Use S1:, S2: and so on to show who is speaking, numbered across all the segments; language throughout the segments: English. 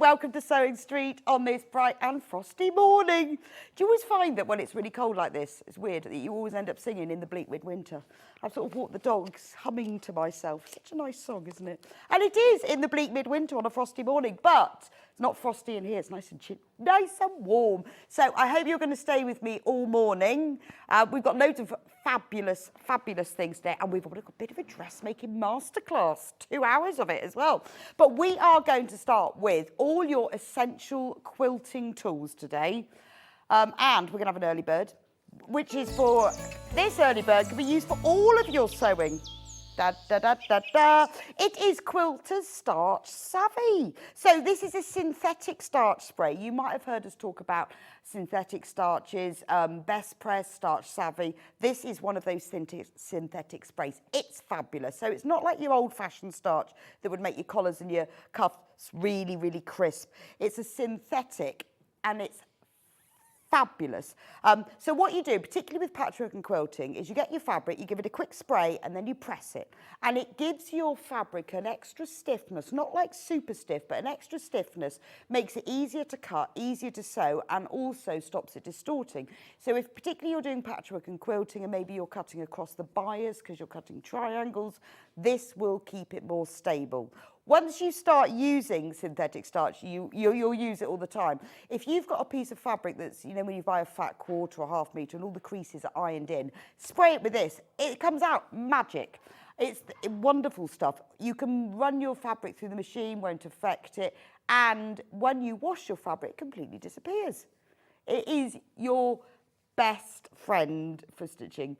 S1: welcome to Sewing Street on this bright and frosty morning. Do you always find that when it's really cold like this, it's weird that you always end up singing In the Bleak Midwinter? I've sort of walked the dogs humming to myself. Such a nice song, isn't it? And it is In the Bleak Midwinter on a frosty morning, but it's not frosty in here. It's nice and nice and warm. So I hope you're going to stay with me all morning. We've got loads of fabulous things today, and we've got a bit of a dressmaking masterclass, 2 hours of it as well. But we are going to start with all your essential quilting tools today, and we're going to have an early bird, which is for this early bird can be used for all of your sewing. Da, da, da, da, da. It is Quilter's Starch Savvy. So this is a synthetic starch spray. You might have heard us talk about synthetic starches, Best Press, Starch Savvy. This is one of those synthetic sprays. It's fabulous. So it's not like your old-fashioned starch that would make your collars and your cuffs really, really crisp. It's a synthetic, and it's fabulous. So what you do, particularly with patchwork and quilting, is you get your fabric, you give it a quick spray, and then you press it. And it gives your fabric an extra stiffness, not like super stiff, but an extra stiffness, makes it easier to cut, easier to sew, and also stops it distorting. So if particularly you're doing patchwork and quilting, and maybe you're cutting across the bias because you're cutting triangles, this will keep it more stable. Once you start using synthetic starch, you'll use it all the time. If you've got a piece of fabric that's, you know, when you buy a fat quarter or half metre and all the creases are ironed in, spray it with this. It comes out magic. It's wonderful stuff. You can run your fabric through the machine, won't affect it, and when you wash your fabric, it completely disappears. It is your best friend for stitching.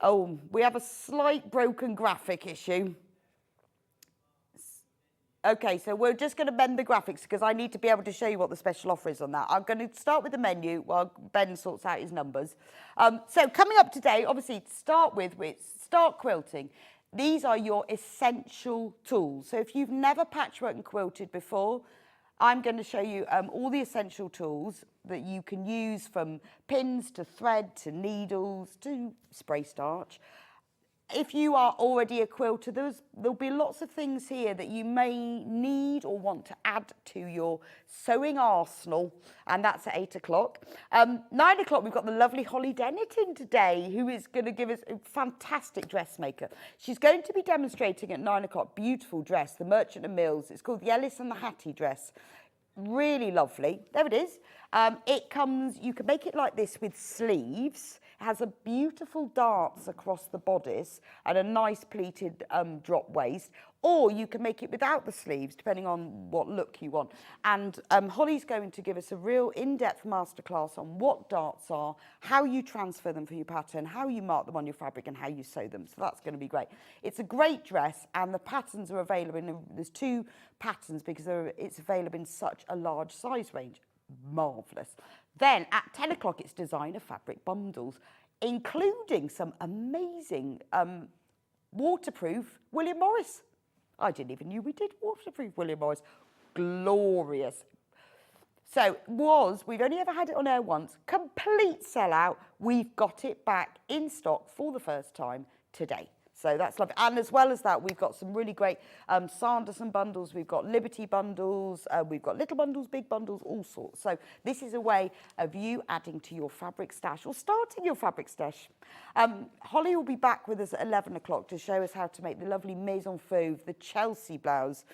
S1: Oh, we have a slight broken graphic issue. Okay, so we're just going to bend the graphics because I need to be able to show you what the special offer is on that. I'm going to start with the menu while Ben sorts out his numbers. So coming up today, obviously, to start with Start Quilting. These are your essential tools. So if you've never patchworked and quilted before, I'm going to show you all the essential tools that you can use, from pins to thread to needles to spray starch. If you are already a quilter, there'll be lots of things here that you may need or want to add to your sewing arsenal, and that's at 8 o'clock. 9 o'clock, we've got the lovely Holly Dennett in today, who is going to give us a fantastic dressmaker. She's going to be demonstrating at 9 o'clock, beautiful dress, the Merchant and Mills. It's called the Ellis and the Hattie dress. Really lovely. There it is. It comes, you can make it like this with sleeves. It has a beautiful darts across the bodice and a nice pleated drop waist, or you can make it without the sleeves, depending on what look you want. And Holly's going to give us a real in-depth masterclass on what darts are, how you transfer them for your pattern, how you mark them on your fabric, and how you sew them. So that's going to be great. It's a great dress, and the patterns are available. There's 2 patterns because it's available in such a large size range. Marvellous. Then at 10 o'clock, it's designer fabric bundles, including some amazing waterproof William Morris. I didn't even know we did waterproof William Morris. Glorious. So we've only ever had it on air once, complete sellout. We've got it back in stock for the first time today. So that's lovely. And as well as that, we've got some really great Sanderson bundles. We've got Liberty bundles. We've got little bundles, big bundles, all sorts. So this is a way of you adding to your fabric stash or starting your fabric stash. Holly will be back with us at 11 o'clock to show us how to make the lovely Maison Fauve, the Chelsea Blouse.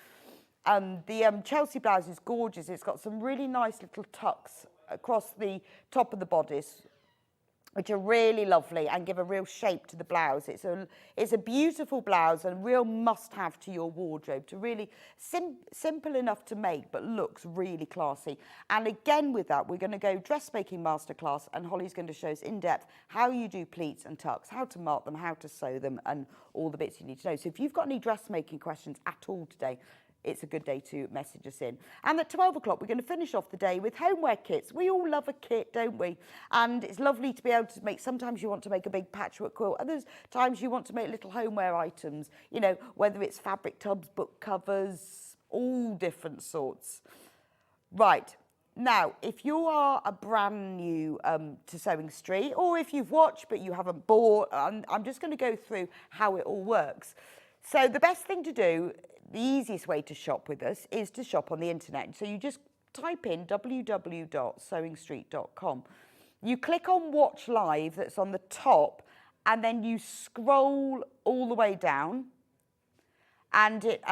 S1: The Chelsea Blouse is gorgeous. It's got some really nice little tucks across the top of the bodice, which are really lovely and give a real shape to the blouse. It's a beautiful blouse and a real must-have to your wardrobe, to really simple enough to make, but looks really classy. And again with that, we're going to go dressmaking masterclass, and Holly's going to show us in depth how you do pleats and tucks, how to mark them, how to sew them, and all the bits you need to know. So if you've got any dressmaking questions at all today, it's a good day to message us in. And at 12 o'clock, we're going to finish off the day with homeware kits. We all love a kit, don't we? And it's lovely to be able to make, sometimes you want to make a big patchwork quilt, other times you want to make little homeware items, you know, whether it's fabric tubs, book covers, all different sorts. Right. Now, if you are a brand new to Sewing Street, or if you've watched but you haven't bought, I'm just going to go through how it all works. So the best thing to do, the easiest way to shop with us is to shop on the internet. So you just type in www.sewingstreet.com. You click on Watch Live that's on the top, and then you scroll all the way down, and it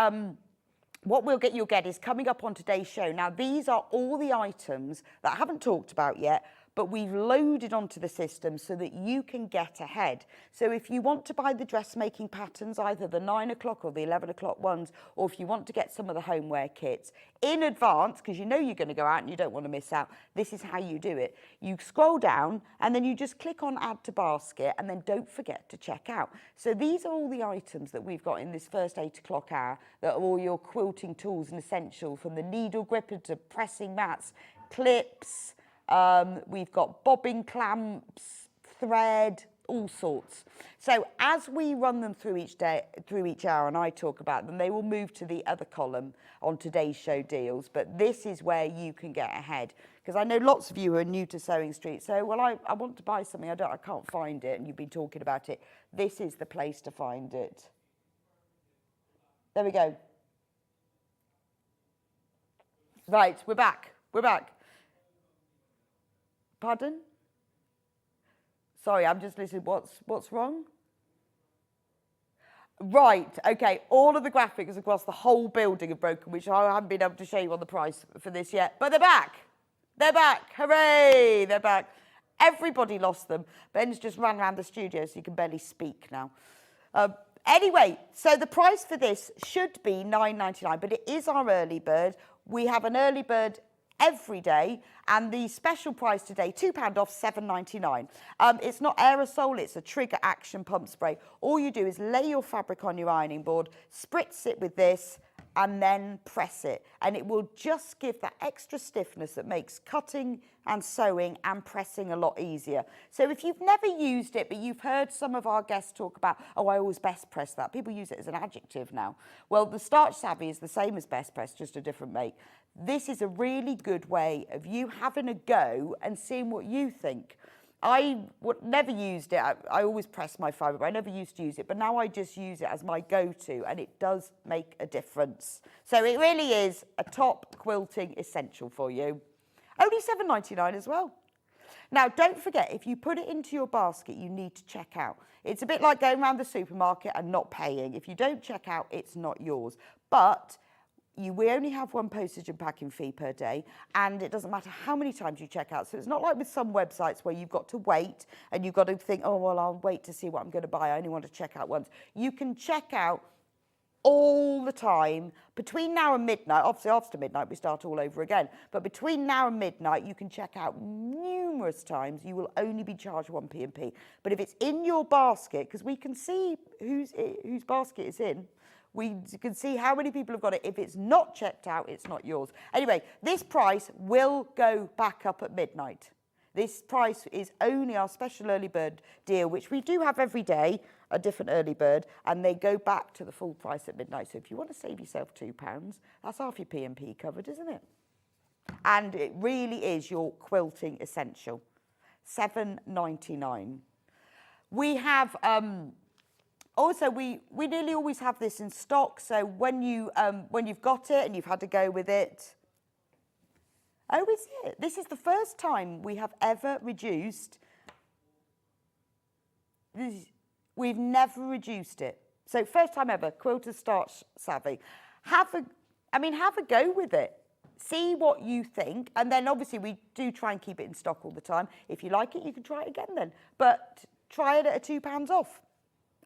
S1: what you'll get is coming up on today's show. Now, these are all the items that I haven't talked about yet, but we've loaded onto the system so that you can get ahead. So if you want to buy the dressmaking patterns, either the 9 o'clock or the 11 o'clock ones, or if you want to get some of the homeware kits in advance, because you know you're going to go out and you don't want to miss out, this is how you do it. You scroll down and then you just click on Add to Basket, and then don't forget to check out. So these are all the items that we've got in this first 8 o'clock hour that are all your quilting tools and essential, from the needle gripper to pressing mats, clips. We've got bobbin clamps, thread, all sorts. So as we run them through each hour, and I talk about them, they will move to the other column on today's show deals. But this is where you can get ahead, because I know lots of you who are new to Sewing Street. So, well, I want to buy something, I can't find it, and you've been talking about it. This is the place to find it. There we go. Right, we're back. We're back. Pardon? Sorry, I'm just listening. What's wrong? Right, okay. All of the graphics across the whole building have broken, which I haven't been able to show you on the price for this yet. But they're back. They're back. Hooray! They're back. Everybody lost them. Ben's just ran around the studio so you can barely speak now. Anyway, so the price for this should be £9.99, but it is our early bird. We have an early bird every day, and the special price today, £2 off, £7.99. It's not aerosol, it's a trigger action pump spray. All you do is lay your fabric on your ironing board, spritz it with this, and then press it, and it will just give that extra stiffness that makes cutting and sewing and pressing a lot easier. So if you've never used it, but you've heard some of our guests talk about, oh, I always best press that. People use it as an adjective now. Well, the Starch Savvy is the same as best press, just a different make. This is a really good way of you having a go and seeing what you think. I never used it. I always press my fibre, but I never used to use it. But now I just use it as my go-to, and it does make a difference. So it really is a top quilting essential for you. Only £7.99 as well. Now, don't forget, if you put it into your basket, you need to check out. It's a bit like going around the supermarket and not paying. If you don't check out, it's not yours. But we only have one postage and packing fee per day, and it doesn't matter how many times you check out. So it's not like with some websites where you've got to wait and you've got to think, oh, well, I'll wait to see what I'm going to buy. I only want to check out once. You can check out all the time between now and midnight. Obviously, after midnight, we start all over again. But between now and midnight, you can check out numerous times. You will only be charged 1p&p. But if it's in your basket, because we can see whose basket it's in, we can see how many people have got it. If it's not checked out, it's not yours. Anyway, this price will go back up at midnight. This price is only our special early bird deal, which we do have every day, a different early bird, and they go back to the full price at midnight. So if you want to save yourself £2, that's half your P&P covered, isn't it? And it really is your quilting essential. £7.99. We have... Also, we nearly always have this in stock, so when you've got it and you've had to go with it... Oh, is it? This is the first time we have ever reduced... We've never reduced it. So first time ever, Quilter Starch Savvy. Have a go with it. See what you think, and then obviously we do try and keep it in stock all the time. If you like it, you can try it again then. But try it at £2 off.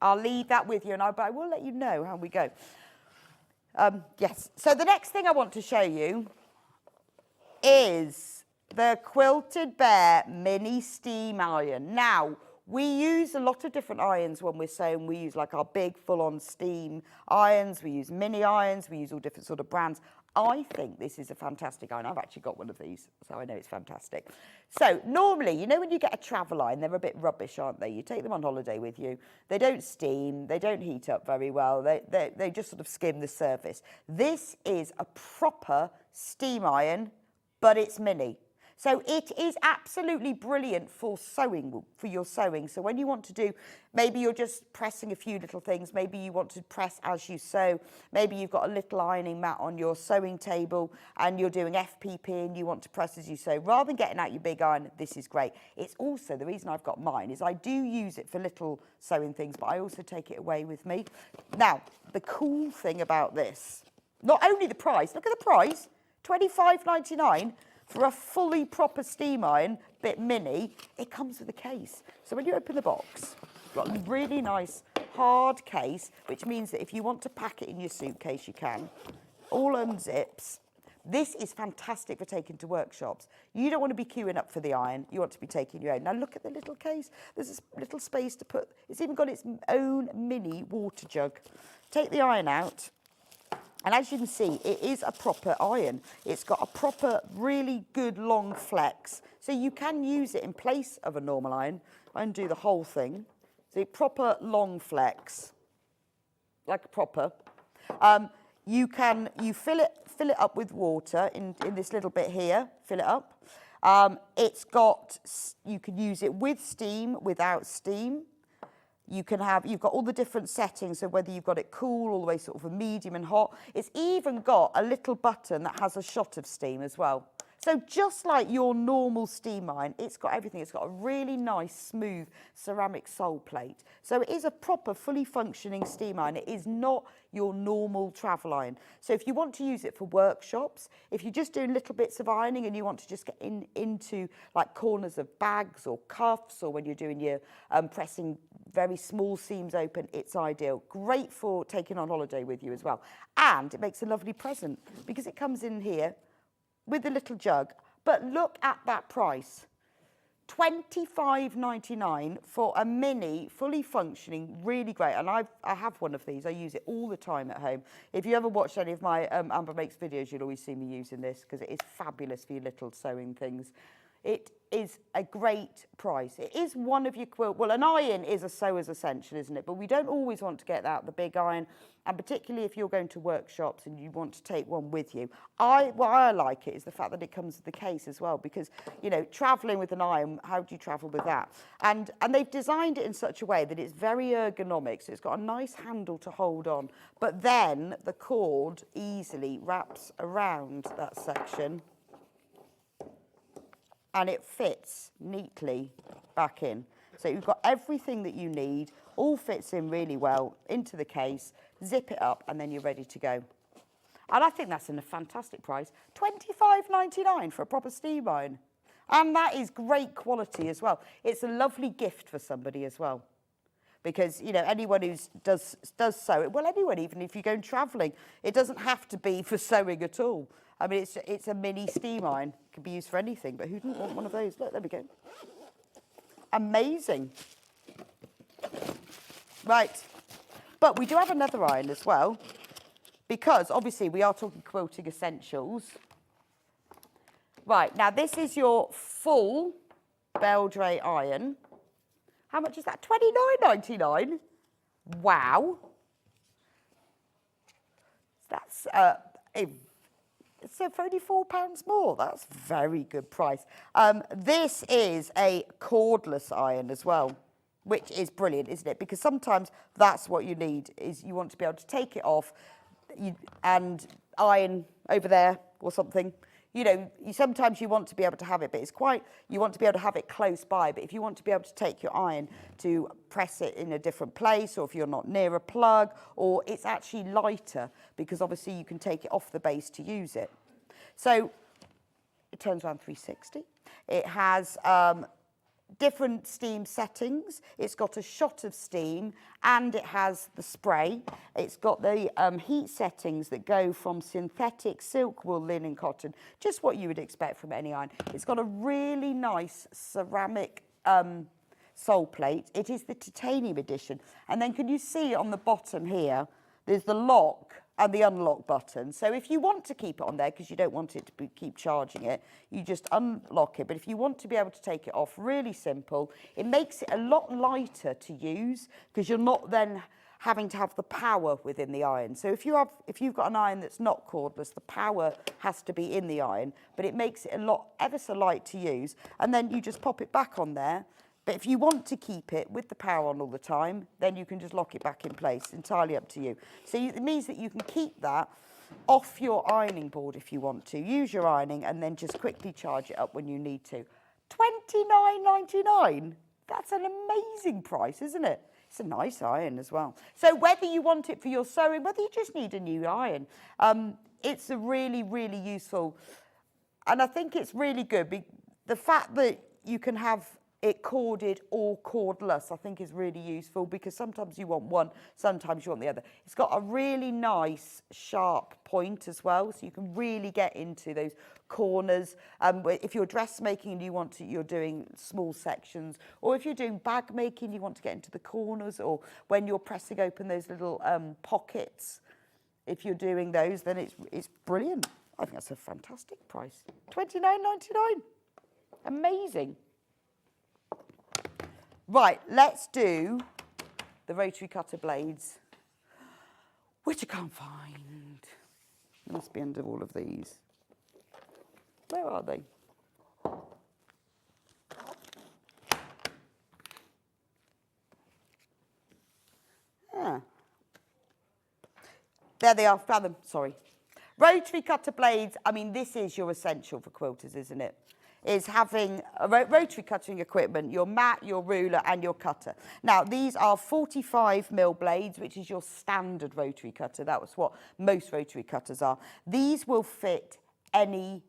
S1: I'll leave that with you, and I will let you know how we go. Yes, so the next thing I want to show you is the Quilted Bear Mini Steam Iron. Now, we use a lot of different irons when we're sewing. We use like our big full-on steam irons. We use mini irons. We use all different sort of brands. I think this is a fantastic iron. I've actually got one of these, so I know it's fantastic. So normally, you know when you get a travel iron, they're a bit rubbish, aren't they? You take them on holiday with you. They don't steam. They don't heat up very well. They just sort of skim the surface. This is a proper steam iron, but it's mini. So it is absolutely brilliant for sewing, for your sewing. So when you want to do, maybe you're just pressing a few little things, maybe you want to press as you sew, maybe you've got a little ironing mat on your sewing table and you're doing FPP and you want to press as you sew. Rather than getting out your big iron, this is great. It's also, the reason I've got mine is I do use it for little sewing things, but I also take it away with me. Now, the cool thing about this, not only the price, look at the price, £25.99 for a fully proper steam iron, bit mini. It comes with a case. So when you open the box, you've got a really nice hard case, which means that if you want to pack it in your suitcase, you can. All unzips. This is fantastic for taking to workshops. You don't want to be queuing up for the iron. You want to be taking your own. Now look at the little case. There's a little space to put. It's even got its own mini water jug. Take the iron out. And as you can see, it is a proper iron. It's got a proper, really good long flex. So you can use it in place of a normal iron. I undo the whole thing. So proper long flex, like a proper. You fill it up with water in this little bit here, fill it up. You can use it with steam, without steam. You've got all the different settings, so whether you've got it cool, all the way sort of a medium and hot. It's even got a little button that has a shot of steam as well. So just like your normal steam iron, it's got everything. It's got a really nice, smooth ceramic sole plate. So it is a proper, fully functioning steam iron. It is not your normal travel iron. So if you want to use it for workshops, if you're just doing little bits of ironing and you want to just get into like corners of bags or cuffs, or when you're doing your pressing very small seams open, it's ideal. Great for taking on holiday with you as well. And it makes a lovely present because it comes in here with a little jug. But look at that price. £25.99 for a mini, fully functioning, really great. And I have one of these. I use it all the time at home. If you ever watched any of my Amber Makes videos, you'll always see me using this because it is fabulous for your little sewing things. It is a great price. It is one of your well, an iron is a sewer's essential, isn't it? But we don't always want to get out the big iron, and particularly if you're going to workshops and you want to take one with you. Why I like it is the fact that it comes with the case as well, because, you know, travelling with an iron, how do you travel with that? And they've designed it in such a way that it's very ergonomic, so it's got a nice handle to hold on, but then the cord easily wraps around that section and it fits neatly back in. So you've got everything that you need, all fits in really well into the case, zip it up, and then you're ready to go. And I think that's a fantastic price. £25.99 for a proper steam iron. And that is great quality as well. It's a lovely gift for somebody as well. Because, you know, anyone who does sew, well, anyone, even if you're going travelling, it doesn't have to be for sewing at all. I mean, it's a mini steam iron. It can be used for anything, but who didn't want one of those? Look, there we go. Amazing. Right. But we do have another iron as well, because obviously we are talking quilting essentials. Right, now this is your full Beldray iron. How much is that? £29.99. Wow. That's so for only £4 more. That's a very good price. This is a cordless iron as well, which is brilliant, isn't it? Because sometimes that's what you need, is you want to be able to take it off and iron over there or something. You know, sometimes you want to be able to have it, but you want to be able to have it close by. But if you want to be able to take your iron to press it in a different place, or if you're not near a plug, or it's actually lighter, because obviously you can take it off the base to use it. So it turns around 360. It has different steam settings. It's got a shot of steam, and it has the spray. It's got the heat settings that go from synthetic, silk, wool, linen, cotton, just what you would expect from any iron. It's got a really nice ceramic sole plate. It is the titanium edition. And then can you see on the bottom here, there's the lock and the unlock button. So if you want to keep it on there because you don't want it to keep charging it, you just unlock it. But if you want to be able to take it off, really simple. It makes it a lot lighter to use because you're not then having to have the power within the iron. So if you've got an iron that's not cordless, the power has to be in the iron, but it makes it ever so light to use. And then you just pop it back on there. But if you want to keep it with the power on all the time, then you can just lock it back in place, entirely up to you. So it means that you can keep that off your ironing board if you want to. Use your ironing and then just quickly charge it up when you need to. £29.99. That's an amazing price, isn't it? It's a nice iron as well. So whether you want it for your sewing, whether you just need a new iron, it's a really, really useful. And I think it's really good. The fact that you can have it corded or cordless, I think is really useful, because sometimes you want one, sometimes you want the other. It's got a really nice sharp point as well, so you can really get into those corners. If you're dressmaking and you're doing small sections, or if you're doing bag making, you want to get into the corners, or when you're pressing open those little pockets, if you're doing those, then it's brilliant. I think that's a fantastic price. £29.99. Amazing. Right, let's do the rotary cutter blades, which I can't find. They must be under all of these. Where are they? Ah. There they are, found them, sorry. Rotary cutter blades, I mean, this is your essential for quilters, isn't it? Is having a rotary cutting equipment, your mat, your ruler and your cutter. Now, these are 45mm blades, which is your standard rotary cutter. That was what most rotary cutters are. These will fit any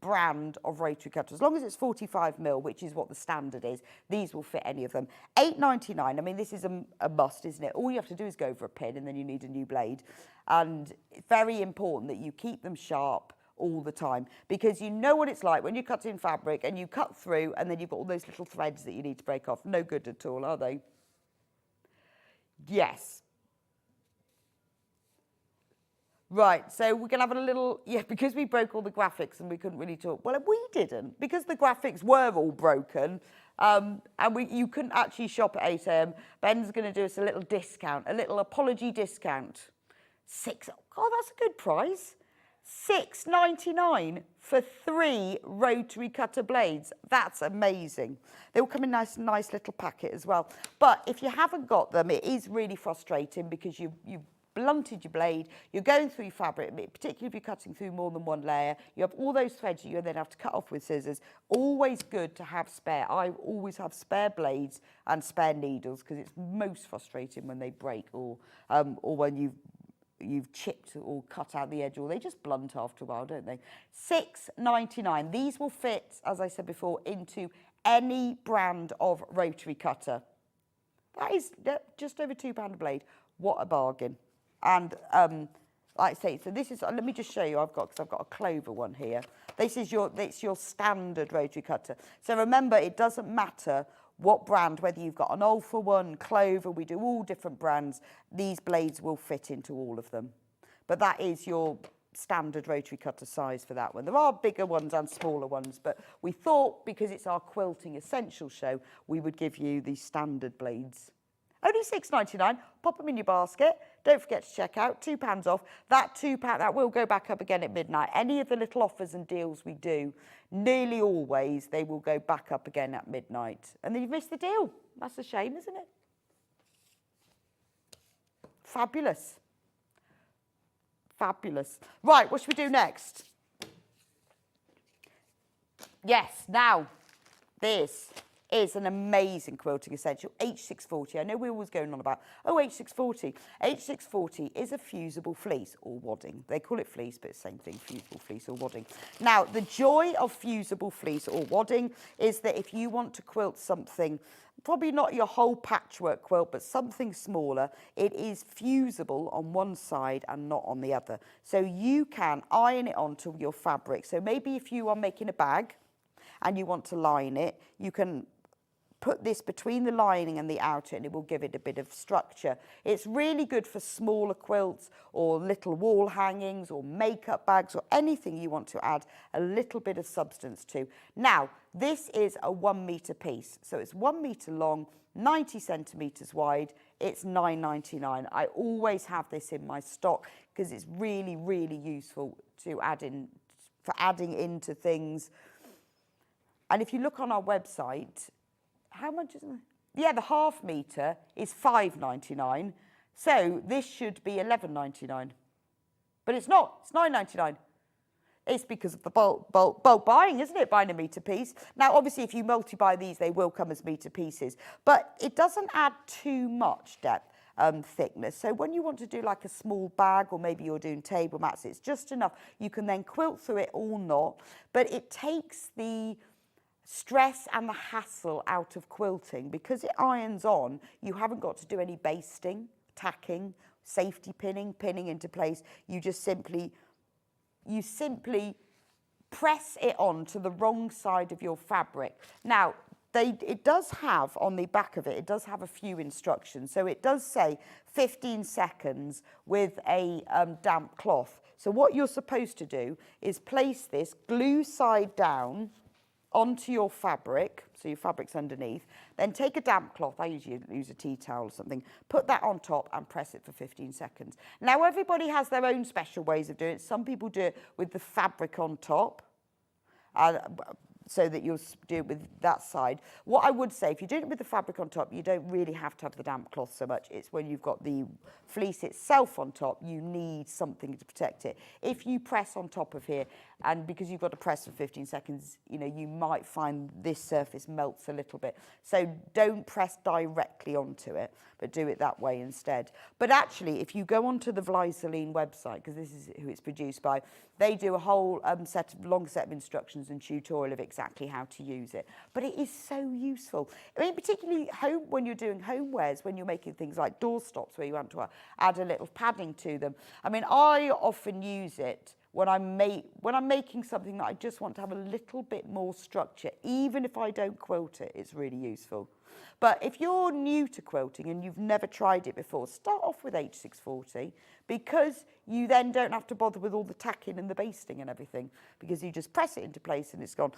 S1: brand of rotary cutter. As long as it's 45mm, which is what the standard is, these will fit any of them. £8.99, I mean, this is a must, isn't it? All you have to do is go for a pin and then you need a new blade. And it's very important that you keep them sharp all the time, because you know what it's like when you cut in fabric and you cut through and then you've got all those little threads that you need to break off. No good at all, are they? Yes. Right, so we're going to have a little, because we broke all the graphics and we couldn't really talk. Well, we didn't, because the graphics were all broken, and you couldn't actually shop at 8 a.m. Ben's going to do us a little discount, a little apology discount. Oh, that's a good price. £6.99 for 3 rotary cutter blades. That's amazing. They will come in nice little packet as well. But if you haven't got them, it is really frustrating, because you've blunted your blade, you're going through fabric, particularly if you're cutting through more than one layer. You have all those threads you then have to cut off with scissors. Always good to have spare. I always have spare blades and spare needles, because it's most frustrating when they break, or when you've chipped or cut out the edge, or they just blunt after a while, don't they? £6.99. These will fit, as I said before, into any brand of rotary cutter. That is just over £2 a blade. What a bargain. And like I say, so this is, let me just show you, because I've got a clover one here. It's your standard rotary cutter. So remember, it doesn't matter what brand, whether you've got an Alpha one, Clover, we do all different brands. These blades will fit into all of them. But that is your standard rotary cutter size for that one. There are bigger ones and smaller ones, but we thought, because it's our quilting essential show, we would give you the standard blades. Only £6.99. Pop them in your basket. Don't forget to check out. £2 off. That £2, that will go back up again at midnight. Any of the little offers and deals we do, nearly always, they will go back up again at midnight. And then you've missed the deal. That's a shame, isn't it? Fabulous. Fabulous. Right, what should we do next? Yes, now, this is an amazing quilting essential, H640. I know we're always going on about, H640. H640 is a fusible fleece or wadding. They call it fleece, but it's the same thing, fusible fleece or wadding. Now, the joy of fusible fleece or wadding is that if you want to quilt something, probably not your whole patchwork quilt, but something smaller, it is fusible on one side and not on the other. So you can iron it onto your fabric. So maybe if you are making a bag and you want to line it, you can put this between the lining and the outer, and it will give it a bit of structure. It's really good for smaller quilts or little wall hangings or makeup bags or anything you want to add a little bit of substance to. Now, this is a 1 metre piece. So it's 1 metre long, 90 centimetres wide. it's £9.99. I always have this in my stock because it's really, really useful to add in, for adding into things. And if you look on our website, how much is it? Yeah, the half metre is £5.99. So this should be £11.99. But it's not, it's £9.99. It's because of the bulk buying, isn't it, buying a metre piece? Now, obviously, if you multi-buy these, they will come as metre pieces. But it doesn't add too much depth, thickness. So when you want to do like a small bag, or maybe you're doing table mats, it's just enough. You can then quilt through it or not. But it takes the stress and the hassle out of quilting. Because it irons on, you haven't got to do any basting, tacking, safety pinning into place. You just simply press it on to the wrong side of your fabric. Now, it does have, on the back of it, it does have a few instructions. So it does say 15 seconds with a damp cloth. So what you're supposed to do is place this glue side down onto your fabric, so your fabric's underneath, then take a damp cloth, I usually use a tea towel or something, put that on top and press it for 15 seconds. Now everybody has their own special ways of doing it. Some people do it with the fabric on top, so that you'll do it with that side. What I would say, if you're doing it with the fabric on top, you don't really have to have the damp cloth so much. It's when you've got the fleece itself on top, you need something to protect it. If you press on top of here, and because you've got to press for 15 seconds, you know, you might find this surface melts a little bit. So don't press directly onto it, but do it that way instead. But actually, if you go onto the Vliceline website, because this is who it's produced by, they do a whole long set of instructions and tutorial of exactly how to use it. But it is so useful. I mean, particularly when you're doing homewares, when you're making things like doorstops where you want to add a little padding to them. I mean, I often use it when I'm making something that I just want to have a little bit more structure. Even if I don't quilt it, it's really useful. But if you're new to quilting and you've never tried it before, start off with H640, because you then don't have to bother with all the tacking and the basting and everything, because you just press it into place and it's gone.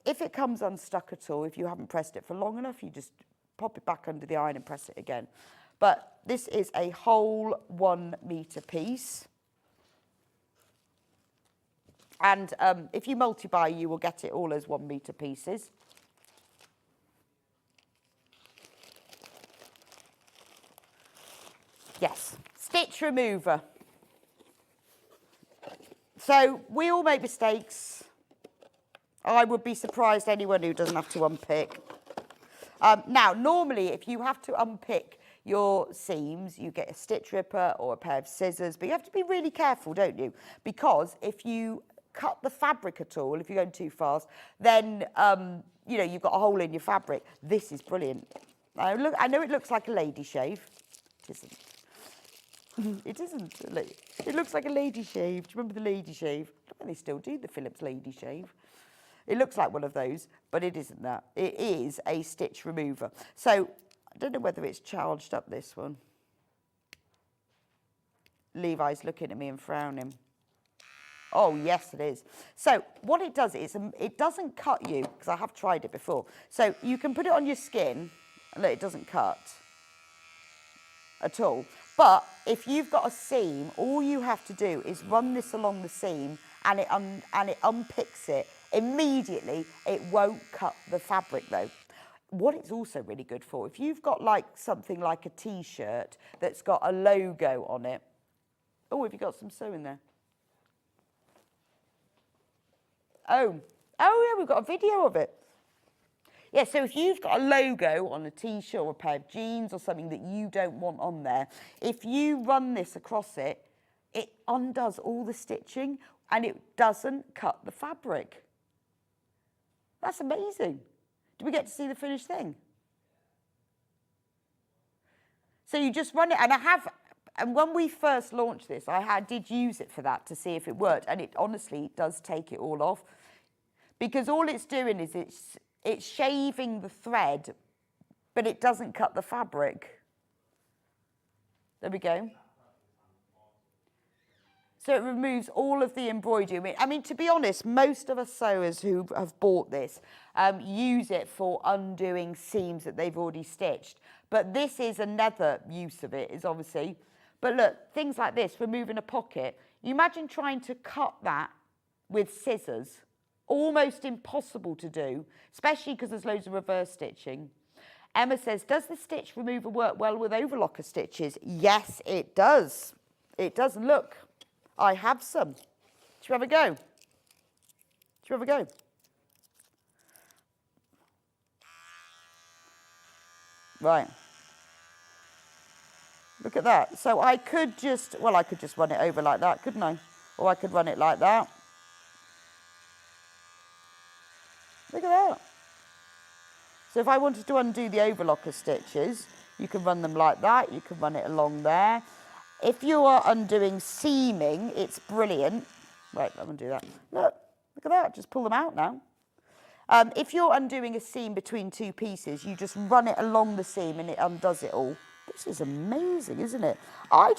S1: If it comes unstuck at all, if you haven't pressed it for long enough, you just pop it back under the iron and press it again. But this is a whole 1 metre piece. And if you multi-buy, you will get it all as 1 metre pieces. Yes, stitch remover. So we all make mistakes. I would be surprised anyone who doesn't have to unpick. Now, normally, if you have to unpick your seams, you get a stitch ripper or a pair of scissors, but you have to be really careful, don't you? Because if you cut the fabric at all, if you're going too fast, then, you know, you've got a hole in your fabric. This is brilliant. I know it looks like a lady shave. It isn't. It isn't. It looks like a lady shave. Do you remember the lady shave? I don't know if they still do the Philips lady shave. It looks like one of those, but it isn't that. It is a stitch remover. So I don't know whether it's charged up, this one. Levi's looking at me and frowning. Oh, yes, it is. So what it does is it doesn't cut you, because I have tried it before. So you can put it on your skin, and look, it doesn't cut at all. But if you've got a seam, all you have to do is run this along the seam, and it unpicks it. Immediately, it won't cut the fabric, though. What it's also really good for, if you've got like something like a T-shirt that's got a logo on it. Oh, have you got some sewing there? Oh, yeah, we've got a video of it. Yeah, so if you've got a logo on a T-shirt or a pair of jeans or something that you don't want on there, if you run this across it, it undoes all the stitching and it doesn't cut the fabric. That's amazing. Do we get to see the finished thing? So you just run it, and when we first launched this, I did use it for that to see if it worked, and it honestly does take it all off, because all it's doing is it's shaving the thread, but it doesn't cut the fabric. There we go. So it removes all of the embroidery. I mean, to be honest, most of us sewers who have bought this use it for undoing seams that they've already stitched. But this is another use of it, is obviously. But look, things like this, removing a pocket. You imagine trying to cut that with scissors. Almost impossible to do, especially because there's loads of reverse stitching. Emma says, does the stitch remover work well with overlocker stitches? Yes, it does. It does. Look, I have some. Do you have a go? Do you have a go? Right. Look at that. So I could just, well, I could just run it over like that, couldn't I? Or I could run it like that. Look at that. So if I wanted to undo the overlocker stitches, you can run them like that. You can run it along there. If you are undoing seaming, it's brilliant. Right, I'm going to do that. Look at that. Just pull them out now. If you're undoing a seam between two pieces, you just run it along the seam and it undoes it all. This is amazing, isn't it? I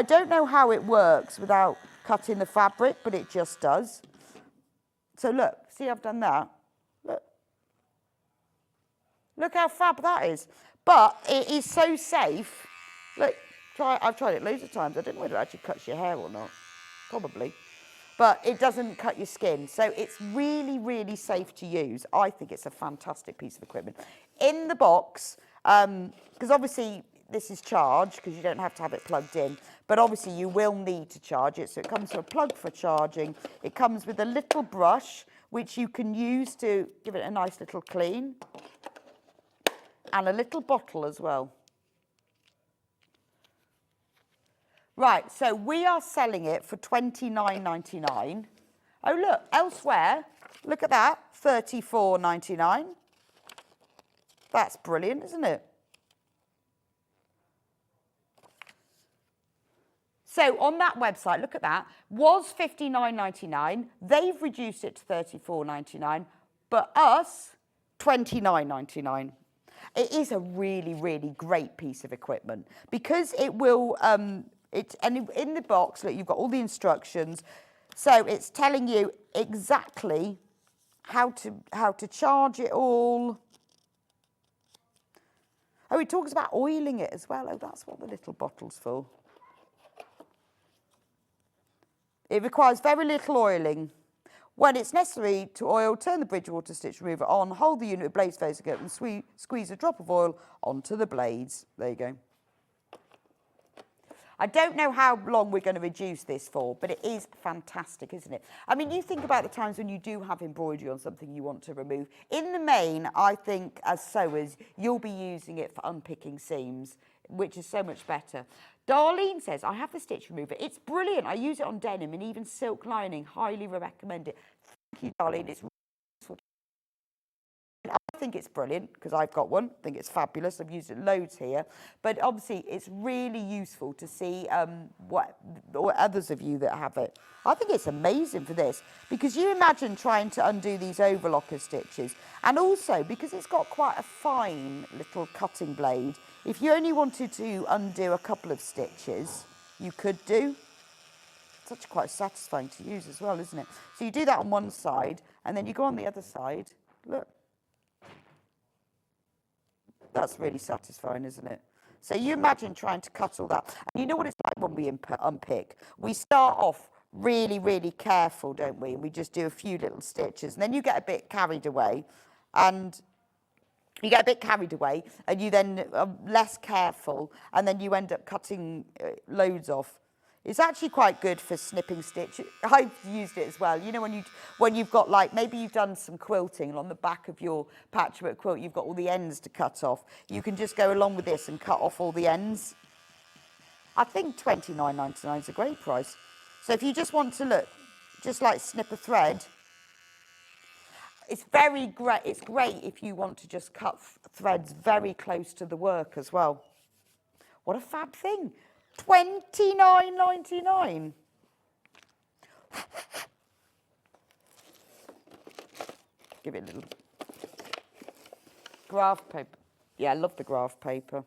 S1: don't know how it works without cutting the fabric, but it just does. So look, see I've done that. Look how fab that is. But it is so safe. Look, I've tried it loads of times. I don't know whether it actually cuts your hair or not. Probably. But it doesn't cut your skin. So it's really, really safe to use. I think it's a fantastic piece of equipment. In the box, because obviously this is charged, because you don't have to have it plugged in. But obviously you will need to charge it. So it comes with a plug for charging. It comes with a little brush, which you can use to give it a nice little clean. And a little bottle as well. Right, so we are selling it for $29.99. Oh, look, elsewhere, look at that, $34.99. That's brilliant, isn't it? So on that website, look at that, was $59.99. They've reduced it to $34.99, but us, $29.99. It is a really, really great piece of equipment because it will, and in the box, look, you've got all the instructions. So it's telling you exactly how to charge it all. Oh, it talks about oiling it as well. Oh, that's what the little bottle's for. It requires very little oiling. When it's necessary to oil, turn the Bridgewater stitch remover on, hold the unit with blades facing up and squeeze a drop of oil onto the blades. There you go. I don't know how long we're going to reduce this for, but it is fantastic, isn't it? I mean, you think about the times when you do have embroidery on something you want to remove. In the main, I think as sewers, you'll be using it for unpicking seams, which is so much better. Darlene says, I have the stitch remover. It's brilliant. I use it on denim and even silk lining. Highly recommend it. Thank you, Darlene. It's really useful. I think it's brilliant because I've got one. I think it's fabulous. I've used it loads here. But obviously, it's really useful to see what others of you that have it. I think it's amazing for this because you imagine trying to undo these overlocker stitches. And also, because it's got quite a fine little cutting blade, if you only wanted to undo a couple of stitches, you could do. It's actually quite satisfying to use as well, isn't it? So you do that on one side, and then you go on the other side. Look. That's really satisfying, isn't it? So you imagine trying to cut all that. And you know what it's like when we unpick? We start off really, really careful, don't we? We just do a few little stitches, and then you get a bit carried away, and you then are less careful, and then you end up cutting loads off. It's actually quite good for snipping stitch. I've used it as well. You know, when you've got, like, maybe you've done some quilting, and on the back of your patchwork quilt, you've got all the ends to cut off. You can just go along with this and cut off all the ends. I think $29.99 is a great price. So if you just want to look, just like snip a thread, it's very great. It's great if you want to just cut threads very close to the work as well. What a fab thing. $29.99. Give it a little graph paper. Yeah, I love the graph paper.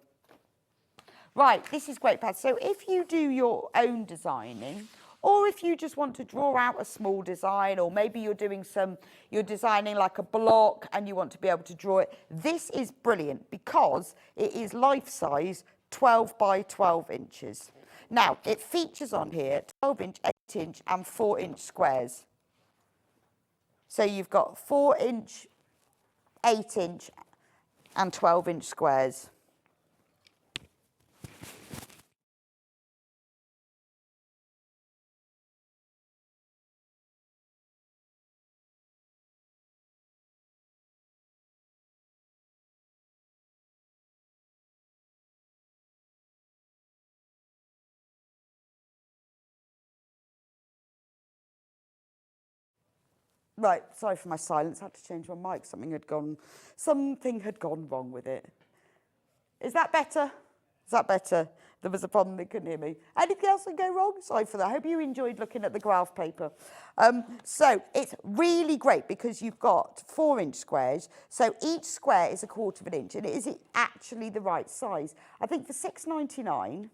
S1: Right, this is great, Pat. So if you do your own designing, or or if you just want to draw out a small design, or maybe you're designing like a block and you want to be able to draw it. This is brilliant because it is life size 12 by 12 inches. Now, it features on here 12-inch, 8-inch and 4-inch squares. So you've got 4-inch, 8-inch and 12-inch squares. Right, sorry for my silence. I had to change my mic. Something had gone wrong with it. Is that better? Is that better? There was a problem, they couldn't hear me. Anything else that go wrong? Sorry for that. I hope you enjoyed looking at the graph paper. So it's really great because you've got 4-inch squares. So each square is 1/4 of an inch, and is it actually the right size? I think for £6.99,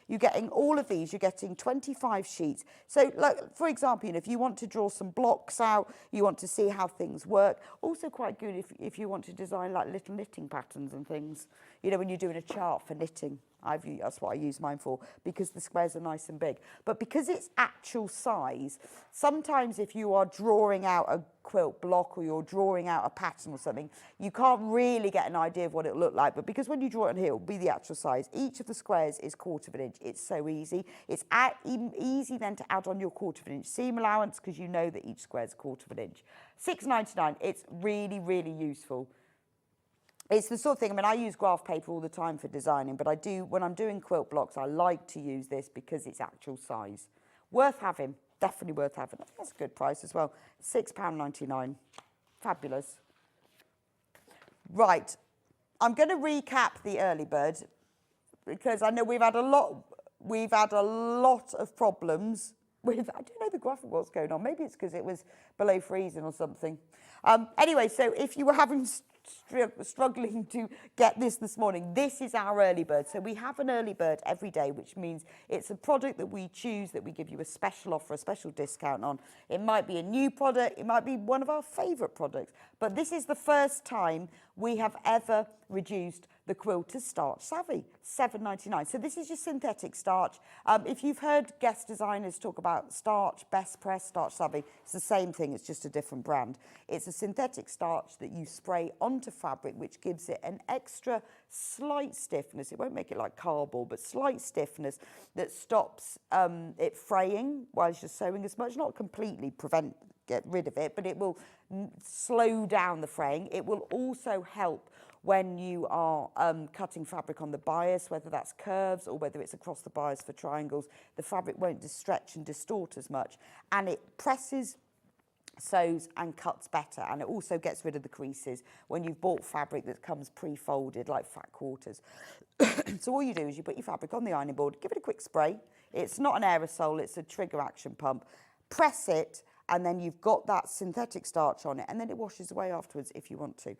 S1: you're getting all of these, you're getting 25 sheets. So, like, for example, you know, if you want to draw some blocks out, you want to see how things work. Also quite good if you want to design like little knitting patterns and things. You know, when you're doing a chart for knitting, that's what I use mine for, because the squares are nice and big. But because it's actual size, sometimes if you are drawing out a quilt block or you're drawing out a pattern or something, you can't really get an idea of what it'll look like. But because when you draw it on here, it'll be the actual size. Each of the squares is 1/4 of an inch. It's so easy. It's easy then to add on your 1/4 of an inch seam allowance because you know that each square is 1/4 of an inch. £6.99, it's really, really useful. It's the sort of thing, I mean, I use graph paper all the time for designing, but when I'm doing quilt blocks, I like to use this because it's actual size. Worth having, definitely worth having. I think that's a good price as well. £6.99, fabulous. Right, I'm going to recap the early bird because I know we've had a lot of problems with, I don't know the graphic what's going on. Maybe it's because it was below freezing or something. Anyway, so if you were struggling to get this morning, this is our early bird. So we have an early bird every day, which means it's a product that we choose that we give you a special offer, a special discount on. It might be a new product, it might be one of our favourite products, but this is the first time we have ever reduced the Quilter's Starch Savvy, £7.99. So this is your synthetic starch. If you've heard guest designers talk about starch, best press, starch savvy, it's the same thing, it's just a different brand. It's a synthetic starch that you spray onto fabric, which gives it an extra slight stiffness. It won't make it like cardboard, but slight stiffness that stops it fraying while you're sewing as much. Not completely get rid of it, but it will slow down the fraying. It will also help when you are cutting fabric on the bias, whether that's curves or whether it's across the bias for triangles. The fabric won't stretch and distort as much, and it presses, sews and cuts better, and it also gets rid of the creases when you've bought fabric that comes pre-folded like fat quarters. So all you do is you put your fabric on the ironing board, give it a quick spray. It's not an aerosol, it's a trigger action pump. Press it, and then you've got that synthetic starch on it, and then it washes away afterwards if you want to.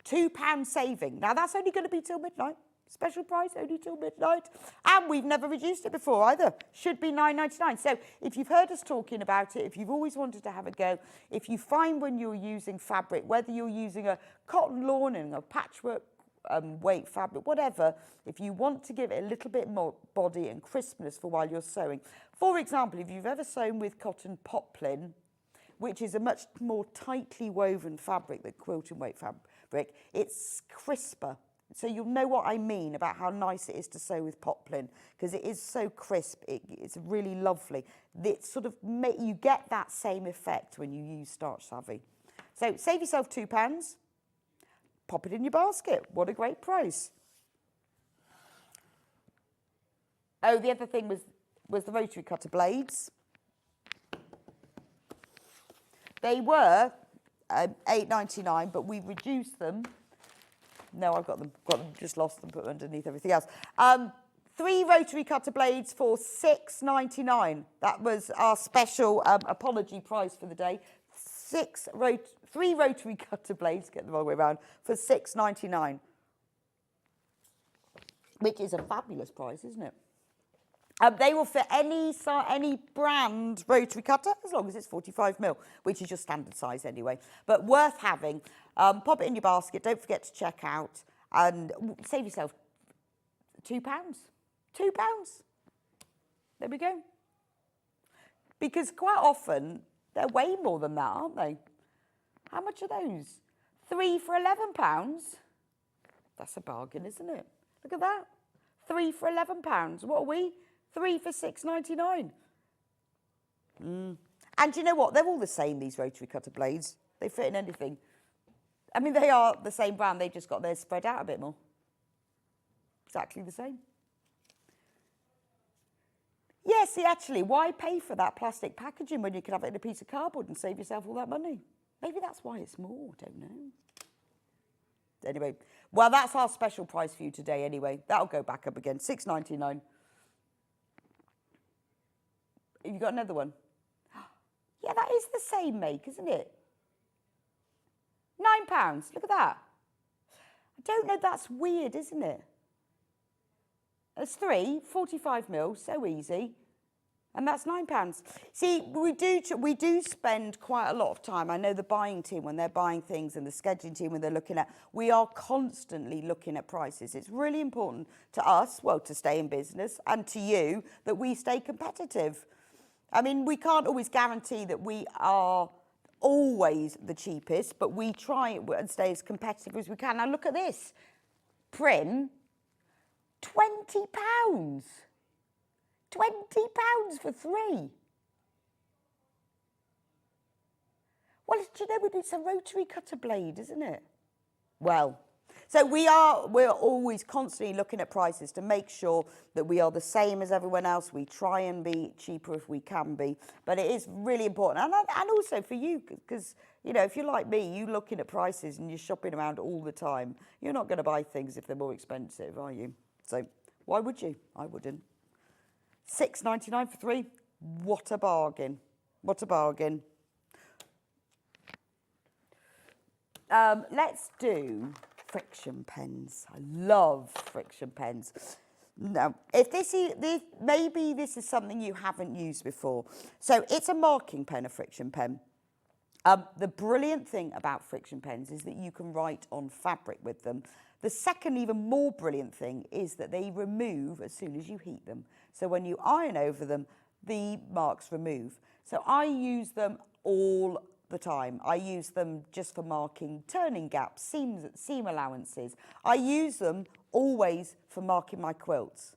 S1: £2 saving. Now that's only going to be till midnight. Special price, only till midnight. And we've never reduced it before either. Should be £9.99. So if you've heard us talking about it, if you've always wanted to have a go, if you find when you're using fabric, whether you're using a cotton lawn and a patchwork weight fabric, whatever, if you want to give it a little bit more body and crispness for while you're sewing. For example, if you've ever sewn with cotton poplin, which is a much more tightly woven fabric than quilting weight fabric, it's crisper. So you'll know what I mean about how nice it is to sew with poplin, because it is so crisp, it's really lovely. It sort of you get that same effect when you use Starch Savvy. So save yourself £2, pop it in your basket. What a great price. Oh, the other thing was the rotary cutter blades. They were £8.99, but we reduced them. No, I've got them, just lost them, put them underneath everything else. 3 rotary cutter blades for £6.99. That was our special apology price for the day. 3 rotary cutter blades, get the wrong way around, for £6.99, which is a fabulous price, isn't it? They will fit any brand rotary cutter as long as it's 45mm, which is your standard size anyway. But worth having. Pop it in your basket. Don't forget to check out and save yourself £2. £2. There we go. Because quite often they're way more than that, aren't they? How much are those? 3 for £11. That's a bargain, isn't it? Look at that. 3 for £11. What are we? 3 for £6.99. And you know what? They're all the same, these rotary cutter blades. They fit in anything. I mean, they are the same brand. They just got theirs spread out a bit more. Exactly the same. Yeah, see, actually, why pay for that plastic packaging when you can have it in a piece of cardboard and save yourself all that money? Maybe that's why it's more. Don't know. Anyway, well, that's our special price for you today anyway. That'll go back up again. £6.99. Have you got another one? Yeah, that is the same make, isn't it? £9. Look at that. I don't know, that's weird, isn't it? It's 3, 45mm, so easy. And that's £9. See, we do spend quite a lot of time. I know the buying team, when they're buying things, and the scheduling team, when they're looking at, we are constantly looking at prices. It's really important to us, well, to stay in business, and to you, that we stay competitive. I mean, we can't always guarantee that we are always the cheapest, but we try and stay as competitive as we can. Now, look at this. Prim, £20. £20 for 3. Well, do you know, it's a rotary cutter blade, isn't it? Well, so we're always constantly looking at prices to make sure that we are the same as everyone else. We try and be cheaper if we can be, but it is really important. And also for you, because, you know, if you're like me, you're looking at prices and you're shopping around all the time. You're not going to buy things if they're more expensive, are you? So why would you? I wouldn't. £6.99 for 3. What a bargain. What a bargain. Let's do friction pens. I love friction pens. Now, maybe this is something you haven't used before. So it's a marking pen, a friction pen. The brilliant thing about friction pens is that you can write on fabric with them. The second, even more brilliant thing is that they remove as soon as you heat them. So when you iron over them, the marks remove. So I use them all the time. I use them just for marking turning gaps, seam allowances. I use them always for marking my quilts.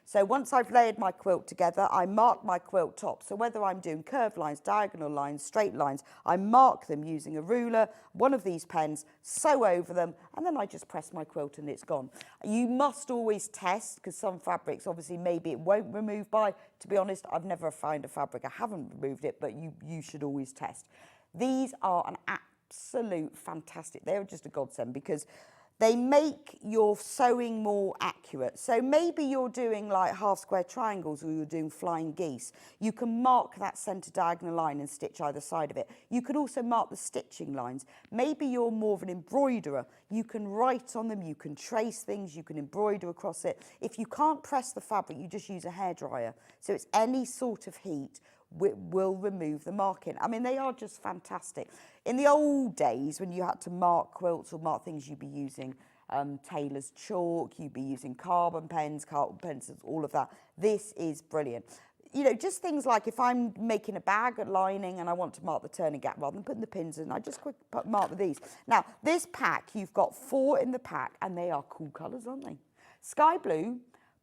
S1: So once I've layered my quilt together, I mark my quilt top. So whether I'm doing curved lines, diagonal lines, straight lines, I mark them using a ruler, one of these pens, sew over them, and then I just press my quilt and it's gone. You must always test, because some fabrics, obviously, maybe it won't remove by. To be honest, I've never found a fabric I haven't removed it, but you should always test. These are an absolute fantastic, they're just a godsend, because they make your sewing more accurate. So maybe you're doing like half square triangles or you're doing flying geese. You can mark that centre diagonal line and stitch either side of it. You can also mark the stitching lines. Maybe you're more of an embroiderer. You can write on them, you can trace things, you can embroider across it. If you can't press the fabric, you just use a hairdryer. So it's any sort of heat will remove the marking. I mean, they are just fantastic. In the old days, when you had to mark quilts or mark things, you'd be using tailor's chalk, you'd be using carbon pens, carton pencils, all of that. This is brilliant. You know, just things like if I'm making a bag at lining and I want to mark the turning gap rather than putting the pins in, I just quick mark with these. Now, this pack, you've got 4 in the pack, and they are cool colours, aren't they? Sky blue,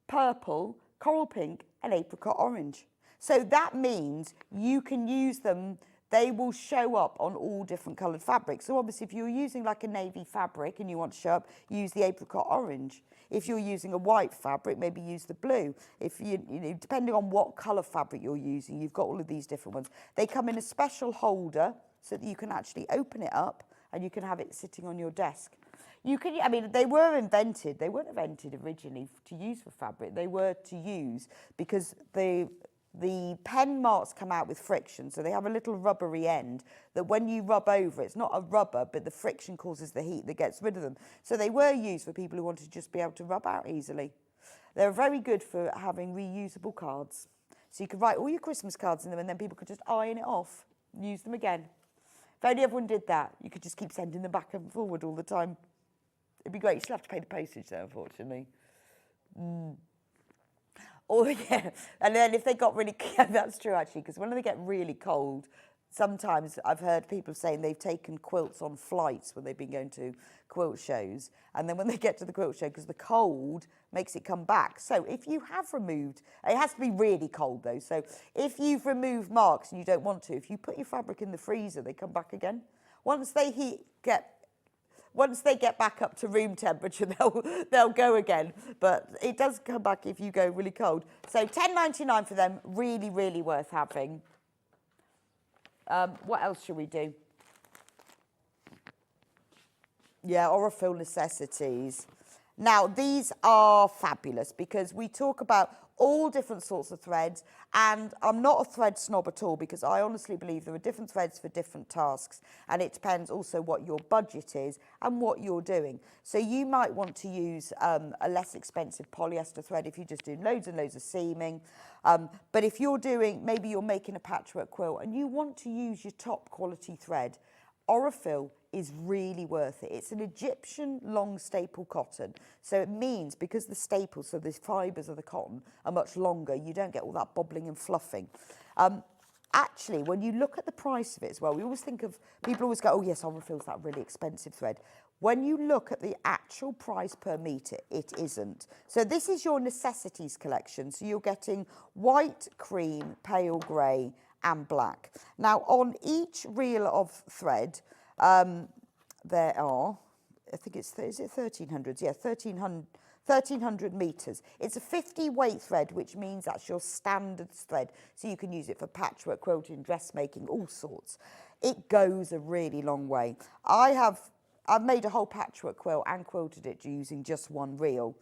S1: purple, coral pink, and apricot orange. So that means you can use them, they will show up on all different coloured fabrics. So obviously if you're using like a navy fabric and you want to show up, use the apricot orange. If you're using a white fabric, maybe use the blue. If you know, depending on what colour fabric you're using, you've got all of these different ones. They come in a special holder so that you can actually open it up and you can have it sitting on your desk. You can, I mean, they weren't invented originally to use for fabric. They were to use because the pen marks come out with friction, so they have a little rubbery end that when you rub over, it's not a rubber, but the friction causes the heat that gets rid of them. So they were used for people who wanted to just be able to rub out easily. They're very good for having reusable cards. So you could write all your Christmas cards in them and then people could just iron it off and use them again. If only everyone did that, you could just keep sending them back and forward all the time. It'd be great. You still have to pay the postage though, unfortunately. Oh, yeah. And then if they got really, that's true actually, because when they get really cold, sometimes I've heard people saying they've taken quilts on flights when they've been going to quilt shows. And then when they get to the quilt show, because the cold makes it come back. So if you have removed, it has to be really cold though. So if you've removed marks and you don't want to, if you put your fabric in the freezer, they come back again. Once they get back up to room temperature, they'll go again. But it does come back if you go really cold. So £10.99 for them, really, really worth having. What else should we do? Yeah, Aurifil necessities. Now, these are fabulous because we talk about all different sorts of threads, and I'm not a thread snob at all because I honestly believe there are different threads for different tasks, and it depends also what your budget is and what you're doing. So you might want to use a less expensive polyester thread if you just do loads and loads of seaming. But if you're doing, maybe you're making a patchwork quilt and you want to use your top quality thread, Aurifil is really worth it. It's an Egyptian long staple cotton. So it means because the staples, so the fibres of the cotton are much longer, you don't get all that bobbling and fluffing. Actually, when you look at the price of it as well, we always think of, people always go, oh yes, Aurifil's that really expensive thread. When you look at the actual price per metre, it isn't. So this is your necessities collection. So you're getting white, cream, pale grey, and black. Now, on each reel of thread, there are, I think it's, is it 1,300? Yeah, 1,300 metres. It's a 50 weight thread, which means that's your standard thread. So you can use it for patchwork, quilting, dressmaking, all sorts. It goes a really long way. I've made a whole patchwork quilt and quilted it using just one reel.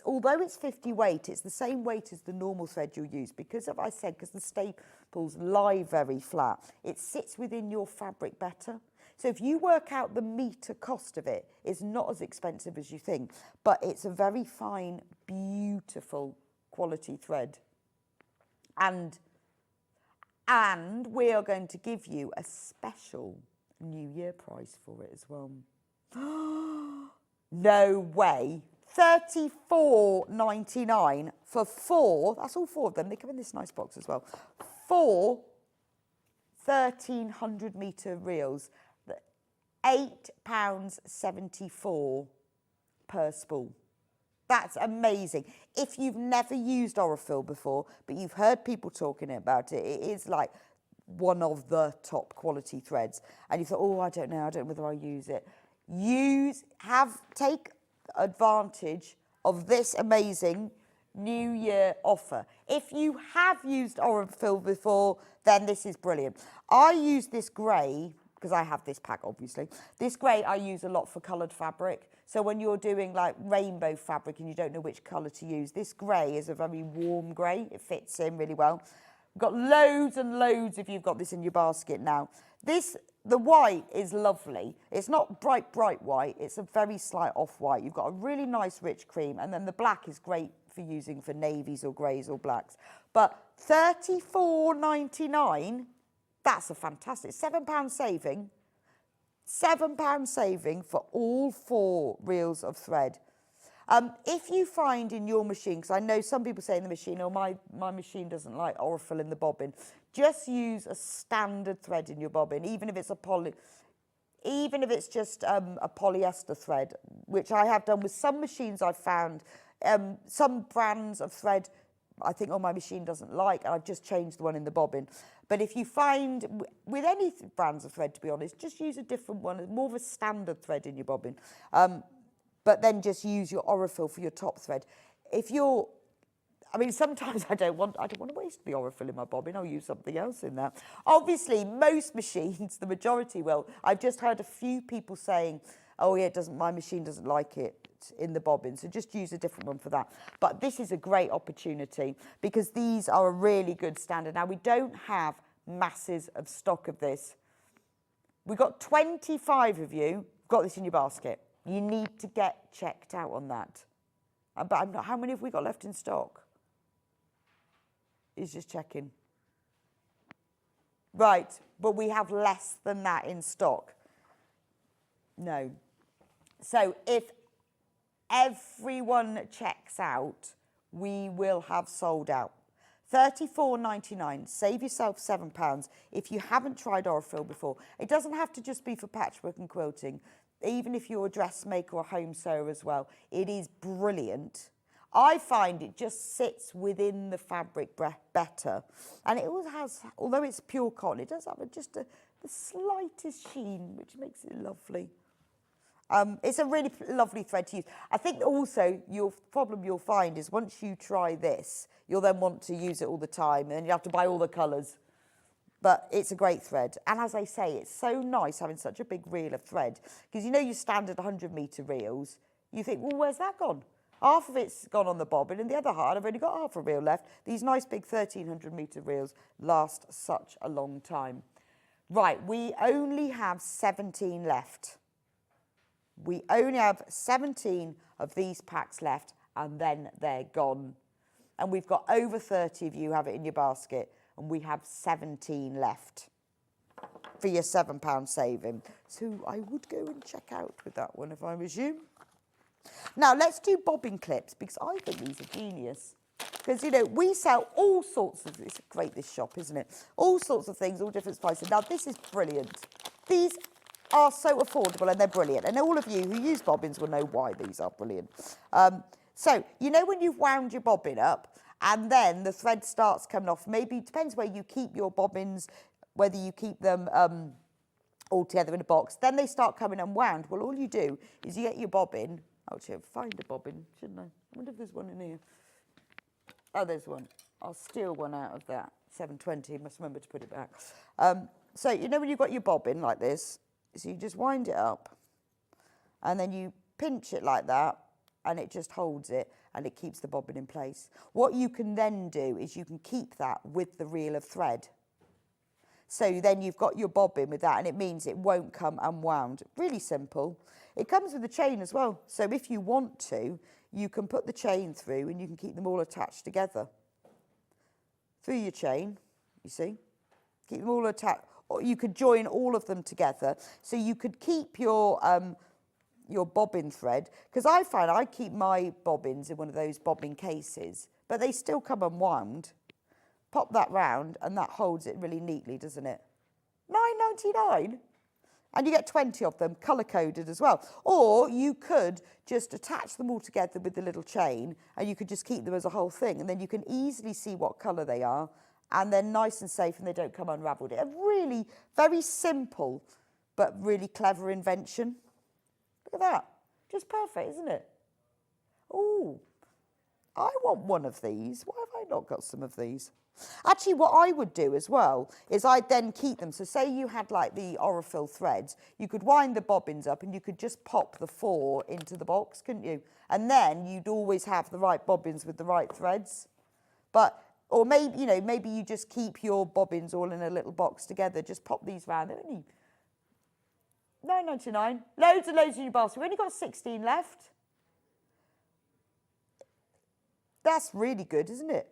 S1: Although it's 50 weight, it's the same weight as the normal thread you'll use because, as I said, because the staples lie very flat, it sits within your fabric better. So if you work out the metre cost of it, it's not as expensive as you think, but it's a very fine, beautiful quality thread. And we are going to give you a special New Year price for it as well. No way. £34.99 for 4, that's all 4 of them, they come in this nice box as well, 4 1,300 metre reels, £8.74 per spool. That's amazing. If you've never used Aurifil before, but you've heard people talking about it, it is like one of the top quality threads. And you thought, oh, I don't know whether I use it. Take advantage of this amazing New Year offer. If you have used Aurifil before, then this is brilliant. I use this grey, because I have this pack, obviously. This grey I use a lot for coloured fabric. So when you're doing like rainbow fabric and you don't know which colour to use, this grey is a very warm grey. It fits in really well. We've got loads and loads if you've got this in your basket now. The white is lovely. It's not bright, bright white. It's a very slight off-white. You've got a really nice rich cream, and then the black is great for using for navies or greys or blacks. But £34.99, that's a fantastic, £7 saving. £7 saving for all 4 reels of thread. If you find in your machine, because I know some people say in the machine, oh, my machine doesn't like Aurifil in the bobbin, just use a standard thread in your bobbin, even if it's just a polyester thread, which I have done with some machines I've found. Some brands of thread, I think, oh, my machine doesn't like, and I've just changed the one in the bobbin. But if you find, with any brands of thread, to be honest, just use a different one, more of a standard thread in your bobbin. But then just use your Aurifil for your top thread. Sometimes I don't want to waste the Aurifil in my bobbin. I'll use something else in there. Obviously, most machines, the majority will. I've just heard a few people saying, oh yeah, my machine doesn't like it in the bobbin, so just use a different one for that. But this is a great opportunity because these are a really good standard. Now, we don't have masses of stock of this. We've got 25 of you got this in your basket. You need to get checked out on that. But I'm not, how many have we got left in stock? He's just checking. Right, but we have less than that in stock. No. So if everyone checks out, we will have sold out. $34.99, save yourself £7 if you haven't tried Orifil before. It doesn't have to just be for patchwork and quilting. Even if you're a dressmaker or a home sewer as well, it is brilliant. I find it just sits within the fabric better. And it always has, although it's pure cotton, it does have the slightest sheen, which makes it lovely. It's a really lovely thread to use. I think also your problem you'll find is once you try this, you'll then want to use it all the time, and you have to buy all the colours. But it's a great thread. And as I say, it's so nice having such a big reel of thread. Because you know your standard 100-metre reels, you think, well, where's that gone? Half of it's gone on the bobbin, and the other half, I've only got half a reel left. These nice big 1,300-metre reels last such a long time. Right, we only have 17 left. We only have 17 of these packs left, and then they're gone. And we've got over 30 of you have it in your basket, and we have 17 left for your £7 saving. So I would go and check out with that one if I was you. Now, let's do bobbin clips, because I think these are genius. Because, you know, we sell all sorts of, it's great, this shop, isn't it? All sorts of things, all different prices. Now, this is brilliant. These are so affordable and they're brilliant. And all of you who use bobbins will know why these are brilliant. So, you know when you've wound your bobbin up and then the thread starts coming off, maybe it depends where you keep your bobbins, whether you keep them all together in a box, then they start coming unwound. Well, all you do is you get your bobbin. Actually, I'll find a bobbin, shouldn't I? I wonder if there's one in here. Oh, there's one. I'll steal one out of that. 720, must remember to put it back. So, you know when you've got your bobbin like this, so you just wind it up and then you pinch it like that and it just holds it and it keeps the bobbin in place. What you can then do is you can keep that with the reel of thread. So then you've got your bobbin with that and it means it won't come unwound. Really simple. It comes with a chain as well. So if you want to, you can put the chain through and you can keep them all attached together. Through your chain, you see. Keep them all attached. Or you could join all of them together. So you could keep your bobbin thread. Because I find I keep my bobbins in one of those bobbin cases. But they still come unwound. Pop that round and that holds it really neatly, doesn't it? £9.99. And you get 20 of them, colour-coded as well. Or you could just attach them all together with the little chain and you could just keep them as a whole thing. And then you can easily see what colour they are. And they're nice and safe and they don't come unravelled. A really very simple but really clever invention. Look at that. Just perfect, isn't it? Oh, I want one of these. Why have I not got some of these? Actually, what I would do as well is I'd then keep them. So say you had like the Orifil threads, you could wind the bobbins up and you could just pop the 4 into the box, couldn't you? And then you'd always have the right bobbins with the right threads. But, or maybe, you know, maybe you just keep your bobbins all in a little box together. Just pop these round. They're only £9.99. Loads and loads in your basket. We've only got 16 left. That's really good, isn't it?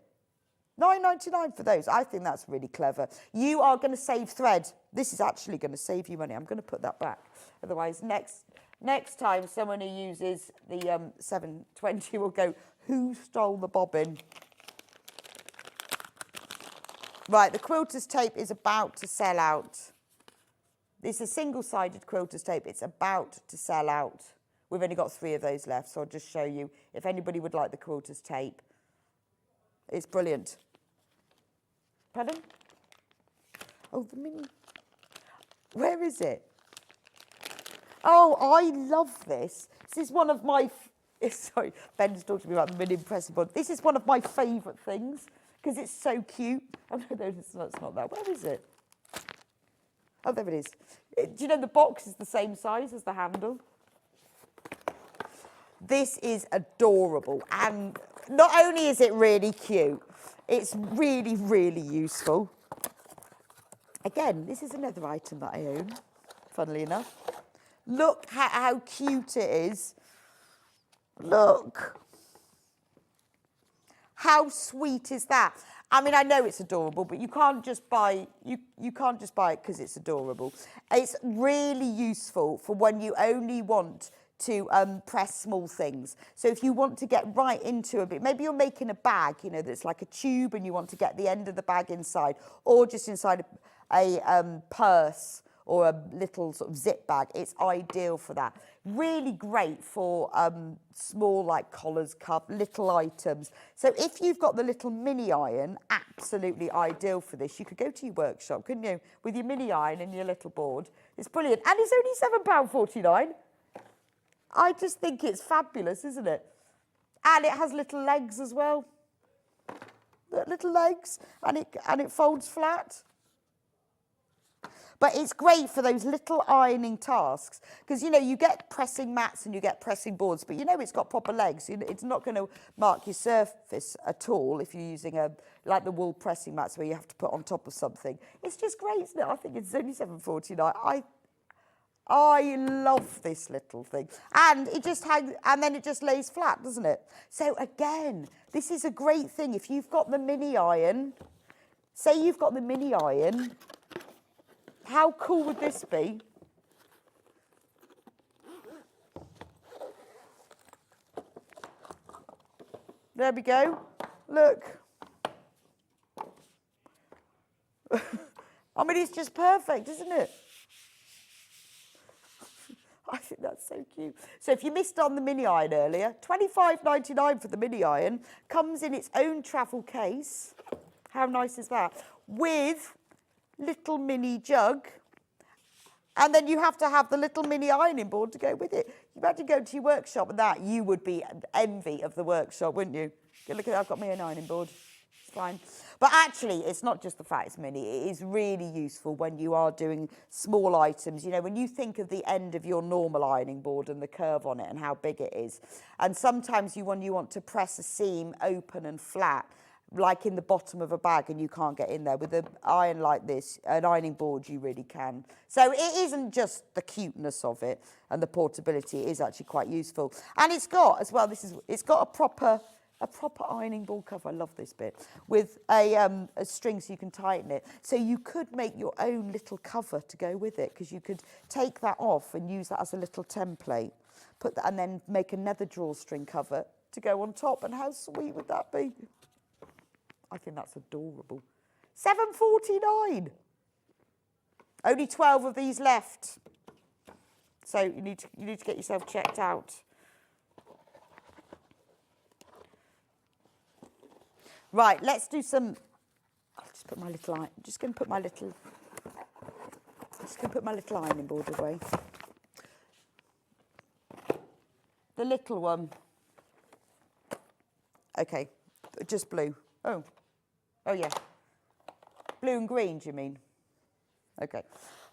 S1: £9.99 for those. I think that's really clever. You are going to save thread. This is actually going to save you money. I'm going to put that back. Otherwise, next time someone who uses the 720 will go, who stole the bobbin? Right, the quilter's tape is about to sell out. This is a single-sided quilter's tape. It's about to sell out. We've only got 3 of those left, so I'll just show you if anybody would like the quilter's tape. It's brilliant. Pardon? Oh, the mini. Where is it? Oh, I love this. This is one of my... Sorry, Ben's talking to me about the mini impressible. This is one of my favourite things because it's so cute. Oh, no, it's not that. Where is it? Oh, there it is. Do you know the box is the same size as the handle? This is adorable. And not only is it really cute, it's really, really useful. Again, this is another item that I own, funnily enough. Look how cute it is. Look. How sweet is that? I mean, I know it's adorable, but you can't just buy you can't just buy it because it's adorable. It's really useful for when you only want to press small things. So if you want to get right into a bit, maybe you're making a bag, you know, that's like a tube and you want to get the end of the bag inside, or just inside a purse or a little sort of zip bag. It's ideal for that. Really great for small like collars, cuff, little items. So if you've got the little mini iron, absolutely ideal for this. You could go to your workshop, couldn't you, with your mini iron and your little board. It's brilliant. And it's only £7.49. I just think it's fabulous, isn't it? And it has little legs as well. Little legs, and it folds flat. But it's great for those little ironing tasks because, you know, you get pressing mats and you get pressing boards, but you know it's got proper legs. It's not going to mark your surface at all if you're using like the wool pressing mats where you have to put on top of something. It's just great, isn't it? I think it's only £7.49. I love this little thing. And it just hangs, and then it just lays flat, doesn't it? So again, this is a great thing. If you've got the mini iron, say you've got the mini iron, how cool would this be? There we go. Look. I mean, it's just perfect, isn't it? I think that's so cute. So if you missed on the mini iron earlier, £25.99 for the mini iron. Comes in its own travel case. How nice is that? With little mini jug. And then you have to have the little mini ironing board to go with it. You imagine going to your workshop and that, you would be envy of the workshop, wouldn't you? Look at, I've got my own ironing board. It's fine. But actually, it's not just the fact it's mini. It is really useful when you are doing small items. You know, when you think of the end of your normal ironing board and the curve on it and how big it is. And sometimes when you want to press a seam open and flat, like in the bottom of a bag, and you can't get in there. With an iron like this, an ironing board, you really can. So it isn't just the cuteness of it and the portability. It is actually quite useful. And it's got, as well, it's got a proper ironing board cover. I love this bit. With a string so you can tighten it. So you could make your own little cover to go with it, because you could take that off and use that as a little template. Put that, and then make another drawstring cover to go on top. And how sweet would that be? I think that's adorable. £7.49. Only 12 of these left. So you need to get yourself checked out. Right, let's do some. I'll just put my little. I'm just going to put my little ironing board away. The little one. Okay, just blue. Oh yeah. Blue and green, do you mean? Okay.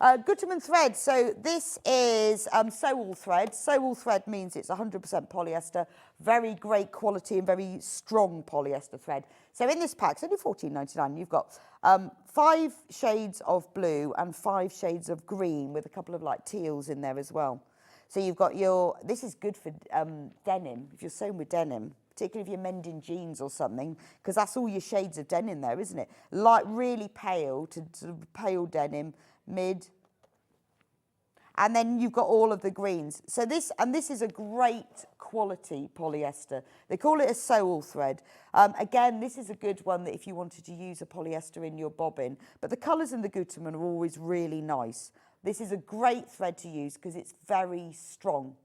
S1: Gutermann thread. So this is Sewall thread. Sewall thread means it's 100% polyester, very great quality and very strong polyester thread. So in this pack, it's only £14.99. You've got 5 shades of blue and 5 shades of green with a couple of like teals in there as well. So you've got this is good for denim, if you're sewing with denim. Particularly if you're mending jeans or something, because that's all your shades of denim there, isn't it? Like really pale to sort of pale denim, mid. And then you've got all of the greens. So this is a great quality polyester. They call it a Sewall thread. Again, this is a good one that if you wanted to use a polyester in your bobbin. But the colours in the Gutermann are always really nice. This is a great thread to use because it's very strong.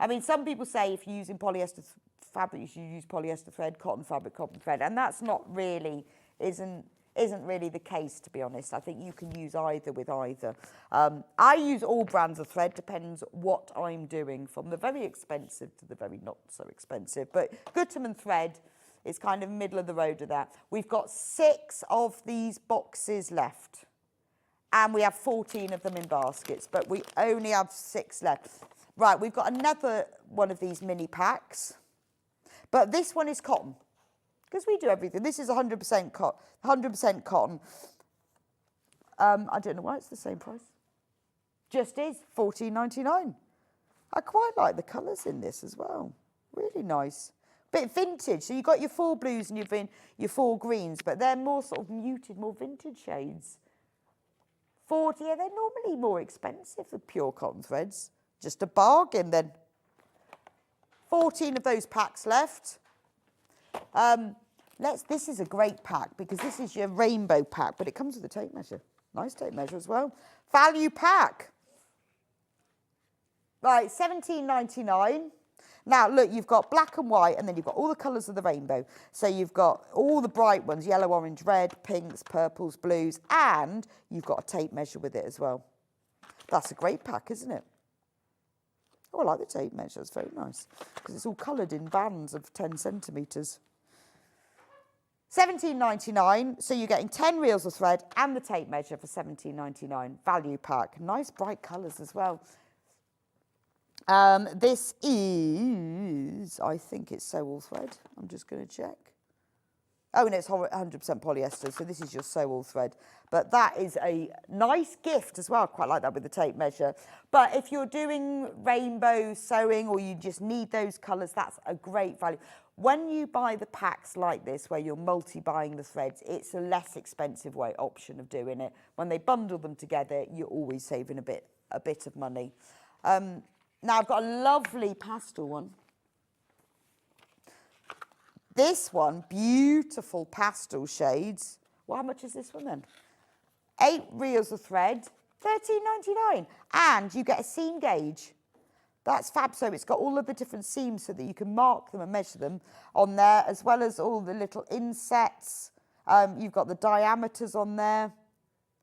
S1: I mean, some people say if you're using polyester fabric, you should use polyester thread, cotton fabric, cotton thread, and that's not really, isn't really the case, to be honest. I think you can use either with either. I use all brands of thread, depends what I'm doing, from the very expensive to the very not so expensive. But Gutermann thread is kind of middle of the road of that. We've got 6 of these boxes left, and we have 14 of them in baskets, but we only have 6 left. Right, we've got another one of these mini packs. But this one is cotton, because we do everything. This is 100% cotton. 100% cotton. I don't know why it's the same price. Just is £14.99. I quite like the colours in this as well. Really nice. bit vintage. So you've got your 4 blues and your 4 greens, but they're more sort of muted, more vintage shades. 40, yeah, they're normally more expensive than pure cotton threads. Just a bargain then. 14 of those packs left. This is a great pack because this is your rainbow pack, but it comes with a tape measure. Nice tape measure as well. Value pack. Right, $17.99. Now, look, you've got black and white, and then you've got all the colours of the rainbow. So you've got all the bright ones, yellow, orange, red, pinks, purples, blues, and you've got a tape measure with it as well. That's a great pack, isn't it? Oh, I like the tape measure. It's very nice because it's all coloured in bands of 10 centimetres. $17.99, so you're getting 10 reels of thread and the tape measure for $17.99. Value pack. Nice bright colours as well. This is, I think it's sew-all thread. I'm just going to check. Oh, and it's 100% polyester, so this is your sew-all thread. But that is a nice gift as well. I quite like that with the tape measure. But if you're doing rainbow sewing or you just need those colours, that's a great value. When you buy the packs like this, where you're multi-buying the threads, it's a less expensive option of doing it. When they bundle them together, you're always saving a bit of money. Now, I've got a lovely pastel one. This one, beautiful pastel shades. Well, how much is this one then? 8 reels of thread, $13.99. And you get a seam gauge. That's fab. So it's got all of the different seams so that you can mark them and measure them on there, as well as all the little insets. You've got the diameters on there.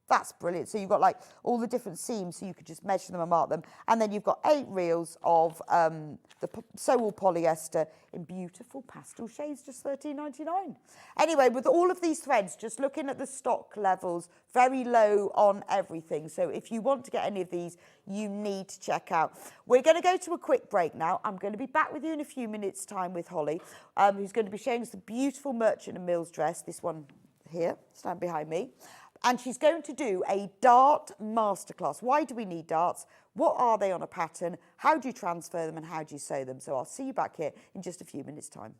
S1: That's brilliant. So you've got like all the different seams, so you could just measure them and mark them. And then you've got 8 reels of the sew-all polyester in beautiful pastel shades, just $13.99. Anyway, with all of these threads, just looking at the stock levels, very low on everything. So if you want to get any of these, you need to check out. We're going to go to a quick break now. I'm going to be back with you in a few minutes' time with Holly, who's going to be showing us the beautiful Merchant and Mills dress, this one here, stand behind me. And she's going to do a dart masterclass. Why do we need darts? What are they on a pattern? How do you transfer them and how do you sew them? So I'll see you back here in just a few minutes' time.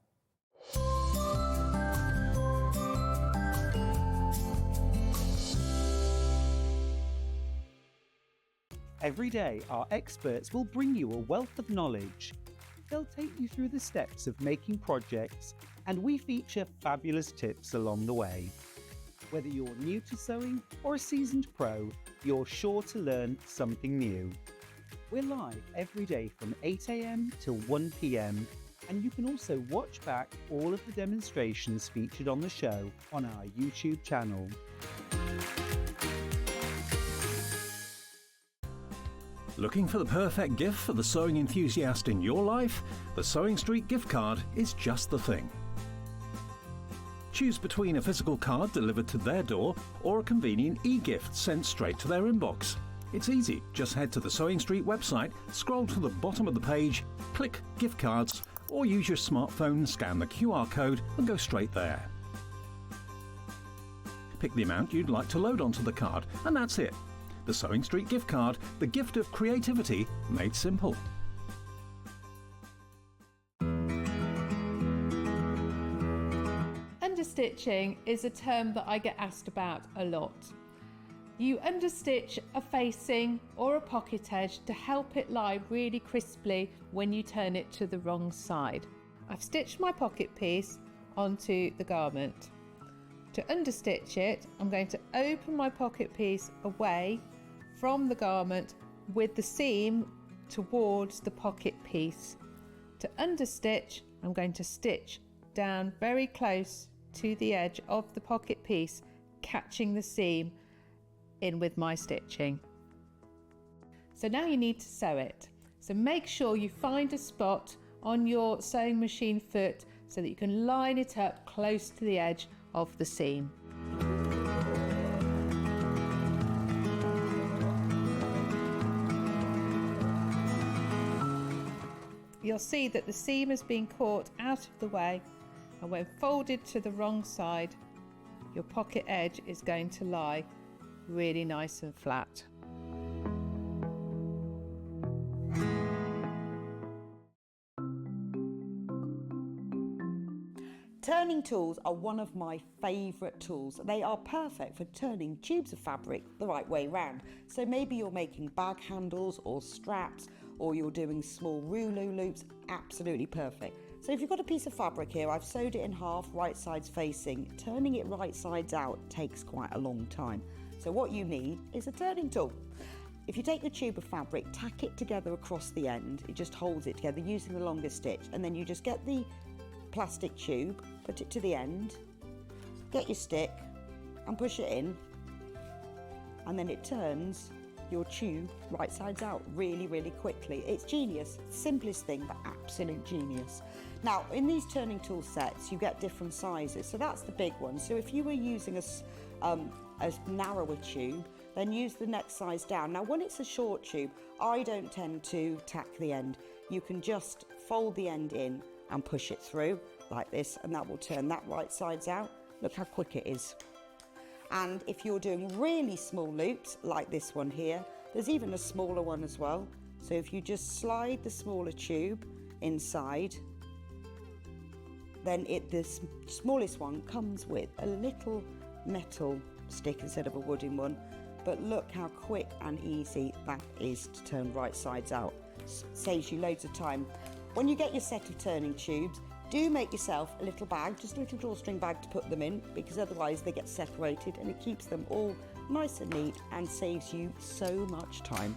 S2: Every day, our experts will bring you a wealth of knowledge. They'll take you through the steps of making projects, and we feature fabulous tips along the way. Whether you're new to sewing or a seasoned pro, you're sure to learn something new. We're live every day from 8 AM till 1 PM, and you can also watch back all of the demonstrations featured on the show on our YouTube channel.
S3: Looking for the perfect gift for the sewing enthusiast in your life? The Sewing Street gift card is just the thing. Choose between a physical card delivered to their door or a convenient e-gift sent straight to their inbox. It's easy. Just head to the Sewing Street website, scroll to the bottom of the page, click Gift Cards, or use your smartphone, scan the QR code and go straight there. Pick the amount you'd like to load onto the card, and that's it. The Sewing Street gift card, the gift of creativity made simple.
S4: Understitching is a term that I get asked about a lot. You understitch a facing or a pocket edge to help it lie really crisply when you turn it to the wrong side. I've stitched my pocket piece onto the garment. To understitch it, I'm going to open my pocket piece away from the garment with the seam towards the pocket piece. To understitch, I'm going to stitch down very close to the edge of the pocket piece, catching the seam in with my stitching. So now you need to sew it. So make sure you find a spot on your sewing machine foot so that you can line it up close to the edge of the seam. You'll see that the seam has been caught out of the way, and when folded to the wrong side, your pocket edge is going to lie really nice and flat.
S1: Turning tools are one of my favourite tools. They are perfect for turning tubes of fabric the right way round. So maybe you're making bag handles or straps, or you're doing small rouleau loops, absolutely perfect. So if you've got a piece of fabric here, I've sewed it in half, right sides facing. Turning it right sides out takes quite a long time. So what you need is a turning tool. If you take the tube of fabric, tack it together across the end, it just holds it together using the longest stitch, and then you just get the plastic tube, put it to the end, get your stick and push it in, and then it turns your tube right sides out really, really quickly. It's genius, simplest thing, but absolute genius. Now, in these turning tool sets, you get different sizes. So that's the big one. So if you were using a narrower tube, then use the next size down. Now, when it's a short tube, I don't tend to tack the end. You can just fold the end in and push it through like this, and that will turn that right sides out. Look how quick it is. And if you're doing really small loops, like this one here, there's even a smaller one as well. So if you just slide the smaller tube inside, then the smallest one comes with a little metal stick instead of a wooden one. But look how quick and easy that is to turn right sides out. Saves you loads of time. When you get your set of turning tubes, do make yourself a little bag, just a little drawstring bag to put them in, because otherwise they get separated, and it keeps them all nice and neat and saves you so much time.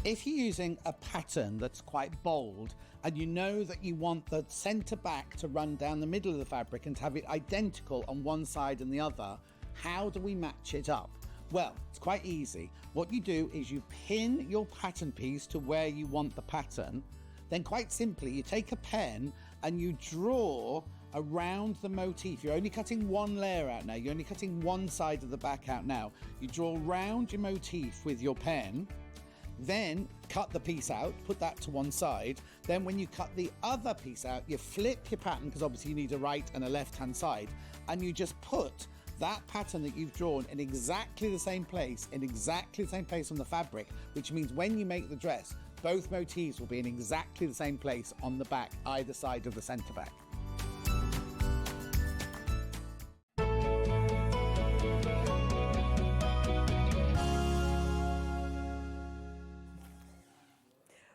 S5: If you're using a pattern that's quite bold and you know that you want the centre back to run down the middle of the fabric and to have it identical on one side and the other, how do we match it up? Well, it's quite easy. What you do is you pin your pattern piece to where you want the pattern. Then quite simply, you take a pen and you draw around the motif. You're only cutting one layer out now. You're only cutting one side of the back out now. You draw around your motif with your pen. Then cut the piece out, put that to one side. Then when you cut the other piece out, you flip your pattern, because obviously you need a right and a left-hand side, and you just put that pattern that you've drawn in exactly the same place, on the fabric, which means when you make the dress, both motifs will be in exactly the same place on the back, either side of the centre back.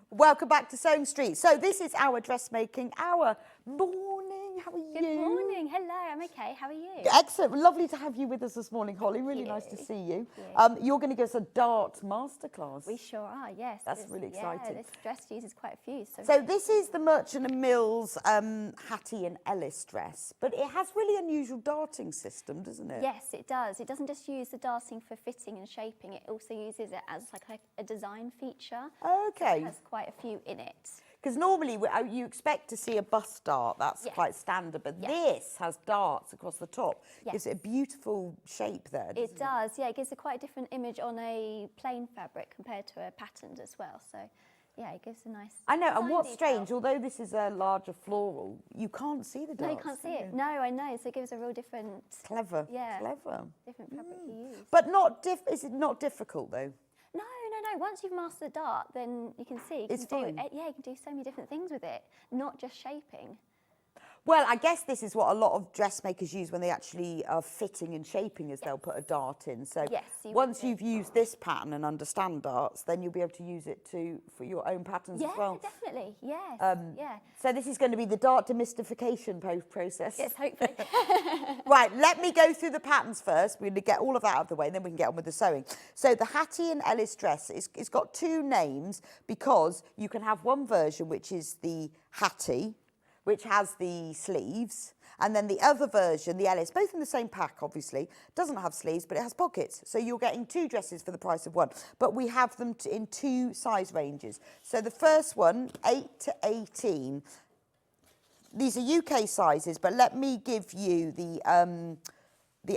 S1: Welcome back to Sewing Street. So this is our dressmaking hour. Morning, how are you?
S6: Good morning. Hello, I'm okay. How are you?
S1: Excellent. Lovely to have you with us this morning, Holly. Really nice to see you. You're going to give us a dart masterclass.
S6: We sure are, yes.
S1: That's really exciting.
S6: Yeah, this dress uses quite a few.
S1: So this is the Merchant & Mills Hattie and Ellis dress, but it has really unusual darting system, doesn't it?
S6: Yes, it does. It doesn't just use the darting for fitting and shaping, it also uses it as like a design feature.
S1: Okay.
S6: So it has quite a few in it.
S1: Because normally you expect to see a bust dart, that's quite standard, but this has darts across the top. Gives it a beautiful shape there, doesn't it?
S6: It does, yeah, it gives a quite different image on a plain fabric compared to a patterned as well, so yeah, it gives a nice
S1: I know, and what's
S6: detail.
S1: strange, although this is a larger floral, you can't see the darts.
S6: No, you can't see it. No, I know, so it gives a real different...
S1: Clever,
S6: yeah,
S1: clever.
S6: Different fabric to use.
S1: But is it not difficult though?
S6: No. Once you've mastered the dart, then you can see.
S1: It's fine.
S6: You can do so many different things with it, not just shaping.
S1: Well, I guess this is what a lot of dressmakers use when they actually are fitting and shaping, is they'll put a dart in. So once you've used this pattern and understand darts, then you'll be able to use it for your own patterns as well.
S6: Yeah, definitely. Yes.
S1: So this is going to be the dart demystification process.
S6: Yes, hopefully.
S1: Right, let me go through the patterns first. We're going to get all of that out of the way, and then we can get on with the sewing. So the Hattie and Ellis dress, it's got two names because you can have one version, which is the Hattie, which has the sleeves, and then the other version, the Ellis, both in the same pack, obviously, doesn't have sleeves, but it has pockets. So you're getting two dresses for the price of one. But we have them in two size ranges. So the first one, 8 to 18. These are UK sizes, but let me give you the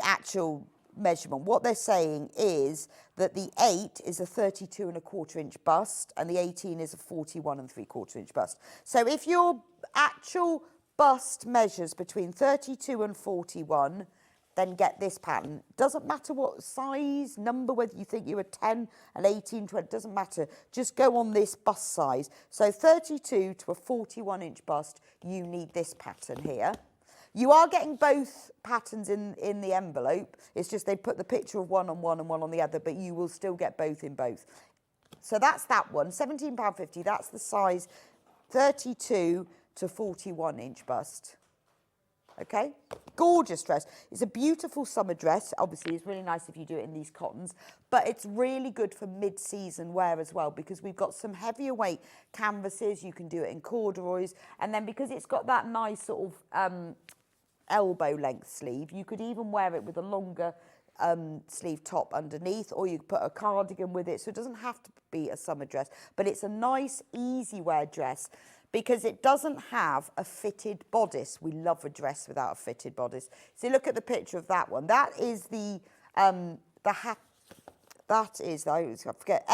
S1: actual measurement. What they're saying is that the 8 is a 32¼ inch bust and the 18 is a 41¾ inch bust. So if your actual bust measures between 32 and 41, then get this pattern. Doesn't matter what size, number, whether you think you're a 10, an 18, 20, doesn't matter. Just go on this bust size. So 32 to a 41-inch bust, you need this pattern here. You are getting both patterns in the envelope. It's just they put the picture of one on one and one on the other, but you will still get both in both. So that's that one, £17.50. That's the size 32 to 41-inch bust. Okay, gorgeous dress. It's a beautiful summer dress. Obviously, it's really nice if you do it in these cottons, but it's really good for mid-season wear as well, because we've got some heavier weight canvases. You can do it in corduroys, and then because it's got that nice sort of elbow length sleeve, you could even wear it with a longer sleeve top underneath, or you could put a cardigan with it, so it doesn't have to be a summer dress, but it's a nice easy wear dress because it doesn't have a fitted bodice. We love a dress without a fitted bodice. So look at the picture of that one. That is the hat. That is, I forget,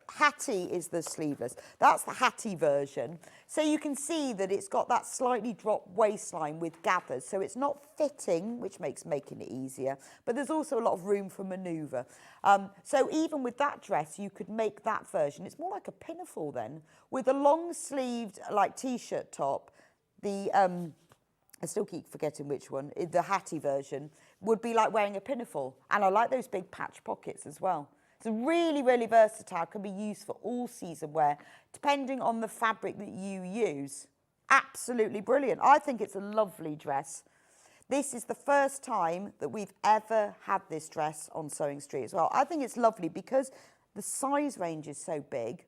S1: Hattie is the sleeveless. That's the Hattie version. So you can see that it's got that slightly dropped waistline with gathers. So it's not fitting, which makes making it easier, but there's also a lot of room for manoeuvre. So even with that dress, you could make that version. It's more like a pinafore then, with a long-sleeved, like, T-shirt top. The, I still keep forgetting which one, the Hattie version, would be like wearing a pinafore. And I like those big patch pockets as well. It's really, really versatile, can be used for all season wear, depending on the fabric that you use. Absolutely brilliant. I think it's a lovely dress. This is the first time that we've ever had this dress on Sewing Street as well. I think it's lovely because the size range is so big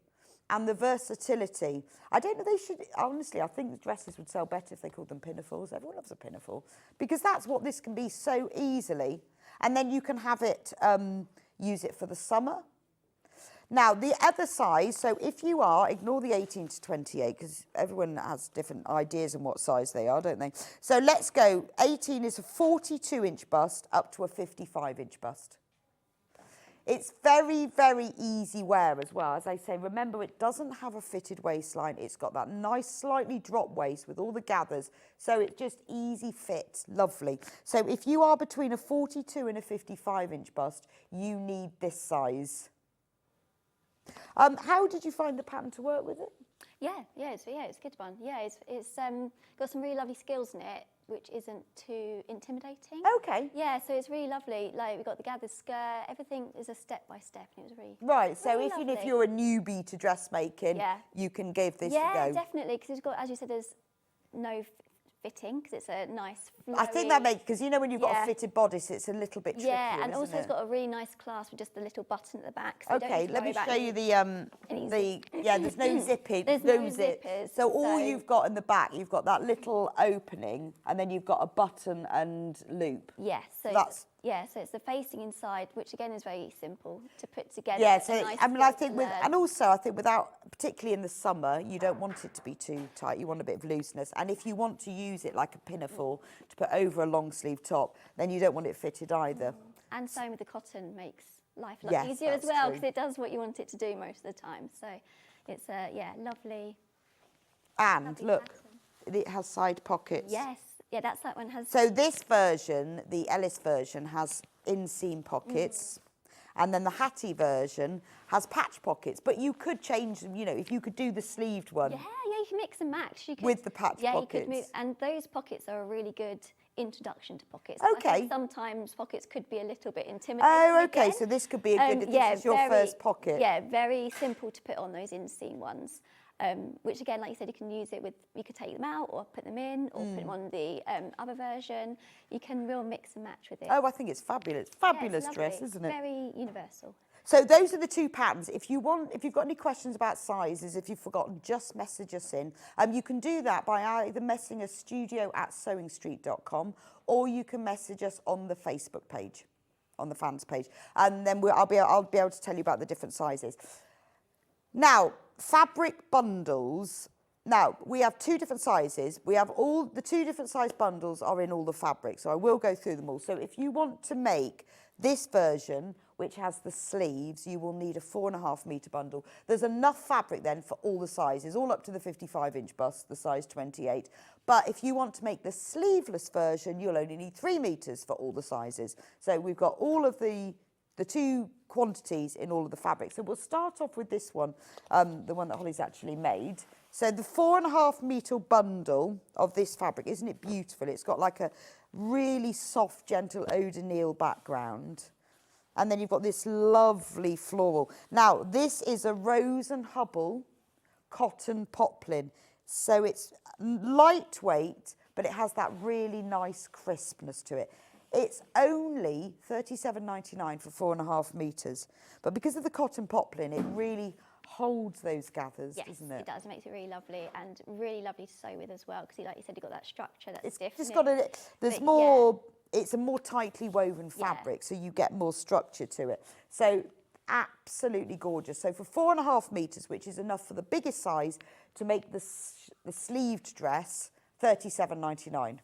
S1: and the versatility. I don't know, they should, honestly, I think the dresses would sell better if they called them pinafores. Everyone loves a pinafore because that's what this can be so easily. And then you can have it, use it for the summer. Now, the other size, so if you are, ignore the 18 to 28, because everyone has different ideas on what size they are, don't they? So let's go, 18 is a 42-inch bust up to a 55-inch bust. It's very, very easy wear as well. As I say, remember, it doesn't have a fitted waistline. It's got that nice, slightly drop waist with all the gathers. So it's just easy fit, lovely. So if you are between a 42 and a 55-inch bust, you need this size. How did you find the pattern to work with it?
S6: It's a good one. Yeah, it's got some really lovely skills in it, which isn't too intimidating.
S1: Okay.
S6: Yeah, so it's really lovely. Like, we've got the gathered skirt, everything is a step by step, and it was really
S1: right. So
S6: really
S1: even
S6: lovely.
S1: if you're a newbie to dressmaking, you can give this a go.
S6: Yeah, definitely, because it's got, as you said, there's no fitting because it's a nice flowy.
S1: I think that makes, because you know when you've got a fitted bodice, it's a little bit trickier,
S6: and also it's got a really nice clasp with just a little button at the back. So
S1: okay, let me show you the there's no zipping.
S6: There's no zippers.
S1: So all you've got in the back, you've got that little opening, and then you've got a button and loop.
S6: Yes, so
S1: that's
S6: so it's the facing inside, which again is very simple to put together.
S1: Yeah, so
S6: nice
S1: I think and also I think without, particularly in the summer, you don't want it to be too tight. You want a bit of looseness, and if you want to use it like a pinafore to put over a long sleeve top, then you don't want it fitted either.
S6: And sewing with the cotton makes life a lot easier as well, because it does what you want it to do most of the time. So it's a lovely.
S1: And
S6: lovely
S1: look,
S6: pattern.
S1: it has side pockets.
S6: Yes. Yeah, that one has.
S1: So this version, the Ellis version, has inseam pockets, and then the Hattie version has patch pockets. But you could change them, you know, if you could do the sleeved one.
S6: Yeah, you can mix and match. You could,
S1: with the patch pockets.
S6: You could move, and those pockets are a really good introduction to pockets.
S1: Okay.
S6: I think sometimes pockets could be a little bit intimidating.
S1: Oh, okay.
S6: Again.
S1: So this could be a good. This is your first pocket.
S6: Yeah, very simple to put on those inseam ones. Which again, like you said, you can use it with, you could take them out or put them in or put them on the other version. You can real mix and match with it.
S1: Oh, I think it's fabulous. Fabulous
S6: it's
S1: dress, isn't it?
S6: Very universal.
S1: So those are the two patterns. If you've got any questions about sizes, if you've forgotten, just message us in. You can do that by either messaging us studio@sewingstreet.com, or you can message us on the Facebook page, on the fans page, and then I'll be able to tell you about the different sizes. Now, fabric bundles. Now, we have 2 different sizes. We have all the 2 different size bundles are in all the fabrics, so I will go through them all. So if you want to make this version, which has the sleeves, you will need a 4.5 metre bundle. There's enough fabric then for all the sizes, all up to the 55-inch bust, the size 28. But if you want to make the sleeveless version, you'll only need 3 metres for all the sizes. So we've got all of the 2 quantities in all of the fabrics. So we'll start off with this one, the one that Holly's actually made. So the 4.5 metre bundle of this fabric, isn't it beautiful? It's got like a really soft, gentle eau de Nil background. And then you've got this lovely floral. Now, this is a Rose and Hubble cotton poplin. So it's lightweight, but it has that really nice crispness to it. It's only £37.99 for 4.5 metres. But because of the cotton poplin, it really holds those gathers, doesn't it?
S6: Yes, it does. It makes it really lovely and really lovely to sew with as well. Because, like you said, you've got that structure that's stiff.
S1: It's got a, there's more, it's a more tightly woven fabric, so you get more structure to it. So absolutely gorgeous. So for 4.5 metres, which is enough for the biggest size to make the sleeved dress, £37.99.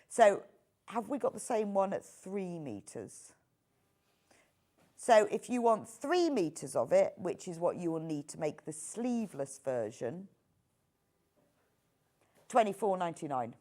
S1: So have we got the same one at 3 metres? So if you want 3 metres of it, which is what you will need to make the sleeveless version, £24.99.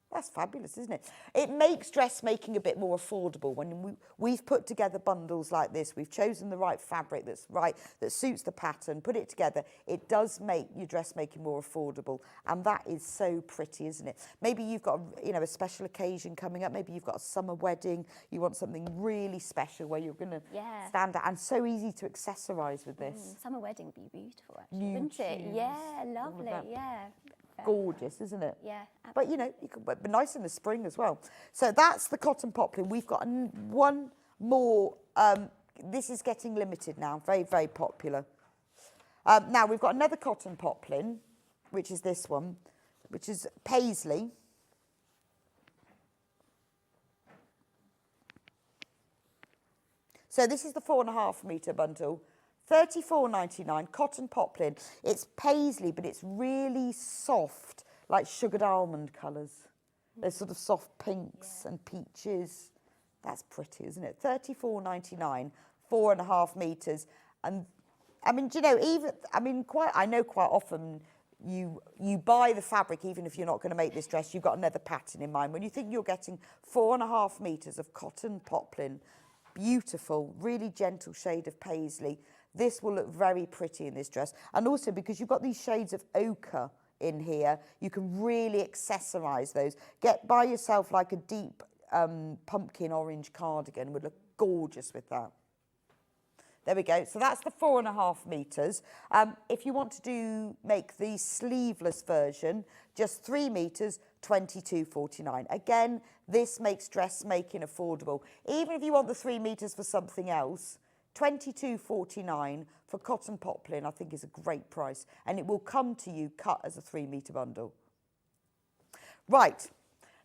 S1: That's fabulous, isn't it? It makes dressmaking a bit more affordable. When we've put together bundles like this, we've chosen the right fabric that's right, that suits the pattern, put it together, it does make your dressmaking more affordable. And that is so pretty, isn't it? Maybe you've got, a special occasion coming up. Maybe you've got a summer wedding. You want something really special where you're going to stand out. And so easy to accessorise with this.
S6: Summer wedding would be beautiful, actually, wouldn't it? Yeah, lovely, yeah.
S1: Gorgeous, isn't it?
S6: Yeah,
S1: absolutely. But, it could be nice in the spring as well. So that's the cotton poplin. We've got one more. This is getting limited now. Very, very popular. Now, we've got another cotton poplin, which is this one, which is paisley. So this is the 4.5 metre bundle. £34.99, cotton poplin. It's paisley, but it's really soft, like sugared almond colours. There's sort of soft pinks and peaches. That's pretty, isn't it? £34.99, 4.5 metres. And I mean, do you know, I know quite often you buy the fabric, even if you're not going to make this dress, you've got another pattern in mind. When you think you're getting 4.5 metres of cotton poplin, beautiful, really gentle shade of paisley, this will look very pretty in this dress. And also because you've got these shades of ochre in here, you can really accessorise those. Buy yourself like a deep pumpkin orange cardigan, would look gorgeous with that. There we go. So that's the 4.5 metres. If you want to make the sleeveless version, just 3 metres, £22.49. Again, this makes dressmaking affordable. Even if you want the 3 metres for something else, £22.49 for cotton poplin, I think, is a great price. And it will come to you cut as a 3 metre bundle. Right.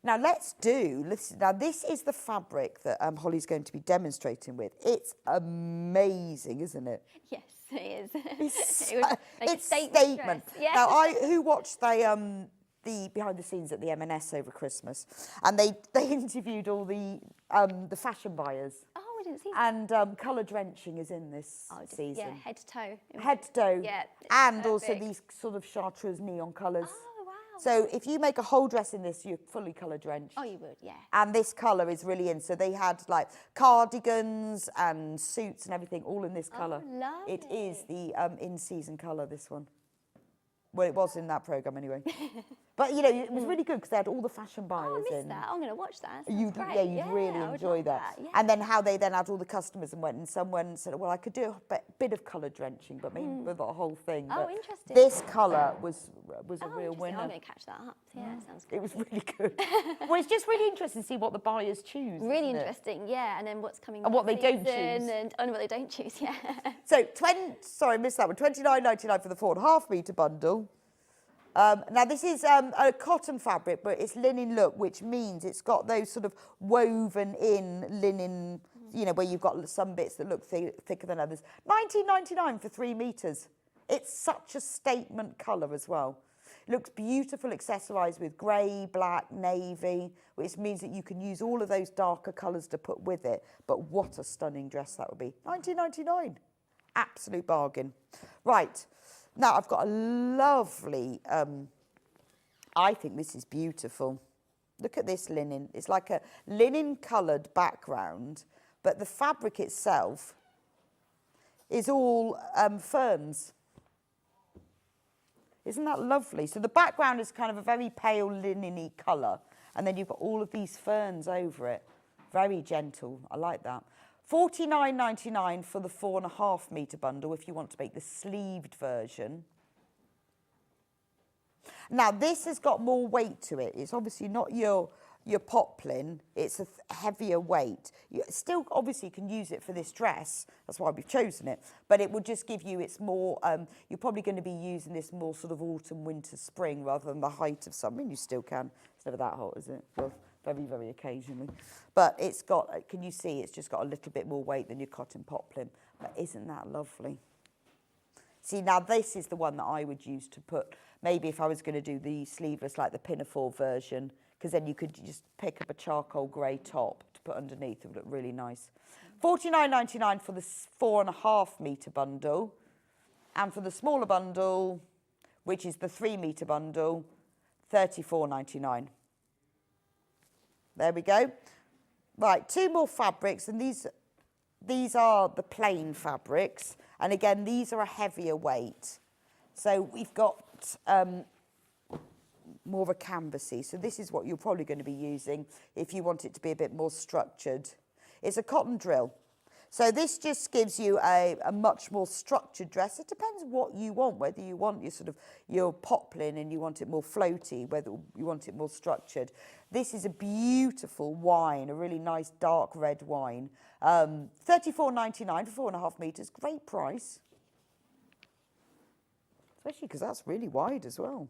S1: Now, now this is the fabric that Holly's going to be demonstrating with. It's amazing, isn't it?
S6: Yes, it is.
S1: It's statement.
S6: Yeah.
S1: Now, who watched the behind the scenes at the M&S over Christmas, and they interviewed all the fashion buyers.
S6: Oh, I didn't see that.
S1: And colour drenching is in this season.
S6: Yeah, head to toe.
S1: Head to toe.
S6: Yeah.
S1: And also these sort of chartreuse neon colours.
S6: Oh, wow.
S1: So if you make a whole dress in this, you're fully colour drenched.
S6: Oh, you would, yeah.
S1: And this colour is really in. So they had like cardigans and suits and everything all in this colour.
S6: Oh, lovely.
S1: It is the in-season colour, this one. Well, it was in that programme anyway. But, it was really good because they had all the fashion buyers in.
S6: Oh, I missed that. I'm going to watch that.
S1: You'd really enjoy that.
S6: Yeah.
S1: And then how they then had all the customers and went, and someone said, well, I could do a bit of colour drenching, but maybe with the whole thing.
S6: Oh,
S1: but
S6: interesting.
S1: this colour was a real winner.
S6: I'm going to catch that up. Yeah, it sounds good.
S1: It was really good. Well, it's just really interesting to see what the buyers choose.
S6: Really interesting, yeah. And then what's coming
S1: and what they don't choose.
S6: And what they don't choose, yeah.
S1: So, I missed that one. £29.99 for the 4.5 metre bundle. Now, this is a cotton fabric, but it's linen look, which means it's got those sort of woven in linen, where you've got some bits that look thicker than others. £19.99 for 3 metres. It's such a statement colour as well. It looks beautiful accessorised with grey, black, navy, which means that you can use all of those darker colours to put with it. But what a stunning dress that would be. £19.99. Absolute bargain. Right. Now, I've got a lovely, I think this is beautiful. Look at this linen. It's like a linen coloured background, but the fabric itself is all ferns. Isn't that lovely? So the background is kind of a very pale linen-y colour, and then you've got all of these ferns over it. Very gentle. I like that. £49.99 for the 4.5 metre bundle if you want to make the sleeved version. Now, this has got more weight to it. It's obviously not your poplin. It's a heavier weight. You still obviously can use it for this dress. That's why we've chosen it. But it will just give you, it's more, you're probably going to be using this more sort of autumn, winter, spring rather than the height of summer. You still can. It's never that hot, is it? Well, very, very occasionally. But it's got, can you see, it's just got a little bit more weight than your cotton poplin. But isn't that lovely? See, now this is the one that I would use to put, maybe if I was going to do the sleeveless, like the pinafore version, because then you could just pick up a charcoal grey top to put underneath. It would look really nice. £49.99 for the 4.5 metre bundle. And for the smaller bundle, which is the 3 metre bundle, £34.99. There we go. Right, 2 more fabrics, and these are the plain fabrics. And again, these are a heavier weight. So we've got more of a canvasy. So this is what you're probably going to be using if you want it to be a bit more structured. It's a cotton drill. So this just gives you a much more structured dress. It depends what you want, whether you want your sort of your poplin and you want it more floaty, whether you want it more structured. This is a beautiful wine, a really nice dark red wine. £34.99 for 4.5 metres, great price. Especially because that's really wide as well.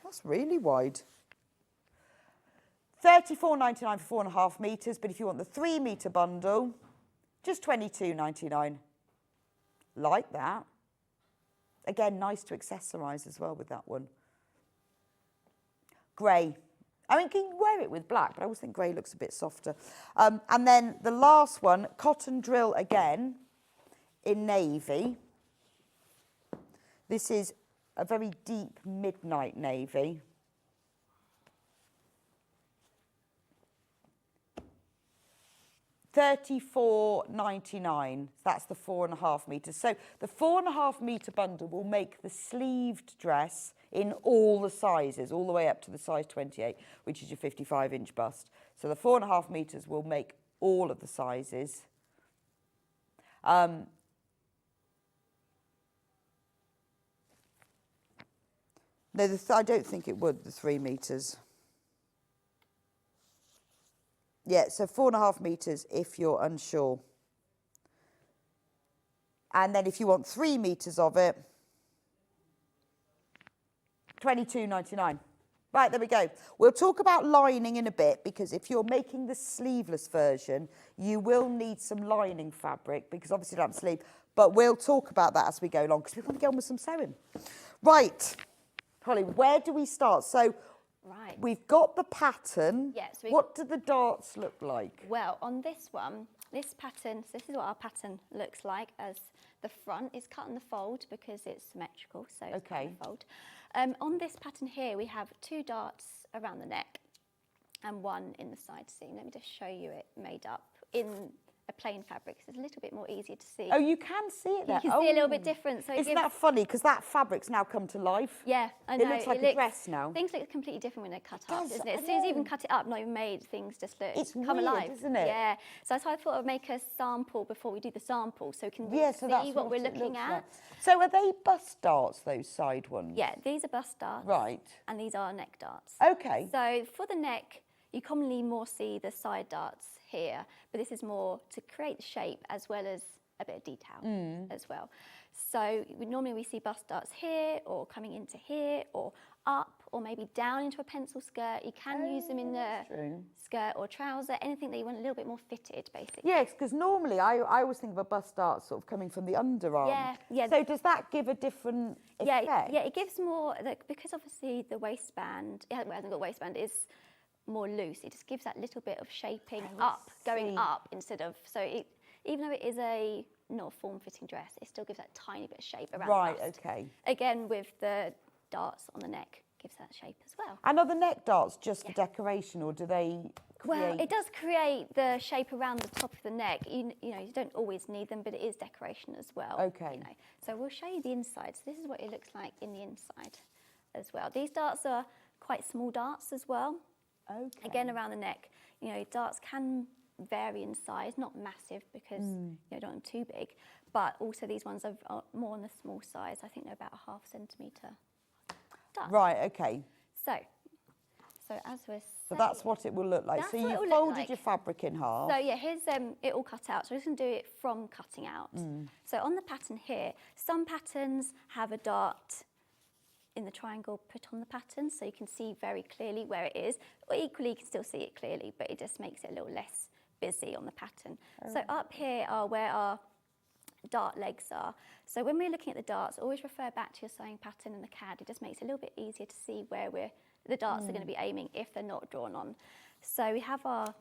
S1: That's really wide. £34.99 for 4.5 metres, but if you want the 3 metre bundle, just £22.99. Like that. Again, nice to accessorise as well with that one. Grey. I mean, you can wear it with black, but I always think grey looks a bit softer. And then the last one, cotton drill again, in navy. This is a very deep midnight navy. £34.99. That's the 4.5 metres. So the 4.5 metre bundle will make the sleeved dress in all the sizes, all the way up to the size 28, which is your 55-inch bust. So the 4.5 metres will make all of the sizes. No, I don't think it would, the 3 metres. Yeah, so 4.5 metres if you're unsure. And then if you want 3 metres of it, £22.99. Right, there we go. We'll talk about lining in a bit, because if you're making the sleeveless version, you will need some lining fabric, because obviously you don't have a sleeve. But we'll talk about that as we go along, because we want to get on with some sewing. Right, Holly, where do we start? So
S6: right,
S1: we've got the pattern.
S6: Yes.
S1: What do the darts look like?
S6: Well, on this one, this pattern, so this is what our pattern looks like, as the front is cut in the fold because it's symmetrical, so it's cut in the fold. On this pattern here, we have 2 darts around the neck and 1 in the side seam. Let me just show you it made up in a plain fabric, so it's a little bit more easier to see.
S1: Oh, you can see it there.
S6: You can see a little bit different. So
S1: isn't that funny? Because that fabric's now come to life.
S6: Yeah, I know.
S1: It looks like a dress now.
S6: Things look completely different when they're cut up,
S1: does,
S6: doesn't it? As soon as you even cut it up, not even made, things just look come
S1: weird,
S6: alive.
S1: Isn't it?
S6: Yeah. So that's why I thought I'd make a sample before we do the sample, so we can
S1: so that's
S6: see what we're looking at.
S1: Like. So are they bust darts, those side ones?
S6: Yeah, these are bust darts.
S1: Right.
S6: And these are neck darts.
S1: Okay.
S6: So for the neck, you commonly more see the side darts here, but this is more to create the shape as well as a bit of detail as well. So normally we see bust darts here, or coming into here, or up, or maybe down into a pencil skirt. You can use them in the skirt or trouser, anything that you want a little bit more fitted, basically.
S1: Yes, because normally I always think of a bust dart sort of coming from the underarm.
S6: Yeah.
S1: So does that give a different effect?
S6: Yeah, it gives more, because obviously the waistband, it hasn't got a waistband, is more loose. It just gives that little bit of shaping going up instead of, even though it is not a form-fitting dress, it still gives that tiny bit of shape around the bust.
S1: Okay.
S6: Again, with the darts on the neck, gives that shape as well.
S1: And are the neck darts just for decoration, or do they create...
S6: Well, it does create the shape around the top of the neck. You don't always need them, but it is decoration as well.
S1: Okay.
S6: So we'll show you the inside. So this is what it looks like in the inside as well. These darts are quite small darts as well.
S1: Okay.
S6: Again, around the neck. Darts can vary in size, not massive because you don't want them too big, but also these ones are more on the small size. I think they're about a 0.5 centimetre dart.
S1: Right, okay.
S6: So as we're saying,
S1: So that's what it will look like. So you folded your fabric in half.
S6: So yeah, here's it all cut out. So we're just going to do it from cutting out. So on the pattern here, some patterns have a dart in the triangle put on the pattern, so you can see very clearly where it is. Or equally, you can still see it clearly, but it just makes it a little less busy on the pattern. So up here are where our dart legs are. So when we're looking at the darts, always refer back to your sewing pattern and the CAD. It just makes it a little bit easier to see where the darts are going to be aiming if they're not drawn on. So we have our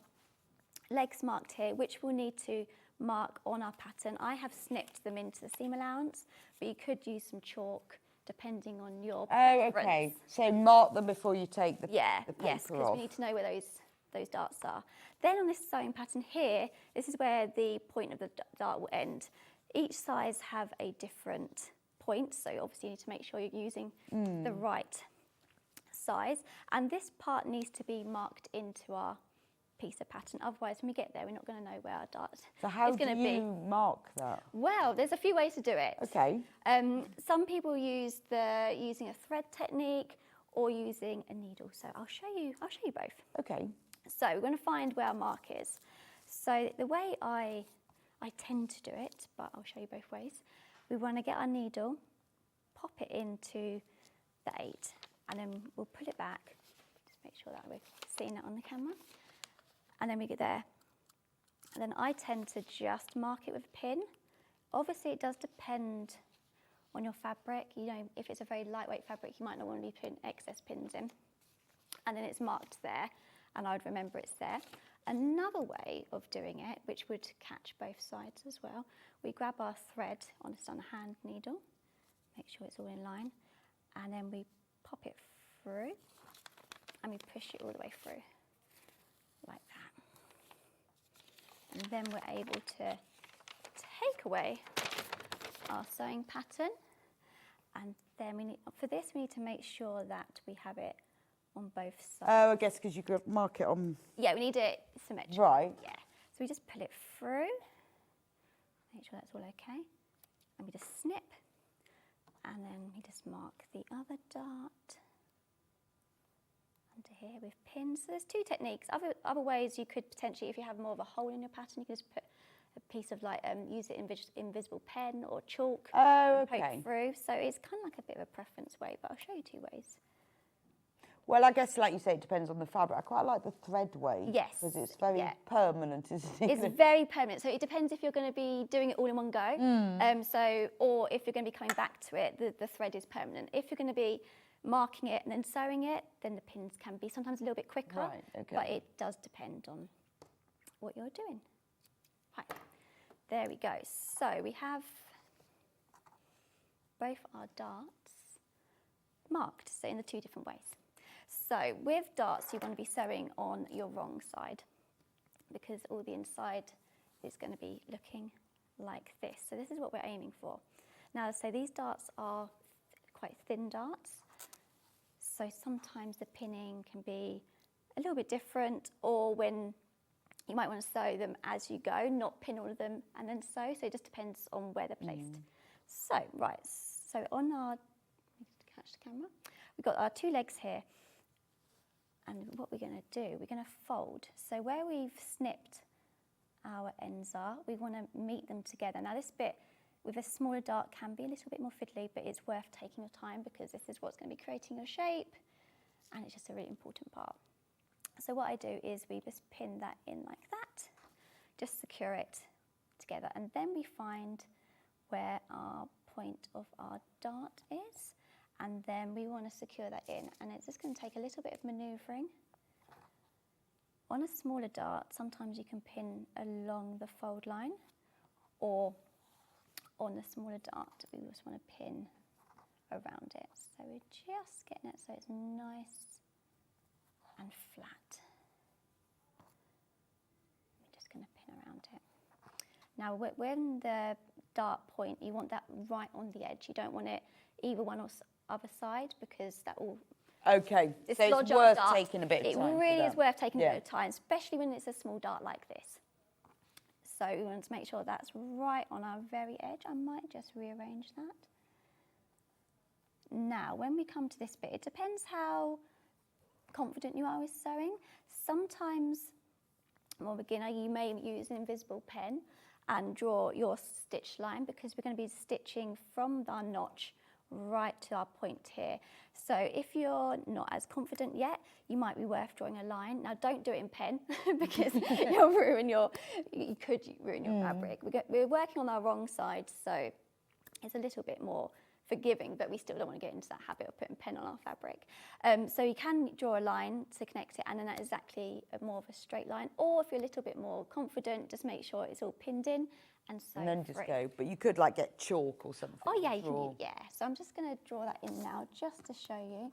S6: legs marked here, which we'll need to mark on our pattern. I have snipped them into the seam allowance, but you could use some chalk depending on your preference.
S1: Okay. So mark them before you take the
S6: yes,
S1: paper
S6: because
S1: off.
S6: we need to know where those darts are. Then on this sewing pattern here, this is where the point of the dart will end. Each size have a different point, so obviously you need to make sure you're using the right size. And this part needs to be marked into our piece of pattern. Otherwise, when we get there, we're not going to know where our dart
S1: So how
S6: is going to
S1: do you mark that?
S6: Well, there's a few ways to do it.
S1: Okay.
S6: Some people use using a thread technique or using a needle. So I'll show you both.
S1: Okay.
S6: So we're going to find where our mark is. So the way I tend to do it, but I'll show you both ways. We want to get our needle, pop it into the 8, and then we'll pull it back. Just make sure that we're seeing it on the camera. And then we get there. And then I tend to just mark it with a pin. Obviously, it does depend on your fabric. If it's a very lightweight fabric, you might not want to be putting excess pins in. And then it's marked there, and I would remember it's there. Another way of doing it, which would catch both sides as well, we grab our thread on a hand needle, make sure it's all in line, and then we pop it through, and we push it all the way through, like that. And then we're able to take away our sewing pattern, and then for this we need to make sure that we have it on both sides.
S1: Oh, I guess because you could mark it on...
S6: Yeah, we need it symmetrical.
S1: Right.
S6: Yeah. So we just pull it through, make sure that's all okay, and we just snip, and then we just mark the other dart under here with pins. So there's two techniques. Other ways you could potentially, if you have more of a hole in your pattern, you can just put a piece of use it invisible pen or chalk.
S1: Oh,
S6: and
S1: okay.
S6: poke through. So it's kind of like a bit of a preference way, but I'll show you two ways.
S1: Well, I guess, like you say, it depends on the fabric. I quite like the thread way.
S6: Yes.
S1: Because it's very permanent, isn't it?
S6: It's very permanent. So it depends if you're going to be doing it all in one go. Or if you're going to be coming back to it, the thread is permanent. If you're going to be marking it and then sewing it, then the pins can be sometimes a little bit quicker.
S1: Right, okay.
S6: But it does depend on what you're doing. Right, there we go. So we have both our darts marked, so in the two different ways. So with darts, you want to be sewing on your wrong side because all the inside is going to be looking like this. So this is what we're aiming for. Now, so these darts are quite thin darts. So sometimes the pinning can be a little bit different, or when you might want to sew them as you go, not pin all of them and then sew. So it just depends on where they're placed. So, right, so on our, catch the camera, we've got our two legs here. And what we're going to do, we're going to fold. So where we've snipped our ends are, we want to meet them together. Now this bit with a smaller dart can be a little bit more fiddly, but it's worth taking your time because this is what's going to be creating your shape. and it's just a really important part. So what I do is we just pin that in like that, just secure it together, and then we find where our point of our dart is, and then we want to secure that in, and it's just going to take a little bit of manoeuvring. On a smaller dart, sometimes you can pin along the fold line, or on the smaller dart, we just want to pin around it. So we're just getting it so it's nice and flat. We're just going to pin around it. Now, when the dart point, you want that right on the edge. You don't want it either one or other side, because that will
S1: Okay, so it's worth taking a bit of time.
S6: It really is worth taking a bit of time, especially when it's a small dart like this. So we want to make sure that's right on our very edge. I might just rearrange that. Now, when we come to this bit, it depends how confident you are with sewing. Sometimes, well, beginner, you may use an invisible pen and draw your stitch line, because we're going to be stitching from our notch right to our point here. So if you're not as confident yet, you might be worth drawing a line. Now, don't do it in pen because you could ruin your fabric. We're working on our wrong side, so it's a little bit more forgiving, but we still don't want to get into that habit of putting pen on our fabric. So you can draw a line to connect it, and then that's exactly more of a straight line. Or if you're a little bit more confident, just make sure it's all pinned in and sew
S1: and then just
S6: through.
S1: go. But you could like get chalk or something.
S6: Oh yeah, you can. Yeah. So I'm just going to draw that in now, just to show you.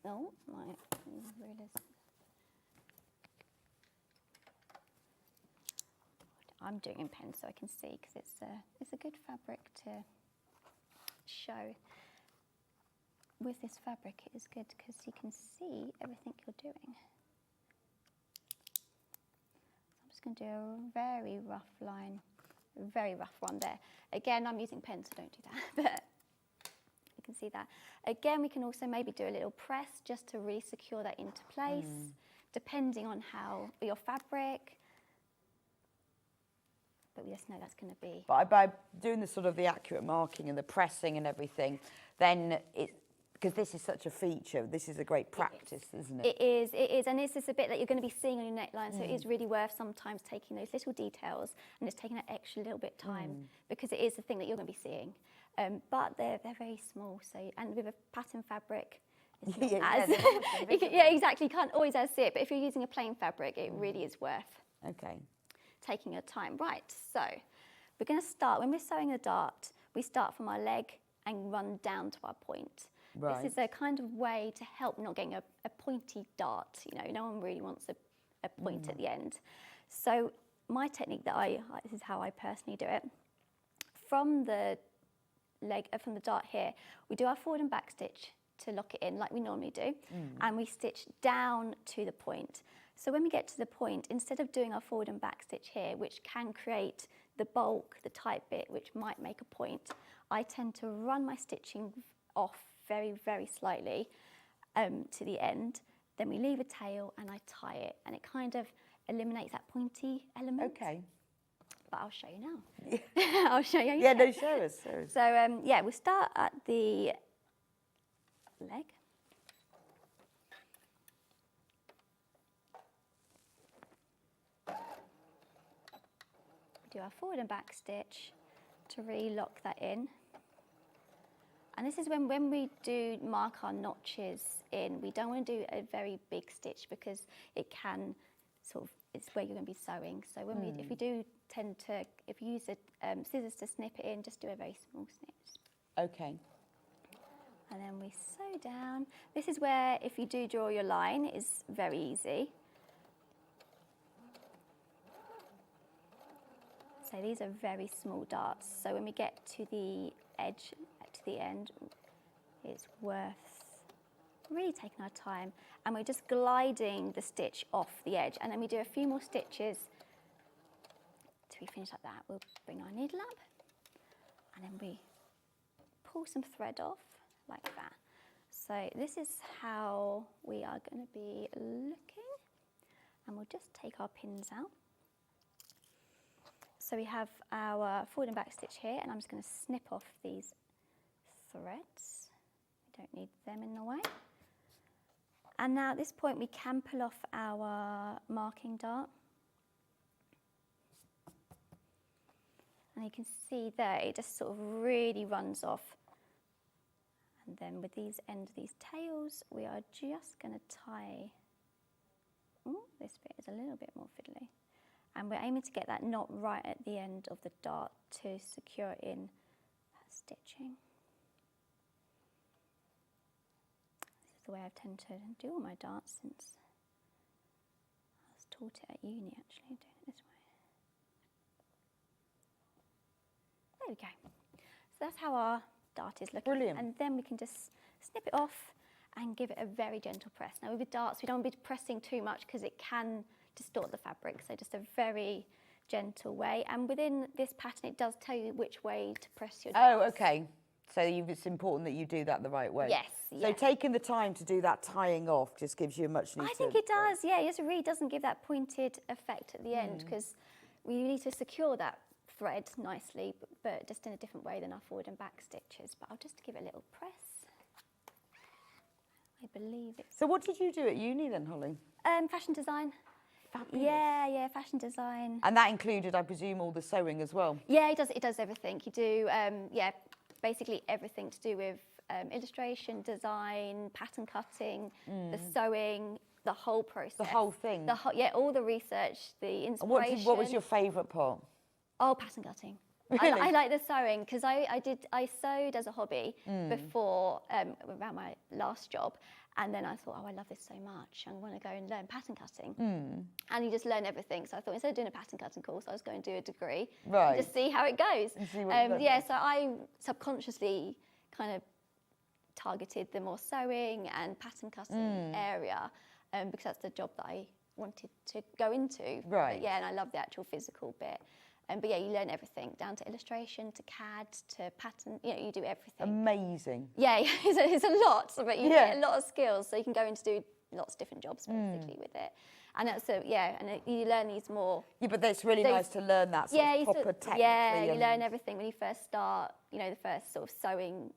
S6: Oh, my ruler's. I'm doing in pen so I can see, because it's a good fabric to show. With this fabric, it is good because you can see everything you're doing. Going to do a very rough line, a very rough one there. Again, I'm using pen, so don't do that, but you can see that. Again, we can also maybe do a little press just to really secure that into place, depending on how your fabric. But we just know that's going to be.
S1: But by doing the sort of the accurate marking and the pressing and everything, then because this is such a feature, this is a great practice, isn't it?
S6: It is, and this is a bit that you're going to be seeing on your neckline, so it is really worth sometimes taking those little details and just taking that extra little bit of time, because it is the thing that you're going to be seeing. But they're very small, so, and with a pattern fabric, it's not yeah, exactly, you can't always see it, but if you're using a plain fabric, it really is worth taking your time. Right, so we're going to start, when we're sewing the dart, we start from our leg and run down to our point. Right. This is a kind of way to help not getting a pointy dart. You know, no one really wants a point at the end. So my technique this is how I personally do it. From the leg, from the dart here, we do our forward and back stitch to lock it in like we normally do, and we stitch down to the point. So when we get to the point, instead of doing our forward and back stitch here, which can create the bulk, the tight bit, which might make a point, I tend to run my stitching off very, very slightly to the end. Then we leave a tail and I tie it, and it kind of eliminates that pointy element. Okay. But I'll show you now. Yeah. I'll show you.
S1: Yeah, no, show us.
S6: So yeah, we'll start at the leg. We do our forward and back stitch to really lock that in. And this is when we do mark our notches in, we don't want to do a very big stitch, because it can sort of, it's where you're going to be sewing. So when if you do tend to, if you use the scissors to snip it in, just do a very small snip.
S1: Okay.
S6: And then we sew down. This is where, if you do draw your line, it's very easy. So these are very small darts. So when we get to the edge, to the end, it's worth really taking our time, and we're just gliding the stitch off the edge, and then we do a few more stitches till we finish like that. We'll bring our needle up, and then we pull some thread off like that. So this is how we are going to be looking, and we'll just take our pins out. So we have our forward and back stitch here, and I'm just going to snip off these threads. We don't need them in the way. And now at this point we can pull off our marking dart. And you can see there, it just sort of really runs off. And then with these ends of these tails, we are just going to tie, this bit is a little bit more fiddly. And we're aiming to get that knot right at the end of the dart to secure in that stitching. This is the way I tend to do all my darts since I was taught it at uni, actually, doing it this way. There we go. So that's how our dart is looking.
S1: Brilliant.
S6: And then we can just snip it off and give it a very gentle press. Now with darts, we don't want to be pressing too much because it can distort the fabric, so just a very gentle way. And within this pattern, it does tell you which way to press your darts.
S1: Oh, okay. So it's important that you do that the right way.
S6: Yes.
S1: So taking the time to do that tying off just gives you a much neater...
S6: I think it does, yeah. It really doesn't give that pointed effect at the end because we need to secure that thread nicely, but just in a different way than our forward and back stitches. But I'll just give it a little press. I believe it's...
S1: So what did you do at uni then, Holly?
S6: Fashion design.
S1: Fabulous.
S6: Yeah, fashion design.
S1: And that included, I presume, all the sewing as well?
S6: Yeah, it does everything. You do, basically everything to do with illustration, design, pattern cutting, the sewing, the whole process.
S1: The whole thing?
S6: All the research, the inspiration.
S1: And what was your favourite part?
S6: Oh, pattern cutting.
S1: Really?
S6: I like the sewing because I sewed as a hobby before, around my last job. And then I thought, I love this so much. I want to go and learn pattern cutting. And you just learn everything. So I thought instead of doing a pattern cutting course, I was going to do a degree.
S1: Right.
S6: And just see how it goes. So I subconsciously kind of targeted the more sewing and pattern cutting area because that's the job that I wanted to go into.
S1: Right.
S6: But and I love the actual physical bit. But you learn everything, down to illustration, to CAD, to pattern, you do everything.
S1: Amazing.
S6: Yeah, it's a lot, but you get a lot of skills, so you can go into do lots of different jobs basically with it. And that's you learn these more. Yeah,
S1: but it's really nice to learn that sort of proper technically.
S6: Yeah, you learn everything when you first start, the first sort of sewing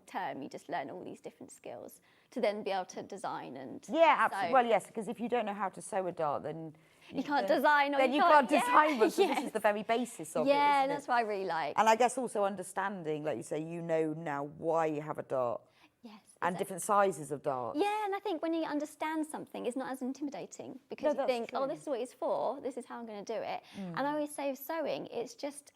S6: term, you just learn all these different skills to then be able to design and
S1: absolutely. Well, yes, because if you don't know how to sew a dart, then
S6: you can't design.
S1: Then you can't design one. So this is the very basis of it.
S6: Yeah, and that's what I really like.
S1: And I guess also understanding, like you say, you know now why you have a dart.
S6: Yes.
S1: And different sizes of darts.
S6: Yeah, and I think when you understand something, it's not as intimidating because you think, oh, this is what it's for, this is how I'm going to do it. And I always say with sewing, it's just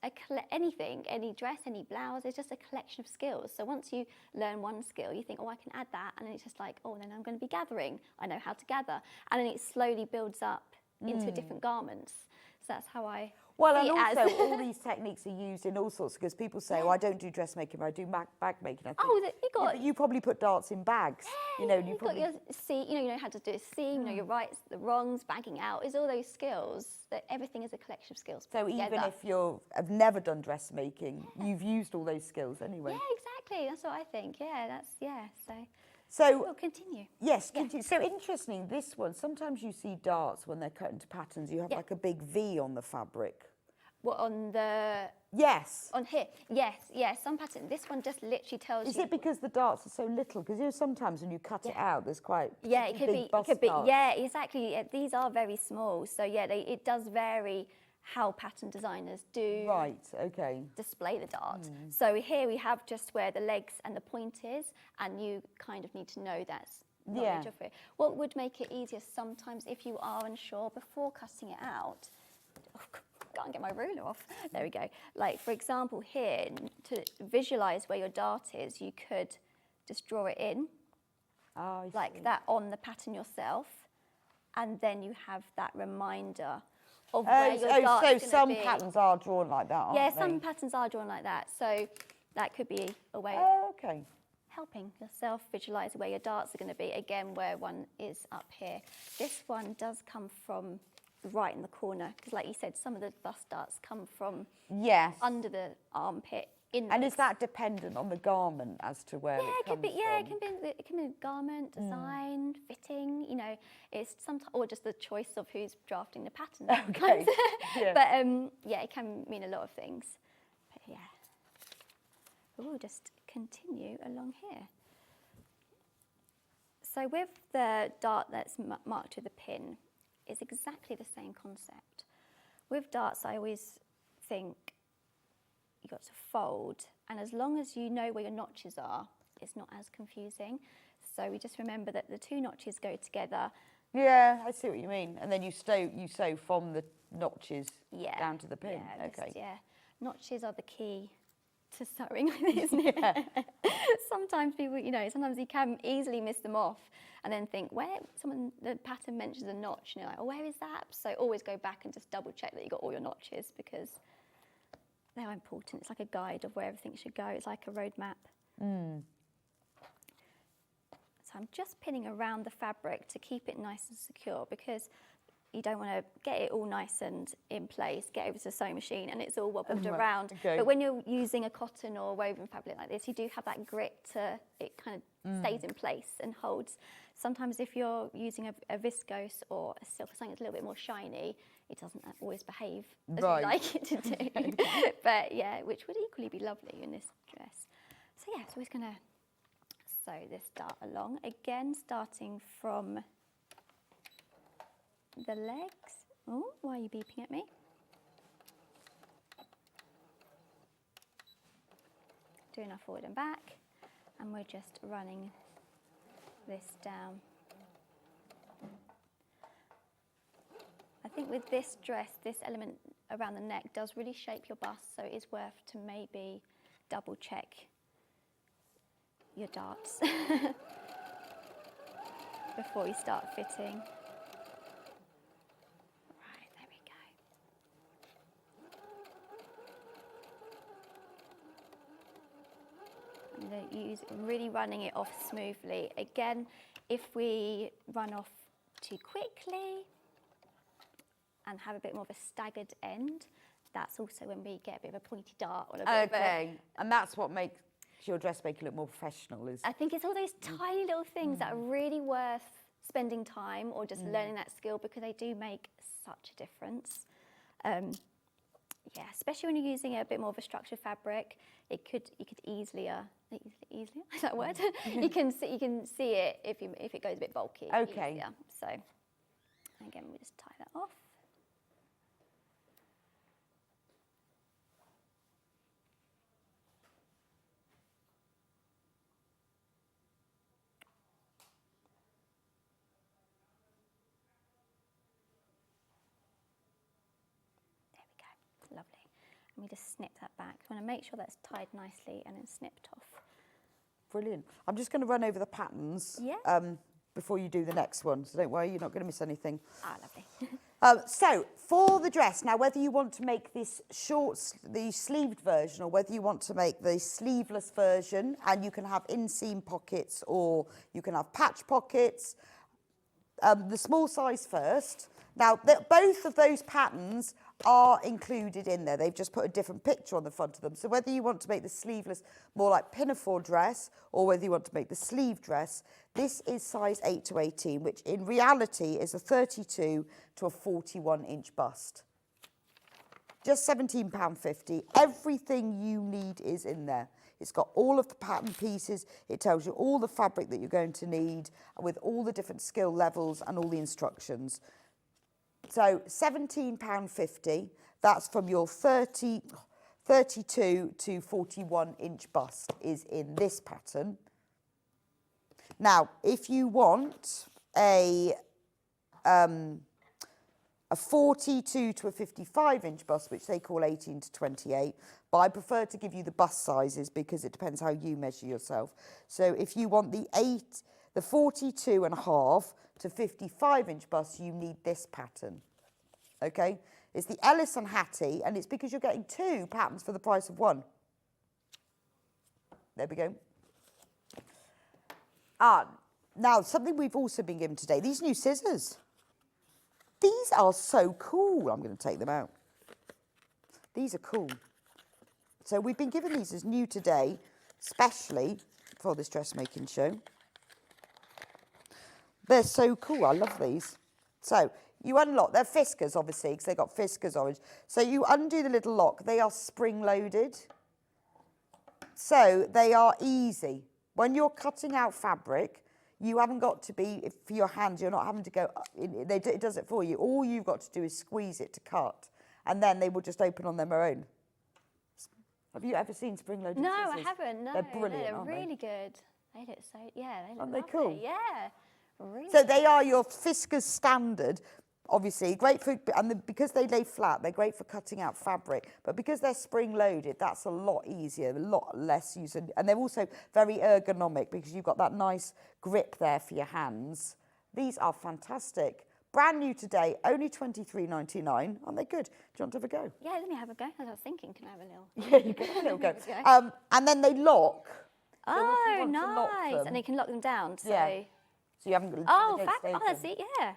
S6: anything, any dress, any blouse, it's just a collection of skills. So once you learn one skill, you think, oh, I can add that. And then it's just like, oh, then I'm going to be gathering. I know how to gather. And then it slowly builds up into different garments. So that's how I
S1: Well, and also all these techniques are used in all sorts, because people say, oh, I don't do dressmaking, but I do bag making. I think, you probably put darts in bags.
S6: You've got your seam, you know how to do a seam, your rights, the wrongs, bagging out, is all those skills, that everything is a collection of skills.
S1: So even if have never done dressmaking, you've used all those skills anyway.
S6: Yeah, exactly, that's what I think,
S1: So
S6: we'll continue.
S1: Yes, continue. So interesting, this one, sometimes you see darts when they're cut into patterns, you have like a big V on the fabric.
S6: What, on the...
S1: Yes.
S6: On here? Yes, some pattern. This one just literally tells you...
S1: Is it because the darts are so little? Because sometimes when you cut it out, there's quite
S6: it could
S1: big bust
S6: be.
S1: darts.
S6: Yeah, exactly. Yeah, these are very small. So it does vary how pattern designers do display the dart. So here we have just where the legs and the point is, and you kind of need to know that's knowledge of it. What would make it easier sometimes if you are unsure before cutting it out? Can't get my ruler off. There we go. Like, for example, here, to visualise where your dart is, you could just draw it in, like that on the pattern yourself, and then you have that reminder of where your dart's going to be.
S1: So some patterns are drawn like that, aren't they?
S6: Some patterns are drawn like that. So that could be a way of helping yourself visualise where your darts are going to be. Again, where one is up here. This one does come from right in the corner, because like you said, some of the bust darts come from under the armpit.
S1: And is that dependent on the garment as to where it comes from?
S6: It can be a garment, design, fitting, it's sometimes, or just the choice of who's drafting the pattern. But it can mean a lot of things. But we'll just continue along here. So with the dart that's marked with a pin, it's exactly the same concept. With darts, I always think you've got to fold, and as long as you know where your notches are, it's not as confusing. So we just remember that the two notches go together.
S1: Yeah, I see what you mean. And then you sew from the notches down to the pin.
S6: Yeah,
S1: Okay.
S6: Notches are the key to sewing, isn't it? Sometimes people, sometimes you can easily miss them off and then think, the pattern mentions a notch, and you're like, oh, where is that? So always go back and just double check that you got all your notches, because they are important. It's like a guide of where everything should go. It's like a roadmap. So I'm just pinning around the fabric to keep it nice and secure, because you don't want to get it all nice and in place, get over to the sewing machine and it's all wobbled around. Okay. But when you're using a cotton or woven fabric like this, you do have that grit it kind of stays in place and holds. Sometimes if you're using a viscose or a silk or something that's a little bit more shiny, it doesn't always behave as you like it to do. But yeah, which would equally be lovely in this dress. So yeah, so we're just going to sew this dart along, again starting from the legs. Oh, why are you beeping at me? Doing our forward and back, and we're just running this down. I think with this dress, this element around the neck does really shape your bust, so it is worth to maybe double check your darts before you start fitting. Really running it off smoothly. Again, if we run off too quickly and have a bit more of a staggered end, that's also when we get a bit of a pointy dart or a bit of a...
S1: And that's what makes your dressmaking look more professional.
S6: I think it's all those tiny little things that are really worth spending time or just learning that skill, because they do make such a difference. Yeah, especially when you're using a bit more of a structured fabric, you could easily is that a word? you can see it if it goes a bit bulky.
S1: Okay.
S6: Easier. So again, we just tie that off. Lovely. And we just snip that back. We want to make sure that's tied nicely and then snipped off.
S1: Brilliant. I'm just going to run over the patterns before you do the next one, so don't worry, you're not going to miss anything.
S6: Ah, lovely.
S1: So for the dress, now whether you want to make this the sleeved version, or whether you want to make the sleeveless version, and you can have inseam pockets or you can have patch pockets, the small size first. Now, both of those patterns are included in there. They've just put a different picture on the front of them. So whether you want to make the sleeveless more like pinafore dress, or whether you want to make the sleeve dress, this is size 8 to 18, which in reality is a 32 to a 41-inch bust. Just £17.50. Everything you need is in there. It's got all of the pattern pieces. It tells you all the fabric that you're going to need with all the different skill levels and all the instructions. So £17.50, that's from your 32 to 41-inch bust is in this pattern. Now, if you want a 42 to a 55-inch bust, which they call 18 to 28, but I prefer to give you the bust sizes because it depends how you measure yourself. So if you want the 42 and a half to 55-inch bust, you need this pattern, okay? It's the Ellis and Hattie, and it's because you're getting 2 patterns for the price of 1. There we go. Now, something we've also been given today, these new scissors. These are so cool. I'm going to take them out. These are cool. So we've been given these as new today, especially for this dressmaking show. They're so cool. I love these. So you unlock. They're Fiskars, obviously, because they've got Fiskars orange. So you undo the little lock. They are spring-loaded. So they are easy. When you're cutting out fabric, you haven't got to be, for your hands, you're not having to go, it does it for you. All you've got to do is squeeze it to cut, and then they will just open on their own. Have you ever seen spring-loaded
S6: No,
S1: scissors?
S6: I haven't. No,
S1: They're brilliant,
S6: they're
S1: aren't
S6: really good. They look so, yeah, they look
S1: Aren't they
S6: lovely.
S1: cool?
S6: Yeah, really.
S1: So they are your Fiskars standard, obviously, great for, because they lay flat, they're great for cutting out fabric, but because they're spring-loaded, that's a lot easier, a lot less use, and they're also very ergonomic because you've got that nice grip there for your hands. These are fantastic. Brand new today, only $23.99. Aren't they good? Do you want to have a go?
S6: Yeah, let me have a go. I was thinking, can I have a little?
S1: Yeah, you can have a little go. And then they lock. So if you
S6: Oh,
S1: want to lock
S6: nice.
S1: them-
S6: And you can lock them down. So.
S1: Yeah. So you haven't got to
S6: Oh,
S1: they don't stay
S6: fab. Oh, that's
S1: open.
S6: it, yeah.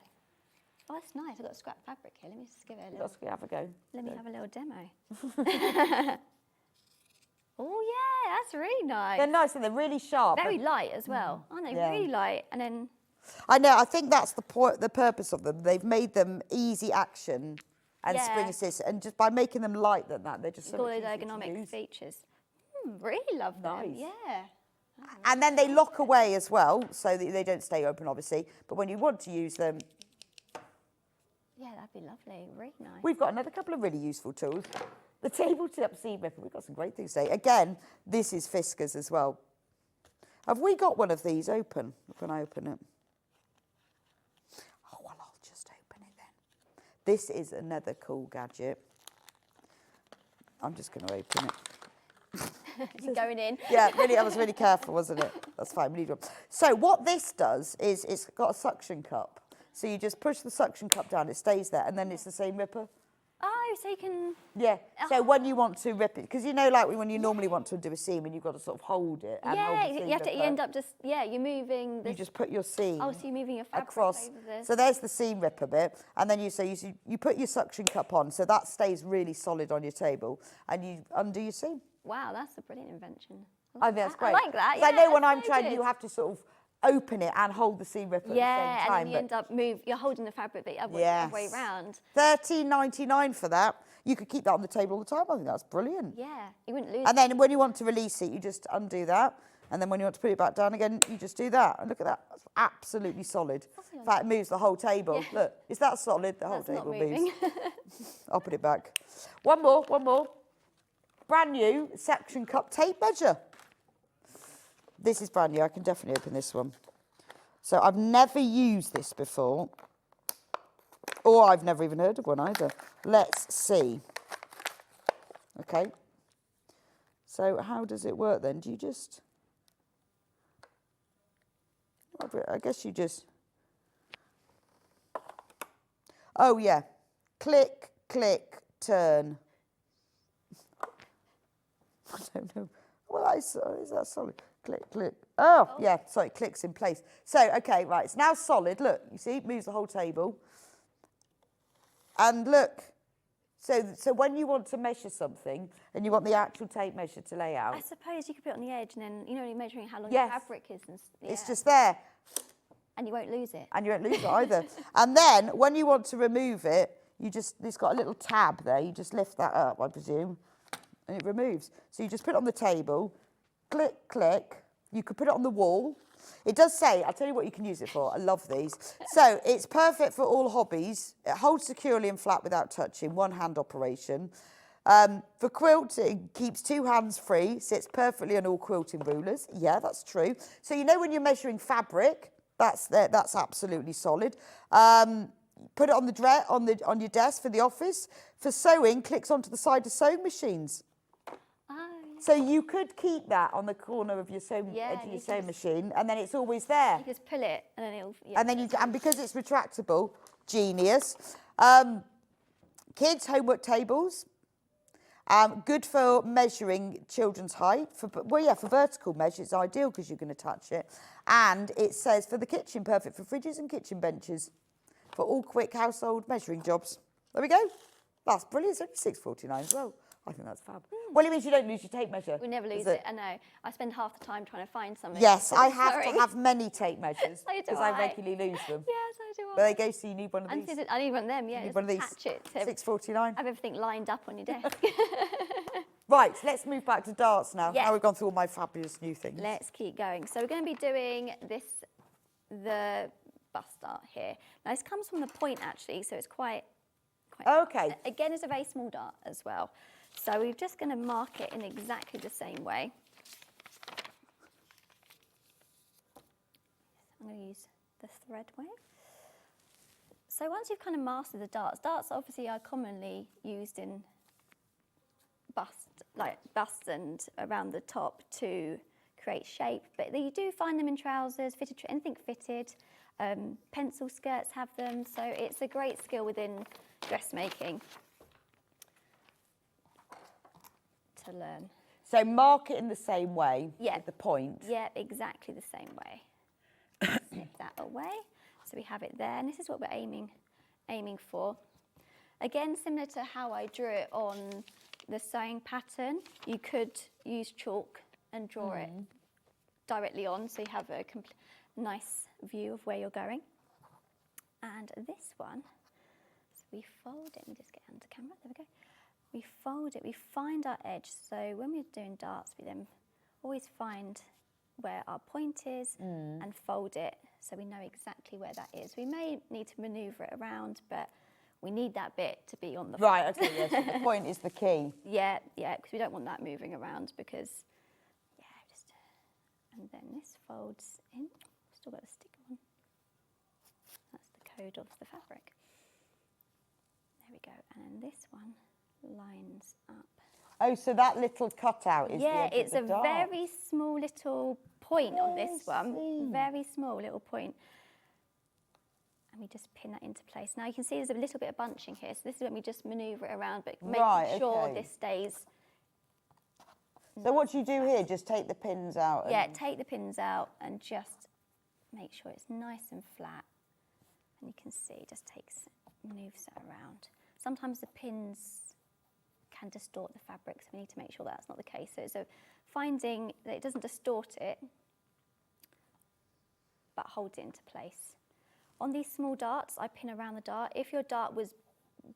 S6: Oh, that's nice. I've got scrap fabric here. Let me just give it a little.
S1: Let's have a go.
S6: Let me have a little demo. Oh, yeah, that's really nice.
S1: They're nice and they're really sharp.
S6: Very light as well, aren't they?
S1: Yeah.
S6: Really light. And then,
S1: I know, I think that's the purpose of them. They've made them easy action and
S6: Yeah.
S1: spring assist, and just by making them light than that, they're just so
S6: all
S1: much
S6: those
S1: easier to
S6: ergonomic
S1: use.
S6: features. Really love them.
S1: Nice.
S6: Yeah.
S1: And then they lock away as well, so that they don't stay open, obviously. But when you want to use them,
S6: Yeah, that'd be lovely. Really nice.
S1: we've got another couple of really useful tools. The tabletop seam ripper, we've got some great things today. Again, this is Fiskars as well. Have we got one of these open? Can I open it? Oh, well, I'll just open it then. This is another cool gadget. I'm just going to open it.
S6: You're going in.
S1: Yeah, really, I was really careful, wasn't it? That's fine, we need one. So what this does is it's got a suction cup. So you just push the suction cup down, it stays there, and then it's the same ripper.
S6: Oh, so you can...
S1: Yeah, so when you want to rip it, because you know, like when you normally want to do a seam and you've got to sort of hold it. And
S6: Yeah,
S1: hold the seam
S6: you have to. You
S1: ripper.
S6: end up just. Yeah, you're moving.
S1: You just put your seam
S6: Oh, so you're moving your fabric
S1: across.
S6: over this.
S1: So there's the seam ripper bit, and then you put your suction cup on, so that stays really solid on your table, and you undo your seam.
S6: Wow, that's a brilliant invention.
S1: I think that's great.
S6: I like that.
S1: 'Cause
S6: Yeah,
S1: I know when
S6: that's
S1: I'm
S6: so
S1: trying,
S6: good.
S1: you have to sort of open it and hold the seam ripper
S6: Yeah,
S1: at the same time.
S6: and then you end up you're holding the fabric the other way round.
S1: $13.99 for that. You could keep that on the table all the time. I think that's brilliant.
S6: Yeah, you wouldn't lose.
S1: And then when you want to release it, you just undo that. And then when you want to put it back down again, you just do that. And look at that. That's absolutely solid. In fact, it moves the whole table.
S6: Yeah.
S1: Look, is that solid? The whole
S6: That's not
S1: table
S6: moving.
S1: moves. I'll put it back. One more. Brand new section cup tape measure. This is brand new. I can definitely open this one. So I've never used this before. Or I've never even heard of one either. Let's see. Okay. So how does it work then? Do you just... I guess you just... Oh, yeah. Click, click, turn. I don't know. Well, is that solid? Click, click. Oh, yeah, so it clicks in place. So, okay, right, it's now solid. Look, you see, it moves the whole table. And look, so when you want to measure something and you want the actual tape measure to lay out,
S6: I suppose you could put it on the edge and then, you know, you're measuring how long
S1: Yes.
S6: your fabric is. And,
S1: it's just there.
S6: And you won't lose it.
S1: And you won't lose it either. And then when you want to remove it, it's got a little tab there. You just lift that up, I presume, and it removes. So you just put it on the table, click, click. You could put it on the wall. It does say, I'll tell you what you can use it for. I love these. So it's perfect for all hobbies. It holds securely and flat without touching, one-hand operation. For quilting, keeps two hands free, sits perfectly on all quilting rulers. Yeah, that's true. So you know when you're measuring fabric, that's absolutely solid. Put it on your desk for the office. For sewing, clicks onto the side of sewing machines. So you could keep that on the corner of your edge of your sewing machine, and then it's always there.
S6: You just pull it, and then it'll... Yeah,
S1: And then and because it's retractable, genius. Kids' homework tables. Good for measuring children's height. For vertical measure, it's ideal because you're going to touch it. And it says for the kitchen, perfect for fridges and kitchen benches. For all quick household measuring jobs. There we go. That's brilliant. It's only $6.49 as well. I think that's fab. Well, it means you don't lose your tape measure.
S6: We never lose it. I know. I spend half the time trying to find something.
S1: Yes,
S6: So
S1: I have
S6: sorry.
S1: to have many tape measures
S6: So do
S1: because I
S6: I.
S1: regularly lose them.
S6: Yes, I do.
S1: But there you go, so you need one of
S6: And
S1: these.
S6: I need one of them, yeah.
S1: You need
S6: Just
S1: one of these.
S6: attach it to
S1: $6.49.
S6: have everything lined up on your desk.
S1: Right, let's move back to darts now.
S6: Yeah.
S1: Now we've gone through all my fabulous new things.
S6: Let's keep going. So we're going to be doing this the bust dart here. Now this comes from the point actually, so it's quite
S1: Okay.
S6: Again, it's a very small dart as well. So we're just going to mark it in exactly the same way. I'm going to use the thread way. So once you've kind of mastered the darts obviously are commonly used in busts and around the top to create shape, but you do find them in trousers, fitted, anything fitted. Pencil skirts have them, so it's a great skill within dressmaking to learn.
S1: So mark it in the same way,
S6: Yeah.
S1: with the point.
S6: Yeah, exactly the same way. Snip that away, so we have it there, and this is what we're aiming for. Again, similar to how I drew it on the sewing pattern, you could use chalk and draw it directly on, so you have a nice view of where you're going. And this one, so we fold it, let me just get onto camera, there we go. We fold it, we find our edge, so when we're doing darts, we then always find where our point is and fold it so we know exactly where that is. We may need to manoeuvre it around, but we need that bit to be on the
S1: Right, okay, yes, so the point is the key.
S6: Yeah, because we don't want that moving around because, and then this folds in. Still got a sticker on. That's the code of the fabric. There we go, and then this one lines up.
S1: Oh, so that little cutout is the edge
S6: it's
S1: of the
S6: a
S1: dart.
S6: very small little point on this one. Very small little point. And we just pin that into place. Now you can see there's a little bit of bunching here, so this is when we just manoeuvre it around, but making sure this stays.
S1: So what do you do here? Just take the pins out?
S6: Yeah, take the pins out and just make sure it's nice and flat. And you can see it just moves it around. Sometimes the pins can distort the fabric, so we need to make sure that's not the case. So it's finding that it doesn't distort it, but holds it into place. On these small darts, I pin around the dart. If your dart was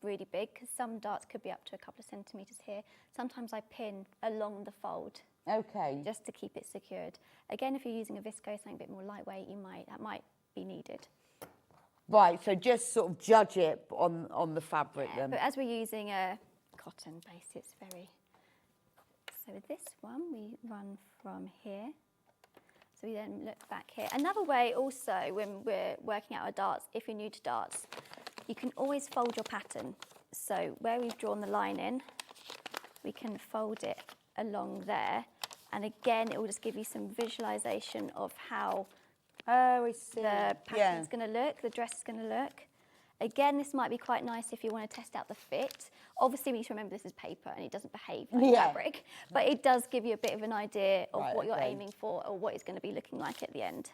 S6: really big, because some darts could be up to a couple of centimetres here, sometimes I pin along the fold.
S1: Okay.
S6: Just to keep it secured. Again, if you're using a viscose, something a bit more lightweight, that might be needed.
S1: Right, so just sort of judge it on the fabric then.
S6: But as we're using a cotton base, it's very... So with this one, we run from here. So we then look back here. Another way also, when we're working out our darts, if you're new to darts, you can always fold your pattern. So where we've drawn the line in, we can fold it along there. And again, it will just give you some visualisation of how the pattern's going to look, the dress is going to look. Again, this might be quite nice if you want to test out the fit. Obviously, we need to remember this is paper and it doesn't behave like fabric, but it does give you a bit of an idea of what you're aiming for or what it's going to be looking like at the end.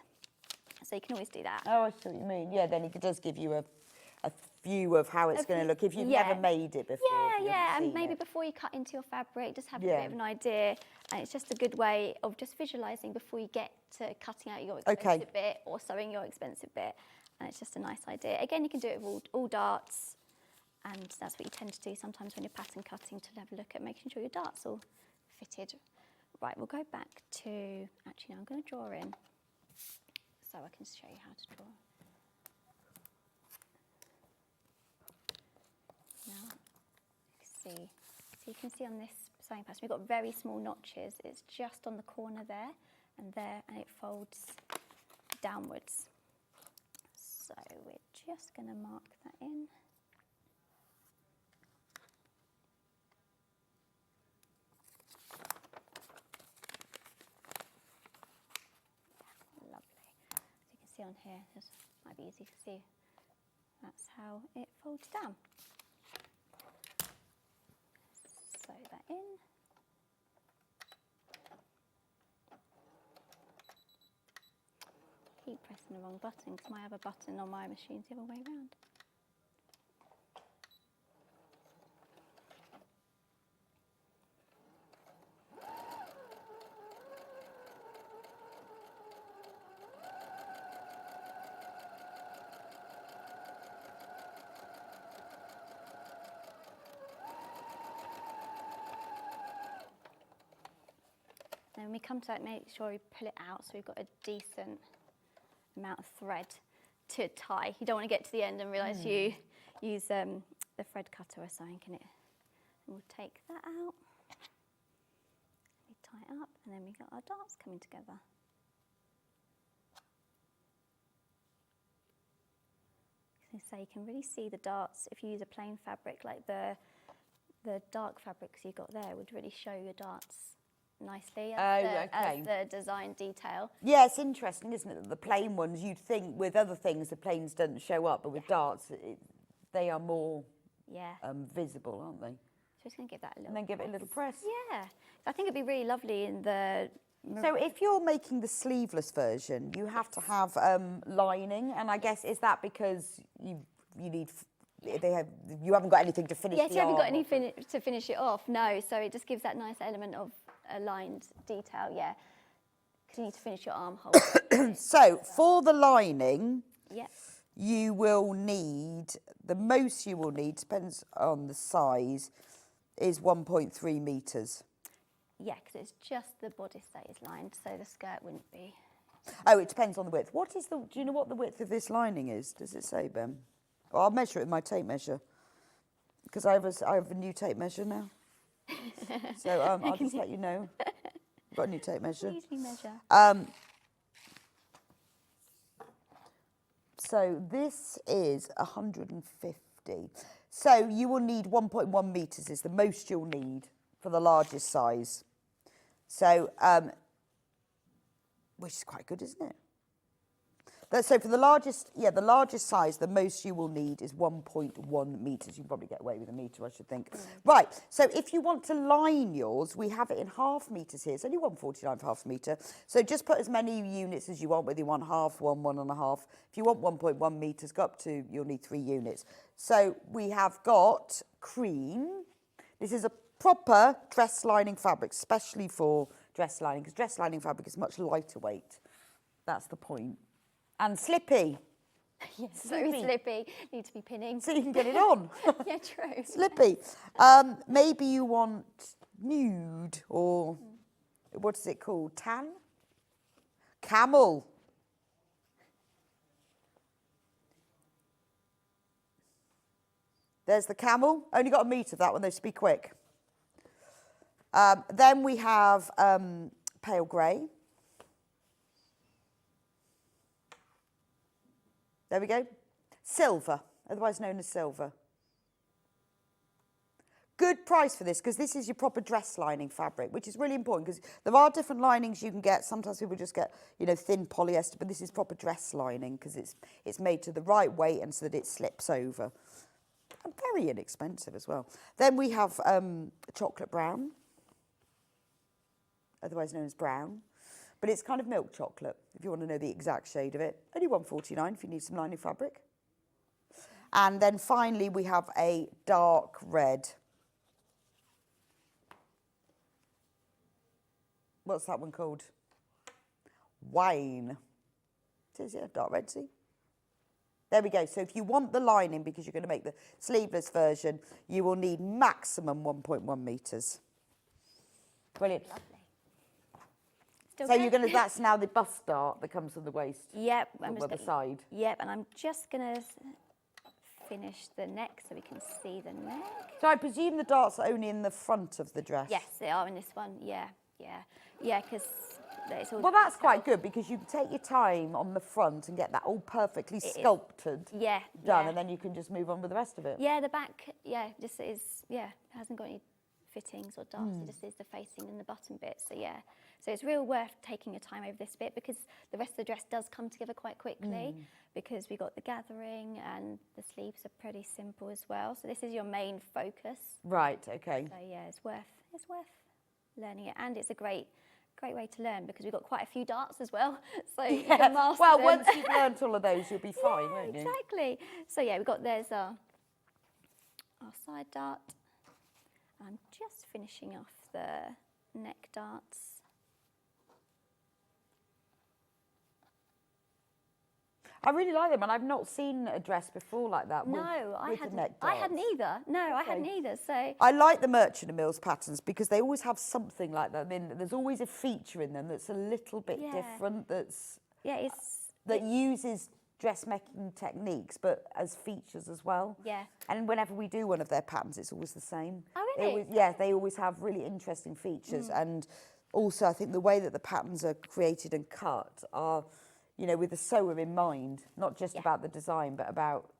S6: So you can always do that.
S1: Oh, I see what you mean. Yeah, then it does give you a view of how it's going to look if you've never made it before.
S6: And maybe before you cut into your fabric, just have a bit of an idea. And it's just a good way of just visualising before you get to cutting out your expensive bit or sewing your expensive bit. And it's just a nice idea. Again, you can do it with all darts, and that's what you tend to do sometimes when you're pattern cutting, to have a look at making sure your darts all fitted. Right, we'll go back to, actually, no, I'm going to draw in so I can show you how to draw. Now, so you can see on this sewing pattern, we've got very small notches. It's just on the corner there, and it folds downwards. So we're just going to mark that in. Lovely. So you can see on here, this might be easy to see. That's how it folds down. Sew that in. Keep pressing the wrong button because my other button on my machine's the other way around. Then when we come to that, make sure we pull it out so we've got a decent amount of thread to tie. You don't want to get to the end and realise you use the thread cutter or something in it. And we'll take that out. We tie it up, and then we got our darts coming together. So you can really see the darts if you use a plain fabric, like the dark fabrics you got there would really show your darts nicely as the design detail.
S1: Yeah, it's interesting, isn't it? That the plain ones, you'd think with other things the plains don't show up, but with darts they are more visible, aren't they?
S6: So just going to give that a little
S1: And then give it a little press.
S6: Yeah. I think it'd be really lovely in the...
S1: So if you're making the sleeveless version, you have to have lining, and I guess is that because you need you haven't got anything to finish?
S6: Yes, you haven't got
S1: arm
S6: anything to finish it off. No, so it just gives that nice element of a lined detail. Yeah, because you need to finish your armhole.
S1: So for the lining,
S6: yep.
S1: you will need the most you will need, depends on the size, is 1.3 meters.
S6: Yeah, because it's just the bodice that is lined, so the skirt wouldn't be.
S1: Oh, it depends on the width. What is the? Do you know what the width of this lining is? Does it say, Ben? Well, I'll measure it with my tape measure because I have a new tape measure now. So I'll just let you know. I've got a new tape measure.
S6: Easily measure.
S1: So this is 150. So you will need 1.1 meters is the most you'll need for the largest size. So, which is quite good, isn't it? So for the largest size, the most you will need is 1.1 meters. You can probably get away with a meter, I should think. Right, so if you want to line yours, we have it in half meters here. It's only 149 for half a meter. So just put as many units as you want, whether you want half, 1.5. If you want 1.1 meters, go up to, you'll need 3 units. So we have got cream. This is a proper dress lining fabric, especially for dress lining, because dress lining fabric is much lighter weight. That's the point. And slippy.
S6: Yes, very slippy. Need to be pinning.
S1: So you can get it on.
S6: Yeah, true.
S1: Slippy. Maybe you want nude or what is it called? Tan? Camel. There's the camel. Only got a metre of that one though, so be quick. Then we have pale grey. There we go. Silver, otherwise known as silver. Good price for this because this is your proper dress lining fabric, which is really important because there are different linings you can get. Sometimes people just get, you know, thin polyester, but this is proper dress lining because it's made to the right weight and so that it slips over. And very inexpensive as well. Then we have chocolate brown, otherwise known as brown. But it's kind of milk chocolate, if you want to know the exact shade of it. Only $1.49 if you need some lining fabric. And then finally, we have a dark red. What's that one called? Wine. It is, yeah, dark red, see? There we go. So if you want the lining, because you're going to make the sleeveless version, you will need maximum 1.1 meters. Brilliant.
S6: Lovely.
S1: So you're going to, that's now the bust dart that comes from the waist.
S6: Yep.
S1: On the other side.
S6: Yep, and I'm just going to finish the neck so we can see the neck.
S1: So I presume the darts are only in the front of the dress?
S6: Yes, they are in this one. Yeah, because it's all...
S1: Well, that's quite good because you can take your time on the front and get that all perfectly sculpted done, and then you can just move on with the rest of it.
S6: Yeah, the back, just is, it hasn't got any fittings or darts, it just is the facing and the button bit, so yeah. So it's real worth taking your time over this bit because the rest of the dress does come together quite quickly because we got the gathering and the sleeves are pretty simple as well. So this is your main focus.
S1: Right, okay.
S6: So yeah, it's worth learning it, and it's a great way to learn because we've got quite a few darts as well. So you can master
S1: well,
S6: them.
S1: once you've learnt all of those, you'll be fine, won't you?
S6: Exactly. So yeah, there's our side dart. I'm just finishing off the neck darts.
S1: I really like them, and I've not seen a dress before like that.
S6: No, I hadn't.
S1: Neck
S6: I hadn't either. No, I hadn't either. So
S1: I like the Merchant and Mills patterns because they always have something like that. I mean, there's always a feature in them that's a little bit different. That's
S6: it's
S1: that uses dressmaking techniques, but as features as well.
S6: Yeah.
S1: And whenever we do one of their patterns, it's always the same.
S6: Oh, really?
S1: They always have really interesting features. And also, I think the way that the patterns are created and cut are, you know, with the sewer in mind, not just about the design, but about,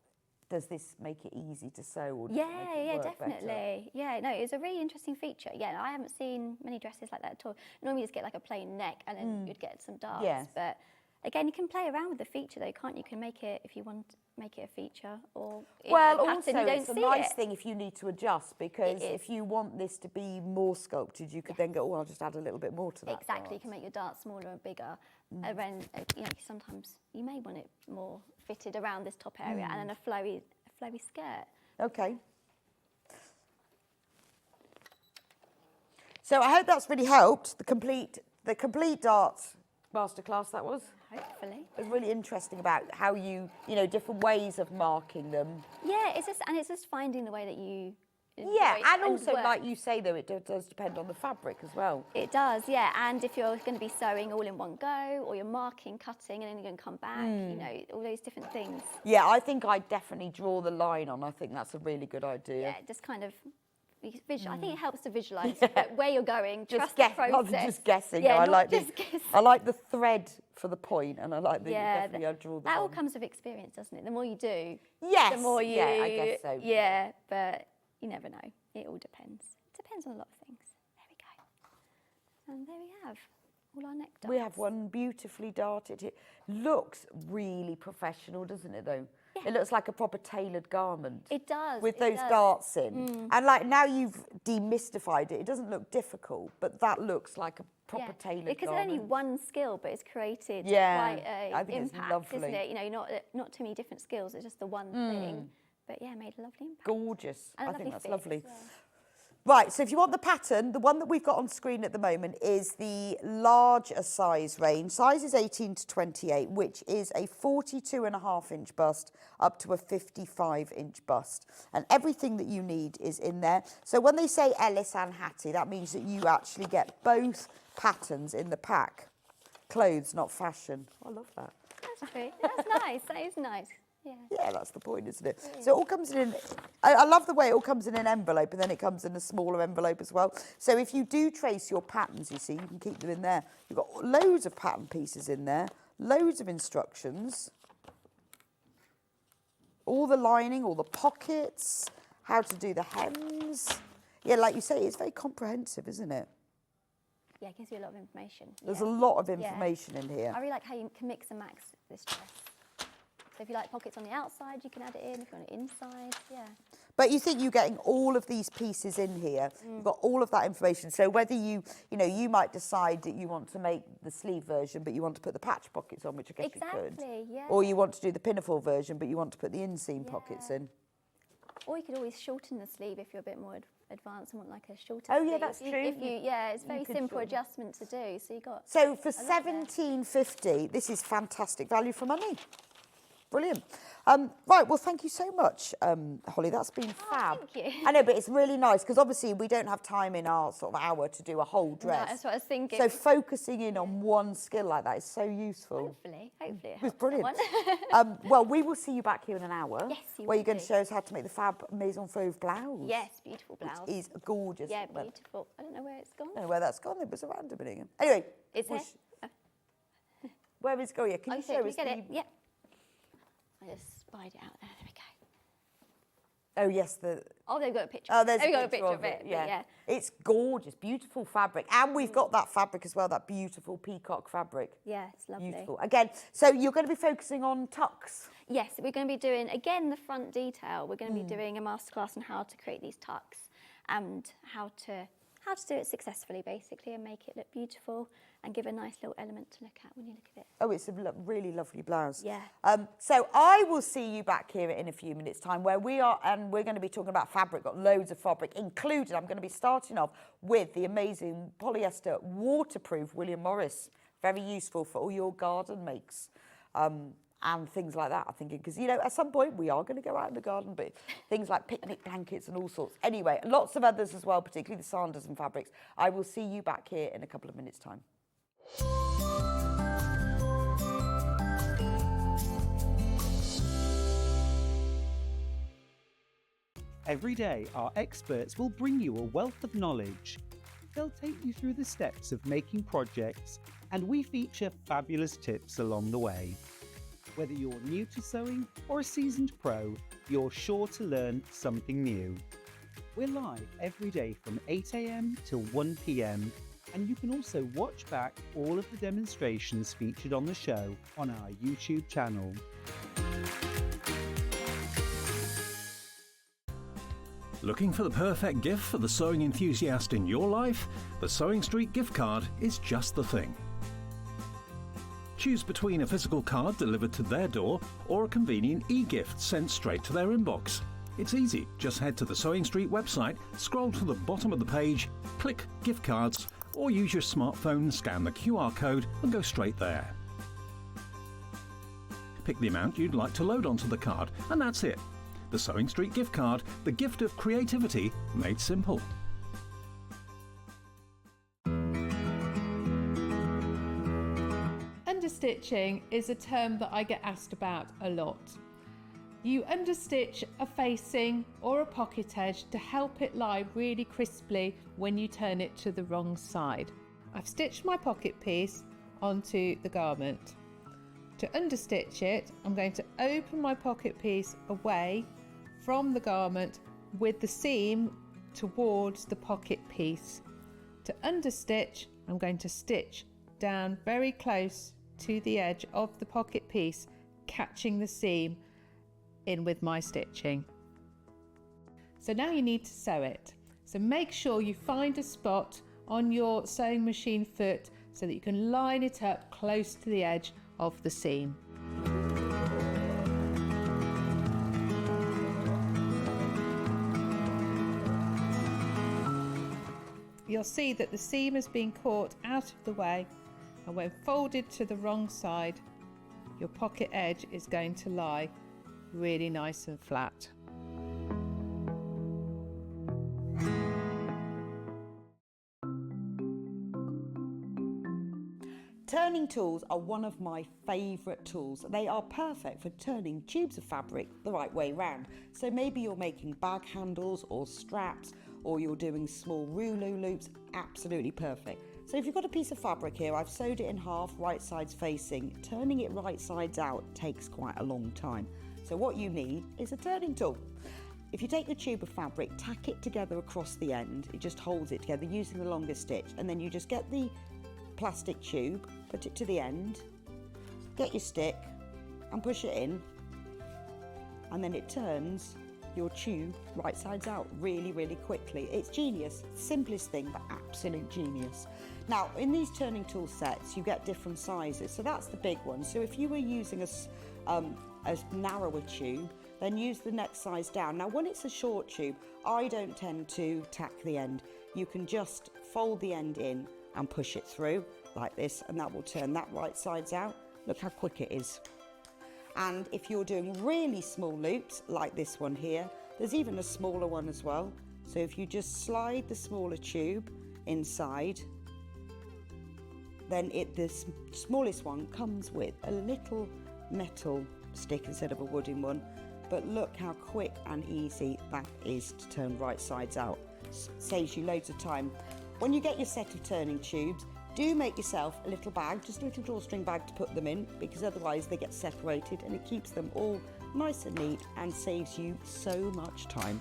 S1: does this make it easy to sew? Or
S6: Yeah,
S1: make it work
S6: definitely.
S1: better?
S6: Yeah, no, it's a really interesting feature. Yeah, I haven't seen many dresses like that at all. Normally you just get like a plain neck and then you'd get some darts.
S1: Yes.
S6: But again, you can play around with the feature though, can't you? You can make it, if you want, make it a feature, or
S1: Well,
S6: in a
S1: also,
S6: pattern, you
S1: it's a
S6: don't see
S1: nice
S6: it.
S1: thing if you need to adjust, because
S6: It is.
S1: if you want this to be more sculpted, you could then go, oh, I'll just add a little bit more to that.
S6: Exactly, you
S1: dart.
S6: can make your dart smaller and bigger. And then, you know, sometimes you may want it more fitted around this top area, and then a flowy skirt.
S1: Okay. So I hope that's really helped. The complete darts masterclass that was.
S6: Hopefully.
S1: It was really interesting about how you know, different ways of marking them.
S6: Yeah, it's just finding the way that you.
S1: Yeah,
S6: enjoy
S1: and also,
S6: work.
S1: like you say, though, it does depend on the fabric as well.
S6: It does, yeah. And if you're going to be sewing all in one go, or you're marking, cutting, and then you're going to come back, you know, all those different things.
S1: Yeah, I think I definitely draw the line on. I think that's a really good idea.
S6: Yeah, just kind of I think it helps to visualise where you're going.
S1: Just
S6: trust the process.
S1: rather than just guessing.
S6: Yeah,
S1: No,
S6: not just guessing.
S1: I like the thread for the point, and I like the
S6: Yeah,
S1: definitely I draw the
S6: that all
S1: line.
S6: comes with experience, doesn't it? The more you do,
S1: Yes,
S6: the more you.
S1: yeah, I guess so.
S6: Yeah, but you never know. It all depends. It depends on a lot of things. There we go. And there we have all our neck darts.
S1: We have one beautifully darted. It looks really professional, doesn't it, though?
S6: Yeah.
S1: It looks like a proper tailored garment.
S6: It does.
S1: With
S6: it
S1: those
S6: does.
S1: darts in. And like now you've demystified it. It doesn't look difficult, but that looks like a proper tailored
S6: because
S1: garment.
S6: it's only one skill, but it's created
S1: Yeah,
S6: quite a
S1: I think it's
S6: impact,
S1: lovely.
S6: isn't it? You know, not too many different skills. It's just the one thing, but yeah, made a lovely impact.
S1: Gorgeous.
S6: And a
S1: I think
S6: lovely
S1: that's
S6: fit
S1: lovely.
S6: as well.
S1: Right, so if you want the pattern, the one that we've got on screen at the moment is the larger size range. Size is 18 to 28, which is a 42.5-inch bust up to a 55-inch bust. And everything that you need is in there. So when they say Ellis and Hattie, that means that you actually get both patterns in the pack. Clothes, not fashion. I love that.
S6: That's true. That's nice. That is nice. Yeah.
S1: Yeah, that's the point, isn't it? So it all comes in, I love the way it all comes in an envelope, and then it comes in a smaller envelope as well. So if you do trace your patterns, you see, you can keep them in there. You've got loads of pattern pieces in there, loads of instructions, all the lining, all the pockets, how to do the hems. Yeah, like you say, it's very comprehensive, isn't it?
S6: Yeah, it gives you a lot of information.
S1: There's
S6: yeah.
S1: a lot of information in here.
S6: I really like how you can mix and match this dress. So if you like pockets on the outside, you can add it in. If you want it inside, yeah.
S1: But you think you're getting all of these pieces in here. You've got all of that information. So whether you know, you might decide that you want to make the sleeve version, but you want to put the patch pockets on, which I guess you could.
S6: Exactly, yeah.
S1: Or you want to do the pinafore version, but you want to put the inseam pockets in.
S6: Or you could always shorten the sleeve if you're a bit more advanced and want like a shorter
S1: Oh,
S6: sleeve.
S1: yeah, that's true.
S6: Yeah, it's very
S1: could
S6: simple
S1: shorten.
S6: adjustment to do. So you got.
S1: So for
S6: I love that.
S1: $17.50, this is fantastic value for money. Brilliant. Right, well, thank you so much, Holly. That's been fab.
S6: thank you.
S1: I know, but it's really nice because obviously we don't have time in our sort of hour to do a whole dress.
S6: No, that's what I was thinking.
S1: So focusing in on one skill like that is so useful.
S6: Hopefully it
S1: It's
S6: helps
S1: brilliant.
S6: someone.
S1: Well, we will see you back here in an hour.
S6: Yes, you
S1: where
S6: will
S1: you're going to
S6: do.
S1: show us how to make the fab Maison Fauve blouse.
S6: Yes, beautiful blouse.
S1: Which is gorgeous.
S6: Yeah,
S1: Well,
S6: beautiful. I don't know where it's gone.
S1: I don't know where that's gone. It was around a minute. Anyway.
S6: It's here.
S1: Where is it going? Can you
S6: Okay,
S1: show
S6: can
S1: us
S6: you get
S1: the...
S6: it? Yep. I just spied it out there. There we go.
S1: Oh, yes,
S6: Oh, they've got a picture.
S1: Oh, there's
S6: They've
S1: a
S6: got a picture of it. But
S1: Yeah.
S6: yeah.
S1: It's gorgeous, beautiful fabric. And we've got that fabric as well, that beautiful peacock fabric.
S6: Yeah, it's lovely.
S1: Beautiful. Again, so you're going to be focusing on tucks.
S6: Yes, we're going to be doing, again, the front detail. We're going to be doing a masterclass on how to create these tucks and how to do it successfully, basically, and make it look beautiful and give a nice little element to look at when you look at it.
S1: Oh, it's a really lovely blouse.
S6: Yeah.
S1: So I will see you back here in a few minutes' time where we are, and we're going to be talking about fabric, got loads of fabric included. I'm going to be starting off with the amazing polyester waterproof William Morris. Very useful for all your garden makes. And things like that, I think, because, you know, at some point we are going to go out in the garden, but things like picnic blankets and all sorts. Anyway, lots of others as well, particularly the sanders and fabrics. I will see you back here in a couple of minutes' time.
S2: Every day, our experts will bring you a wealth of knowledge. They'll take you through the steps of making projects, and we feature fabulous tips along the way. Whether you're new to sewing or a seasoned pro, you're sure to learn something new. We're live every day from 8 AM till 1 PM, and you can also watch back all of the demonstrations featured on the show on our YouTube channel.
S3: Looking for the perfect gift for the sewing enthusiast in your life? The Sewing Street gift card is just the thing. Choose between a physical card delivered to their door or a convenient e-gift sent straight to their inbox. It's easy. Just head to the Sewing Street website, scroll to the bottom of the page, click Gift Cards, or use your smartphone, scan the QR code and go straight there. Pick the amount you'd like to load onto the card, and that's it. The Sewing Street gift card, the gift of creativity made simple.
S4: Understitching is a term that I get asked about a lot. You understitch a facing or a pocket edge to help it lie really crisply when you turn it to the wrong side. I've stitched my pocket piece onto the garment. To understitch it, I'm going to open my pocket piece away from the garment with the seam towards the pocket piece. To understitch, I'm going to stitch down very close to the edge of the pocket piece, catching the seam in with my stitching. So now you need to sew it. So make sure you find a spot on your sewing machine foot so that you can line it up close to the edge of the seam. You'll see that the seam has been caught out of the way, and when folded to the wrong side, your pocket edge is going to lie really nice and flat.
S1: Turning tools are one of my favourite tools. They are perfect for turning tubes of fabric the right way round. So maybe you're making bag handles or straps, or you're doing small rouleau loops, absolutely perfect. So if you've got a piece of fabric here, I've sewed it in half, right sides facing. Turning it right sides out takes quite a long time. So what you need is a turning tool. If you take the tube of fabric, tack it together across the end, it just holds it together using the longest stitch, and then you just get the plastic tube, put it to the end, get your stick and push it in, and then it turns your tube right sides out really, really quickly. It's genius, simplest thing, but absolute genius. Now, in these turning tool sets, you get different sizes. So that's the big one. So if you were using a narrower tube, then use the next size down. Now, when it's a short tube, I don't tend to tack the end. You can just fold the end in and push it through like this, and that will turn that right sides out. Look how quick it is. And if you're doing really small loops like this one here, there's even a smaller one as well. So if you just slide the smaller tube inside, then the smallest one comes with a little metal stick instead of a wooden one. But look how quick and easy that is to turn right sides out. Saves you loads of time. When you get your set of turning tubes, do make yourself a little bag, just a little drawstring bag to put them in, because otherwise they get separated, and it keeps them all nice and neat and saves you so much time.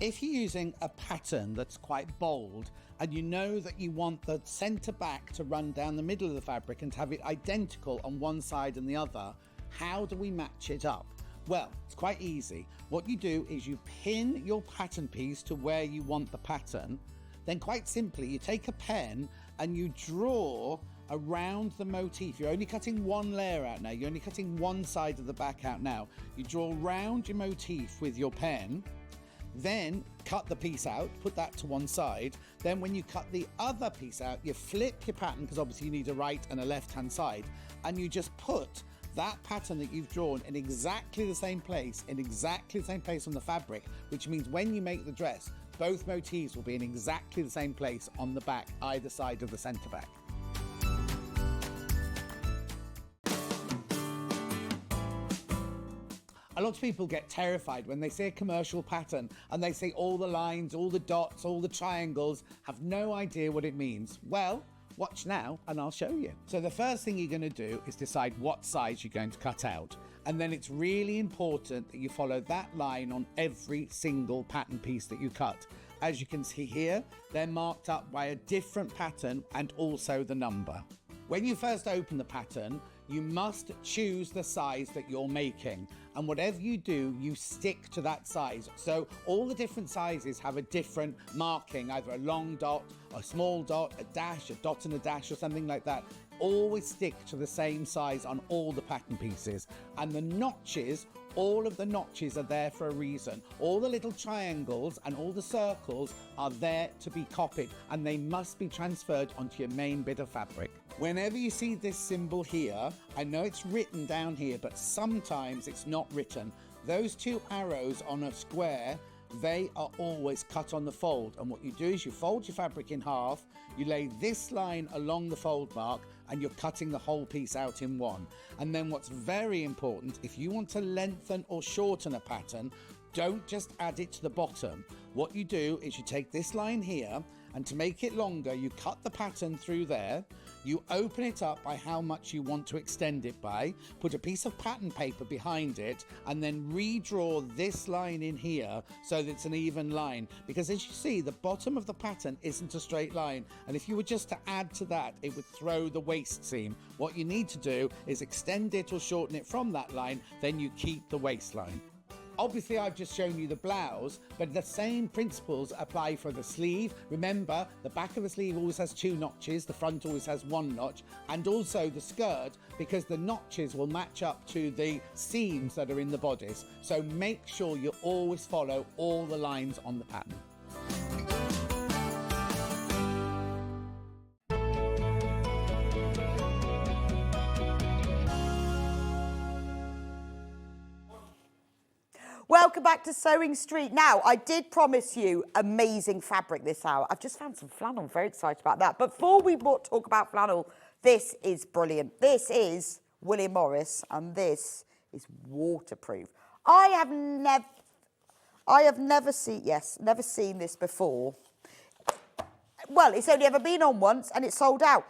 S5: If you're using a pattern that's quite bold and you know that you want the centre back to run down the middle of the fabric and to have it identical on one side and the other, how do we match it up? Well, it's quite easy. What you do is you pin your pattern piece to where you want the pattern. Then quite simply, you take a pen and you draw around the motif. You're only cutting one layer out now. You're only cutting one side of the back out now. You draw around your motif with your pen, then cut the piece out, put that to one side. Then when you cut the other piece out, you flip your pattern, because obviously you need a right and a left-hand side, and you just put that pattern that you've drawn in exactly the same place, on the fabric, which means when you make the dress, both motifs will be in exactly the same place on the back, either side of the centre back. lot of people get terrified when they see a commercial pattern and they see all the lines, all the dots, all the triangles, have no idea what it means. Well, watch now and I'll show you. So the first thing you're going to do is decide what size you're going to cut out. And then it's really important that you follow that line on every single pattern piece that you cut. As you can see here, they're marked up by a different pattern and also the number. When you first open the pattern, you must choose the size that you're making. And whatever you do, you stick to that size. So all the different sizes have a different marking, either a long dot, a small dot, a dash, a dot and a dash, or something like that. Always stick to the same size on all the pattern pieces. And the notches, all of the notches are there for a reason. All the little triangles and all the circles are there to be copied, and they must be transferred onto your main bit of fabric. Whenever you see this symbol here, I know it's written down here, but sometimes it's not written. Those two arrows on a square, they are always cut on the fold. And what you do is you fold your fabric in half, you lay this line along the fold mark, and you're cutting the whole piece out in one. And then what's very important, if you want to lengthen or shorten a pattern, don't just add it to the bottom. What you do is you take this line here, and to make it longer, you cut the pattern through there, you open it up by how much you want to extend it by, put a piece of pattern paper behind it, and then redraw this line in here so that it's an even line. Because as you see, the bottom of the pattern isn't a straight line, and if you were just to add to that, it would throw the waist seam. What you need to do is extend it or shorten it from that line, then you keep the waistline. Obviously, I've just shown you the blouse, but the same principles apply for the sleeve. Remember, the back of the sleeve always has two notches, the front always has one notch, and also the skirt, because the notches will match up to the seams that are in the bodice. So make sure you always follow all the lines on the pattern.
S1: Welcome back to Sewing Street. Now, I did promise you amazing fabric this hour. I've just found some flannel. I'm very excited about that. But before we talk about flannel, this is brilliant. This is William Morris, and this is waterproof. I have never seen this before. Well, it's only ever been on once, and it's sold out.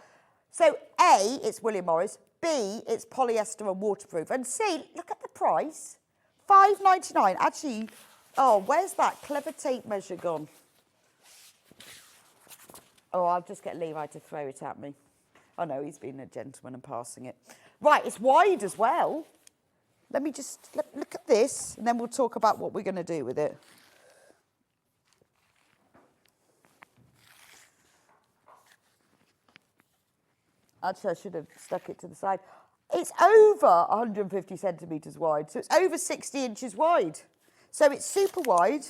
S1: So, A, it's William Morris. B, it's polyester and waterproof. And C, look at the price. £5.99. Actually, oh, where's that clever tape measure gone? Oh, I'll just get Levi to throw it at me. Oh, no, he's been a gentleman and passing it. Right, it's wide as well. Let me just look at this, and then we'll talk about what we're going to do with it. Actually, I should have stuck it to the side. It's over 150 centimetres wide, so it's over 60 inches wide. So it's super wide.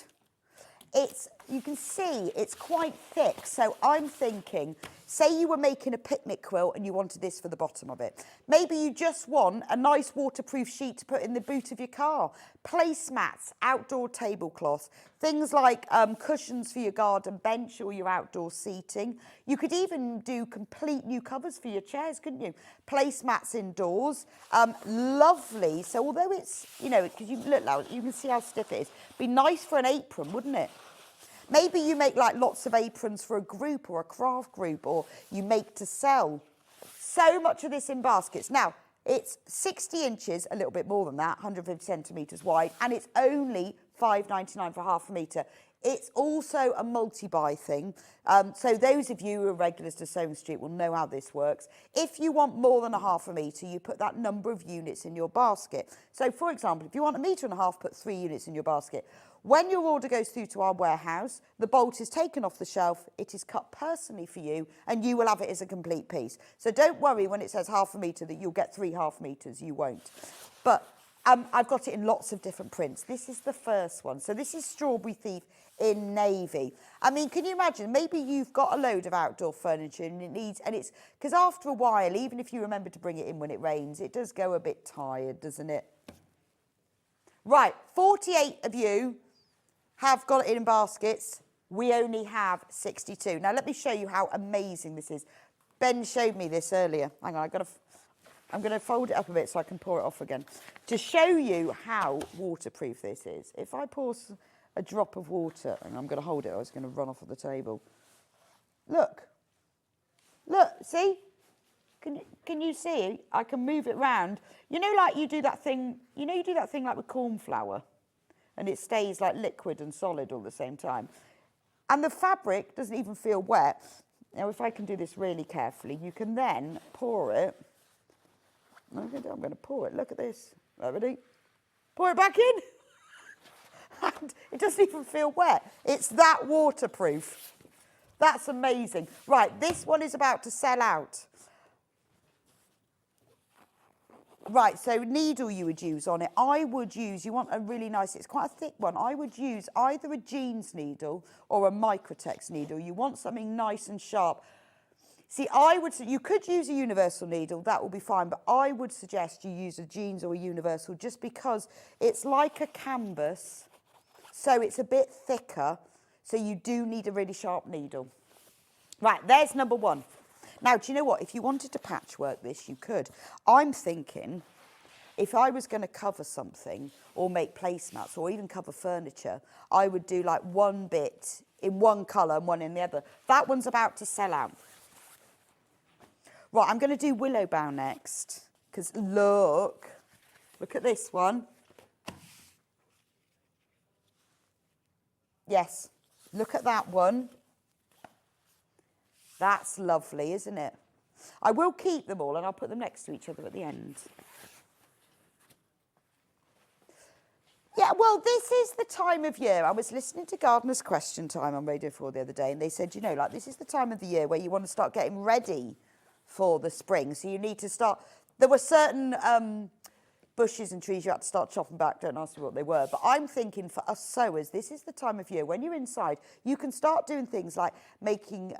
S1: You can see it's quite thick. So I'm thinking, say you were making a picnic quilt and you wanted this for the bottom of it. Maybe you just want a nice waterproof sheet to put in the boot of your car. Placemats, outdoor tablecloths, things like cushions for your garden bench or your outdoor seating. You could even do complete new covers for your chairs, couldn't you? Placemats indoors, lovely. So although it's, because you look now, you can see how stiff it is. Be nice for an apron, wouldn't it? Maybe you make like lots of aprons for a group or a craft group, or you make to sell. So much of this in baskets. Now, it's 60 inches, a little bit more than that, 150 centimetres wide, and it's only £5.99 for half a metre. It's also a multi-buy thing. So those of you who are regulars to Sewing Street will know how this works. If you want more than a half a metre, you put that number of units in your basket. So, for example, if you want 1.5 metres, put 3 units in your basket. When your order goes through to our warehouse, the bolt is taken off the shelf, it is cut personally for you, and you will have it as a complete piece. So don't worry when it says half a metre that you'll get 3 half metres, you won't. But I've got it in lots of different prints. This is the first one. So this is Strawberry Thief in navy. I mean, can you imagine? Maybe you've got a load of outdoor furniture and it's, because after a while, even if you remember to bring it in when it rains, it does go a bit tired, doesn't it? Right, 48 of you have got it in baskets. We only have 62. Now, let me show you how amazing this is. Ben showed me this earlier. Hang on, I've got to I'm going to fold it up a bit so I can pour it off again. To show you how waterproof this is, if I pour a drop of water, and I'm going to hold it, I was going to run off of the table. Look. Look, see? Can you see? I can move it round. You know, like you do that thing, you do that thing like with corn flour, and it stays like liquid and solid all at the same time. And the fabric doesn't even feel wet. Now, if I can do this really carefully, you can then pour it. I'm going to pour it. Look at this. Ready? Pour it back in. And it doesn't even feel wet. It's that waterproof. That's amazing. Right, this one is about to sell out. Right, so needle you would use on it. I would use, you want a really nice, it's quite a thick one. I would use either a jeans needle or a Microtex needle. You want something nice and sharp. See, you could use a universal needle, that will be fine, but I would suggest you use a jeans or a universal just because it's like a canvas, so it's a bit thicker, so you do need a really sharp needle. Right, there's number one. Now, do you know what? If you wanted to patchwork this, you could. I'm thinking if I was going to cover something or make placemats or even cover furniture, I would do like one bit in one colour and one in the other. That one's about to sell out. Right, I'm going to do willow bough next because look at this one. Yes, look at that one. That's lovely, isn't it? I will keep them all and I'll put them next to each other at the end. Yeah, well, this is the time of year. I was listening to Gardener's Question Time on Radio 4 the other day, and they said, you know, like, this is the time of the year where you want to start getting ready for the spring. So you need to start... There were certain bushes and trees you had to start chopping back. Don't ask me what they were. But I'm thinking for us sewers, this is the time of year when you're inside, you can start doing things like making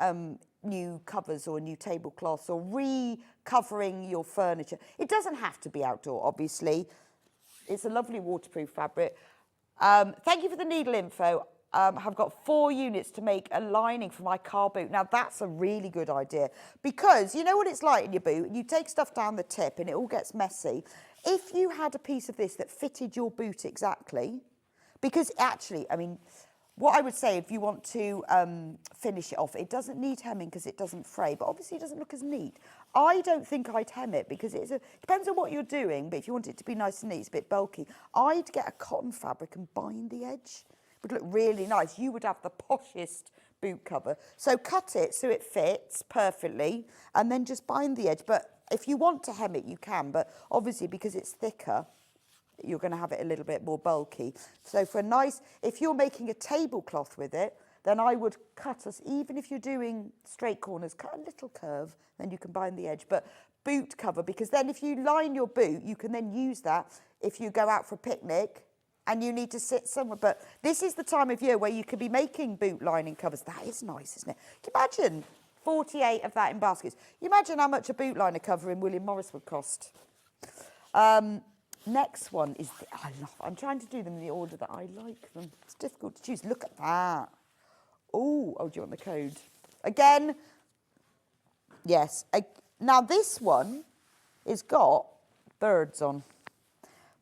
S1: new covers or new tablecloths or recovering your furniture. It doesn't have to be outdoor, obviously. It's a lovely waterproof fabric. Thank you for the needle info. I've got 4 units to make a lining for my car boot. Now, that's a really good idea because you know what it's like in your boot? You take stuff down the tip and it all gets messy. If you had a piece of this that fitted your boot exactly, because actually, I mean, what I would say if you want to finish it off, it doesn't need hemming because it doesn't fray, but obviously it doesn't look as neat. I don't think I'd hem it because it depends on what you're doing, but if you want it to be nice and neat, it's a bit bulky. I'd get a cotton fabric and bind the edge. It would look really nice. You would have the poshest boot cover. So cut it so it fits perfectly and then just bind the edge. But if you want to hem it, you can, but obviously because it's thicker, you're going to have it a little bit more bulky. So for a nice, if you're making a tablecloth with it, then I would cut us, even if you're doing straight corners, cut a little curve, then you can bind the edge. But boot cover, because then if you line your boot, you can then use that if you go out for a picnic and you need to sit somewhere. But this is the time of year where you could be making boot lining covers. That is nice, isn't it? Can you imagine 48 of that in baskets? You imagine how much a boot liner cover in William Morris would cost. Next one is, I'm trying to do them in the order that I like them. It's difficult to choose. Look at that. Oh, do you want the code? Again, yes. Now this one has got birds on.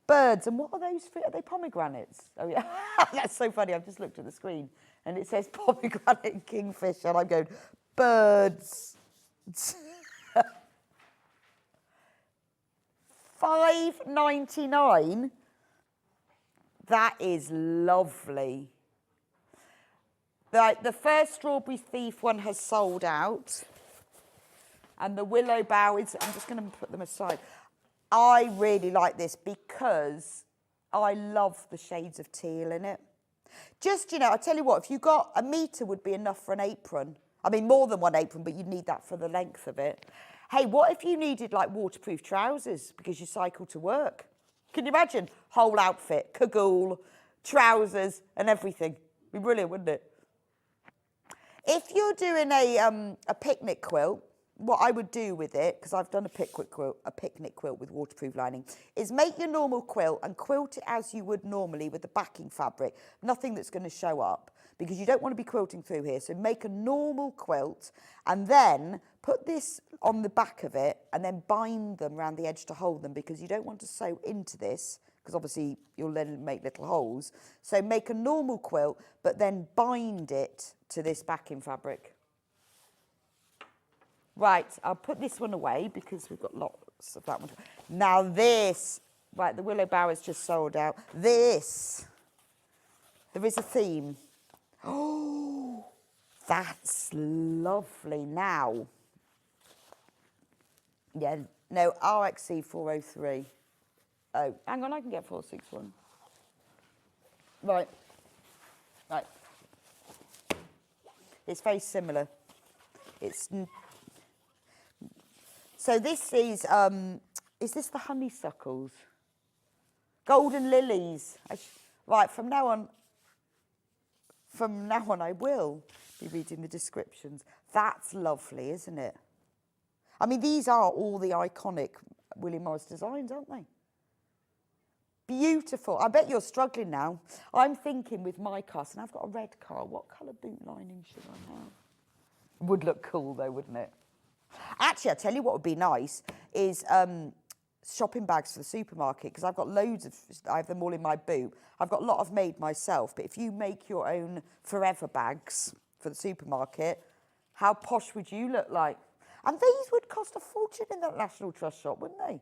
S1: Birds, and what are those? Are they pomegranates? Oh yeah, that's so funny. I've just looked at the screen and it says pomegranate kingfisher, and I'm going, birds. £5.99. That is lovely. The first Strawberry Thief one has sold out. And the Willow Bough is, I'm just going to put them aside. I really like this because I love the shades of teal in it. Just, you know, I tell you what, if you got a metre would be enough for an apron. I mean, more than one apron, but you'd need that for the length of it. Hey, what if you needed like waterproof trousers because you cycle to work? Can you imagine? Whole outfit, cagoule, trousers and everything. It'd be brilliant, wouldn't it? If you're doing a picnic quilt, what I would do with it, because I've done a picnic quilt with waterproof lining, is make your normal quilt and quilt it as you would normally with the backing fabric. Nothing that's going to show up, because you don't want to be quilting through here. So make a normal quilt and then put this on the back of it and then bind them around the edge to hold them, because you don't want to sew into this, because obviously you'll then make little holes. So make a normal quilt, but then bind it to this backing fabric. Right, I'll put this one away because we've got lots of that one. Now this, right, the willow bower is just sold out. This, there is a theme. Oh, that's lovely. Now, yeah, no, RXC 403. Oh, hang on, I can get 461. Right, right. It's very similar. It's... So this is this the honeysuckles? Golden lilies. Right, from now on I will be reading the descriptions. That's lovely, isn't it? I mean, these are all the iconic William Morris designs, aren't they? Beautiful. I bet you're struggling now. I'm thinking with my cast, and I've got a red car, what colour boot lining should I have? Would look cool though, wouldn't it? Actually, I'll tell you what would be nice is shopping bags for the supermarket, because I've got loads of, I have them all in my boot. I've got a lot I've made myself, but if you make your own forever bags for the supermarket, how posh would you look like? And these would cost a fortune in that National Trust shop, wouldn't they?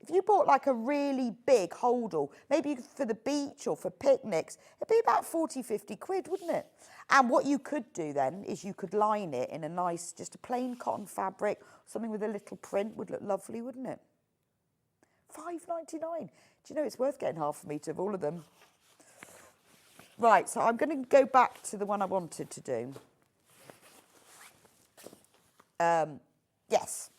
S1: If you bought like a really big holdall, maybe for the beach or for picnics, it'd be about 40, 50 quid, wouldn't it? And what you could do then is you could line it in a nice, just a plain cotton fabric, something with a little print would look lovely, wouldn't it? $5.99. Do you know it's worth getting half a metre of all of them? Right, so I'm going to go back to the one I wanted to do. Yes.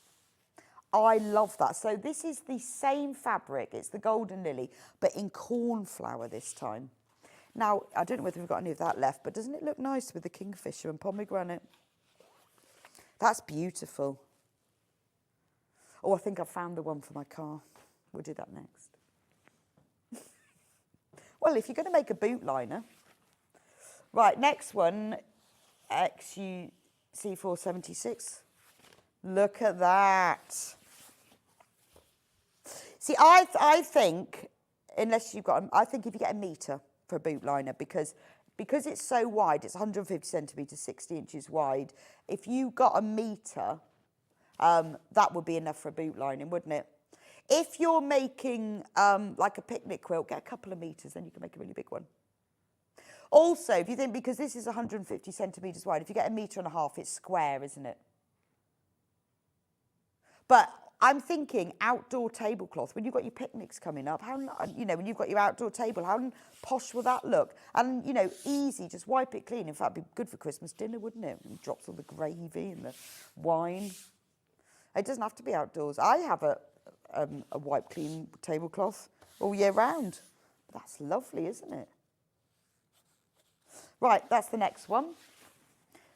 S1: I love that. So this is the same fabric. It's the Golden Lily, but in cornflower this time. Now, I don't know whether we've got any of that left, but doesn't it look nice with the kingfisher and pomegranate? That's beautiful. Oh, I think I found the one for my car. We'll do that next. Well, if you're going to make a boot liner. Right, next one, XUC 476. Look at that. See, I think, unless you've got, I think if you get a metre for a boot liner, because it's so wide, it's 150 centimetres, 60 inches wide. If you got a metre, that would be enough for a boot lining, wouldn't it? If you're making like a picnic quilt, get a couple of metres, then you can make a really big one. Also, if you think, because this is 150 centimetres wide, if you get 1.5 metres, it's square, isn't it? But I'm thinking outdoor tablecloth. When you've got your picnics coming up, how, you know, when you've got your outdoor table, how posh will that look? And, you know, easy, just wipe it clean. In fact, it'd be good for Christmas dinner, wouldn't it? It drops all the gravy and the wine. It doesn't have to be outdoors. I have a wipe clean tablecloth all year round. That's lovely, isn't it? Right, that's the next one.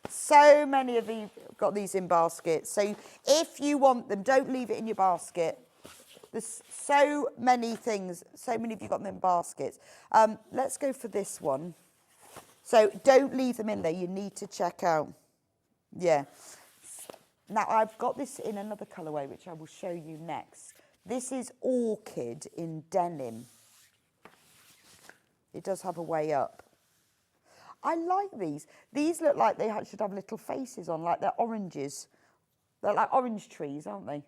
S1: So many of you got these in baskets. So if you want them, don't leave it in your basket. There's so many things, so many of you got them in baskets. Let's go for this one. So don't leave them in there. You need to check out. Yeah. Now, I've got this in another colourway, which I will show you next. This is Orchid in denim. It does have a way up. I like these. These look like they should have little faces on, like they're oranges. They're like orange trees, aren't they?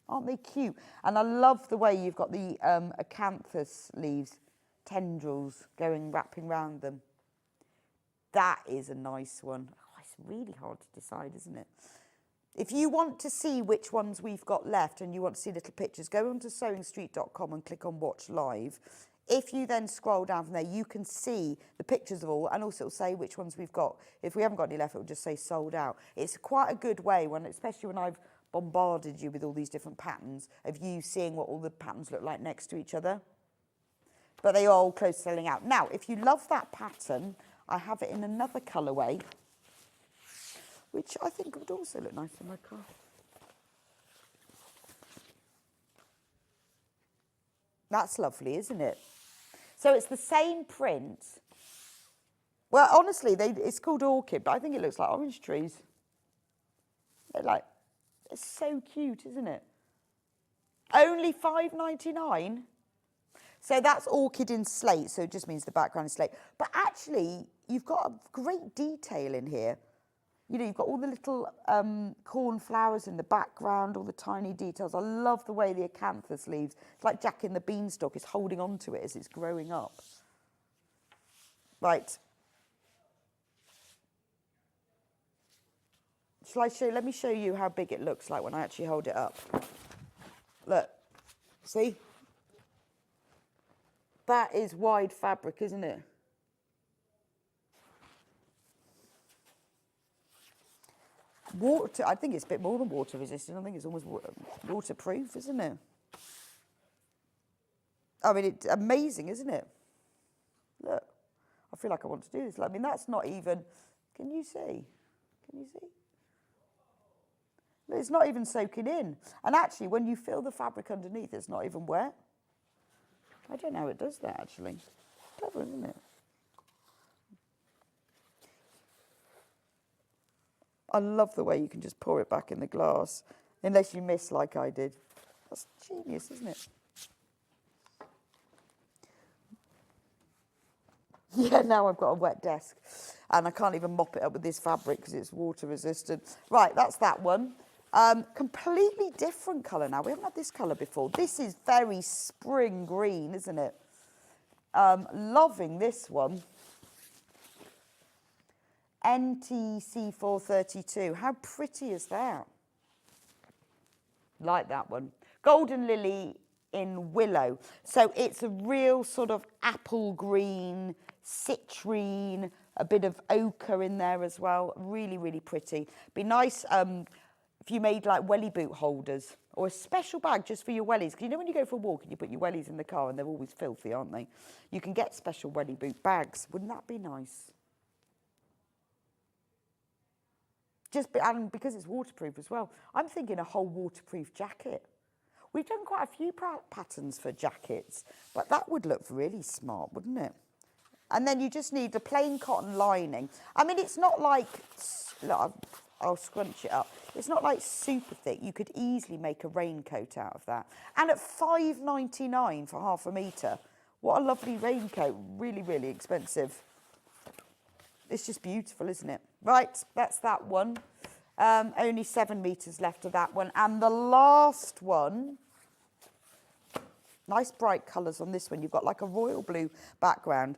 S1: Aren't they cute? And I love the way you've got the acanthus leaves, tendrils wrapping around them. That is a nice one. Oh, it's really hard to decide, isn't it? If you want to see which ones we've got left and you want to see little pictures, go onto sewingstreet.com and click on Watch Live. If you then scroll down from there, you can see the pictures of all, and also it'll say which ones we've got. If we haven't got any left, it'll just say sold out. It's quite a good way, especially when I've bombarded you with all these different patterns, of you seeing what all the patterns look like next to each other. But they are all close to selling out. Now, if you love that pattern, I have it in another colourway, which I think would also look nice on my car. That's lovely, isn't it? So it's the same print. Well, honestly, it's called Orchid, but I think it looks like orange trees. Like, it's so cute, isn't it? Only £5.99. So that's orchid in slate, so it just means the background is slate. But actually, you've got a great detail in here. You know, you've got all the little cornflowers in the background, all the tiny details. I love the way the acanthus leaves. It's like Jack in the Beanstalk is holding on to it as it's growing up. Right. Let me show you how big it looks like when I actually hold it up. Look, see? That is wide fabric, isn't it? I think it's a bit more than water resistant. I think it's almost waterproof, isn't it? I mean, it's amazing, isn't it? Look, I feel like I want to do this. I mean, that's not even, can you see? Can you see? It's not even soaking in. And actually, when you feel the fabric underneath, it's not even wet. I don't know how it does that, actually. Clever, isn't it? I love the way you can just pour it back in the glass, unless you miss like I did. That's genius, isn't it? Yeah, now I've got a wet desk, and I can't even mop it up with this fabric because it's water resistant. Right, that's that one. Completely different colour now. We haven't had this colour before. This is very spring green, isn't it? Loving this one. NTC432. How pretty is that? Like that one. Golden Lily in Willow. So it's a real sort of apple green, citrine, a bit of ochre in there as well. Really, really pretty. Be nice if you made like welly boot holders or a special bag just for your wellies. Because you know when you go for a walk and you put your wellies in the car and they're always filthy, aren't they? You can get special welly boot bags. Wouldn't that be nice? And because it's waterproof as well, I'm thinking a whole waterproof jacket. We've done quite a few patterns for jackets, but that would look really smart, wouldn't it? And then you just need a plain cotton lining. I mean, it's not like, look, I'll scrunch it up. It's not like super thick. You could easily make a raincoat out of that. And at £5.99 for half a metre, what a lovely raincoat. Really, really expensive. It's just beautiful, isn't it? Right, that's that one. Only 7 metres left of that one. And the last one, nice bright colours on this one. You've got like a royal blue background.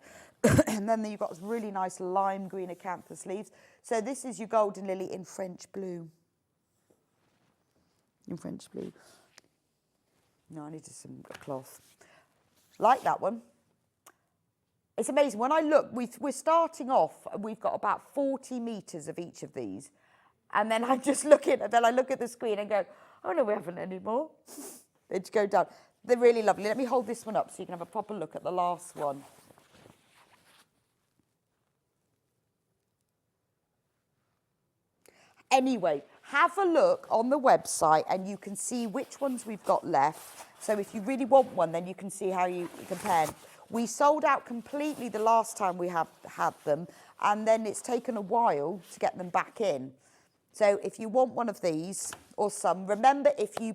S1: And then you've got really nice lime green acanthus leaves. So this is your Golden Lily in French blue. In French blue. No, I needed some cloth. Like that one. It's amazing. When I look, we're starting off, we've got about 40 metres of each of these. And then I'm just looking, and then I look at the screen and go, oh no, we haven't any more. They just go down. They're really lovely. Let me hold this one up so you can have a proper look at the last one. Anyway, have a look on the website and you can see which ones we've got left. So if you really want one, then you can see how you compare. We sold out completely the last time we had them, and then it's taken a while to get them back in. So if you want one of these or some, remember if you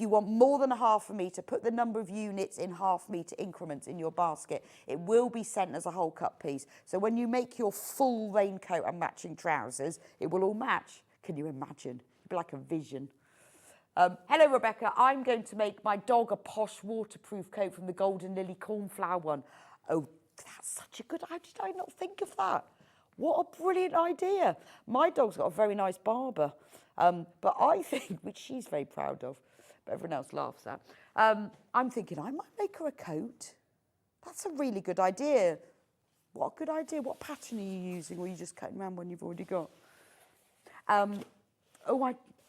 S1: want more than a half a metre, put the number of units in half metre increments in your basket. It will be sent as a whole cut piece. So when you make your full raincoat and matching trousers, it will all match. Can you imagine? It'd be like a vision. Hello, Rebecca. I'm going to make my dog a posh waterproof coat from the Golden Lily cornflower one. Oh, that's such a good idea. How did I not think of that? What a brilliant idea. My dog's got a very nice barber. But I think, which she's very proud of, but everyone else laughs at, I'm thinking I might make her a coat. That's a really good idea. What a good idea. What pattern are you using? Or are you just cutting around one you've already got?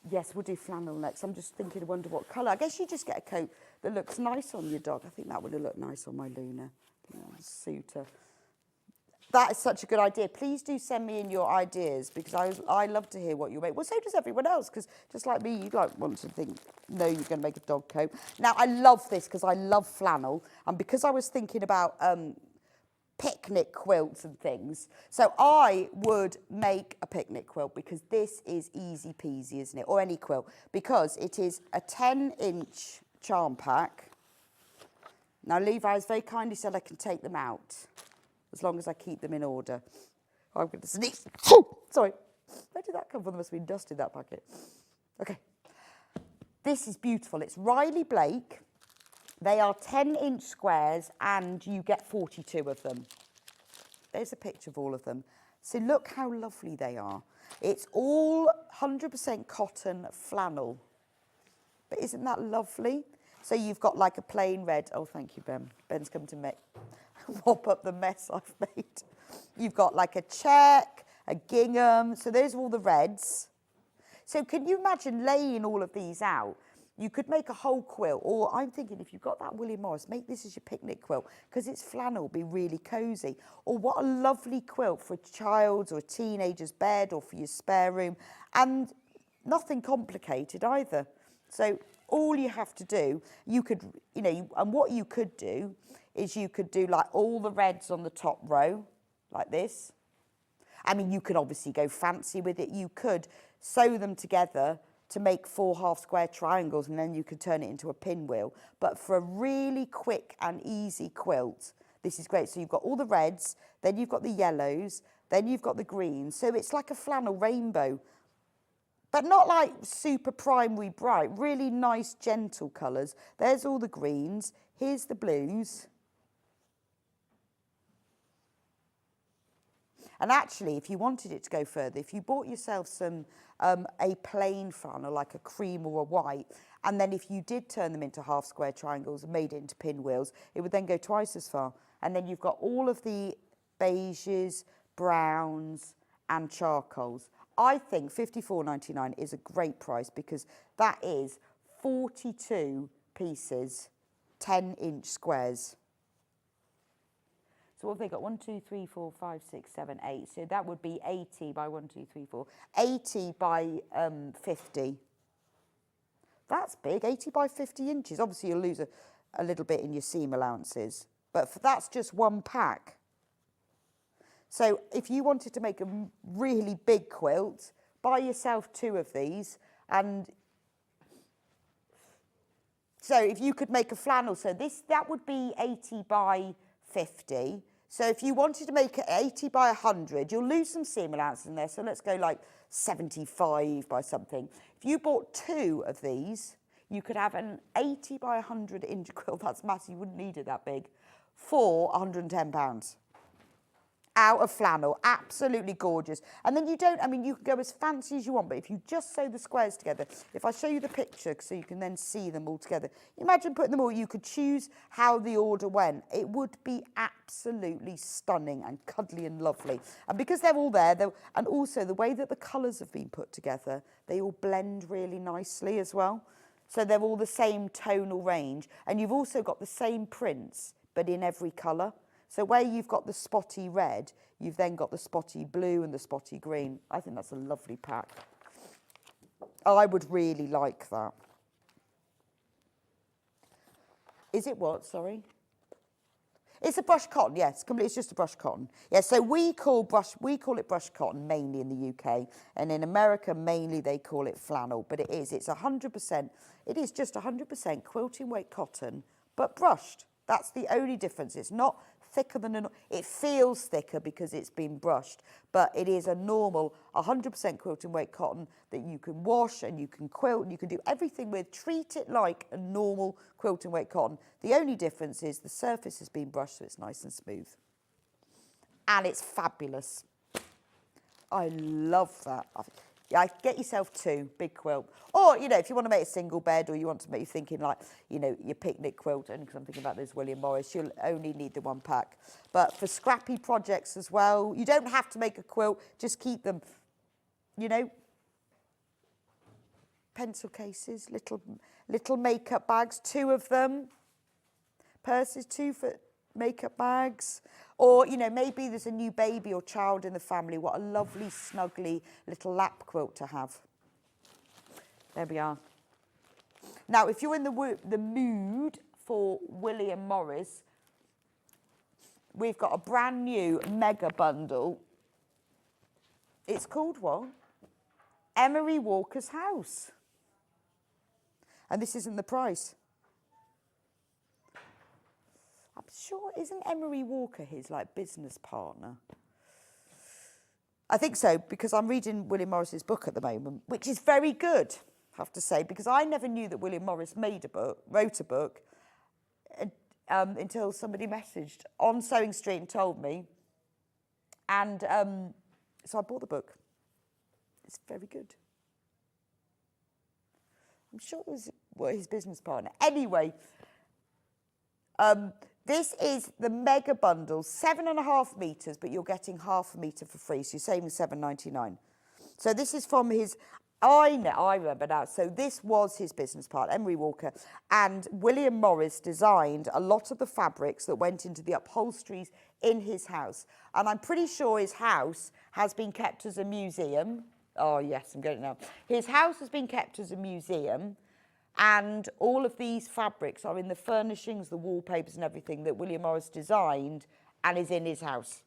S1: Yes, we'll do flannel next. I'm just thinking, I wonder what colour. I guess you just get a coat that looks nice on your dog. I think that would have looked nice on my Luna. Suit her. That is such a good idea. Please do send me in your ideas because I love to hear what you make. Well, so does everyone else because just like me, you don't want to know you're going to make a dog coat. Now, I love this because I love flannel. And because I was thinking about picnic quilts and things. So I would make a picnic quilt because this is easy peasy, isn't it? Or any quilt, because it is a 10-inch charm pack. Now Levi has very kindly said I can take them out as long as I keep them in order. I'm going to sneeze. Sorry. Where did that come from? There must have been dust in that packet. Okay. This is beautiful. It's Riley Blake. They are 10-inch squares and you get 42 of them. There's a picture of all of them. So look how lovely they are. It's all 100% cotton flannel. But isn't that lovely? So you've got like a plain red. Oh, thank you, Ben. Ben's come to mop up the mess I've made. You've got like a check, a gingham. So those are all the reds. So can you imagine laying all of these out? You could make a whole quilt, or I'm thinking if you've got that William Morris, make this as your picnic quilt because it's flannel, be really cosy. Or what a lovely quilt for a child's or a teenager's bed or for your spare room, and nothing complicated either. So all you have to do, you could, and what you could do is you could do like all the reds on the top row, like this. I mean, you could obviously go fancy with it. You could sew them together to make 4 half-square triangles, and then you could turn it into a pinwheel. But for a really quick and easy quilt, this is great. So you've got all the reds, then you've got the yellows, then you've got the greens. So it's like a flannel rainbow, but not like super primary bright, really nice, gentle colours. There's all the greens. Here's the blues. And actually, if you wanted it to go further, if you bought yourself some a plain flannel, like a cream or a white, and then if you did turn them into half-square triangles and made it into pinwheels, it would then go twice as far. And then you've got all of the beiges, browns, and charcoals. I think £54.99 is a great price because that is 42 pieces, 10-inch squares. So what have they got? 1, 2, 3, 4, 5, 6, 7, 8. So that would be 80 by 1, 2, 3, 4. 80 by 50. That's big, 80 by 50 inches. Obviously, you'll lose a little bit in your seam allowances. But that's just one pack. So if you wanted to make a really big quilt, buy yourself 2 of these. And so if you could make a flannel, so that would be 80 by 50. So if you wanted to make it 80 by 100, you'll lose some seam allowance in there. So let's go like 75 by something. If you bought 2 of these, you could have an 80 by 100 inch quilt. That's massive. You wouldn't need it that big. For £110. Out of flannel, absolutely gorgeous. And then you can go as fancy as you want, but if you just sew the squares together, if I show you the picture so you can then see them all together, imagine putting them all, you could choose how the order went. It would be absolutely stunning and cuddly and lovely. And because they're all there, and also the way that the colours have been put together, they all blend really nicely as well. So they're all the same tonal range. And you've also got the same prints, but in every colour. So where you've got the spotty red, you've then got the spotty blue and the spotty green. I think that's a lovely pack. I would really like that. Is it what, sorry? It's a brushed cotton, yes, it's just a brushed cotton. Yeah, so we call it brushed cotton mainly in the UK, and in America mainly they call it flannel, but it's 100%, it is just 100% quilting weight cotton, but brushed. That's the only difference. It's not thicker than it feels thicker because it's been brushed, but it is a normal 100% quilting weight cotton that you can wash and you can quilt and you can do everything with. Treat it like a normal quilting weight cotton. The only difference is the surface has been brushed so it's nice and smooth. And it's fabulous. I love that. Yeah, get yourself 2, big quilt. Or, if you want to make a single bed or you want to make, you're thinking like, your picnic quilt, and because I'm thinking about this William Morris, you'll only need the 1 pack. But for scrappy projects as well, you don't have to make a quilt, just keep them, pencil cases, little makeup bags, 2 of them. Purses, 2 for makeup bags. Or, maybe there's a new baby or child in the family. What a lovely, snuggly little lap quilt to have. There we are. Now, if you're in the mood for William Morris, we've got a brand new mega bundle. It's called what? Emery Walker's House. And this isn't the price. I'm sure, isn't Emery Walker his like business partner? I think so, because I'm reading William Morris's book at the moment, which is very good, I have to say, because I never knew that William Morris wrote a book until somebody messaged on Sewing Street and told me. And so I bought the book. It's very good. I'm sure it was his business partner. Anyway, this is the mega bundle, 7.5 metres, but you're getting half a metre for free, so you're saving £7.99. So this is from his, I remember now, so this was his business partner, Emery Walker, and William Morris designed a lot of the fabrics that went into the upholsteries in his house. And I'm pretty sure his house has been kept as a museum. Oh, yes, I'm getting it now. His house has been kept as a museum, and all of these fabrics are in the furnishings, the wallpapers and everything that William Morris designed and is in his house.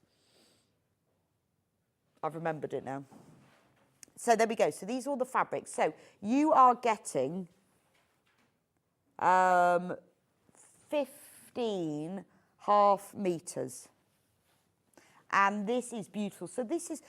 S1: I've remembered it now. So there we go. So these are all the fabrics. So you are getting 15 half metres. And this is beautiful. So this is,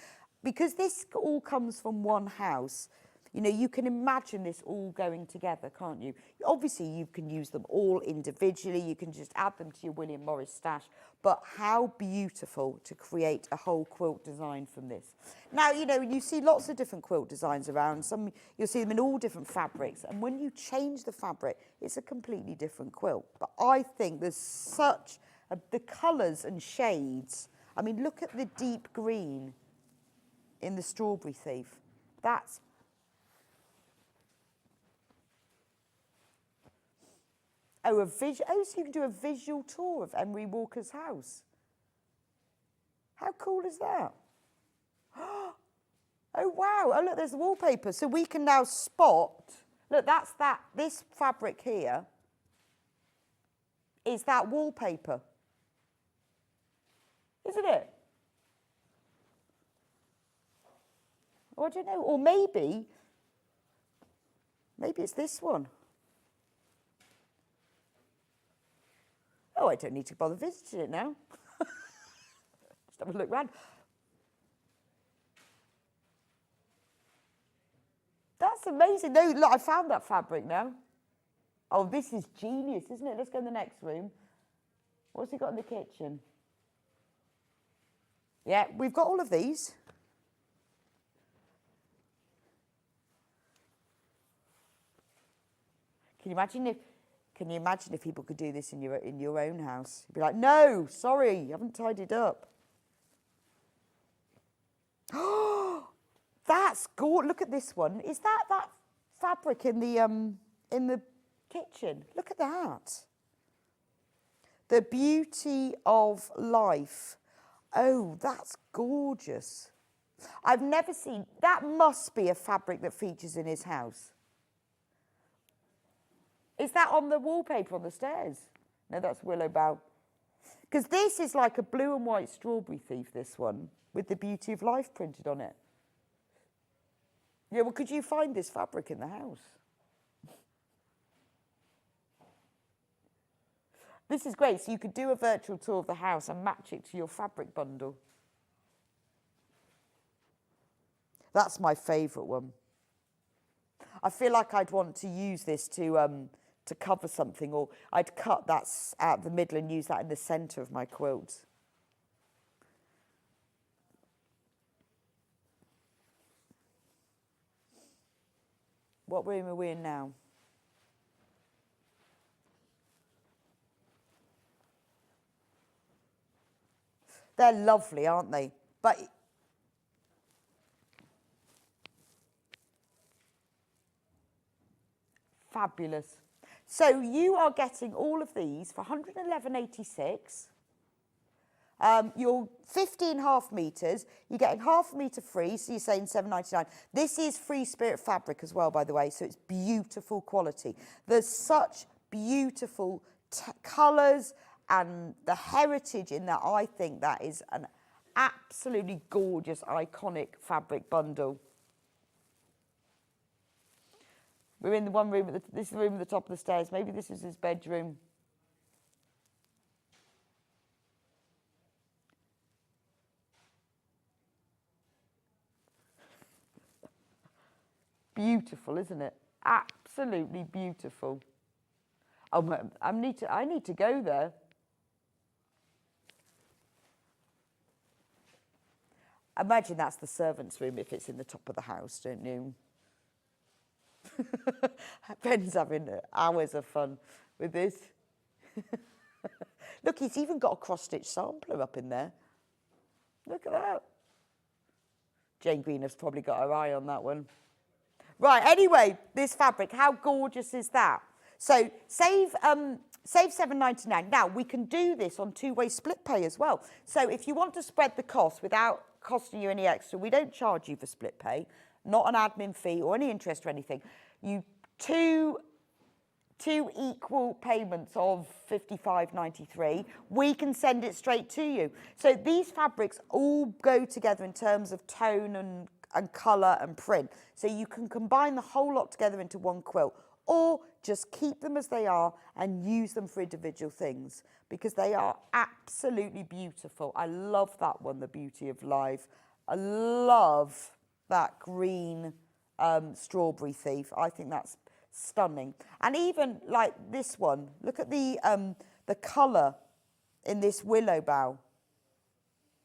S1: because this all comes from one house, you know, you can imagine this all going together, can't you? Obviously, you can use them all individually. You can just add them to your William Morris stash. But how beautiful to create a whole quilt design from this. Now, you know, you see lots of different quilt designs around. Some, you'll see them in all different fabrics. And when you change the fabric, it's a completely different quilt. But I think there's such, the colours and shades. I mean, look at the deep green in the Strawberry Thief. That's so you can do a visual tour of Emery Walker's house. How cool is that? Oh, wow. Oh, look, there's the wallpaper. So we can now spot, look, this fabric here is that wallpaper. Isn't it? Oh, I don't know. Or maybe it's this one. Oh, I don't need to bother visiting it now. Just have a look round. That's amazing. No, look, I found that fabric now. Oh, this is genius, isn't it? Let's go in the next room. What's he got in the kitchen? Yeah, we've got all of these. Can you imagine if people could do this in your own house? You'd be like, no, sorry, you haven't tidied up. Oh, that's gorgeous. Look at this one. Is that fabric in the kitchen? Look at that. The Beauty of Life. Oh, that's gorgeous. I've never seen, that must be a fabric that features in his house. Is that on the wallpaper on the stairs? No, that's Willow Bough. Because this is like a blue and white Strawberry Thief, this one, with the Beauty of Life printed on it. Yeah, well, could you find this fabric in the house? This is great. So you could do a virtual tour of the house and match it to your fabric bundle. That's my favourite one. I feel like I'd want to use this to cover something, or I'd cut that out the middle and use that in the centre of my quilt. What room are we in now? They're lovely, aren't they? But fabulous. So you are getting all of these for £111.86. You're 15 half metres. You're getting half a metre free, so you're saying £7.99. This is Free Spirit fabric as well, by the way, so it's beautiful quality. There's such beautiful colours and the heritage in that, I think that is an absolutely gorgeous, iconic fabric bundle. We're in the one room, this is the room at the top of the stairs. Maybe this is his bedroom. Beautiful, isn't it? Absolutely beautiful. Oh, I need to go there. Imagine that's the servants' room if it's in the top of the house, don't you? Ben's having hours of fun with this. Look, he's even got a cross-stitch sampler up in there. Look at that. Jane Green has probably got her eye on that one. Right, anyway, this fabric, how gorgeous is that? So save £7.99. Now, we can do this on two-way split pay as well. So if you want to spread the cost without costing you any extra, we don't charge you for split pay, not an admin fee or any interest or anything. You two equal payments of £55.93, we can send it straight to you. So these fabrics all go together in terms of tone and colour and print. So you can combine the whole lot together into one quilt, or just keep them as they are and use them for individual things, because they are absolutely beautiful. I love that one, The Beauty of Life. I love that green strawberry thief. I think that's stunning. And even like this one, look at the colour in this willow bough.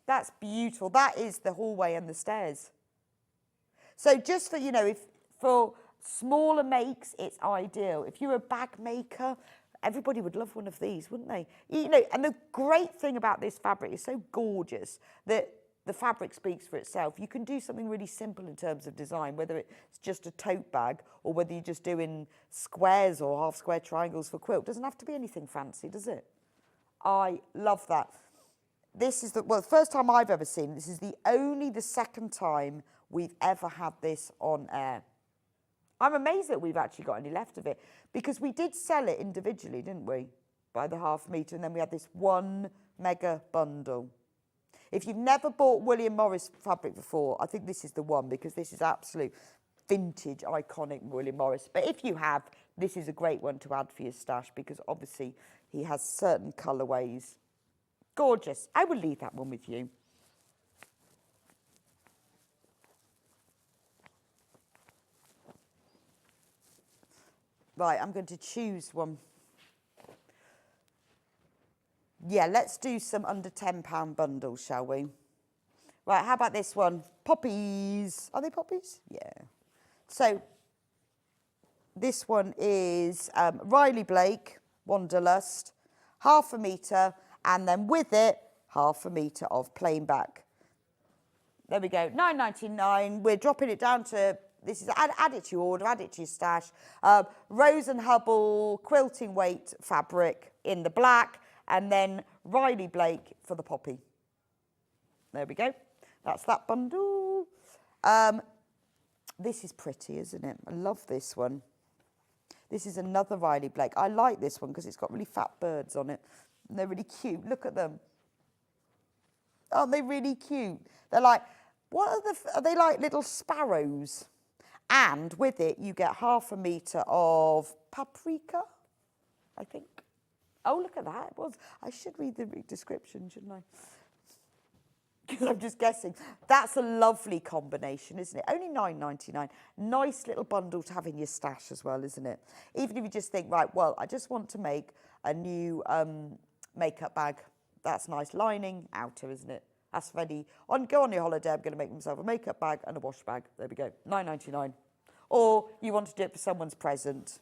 S1: That's beautiful. That is the hallway and the stairs. So just for, you know, if for smaller makes, it's ideal. If you're a bag maker, everybody would love one of these, wouldn't they? You know, and the great thing about this fabric is so gorgeous that the fabric speaks for itself. You can do something really simple in terms of design, whether it's just a tote bag or whether you're just doing squares or half square triangles for quilt. It doesn't have to be anything fancy, does it? I love that. This is the first time I've ever seen it. This is the second time we've ever had this on air. I'm amazed that we've actually got any left of it, because we did sell it individually, didn't we? By the half metre, and then we had this one mega bundle. If you've never bought William Morris fabric before, I think this is the one, because this is absolute vintage, iconic William Morris. But if you have, this is a great one to add for your stash, because obviously he has certain colourways. Gorgeous. I will leave that one with you. Right, I'm going to choose one. Yeah, let's do some under £10 bundles, shall we? Right, how about this one? Poppies. Are they poppies? Yeah. So this one is Riley Blake, Wanderlust, half a metre, and then with it, half a metre of plain back. There we go, £9.99. We're dropping it down to, this is, add it to your order, add it to your stash. Rose and Hubble quilting weight fabric in the black, and then Riley Blake for the poppy. There we go. That's that bundle. This is pretty, isn't it? I love this one. This is another Riley Blake. I like this one because it's got really fat birds on it. And they're really cute. Look at them. Aren't they really cute? They're like, are they like little sparrows? And with it, you get half a metre of paprika, I think. Oh, look at that. It was. I should read the description, shouldn't I? Because I'm just guessing. That's a lovely combination, isn't it? Only £9.99. Nice little bundle to have in your stash as well, isn't it? Even if you just think, right, well, I just want to make a new makeup bag. That's nice. Lining, outer, isn't it? That's ready. Go on your holiday, I'm going to make myself a makeup bag and a wash bag. There we go. £9.99. Or you want to do it for someone's present.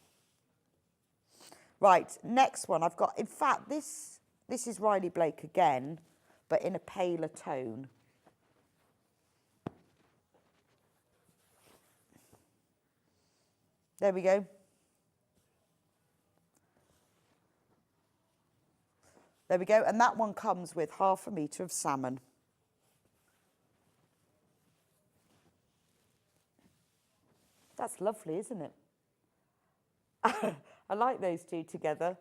S1: Right, next one I've got. In fact, this is Riley Blake again, but in a paler tone. There we go. There we go. And that one comes with half a metre of salmon. That's lovely, isn't it? I like those two together.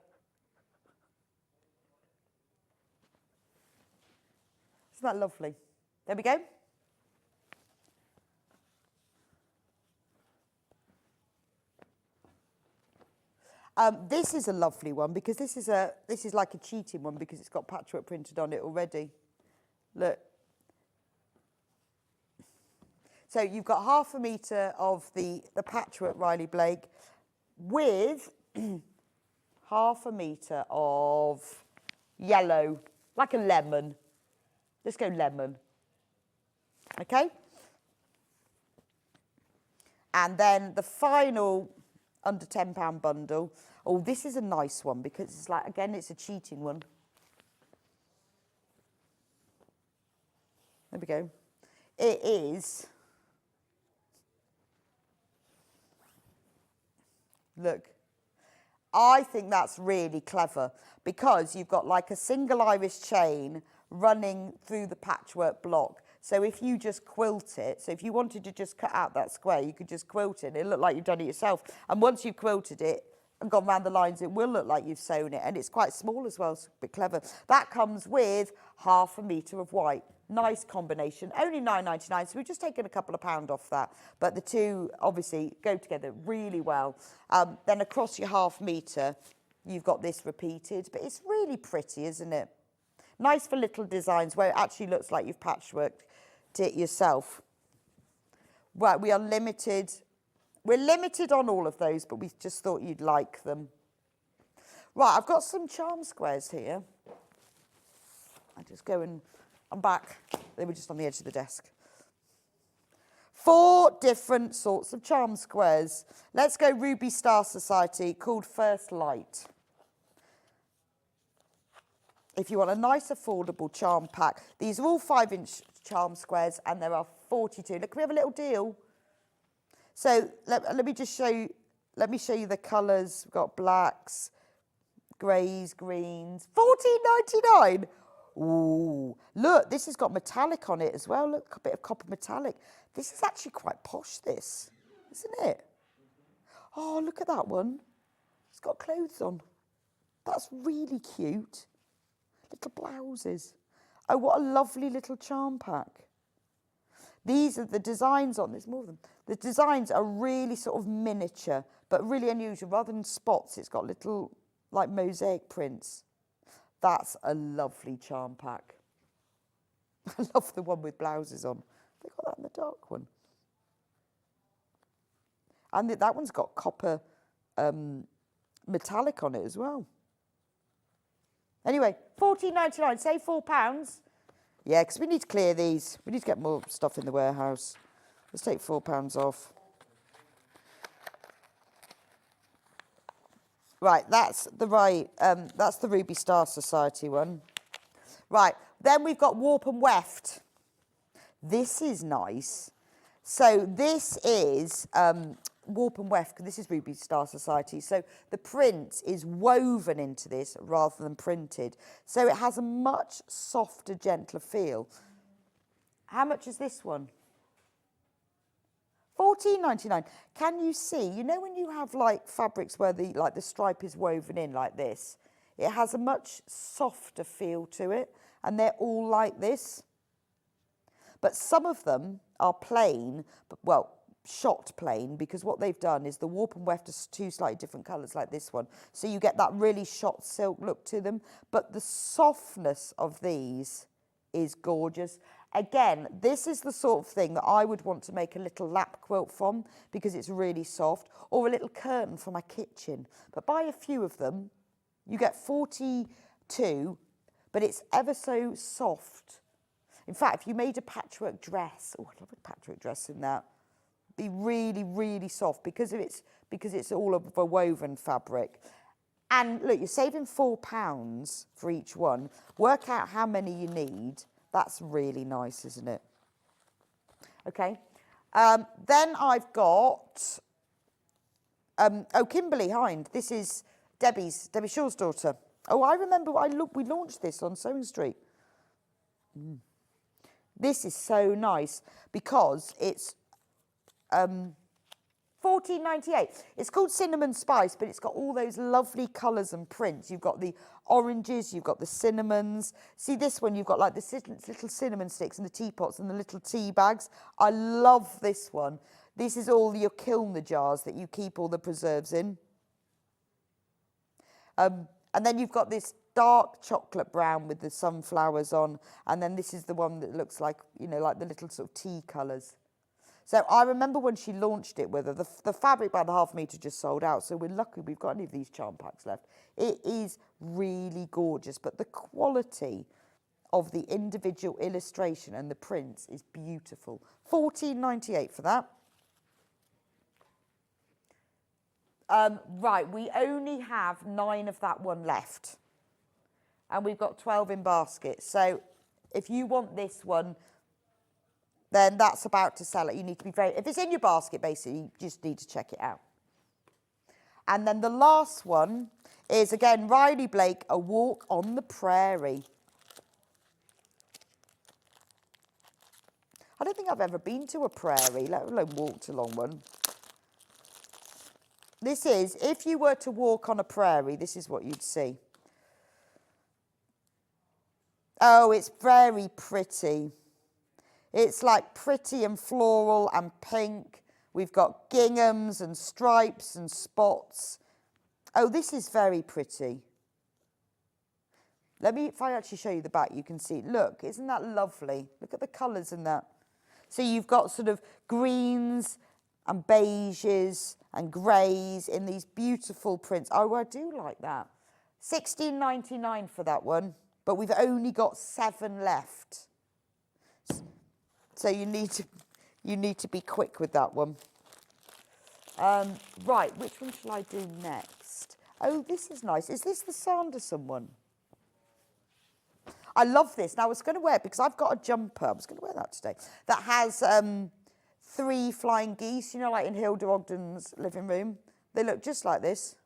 S1: that lovely? There we go. This is a lovely one because this is like a cheating one because it's got patchwork printed on it already. Look. So you've got 1/2 metre of the patchwork Riley Blake with 1/2 metre of yellow, like a lemon. Let's go lemon. Okay? And then the final under £10 bundle. Oh, this is a nice one because it's like, again, it's a cheating one. There we go. It is, look, I think that's really clever because you've got like a single iris chain running through the patchwork block. So if you just quilt it, so if you wanted to just cut out that square, you could just quilt it. It'll look like you've done it yourself. And once you've quilted it and gone round the lines, it will look like you've sewn it. And it's quite small as well, so a bit clever. That comes with 1/2 metre of white. Nice combination, only £9.99, so we've just taken a couple of pound off that. But the two obviously go together really well. Then across your 1/2 metre, you've got this repeated, but it's really pretty, isn't it? Nice for little designs where it actually looks like you've patchworked it yourself. Right, we are limited. We're limited on all of those, but we just thought you'd like them. Right, I've got some charm squares here. I just go and I'm back. They were just on the edge of the desk. 4 different sorts of charm squares. Let's go Ruby Star Society, called First Light. If you want a nice, affordable charm pack. These are all 5-inch charm squares, and there are 42. Look, can we have a little deal? So let me just show you. Let me show you the colours. We've got blacks, greys, greens. £14.99. Ooh, look, this has got metallic on it as well. Look, a bit of copper metallic. This is actually quite posh, this, isn't it? Oh, look at that one. It's got clothes on. That's really cute. Little blouses. Oh, what a lovely little charm pack. These are the designs on, there's more of them. The designs are really sort of miniature, but really unusual. Rather than spots, it's got little, like, mosaic prints. That's a lovely charm pack. I love the one with blouses on. They got that in the dark one. And that one's got copper metallic on it as well. Anyway, £14.99, save £4. Yeah, because we need to clear these. We need to get more stuff in the warehouse. Let's take £4 off. Right, that's the Ruby Star Society one. Right, then we've got Warp and Weft. This is nice. So this is Warp and Weft, this is Ruby Star Society. So the print is woven into this rather than printed. So it has a much softer, gentler feel. How much is this one? £14.99. Can you see, you know when you have like fabrics where the stripe is woven in like this, it has a much softer feel to it, and they're all like this. But some of them are plain, but well, shot plain, because what they've done is the Warp and Weft is 2 slightly different colours like this one. So you get that really shot silk look to them. But the softness of these is gorgeous. Again, this is the sort of thing that I would want to make a little lap quilt from because it's really soft, or a little curtain for my kitchen. But buy a few of them, you get 42, but it's ever so soft. In fact, if you made a patchwork dress, oh, I love a patchwork dress in that. Be really, really soft because it's all of a woven fabric. And look, you're saving £4 for each one. Work out how many you need. That's really nice, isn't it? Okay. Then I've got, Kimberly Hind. This is Debbie Shaw's daughter. Oh, I remember, we launched this on Sewing Street. This is so nice because it's £14 14.98. It's called Cinnamon Spice, but it's got all those lovely colours and prints. You've got the oranges, you've got the cinnamons. See this one, you've got like the little cinnamon sticks and the teapots and the little tea bags. I love this one. This is all your kilner jars that you keep all the preserves in. And then you've got this dark chocolate brown with the sunflowers on. And then this is the one that looks like, you know, like the little sort of tea colours. So I remember when she launched it with her, the fabric by the half metre just sold out. So we're lucky we've got any of these charm packs left. It is really gorgeous, but the quality of the individual illustration and the prints is beautiful. $14.98 for that. Right, we only have 9 of that one left. And we've got 12 in basket. So if you want this one, then that's about to sell it. You need to be very, if it's in your basket, basically, you just need to check it out. And then the last one is, again, Riley Blake, A Walk on the Prairie. I don't think I've ever been to a prairie, let alone walked along one. This is, if you were to walk on a prairie, this is what you'd see. Oh, it's very pretty. It's like pretty and floral and pink. We've got ginghams and stripes and spots. Oh, this is very pretty. Let me, if I actually show you the back, you can see. Look, isn't that lovely? Look at the colours in that. So you've got sort of greens and beiges and greys in these beautiful prints. Oh, I do like that. $16.99 for that one, but we've only got 7 left. So you need to be quick with that one. Right, which one shall I do next? Oh, this is nice. Is this the Sanderson one? I love this. Now, I was going to wear it because I've got a jumper. I was going to wear that today. That has 3 flying geese, you know, like in Hilda Ogden's living room. They look just like this.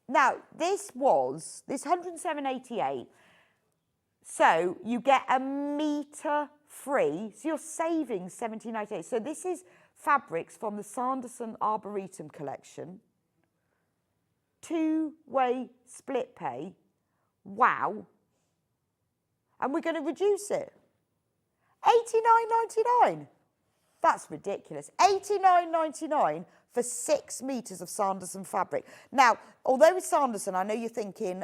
S1: Now, this 107.88. So you get a metre free. So you're saving $17.98. So this is fabrics from the Sanderson Arboretum collection. 2-way split pay. Wow. And we're going to reduce it. $89.99. That's ridiculous. $89.99 for 6 metres of Sanderson fabric. Now, although it's Sanderson, I know you're thinking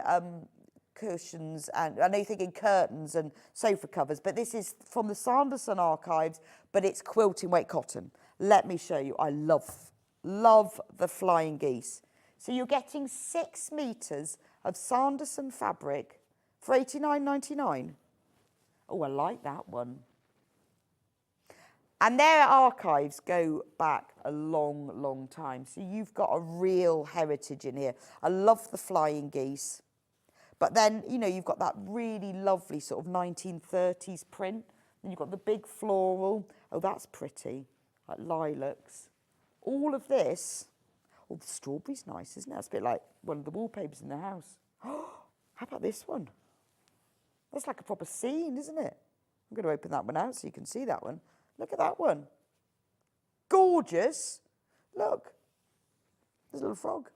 S1: cushions, and I know you're thinking curtains and sofa covers, but this is from the Sanderson archives, but it's quilting weight cotton. Let me show you. I love the flying geese. So you're getting 6 metres of Sanderson fabric for $89.99. Oh, I like that one. And their archives go back a long, long time. So you've got a real heritage in here. I love the flying geese. But then, you know, you've got that really lovely sort of 1930s print. Then you've got the big floral. Oh, that's pretty. Like lilacs. All of this. Oh, the strawberry's nice, isn't it? That's a bit like one of the wallpapers in the house. Oh, how about this one? That's like a proper scene, isn't it? I'm going to open that one out so you can see that one. Look at that one. Gorgeous. Look. There's a little frog.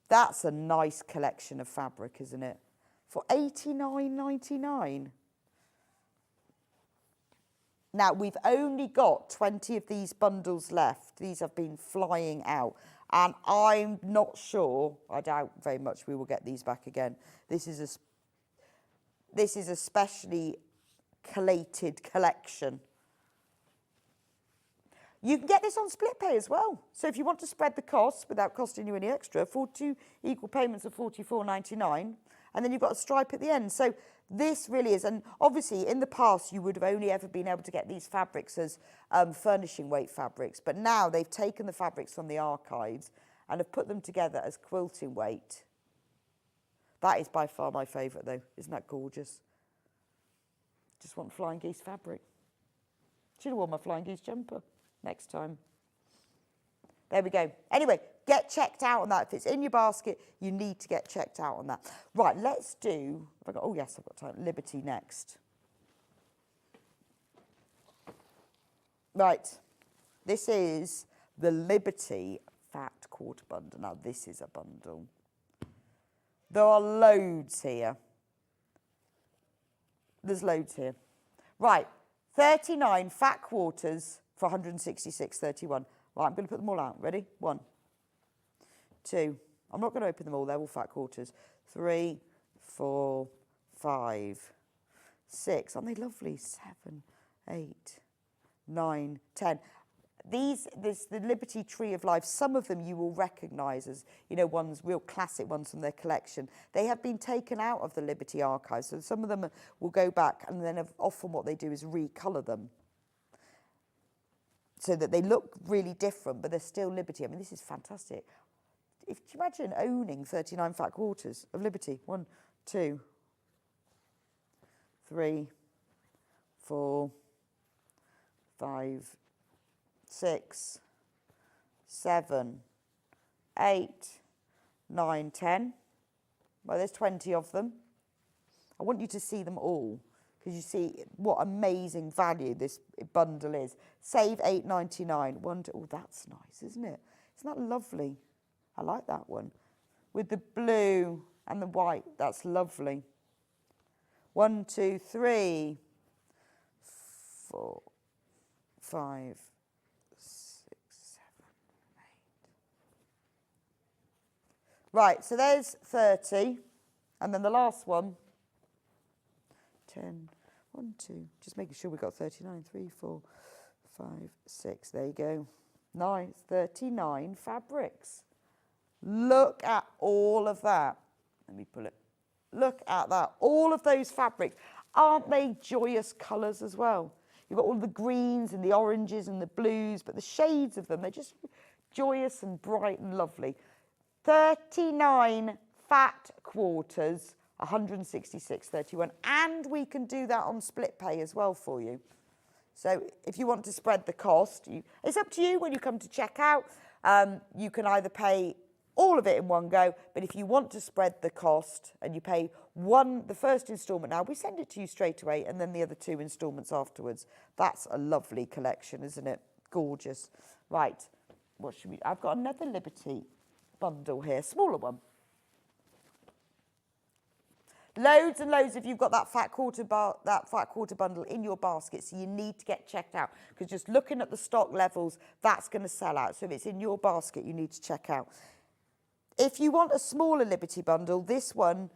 S1: That's a nice collection of fabric, isn't it? For $89.99. Now, we've only got 20 of these bundles left. These have been flying out. And I'm not sure, I doubt very much we will get these back again. This is a specially collated collection. You can get this on split pay as well. So if you want to spread the costs without costing you any extra, 2 equal payments of $44.99, and then you've got a stripe at the end. So this really is, and obviously in the past you would have only ever been able to get these fabrics as furnishing weight fabrics, but now they've taken the fabrics from the archives and have put them together as quilting weight. That is by far my favourite though. Isn't that gorgeous? Just want flying geese fabric. Should have worn my flying geese jumper next time. There we go. Anyway, get checked out on that. If it's in your basket, you need to get checked out on that. Right, let's do, oh yes, I've got time, Liberty next. Right, This is the Liberty Fat Quarter Bundle. Now, this is a bundle. There are loads here. There's loads here. Right, 39 fat quarters for 166.31. Right, I'm going to put them all out. Ready? 1, 2. I'm not going to open them all. They're all fat quarters. 3, 4, 5, 6. Aren't they lovely? 7, 8, 9, 10. There's the Liberty Tree of Life. Some of them you will recognise as, you know, ones, real classic ones from their collection. They have been taken out of the Liberty archive, so some of them will go back, and then often what they do is recolour them so that they look really different, but they're still Liberty. I mean, this is fantastic. If you imagine owning 39 fat quarters of Liberty. 1, 2, 3, 4, 5, 6, 7, 8, 9, 10. Well, there's 20 of them. I want you to see them all because you see what amazing value this bundle is. Save £8.99. Oh, that's nice, isn't it? Isn't that lovely? I like that one. With the blue and the white, that's lovely. 1, 2, 3, 4, 5, 6, 7, 8. Right, so there's 30. And then the last one, 10, 1, 2. Just making sure we've got 39. 3, 4, 5, 6. There you go. 9, 39 fabrics. Look at all of that. Let me pull it. Look at that. All of those fabrics. Aren't they joyous colours as well? You've got all the greens and the oranges and the blues, but the shades of them, they're just joyous and bright and lovely. 39 fat quarters, 166.31. And we can do that on split pay as well for you. So if you want to spread the cost, it's up to you when you come to check out. You can either pay all of it in one go, but if you want to spread the cost and you pay the first instalment now, we send it to you straight away, and then the other 2 instalments afterwards. That's a lovely collection, isn't it? Gorgeous. Right, what should we? I've got another Liberty bundle here, smaller one. Loads and loads if you've got that fat quarter bundle in your basket, so you need to get checked out, because just looking at the stock levels, that's going to sell out. So if it's in your basket, you need to check out. If you want a smaller Liberty bundle, this one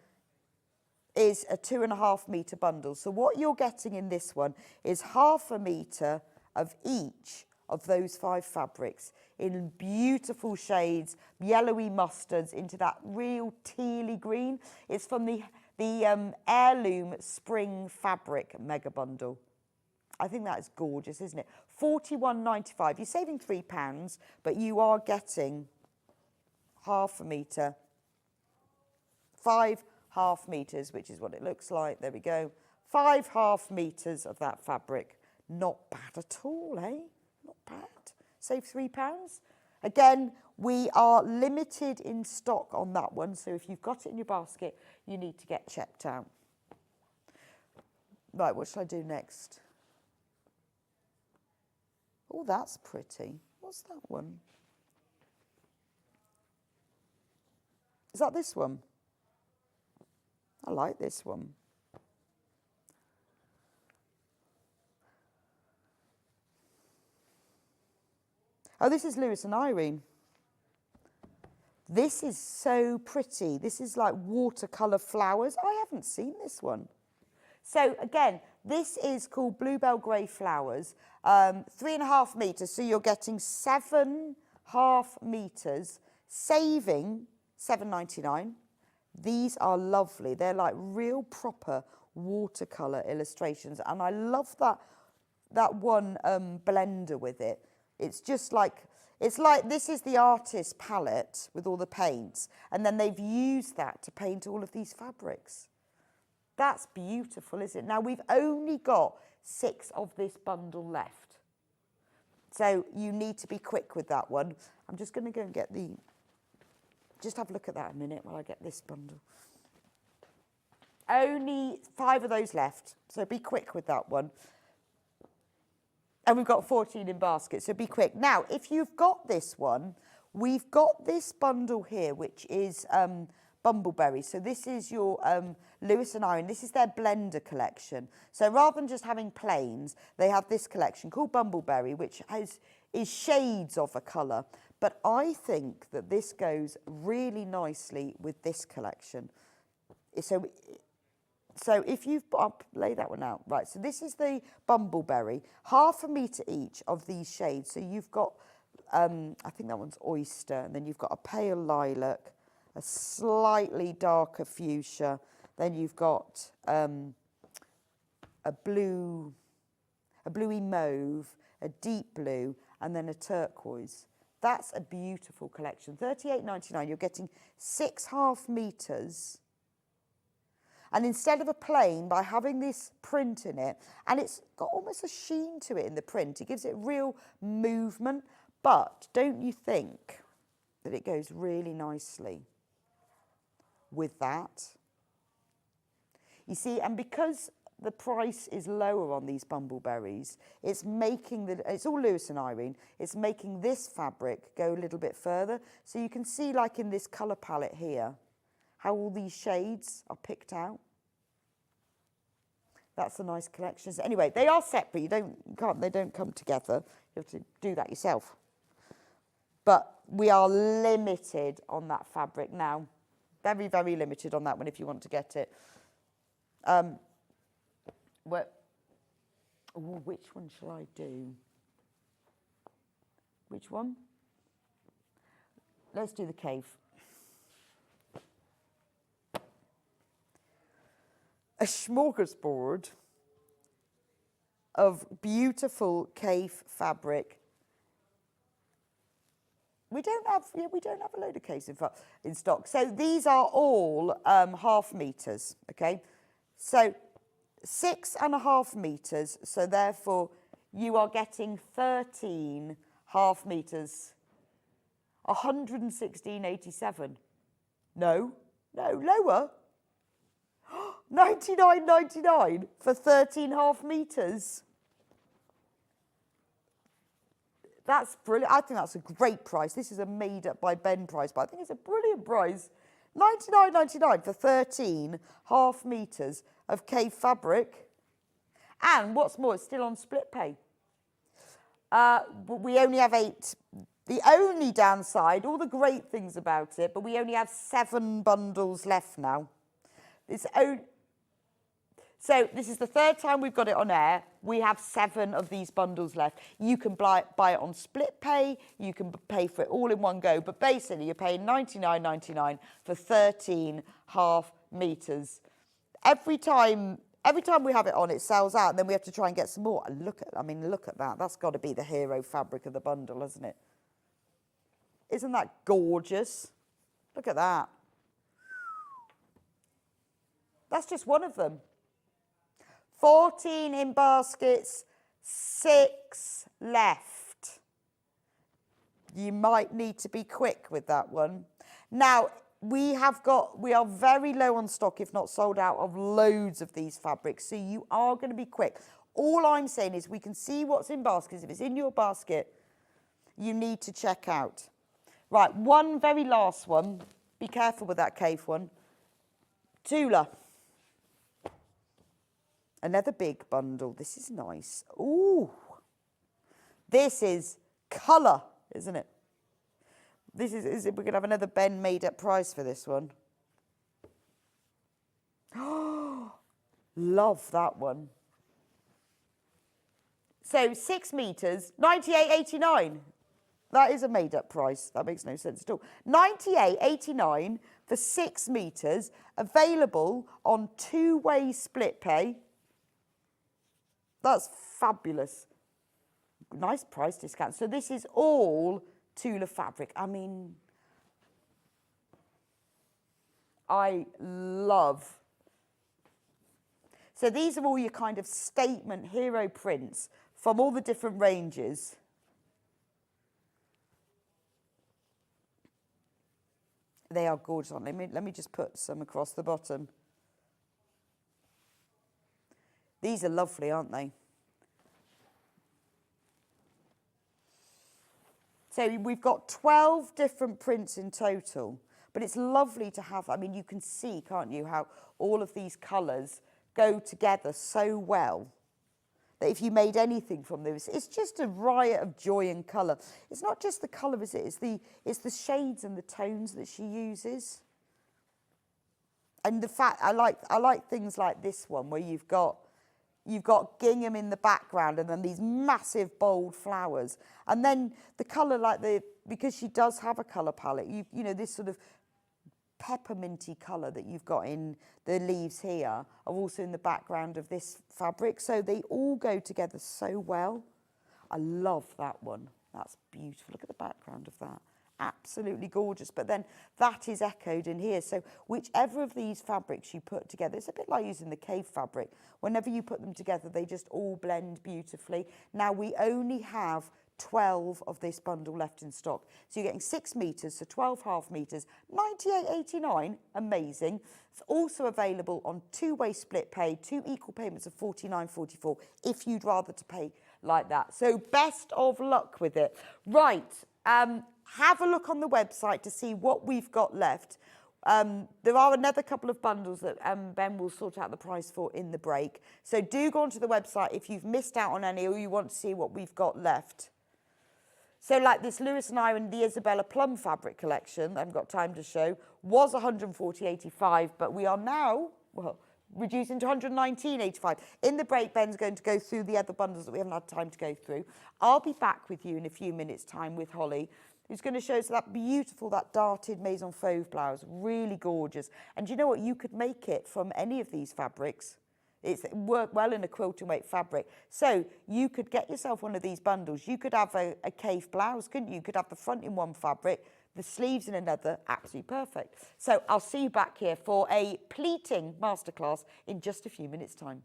S1: is a 2.5 metre bundle. So what you're getting in this one is 0.5 metre of each of those 5 fabrics in beautiful shades, yellowy mustards into that real tealy green. It's from the Heirloom Spring Fabric Mega Bundle. I think that is gorgeous, isn't it? £41.95. You're saving £3, but you are getting 0.5 metre, 5 half metres, which is what it looks like. There we go. 5 half metres of that fabric. Not bad at all, eh? Not bad. Save £3. Again, we are limited in stock on that one, so if you've got it in your basket, you need to get checked out. Right, what shall I do next? Oh, that's pretty. What's that one? Is that this one? I like this one. Oh, this is Lewis and Irene. This is so pretty. This is like watercolour flowers. I haven't seen this one. So again, this is called Bluebell Grey Flowers, 3.5 metres. So you're getting 7 half metres, saving £7.99. These are lovely. They're like real proper watercolour illustrations. And I love that one blender with it. It's just like, it's like this is the artist palette with all the paints, and then they've used that to paint all of these fabrics. That's beautiful, isn't it? Now, we've only got 6 of this bundle left. So you need to be quick with that one. I'm just going to go and get just have a look at that a minute while I get this bundle. Only 5 of those left, so be quick with that one. And we've got 14 in basket, so be quick. Now, if you've got this one, we've got this bundle here, which is Bumbleberry. So this is your Lewis and Irene. This is their blender collection. So rather than just having plains, they have this collection called Bumbleberry, which is shades of a colour. But I think that this goes really nicely with this collection. So if you've, I'll lay that one out. Right, so this is the Bumbleberry, 1/2 metre each of these shades. So you've got, I think that one's Oyster, and then you've got a pale lilac, a slightly darker fuchsia, then you've got a bluey mauve, a deep blue, and then a turquoise. That's a beautiful collection. £38.99, you're getting 6.5 metres. And instead of a plain, by having this print in it, and it's got almost a sheen to it in the print, it gives it real movement. But don't you think that it goes really nicely with that? You see, and because the price is lower on these Bumbleberries, it's making it's all Lewis and Irene, it's making this fabric go a little bit further. So you can see, like in this colour palette here, how all these shades are picked out. That's a nice collection. So anyway, they are separate. They don't come together. You have to do that yourself. But we are limited on that fabric now. Very, very limited on that one if you want to get it. Which one shall I do? Which one? Let's do the cave. A smorgasbord of beautiful cave fabric. We don't have a load of caves in stock. So these are all 1/2 metres, okay? So 6.5 metres. So therefore, you are getting 13.5 metres. 116.87. No, lower. £99.99 for 13.5 metres. That's brilliant. I think that's a great price. This is a made up by Ben price, but I think it's a brilliant price. £99.99 for 13.5 metres of cave fabric. And what's more, it's still on split pay. But we only have 8. The only downside, all the great things about it, but we only have 7 bundles left now. So this is the 3rd time we've got it on air. We have 7 of these bundles left. You can buy it on split pay. You can pay for it all in one go. But basically, you're paying £99.99 for 13.5 metres. Every time we have it on, it sells out, and then we have to try and get some more. Look at that. That's got to be the hero fabric of the bundle, hasn't it? Isn't that gorgeous? Look at that. That's just one of them. 14 in baskets, 6 left. You might need to be quick with that one. Now, we are very low on stock, if not sold out, of loads of these fabrics, so you are going to be quick. All I'm saying is we can see what's in baskets. If it's in your basket, you need to check out. Right, one very last one. Be careful with that cave one. Tula. Another big bundle. This is nice. Ooh. This is colour, isn't it? We're going to have another Ben made up price for this one. Oh, love that one. So 6 metres, £98.89. That is a made up price. That makes no sense at all. £98.89 for 6 metres, available on 2-way split pay. That's fabulous. Nice price discount. So this is all Tula fabric. I mean, I love. So these are all your kind of statement hero prints from all the different ranges. They are gorgeous, aren't they? Let me just put some across the bottom. These are lovely, aren't they? So we've got 12 different prints in total, but it's lovely to have, I mean, you can see, can't you, how all of these colours go together so well that if you made anything from this, it's just a riot of joy and colour. It's not just the colour, is it? It's the shades and the tones that she uses. And the fact, I like things like this one where you've got gingham in the background and then these massive bold flowers. And then the colour, because she does have a colour palette, you know, this sort of pepperminty colour that you've got in the leaves here are also in the background of this fabric. So they all go together so well. I love that one. That's beautiful. Look at the background of that. Absolutely gorgeous. But then that is echoed in here. So whichever of these fabrics you put together, it's a bit like using the cave fabric. Whenever you put them together, they just all blend beautifully. Now we only have 12 of this bundle left in stock. So you're getting 6 metres, so 12 half metres, £98.89, amazing. It's also available on two-way split pay, 2 equal payments of £49.44 if you'd rather to pay like that. So best of luck with it. Right, have a look on the website to see what we've got left. There are another couple of bundles that Ben will sort out the price for in the break. So do go onto the website if you've missed out on any or you want to see what we've got left. So like this Lewis and Iron, the Isabella Plum fabric collection, I haven't got time to show, was £140.85, but we are now, well, reducing to £119.85. In the break, Ben's going to go through the other bundles that we haven't had time to go through. I'll be back with you in a few minutes' time with Holly, who's going to show us that beautiful, that darted Maison Fauve blouse, really gorgeous. And you know what? You could make it from any of these fabrics. It's worked well in a quilting weight fabric. So you could get yourself one of these bundles. You could have a cave blouse, couldn't you? You could have the front in one fabric, the sleeves in another, absolutely perfect. So I'll see you back here for a pleating masterclass in just a few minutes' time.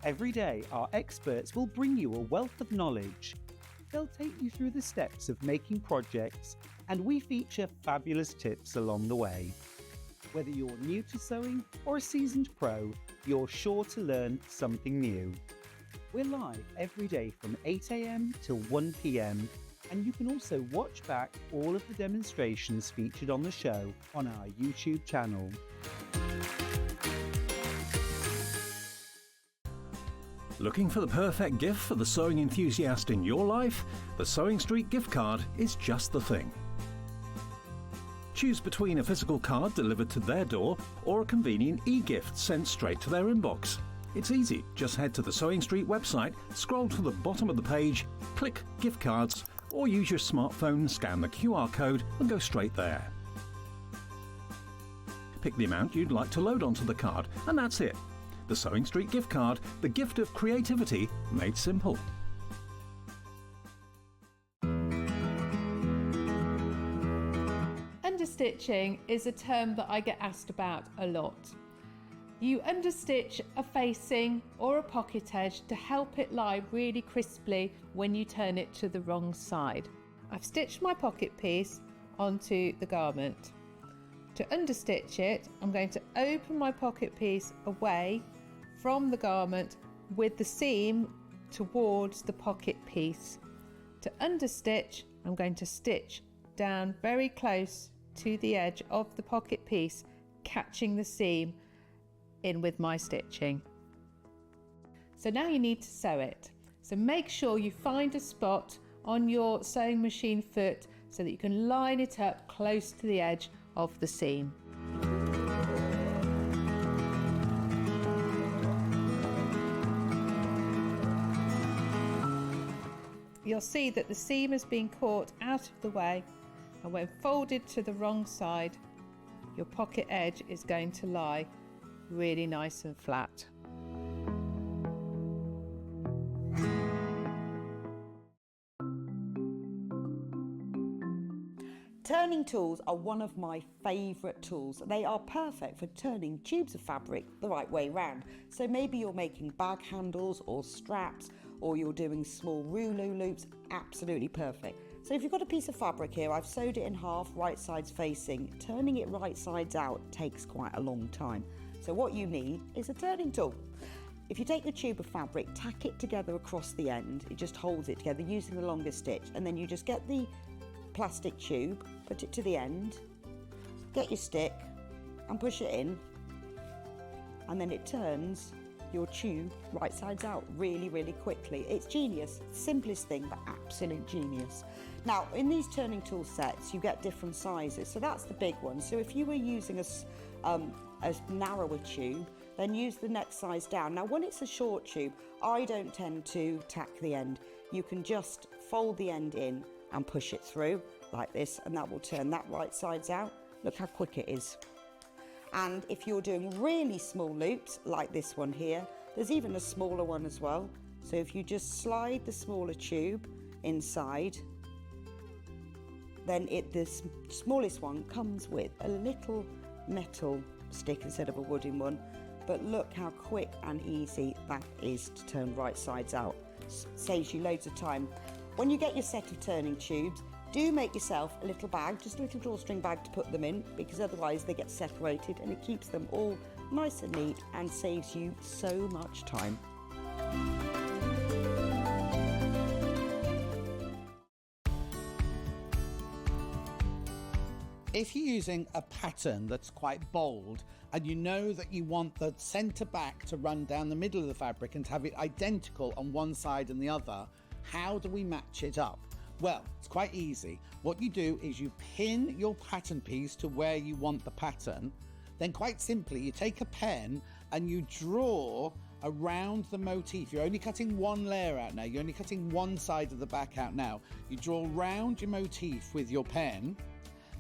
S2: Every day, our experts will bring you a wealth of knowledge. They'll take you through the steps of making projects, and we feature fabulous tips along the way. Whether you're new to sewing or a seasoned pro, you're sure to learn something new. We're live every day from 8 AM till 1 PM, and you can also watch back all of the demonstrations featured on the show on our YouTube channel.
S3: Looking for the perfect gift for the sewing enthusiast in your life? The Sewing Street gift card is just the thing. Choose between a physical card delivered to their door or a convenient e-gift sent straight to their inbox. It's easy. Just head to the Sewing Street website, scroll to the bottom of the page, click Gift Cards, or use your smartphone, scan the QR code and go straight there. Pick the amount you'd like to load onto the card, and that's it. The Sewing Street gift card, the gift of creativity made simple.
S4: Understitching is a term that I get asked about a lot. You understitch a facing or a pocket edge to help it lie really crisply when you turn it to the wrong side. I've stitched my pocket piece onto the garment. To understitch it, I'm going to open my pocket piece away from the garment with the seam towards the pocket piece. To understitch, I'm going to stitch down very close to the edge of the pocket piece, catching the seam in with my stitching. So now you need to sew it. So make sure you find a spot on your sewing machine foot so that you can line it up close to the edge of the seam. You'll see that the seam has been caught out of the way, and when folded to the wrong side, your pocket edge is going to lie really nice and flat.
S1: Turning tools are one of my favourite tools. They are perfect for turning tubes of fabric the right way round. So maybe you're making bag handles or straps, or you're doing small rouleau loops, absolutely perfect. So if you've got a piece of fabric here, I've sewed it in half, right sides facing. Turning it right sides out takes quite a long time. So what you need is a turning tool. If you take the tube of fabric, tack it together across the end, it just holds it together using the longer stitch, and then you just get the plastic tube, put it to the end, get your stick and push it in, and then it turns your tube right sides out really, really quickly. It's genius, simplest thing, but absolute genius. Now, in these turning tool sets, you get different sizes. So that's the big one. So if you were using a narrower tube, then use the next size down. Now, when it's a short tube, I don't tend to tack the end. You can just fold the end in and push it through like this, and that will turn that right sides out. Look how quick it is. And if you're doing really small loops like this one here, there's even a smaller one as well. So if you just slide the smaller tube inside, then the smallest one comes with a little metal stick instead of a wooden one. But look how quick and easy that is to turn right sides out. Saves you loads of time. When you get your set of turning tubes, do make yourself a little bag, just a little drawstring bag to put them in, because otherwise they get separated, and it keeps them all nice and neat and saves you so much time.
S5: If you're using a pattern that's quite bold and you know that you want the centre back to run down the middle of the fabric and to have it identical on one side and the other, how do we match it up? Well, it's quite easy. What you do is you pin your pattern piece to where you want the pattern. Then quite simply, you take a pen and you draw around the motif. You're only cutting one layer out now. You're only cutting one side of the back out now. You draw round your motif with your pen,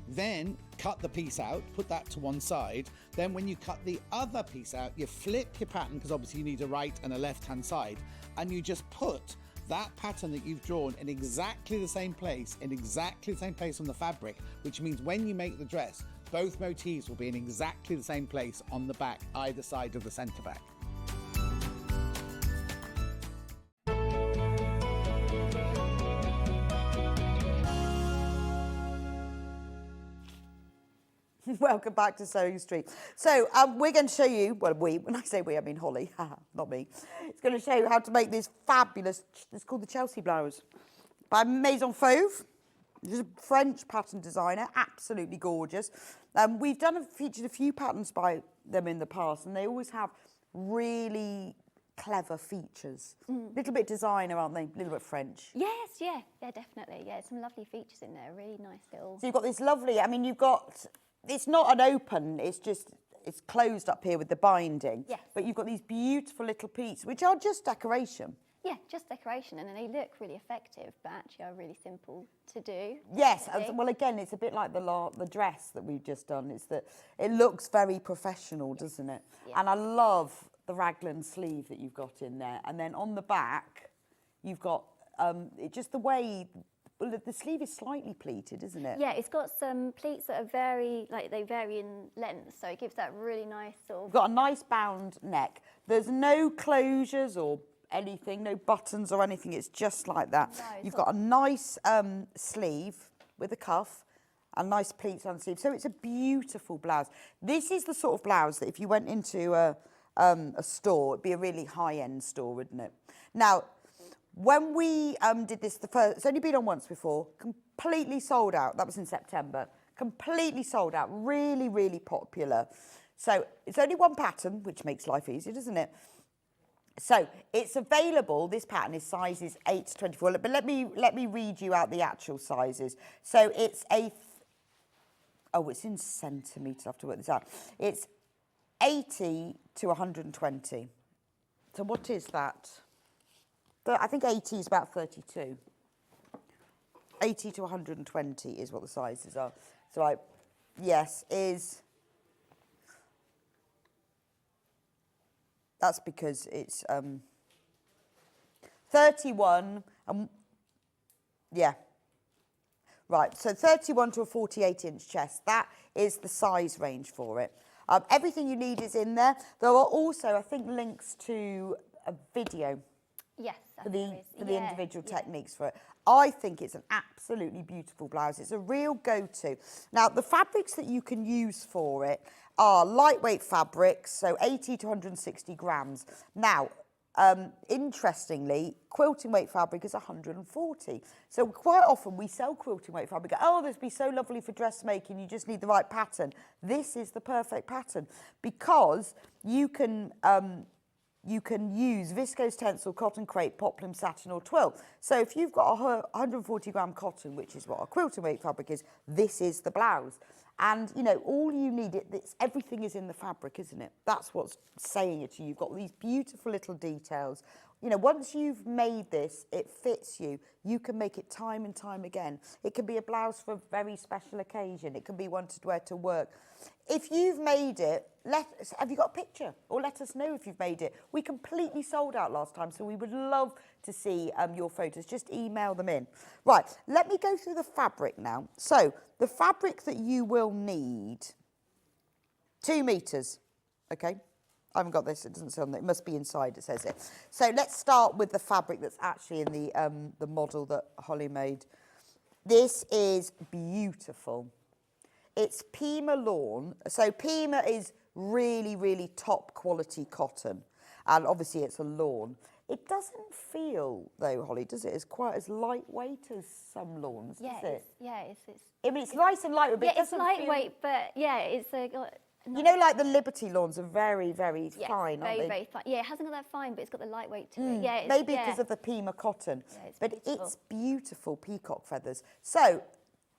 S5: then cut the piece out, put that to one side. Then when you cut the other piece out, you flip your pattern, because obviously you need a right and a left-hand side, and you just put that pattern that you've drawn in exactly the same place, on the fabric, which means when you make the dress, both motifs will be in exactly the same place on the back, either side of the centre back.
S1: Welcome back to Sewing Street. So we're going to show you, well, when I say we, I mean Holly, not me. It's going to show you how to make this fabulous, it's called the Chelsea Blouse by Maison Fauve. This is a French pattern designer, absolutely gorgeous. We've featured a few patterns by them in the past, and they always have really clever features. A little bit designer, aren't they? A little bit French.
S6: Yes, yeah, definitely. Yeah, some lovely features in there, really nice little...
S1: So you've got this lovely, I mean, you've got... It's not an open, it's closed up here with the binding.
S6: Yes.
S1: But you've got these beautiful little pieces, which are just decoration.
S6: Yeah, just decoration, and they look really effective, but actually are really simple to do.
S1: Yes,
S6: definitely.
S1: well, again, it's a bit like the dress that we've just done. It's that it looks very professional, doesn't it? Yeah. And I love the raglan sleeve that you've got in there. And then on the back, you've got just the way... Well, the sleeve is slightly pleated, isn't it?
S6: Yeah, it's got some pleats that are they vary in length, so it gives that really nice sort of...
S1: You've got a nice bound neck. There's no closures or anything, no buttons or anything. It's just like that. No, you've got a nice sleeve with a cuff and nice pleats on the sleeve. So it's a beautiful blouse. This is the sort of blouse that if you went into a store, it'd be a really high-end store, wouldn't it? Now, when we did this, it's only been on once before, completely sold out. That was in September. Completely sold out, really, really popular. So it's only one pattern, which makes life easy, doesn't it? So it's available, this pattern is sizes 8 to 24, but let me read you out the actual sizes. So it's it's in centimetres, I have to work this out. It's 80 to 120. So what is that? I think 80 is about 32. 80 to 120 is what the sizes are. So that's because it's 31, Right, so 31 to a 48-inch chest. That is the size range for it. Everything you need is in there. There are also, I think, links to a video.
S6: Yes,
S1: For the individual
S6: yeah.
S1: techniques for it. I think it's an absolutely beautiful blouse. It's a real go-to. Now, the fabrics that you can use for it are lightweight fabrics, so 80 to 160 grams. Now, interestingly, quilting weight fabric is 140. So quite often we sell quilting weight fabric. Oh, this would be so lovely for dressmaking. You just need the right pattern. This is the perfect pattern because you can use viscose tencel, cotton crepe, poplin satin or twill. So if you've got a 140 gram cotton, which is what a quilting weight fabric is, this is the blouse. And, you know, all you need, everything is in the fabric, isn't it? That's what's saying it to you. You've got these beautiful little details. You know, once you've made this, it fits you. You can make it time and time again. It can be a blouse for a very special occasion. It can be one to wear to work. If you've made it, have you got a picture? Or let us know if you've made it. We completely sold out last time, so we would love to see your photos. Just email them in. Right, let me go through the fabric now. So, the fabric that you will need, 2 meters, okay? I haven't got this, it doesn't say on there. It must be inside, it says it. So let's start with the fabric that's actually in the model that Holly made. This is beautiful. It's Pima lawn. So Pima is really, really top quality cotton. And obviously it's a lawn. It doesn't feel, though, Holly, does it? It's quite as lightweight as some lawns, does it? I mean, it's nice and lightweight, but
S6: yeah,
S1: it doesn't
S6: lightweight, but yeah, it's a...
S1: You know, like the Liberty lawns are very, very fine, aren't they?
S6: Very fine. Yeah, it hasn't got that fine, but it's got the lightweight to it. Yeah,
S1: maybe because of the Pima cotton.
S6: Yeah,
S1: but it's beautiful peacock feathers. So,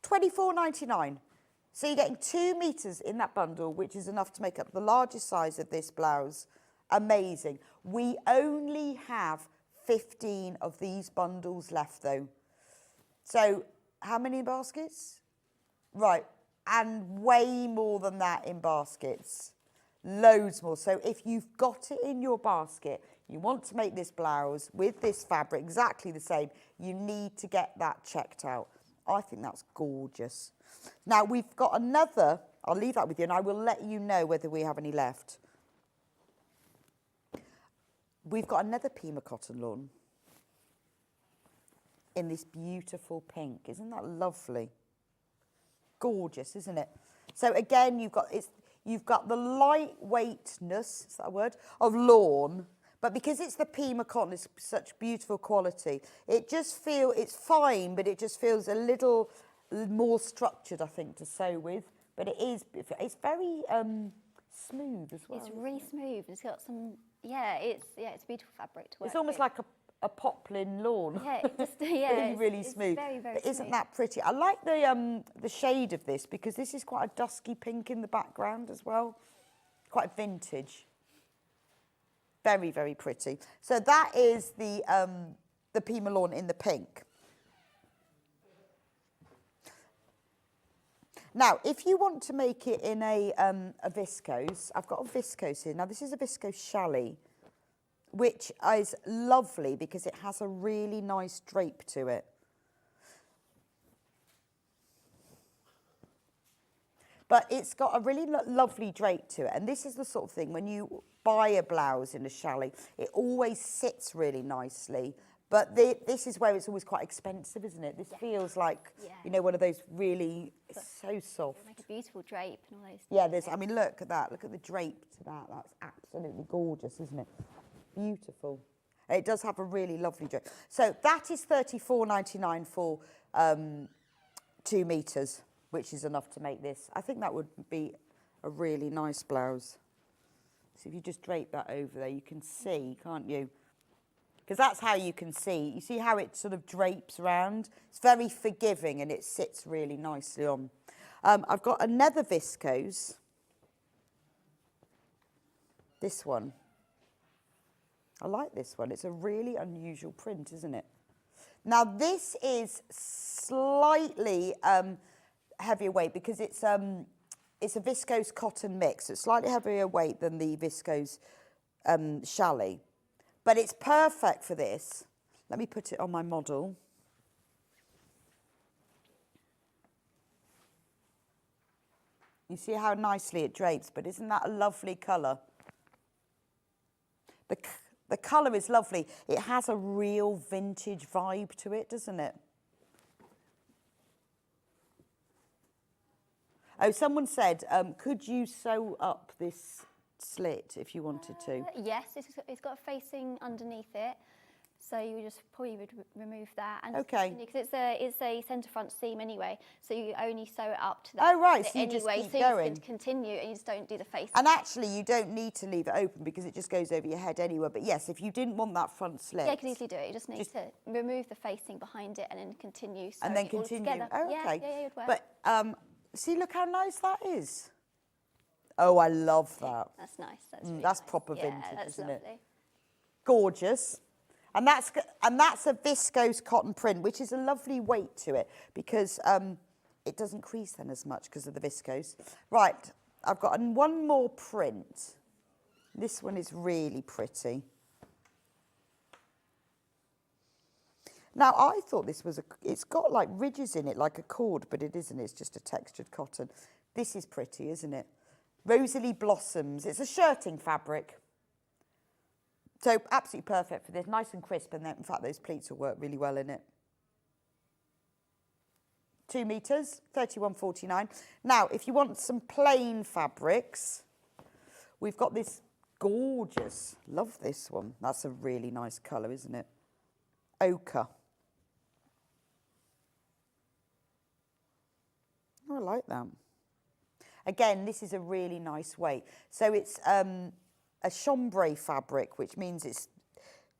S1: $24.99. So you're getting 2 meters in that bundle, which is enough to make up the largest size of this blouse. Amazing. We only have 15 of these bundles left, though. So, how many baskets? Right. And way more than that in baskets. Loads more. So if you've got it in your basket, you want to make this blouse with this fabric exactly the same, you need to get that checked out. I think that's gorgeous. Now we've got another, I'll leave that with you and I will let you know whether we have any left. We've got another Pima cotton lawn in this beautiful pink. Isn't that lovely? Gorgeous, isn't it? So again, you've got the lightweightness, is that a word, of lawn, but because it's the Pima cotton, it's such beautiful quality. It's fine, but it just feels a little more structured, I think, to sew with. But it's very smooth as well.
S6: It's really smooth. It's got some, it's a beautiful fabric to work.
S1: It's almost like a poplin lawn.
S6: Yeah, it's
S1: really smooth.
S6: Very, very
S1: but isn't
S6: smooth.
S1: that pretty? I like the shade of this because this is quite a dusky pink in the background as well. Quite vintage. Very, very pretty. So that is the Pima lawn in the pink. Now, if you want to make it in a viscose, I've got a viscose here. Now, this is a viscose challis, which is lovely because it has a really nice drape to it. But it's got a really lovely drape to it. And this is the sort of thing, when you buy a blouse in a challis, it always sits really nicely. But this is where it's always quite expensive, isn't it? This feels like, you know, one of those really, so soft.
S6: Like a beautiful drape and all those things.
S1: Yeah, I mean, look at that. Look at the drape to that. That's absolutely gorgeous, isn't it? Beautiful. It does have a really lovely drape. So that is $34.99 for 2 meters, which is enough to make this. I think that would be a really nice blouse. So if you just drape that over there, you can see, can't you? Because that's how you can see. You see how it sort of drapes around? It's very forgiving and it sits really nicely on. I've got another viscose. This one. I like this one. It's a really unusual print, isn't it? Now, this is slightly heavier weight because it's a viscose cotton mix. So it's slightly heavier weight than the viscose challis. But it's perfect for this. Let me put it on my model. You see how nicely it drapes, but isn't that a lovely colour? The colour is lovely. It has a real vintage vibe to it, doesn't it? Oh, someone said, could you sew up this slit if you wanted to?
S6: Yes, it's got a facing underneath it. So you just probably would remove that. And
S1: okay.
S6: Because it's a centre front seam anyway, so you only sew it up to that.
S1: Oh, right, so you
S6: anyway,
S1: just keep
S6: so
S1: going.
S6: You just continue and you just don't do the facing.
S1: And actually, you don't need to leave it open because it just goes over your head anyway. But yes, if you didn't want that front slit.
S6: Yeah, you can easily do it. You just need to remove the facing behind it and then continue.
S1: And then continue.
S6: Oh,
S1: okay.
S6: Yeah, it would work.
S1: But see, look how nice that is. Oh, I love that.
S6: That's nice. That's really
S1: that's
S6: nice.
S1: proper vintage,
S6: that's
S1: isn't
S6: lovely.
S1: it? Gorgeous. And that's a viscose cotton print, which is a lovely weight to it because it doesn't crease then as much because of the viscose. Right, I've got one more print. This one is really pretty. Now, I thought this was it's got like ridges in it, like a cord, but it isn't. It's just a textured cotton. This is pretty, isn't it? Rosalie Blossoms. It's a shirting fabric. So absolutely perfect for this, nice and crisp, and then in fact those pleats will work really well in it. 2 meters, 31.49. Now, if you want some plain fabrics, we've got this gorgeous, love this one. That's a really nice colour, isn't it? Ochre. Oh, I like that. Again, this is a really nice weight. So it's a chambray fabric, which means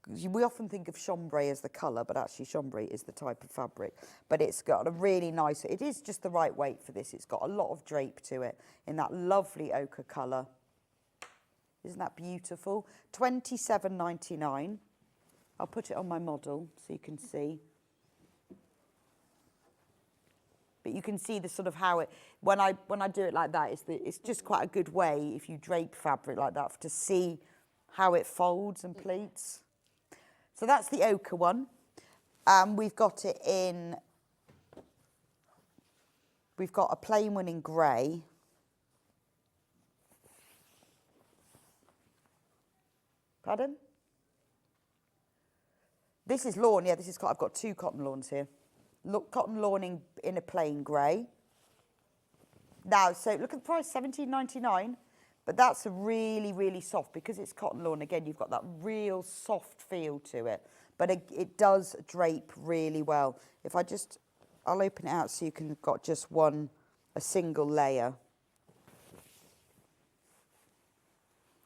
S1: we often think of chambray as the colour, but actually chambray is the type of fabric. But it's got a really nice, it is just the right weight for this. It's got a lot of drape to it in that lovely ochre colour. Isn't that beautiful? £27.99. I'll put it on my model so you can see. But you can see the sort of how it, when I do it like that, it's just quite a good way if you drape fabric like that to see how it folds and pleats. So that's the ochre one. We've got it in, we've got a plain one in grey. Pardon? This is lawn, yeah, I've got 2 cotton lawns here. Look, cotton lawn in a plain grey. Now, so look at the price, £17.99. But that's a really, really soft, because it's cotton lawn. Again, you've got that real soft feel to it. But it does drape really well. If I'll open it out so you can got just a single layer.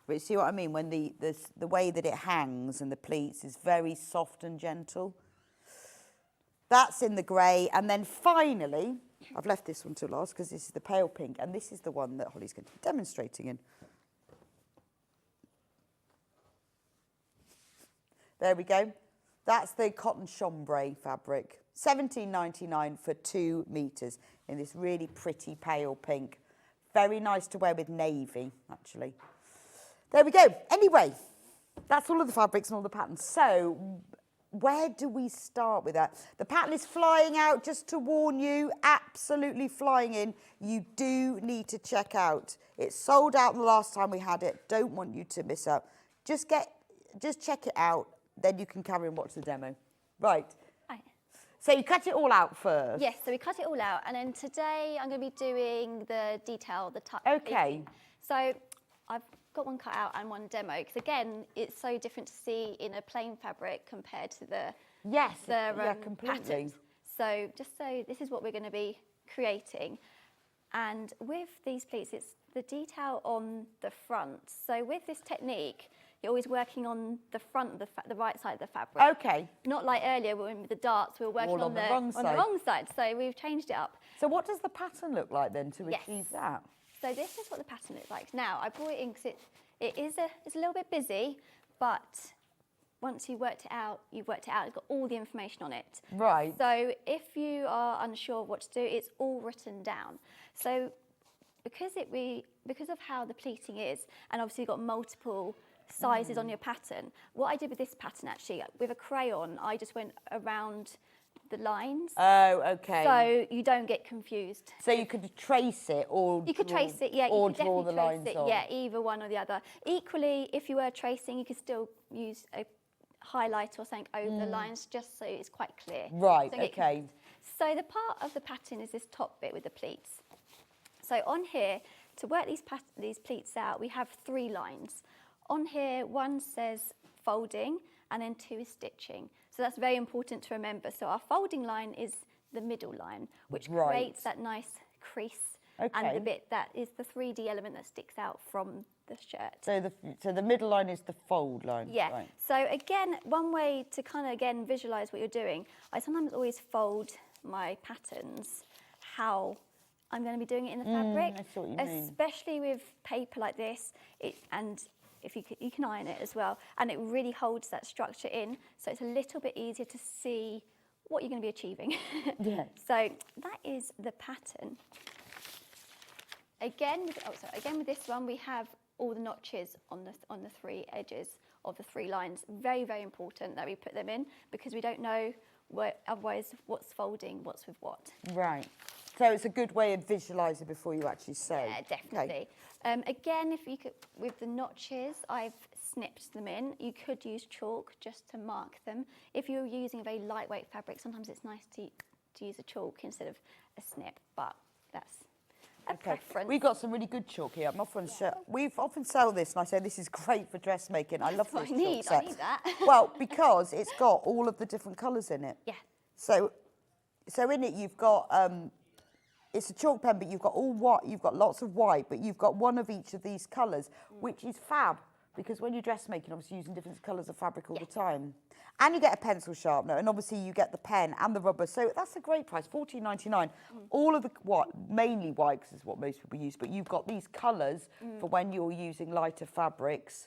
S1: But you see what I mean? When the way that it hangs and the pleats is very soft and gentle. That's in the grey. And then finally, I've left this one till last because this is the pale pink. And this is the one that Holly's going to be demonstrating in. There we go. That's the cotton chambray fabric. £17.99 for 2 meters in this really pretty pale pink. Very nice to wear with navy, actually. There we go. Anyway, that's all of the fabrics and all the patterns. So where do we start with that? The pattern is flying out, just to warn you, absolutely flying in. You do need to check out. It sold out the last time we had it. Don't want you to miss out. Just check it out, then you can carry and watch the demo. Right. So you cut it all out first?
S6: Yes, so we cut it all out, and then today I'm going to be doing the detail, the touch.
S1: Okay.
S6: So I've got one cut out and one demo, because again, it's so different to see in a plain fabric compared to the
S1: completely.
S6: patterns. So this is what we're going to be creating. And with these pleats, it's the detail on the front. So with this technique, you're always working on the front, the right side of the fabric.
S1: Okay.
S6: Not like earlier when with the darts, we were working on the wrong side. So we've changed it up.
S1: So what does the pattern look like then to achieve that?
S6: So this is what the pattern looks like. Now, I brought it in because it's a little bit busy, but once you've worked it out, you've worked it out. It's got all the information on it.
S1: Right.
S6: So if you are unsure of what to do, it's all written down. So because of how the pleating is, and obviously you've got multiple sizes on your pattern, what I did with this pattern actually, with a crayon, I just went around the lines.
S1: Oh, okay.
S6: So you don't get confused.
S1: So you could trace it or
S6: You could trace it, yeah.
S1: or
S6: you could
S1: draw the
S6: definitely
S1: lines
S6: trace it,
S1: on.
S6: yeah, either one or the other. Equally, if you were tracing, you could still use a highlight or something over the lines just so it's quite clear.
S1: Right,
S6: So
S1: okay.
S6: So the part of the pattern is this top bit with the pleats. So on here, to work these pleats out, we have 3 lines. On here, one says folding and then 2 is stitching. So that's very important to remember. So our folding line is the middle line, which creates that nice crease.
S1: Okay.
S6: And the bit that is the 3D element that sticks out from the shirt.
S1: So the middle line is the fold line.
S6: Yeah.
S1: Right.
S6: So again, one way to kind of again visualize what you're doing, I sometimes always fold my patterns how I'm going to be doing it in the fabric.
S1: I see what you mean.
S6: Especially with paper like this, and if you can iron it as well, and it really holds that structure in, so it's a little bit easier to see what you're going to be achieving.
S1: Yeah.
S6: So that is the pattern. Again, with this one, we have all the notches on the 3 edges of the 3 lines. Very, very important that we put them in because we don't know otherwise what's folding, what's with what.
S1: Right. So it's a good way of visualising before you actually sew.
S6: Yeah, definitely.
S1: Okay.
S6: Again, if you could, with the notches, I've snipped them in. You could use chalk just to mark them. If you're using a very lightweight fabric, sometimes it's nice to use a chalk instead of a snip, but that's a preference.
S1: We've got some really good chalk here. We've often sell this, and I say this is great for dressmaking. I love this chalk set.
S6: I need that.
S1: Well, because it's got all of the different colours in it.
S6: Yeah.
S1: So in it you've got it's a chalk pen, but you've got all white. You've got lots of white, but you've got one of each of these colours, which is fab. Because when you're dressmaking, obviously using different colours of fabric all the time. And you get a pencil sharpener, and obviously you get the pen and the rubber. So that's a great price, $14.99. All of the mainly white, because is what most people use, but you've got these colours for when you're using lighter fabrics.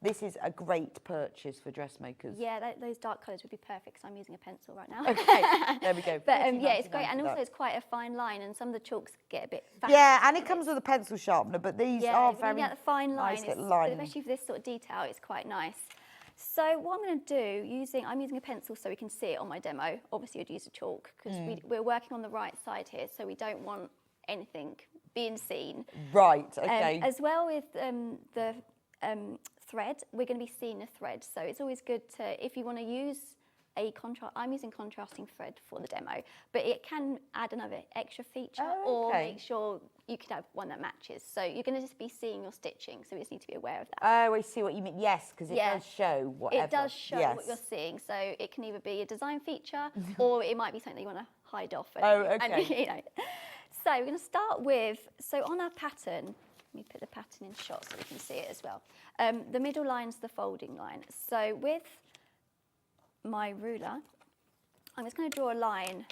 S1: This is a great purchase for dressmakers.
S6: Yeah, those dark colours would be perfect because I'm using a pencil right now.
S1: Okay, there we go.
S6: But yeah, it's great, and also it's quite a fine line, and some of the chalks get a bit fat.
S1: Yeah, and it comes with a pencil sharpener, but these are
S6: when
S1: very
S6: you get the fine line,
S1: nice little lines.
S6: especially for this sort of detail, it's quite nice. So what I'm going to do, I'm using a pencil so we can see it on my demo. Obviously, I'd use a chalk because we're working on the right side here, so we don't want anything being seen.
S1: Right. Okay.
S6: As well with the thread, we're going to be seeing the thread, so it's always good to, if you want to use a contrast, I'm using contrasting thread for the demo, but it can add another extra feature or make sure you could have one that matches. So you're going to just be seeing your stitching, so we just need to be aware of that.
S1: Oh, I see what you mean. Yes, because it does show whatever.
S6: It does show what you're seeing, so it can either be a design feature or it might be something that you want to hide off. And, So we're going to start with, so on our pattern, let me put the pattern in shot so we can see it as well. The middle line's the folding line. So with my ruler, I'm just going to draw a line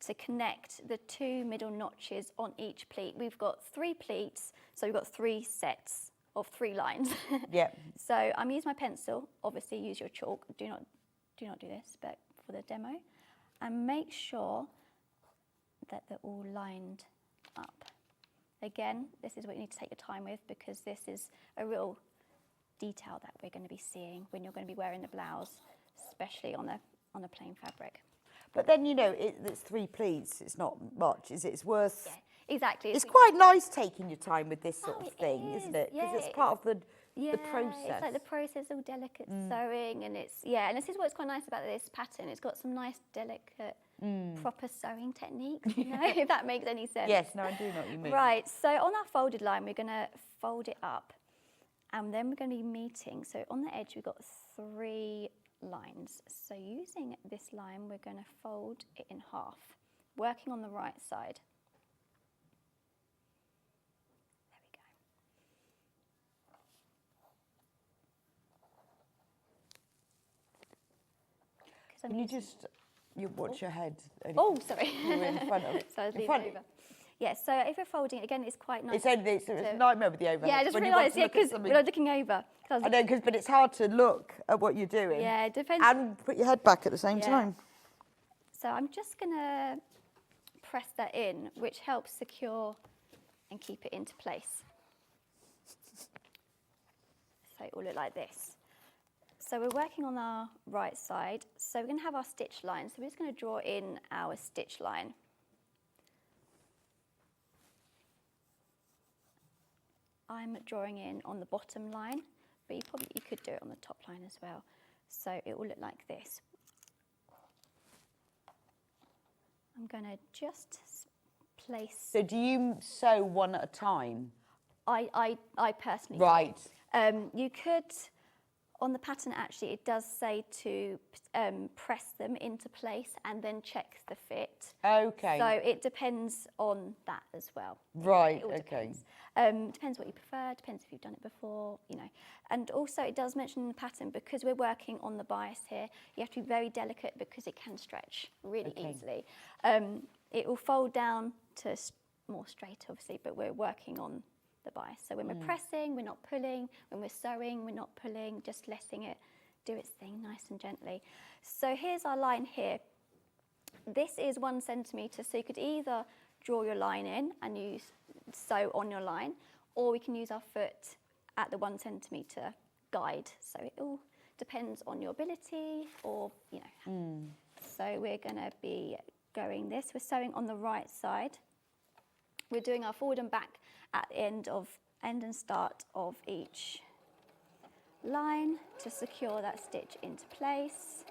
S6: to connect the 2 middle notches on each pleat. We've got 3 pleats, so we've got 3 sets of 3 lines.
S1: Yeah.
S6: So I'm using my pencil. Obviously, use your chalk. Do not do this, but for the demo, and make sure that they're all lined up. Again, this is what you need to take your time with because this is a real detail that we're going to be seeing when you're going to be wearing the blouse, especially on a plain fabric.
S1: But then, it's 3 pleats. It's not much, is it? It's worth...
S6: Yeah, exactly.
S1: It's quite nice taking your time with this sort of thing, isn't it? Because it's part of the process.
S6: It's like the process of delicate sewing, and and this is what's quite nice about this pattern. It's got some nice, delicate, proper sewing techniques, if that makes any sense.
S1: Yes, no, I do know what you mean.
S6: Right, so on our folded line, we're going to fold it up, and then we're going to be meeting. So on the edge, we've got 3 lines. So using this line, we're going to fold it in half, working on the right side. There we go.
S1: Can you watch your head?
S6: Oh, sorry.
S1: You're in front of
S6: So I was leaning over. Yeah, so if we're folding, again, it's quite nice.
S1: It's a nightmare with the overhead.
S6: Yeah, I just realised, because when I'm looking over.
S1: I know, but it's hard to look at what you're doing.
S6: Yeah, it depends.
S1: And put your head back at the same time.
S6: So I'm just going to press that in, which helps secure and keep it into place. So it will look like this. So we're working on our right side. So we're going to have our stitch line. So we're just going to draw in our stitch line. I'm drawing in on the bottom line, but you could do it on the top line as well. So it will look like this. I'm going to just place.
S1: So do you sew one at a time?
S6: I personally.
S1: Right.
S6: You could, on the pattern actually, it does say to press them into place and then check the fit.
S1: Okay.
S6: So it depends on that as well.
S1: Right,
S6: It all
S1: okay.
S6: depends. Depends what you prefer, depends if you've done it before, you know. And also it does mention in the pattern, because we're working on the bias here, you have to be very delicate because it can stretch really easily. It will fold down to more straight, obviously, but we're working on the bias. So when we're pressing, we're not pulling. When we're sewing, we're not pulling, just letting it do its thing nice and gently. So here's our line here. This is 1 centimetre, so you could either draw your line in and you sew on your line, or we can use our foot at the 1 centimetre guide. So it all depends on your ability, or, you know. So we're going to be going this. We're sewing on the right side. We're doing our forward and back at the end and start of each line to secure that stitch into place.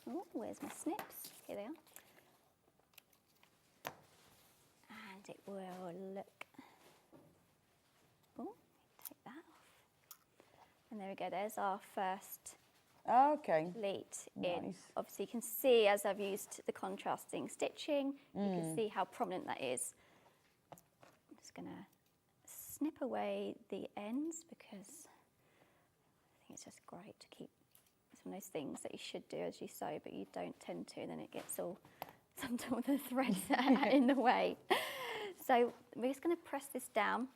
S6: Oh, where's my snips? Here they are. And it will look. Oh, take that off. And there we go, there's our first pleat in. Obviously you can see, as I've used the contrasting stitching, you can see how prominent that is. I'm just going to snip away the ends because I think it's just great to keep. It's one of those things that you should do as you sew, but you don't tend to, and then it gets all, sometimes the threads are in the way. So we're just going to press this down.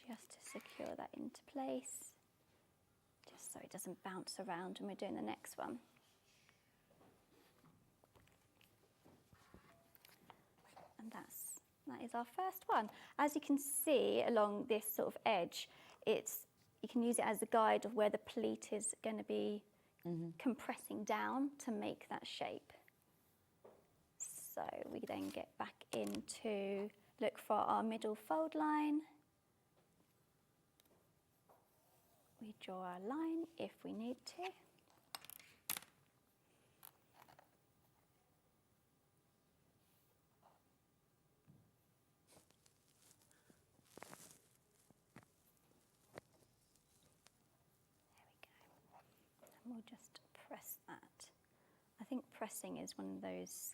S6: Just to secure that into place, just so it doesn't bounce around when we're doing the next one. And that is our first one. As you can see along this sort of edge, you can use it as a guide of where the pleat is going to be compressing down to make that shape. So we then get back into, look for our middle fold line. We draw our line if we need to. And we'll just press that. I think pressing is one of those,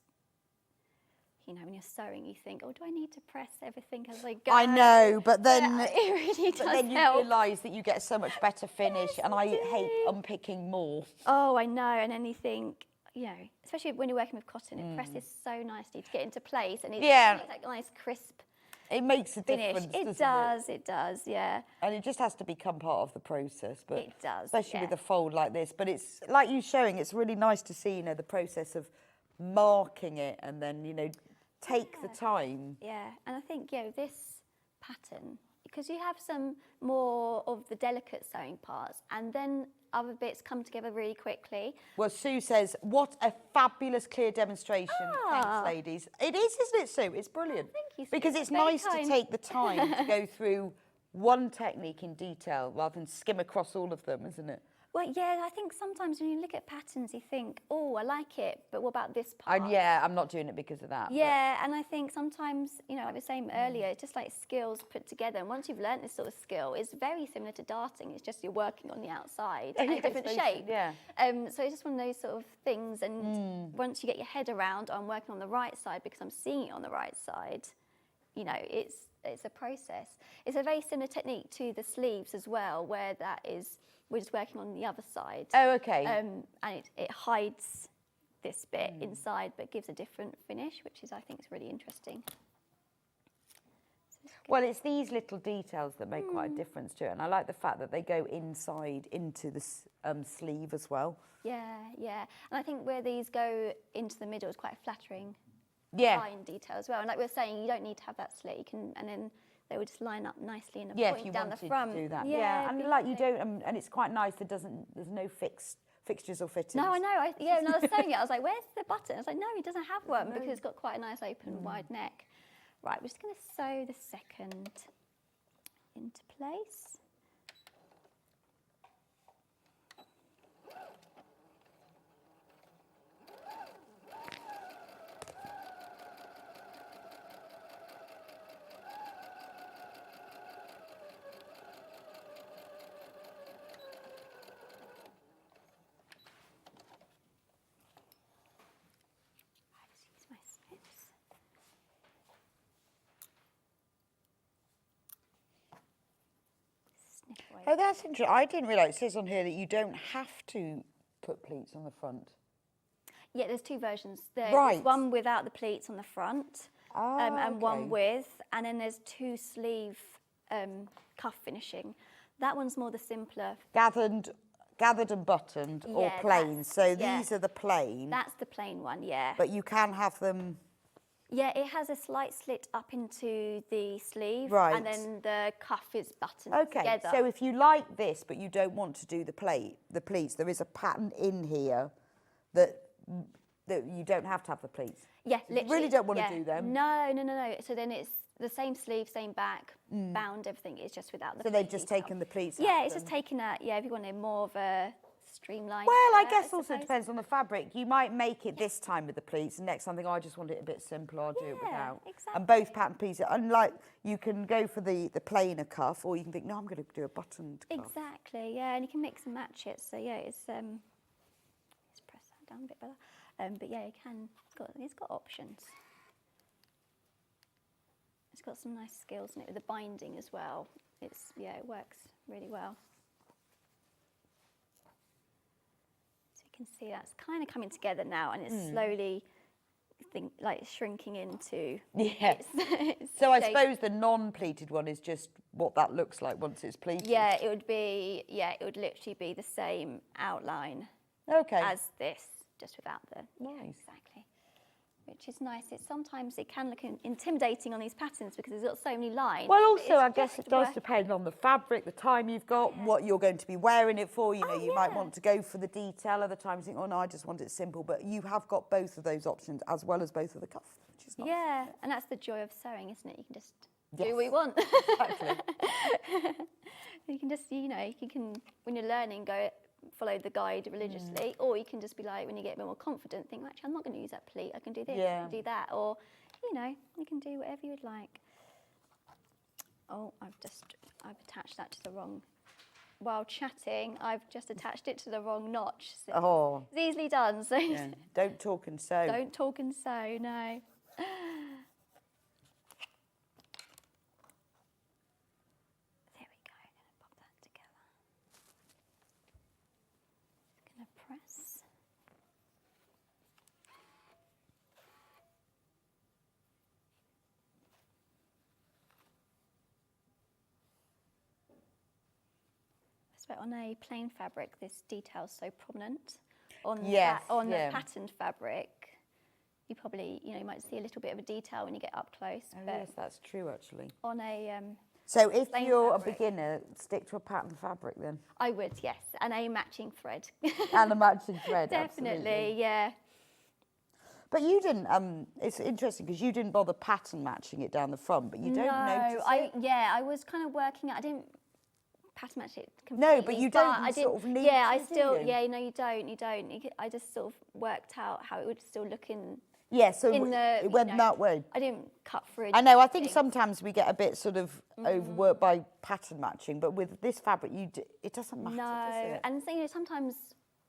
S6: you know, when you're sewing, you think, oh, do I need to press everything as I go?
S1: I know, but then,
S6: it really does
S1: then you
S6: help.
S1: realise that you get so much better finish,
S6: Yes,
S1: and I
S6: you
S1: hate
S6: do.
S1: unpicking more.
S6: Oh, I know, and then you think, you know, especially when you're working with cotton, it presses so nicely to get into place, and it's that nice crisp
S1: It makes a
S6: finish.
S1: difference,
S6: It does, yeah.
S1: And it just has to become part of the process. But
S6: It does,
S1: especially
S6: yeah.
S1: with a fold like this. But it's like you showing, it's really nice to see, you know, the process of marking it and then, you know, take the time.
S6: Yeah, and I think, you know, this pattern, because you have some more of the delicate sewing parts, and then other bits come together really quickly.
S1: Well, Sue says, what a fabulous clear demonstration. Thanks, ladies. It is, isn't it, Sue? It's brilliant.
S6: Thank you, Sue.
S1: Because it's
S6: Very
S1: nice
S6: kind.
S1: to take the time to go through one technique in detail rather than skim across all of them, isn't it?
S6: Well, yeah, I think sometimes when you look at patterns, you think, oh, I like it, but what about this part?
S1: Yeah, I'm not doing it because of that.
S6: Yeah, and I think sometimes, you know, like I was saying earlier, it's just like skills put together. And once you've learnt this sort of skill, it's very similar to darting. It's just you're working on the outside in a different shape.
S1: Yeah.
S6: So it's just one of those sort of things. And once you get your head around, I'm working on the right side because I'm seeing it on the right side, you know, it's a process. It's a very similar technique to the sleeves as well, where that is, we're just working on the other side.
S1: Oh, okay.
S6: And it hides this bit inside, but gives a different finish, which is, I think, is really interesting. So
S1: Well, it's these little details that make quite a difference to it, and I like the fact that they go inside into the sleeve as well.
S6: Yeah, yeah. And I think where these go into the middle is quite a flattering fine detail as well. And like we were saying, you don't need to have that slit. You can, and then they would just line up nicely in a point
S1: if you
S6: down the
S1: wanted
S6: front.
S1: to do that.
S6: Yeah,
S1: and like you don't, and it's quite nice. There's no fixtures or fittings.
S6: No, I know. When I was sewing it, I was like, "Where's the button?" I was like, "No, he doesn't have one because it's got quite a nice open, wide neck." Right, we're just going to sew the second into place.
S1: Oh, that's interesting. I didn't realise it says on here that you don't have to put pleats on the front.
S6: Yeah, there's two versions. There's one without the pleats on the front and one with, and then there's two sleeve cuff finishing. That one's more the simpler.
S1: Gathered and buttoned or plain. So these are the plain.
S6: That's the plain one, yeah.
S1: But you can have them...
S6: Yeah, it has a slight slit up into the sleeve, and then the cuff is buttoned together.
S1: So if you like this, but you don't want to do the pleats, there is a pattern in here that you don't have to have the pleats.
S6: Yeah, literally.
S1: You really don't want to do them.
S6: No. So then it's the same sleeve, same back, bound, everything. It's just without the.
S1: So they've just taken the pleats out.
S6: Yeah, it's just taken that. Yeah, if you wanted more of a streamline.
S1: Well, I guess also depends on the fabric. You might make it this time with the pleats, and next time think, I just want it a bit simpler, I'll do it without.
S6: Exactly.
S1: And both pattern pieces, unlike you can go for the plainer cuff, or you can think, no, I'm going to do a buttoned cuff.
S6: Exactly, yeah, and you can mix and match it. So yeah, it's let's press that down a bit better. But yeah, you can. It's got options. It's got some nice skills in it with the binding as well. It works really well. You can see that's kind of coming together now, and it's slowly shrinking into its
S1: so I
S6: shape.
S1: suppose the non-pleated one is just what that looks like once it's pleated.
S6: Yeah, it would literally be the same outline as this, just without the exactly. Which is nice. Sometimes it can look intimidating on these patterns because there's got so many lines.
S1: Well, also, I guess it does depend on the fabric, the time you've got, what you're going to be wearing it for. You know, you might want to go for the detail. Other times you think, oh, no, I just want it simple. But you have got both of those options as well as both of the cuffs, which is nice.
S6: Yeah, and that's the joy of sewing, isn't it? You can just do what you want.
S1: Exactly.
S6: You can just, you can, when you're learning, follow the guide religiously, or you can just be like, when you get a bit more confident, think, actually, I'm not going to use that pleat, I can do this, I can do that, or, you can do whatever you would like. Oh, I've attached that to the wrong, while chatting, I've just attached it to the wrong notch. So it's easily done. So
S1: Don't talk and sew.
S6: Don't talk and sew, no. Press. So on a plain fabric, this detail's so prominent. On the patterned fabric, you probably, you might see a little bit of a detail when you get up close.
S1: Oh, yes, that's true, actually.
S6: On a
S1: so if you're a beginner, stick to a pattern fabric then?
S6: I would, yes, and a matching thread.
S1: And a matching thread,
S6: Definitely,
S1: absolutely.
S6: yeah.
S1: But you didn't, it's interesting because you didn't bother pattern matching it down the front, but you don't notice it.
S6: I was kind of working out, I didn't pattern match it completely.
S1: No, but you don't sort of need to,
S6: you don't. I just sort of worked out how it would still look in...
S1: Yeah, so it went that way.
S6: I didn't cut through.
S1: I know, I think sometimes we get a bit sort of overworked by pattern matching, but with this fabric, it doesn't matter, does it?
S6: And sometimes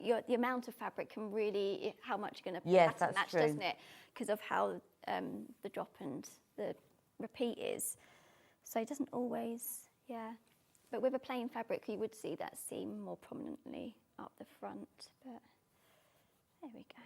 S6: the amount of fabric can really, how much you're going to pattern match,
S1: true.
S6: Doesn't it? Because of how the drop and the repeat is. So it doesn't always, But with a plain fabric, you would see that seam more prominently up the front. But there we go.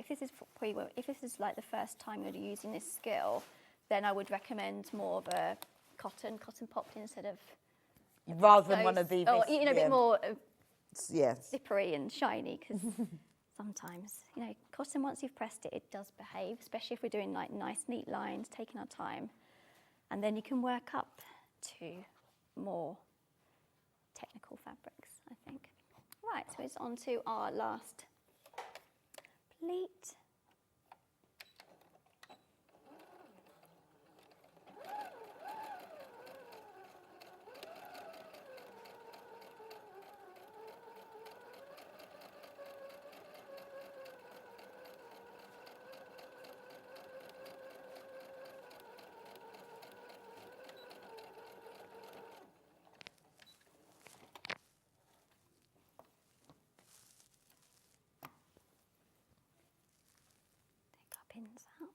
S6: if this is like the first time you're using this skill, then I would recommend more of a cotton popped instead of
S1: rather than one of these,
S6: or a bit more
S1: yes,
S6: slippery and shiny, because sometimes cotton, once you've pressed it, it does behave, especially if we're doing like nice neat lines, taking our time, and then you can work up to more technical fabrics, I think. Right, so it's on to our last pleat. Pins out.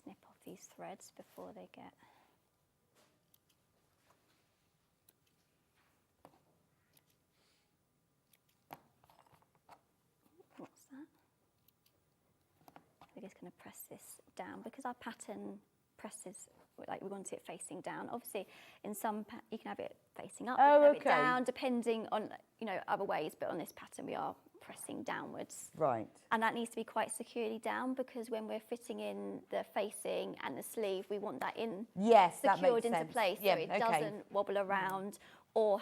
S6: Snip off these threads before they get what's that? We're just going to press this down because our pattern presses like we want it facing down. Obviously, in some you can have it facing up, you can have it down, depending on other ways. But on this pattern, we are pressing downwards.
S1: Right.
S6: And that needs to be quite securely down because when we're fitting in the facing and the sleeve, we want that in secured into place so it doesn't wobble around or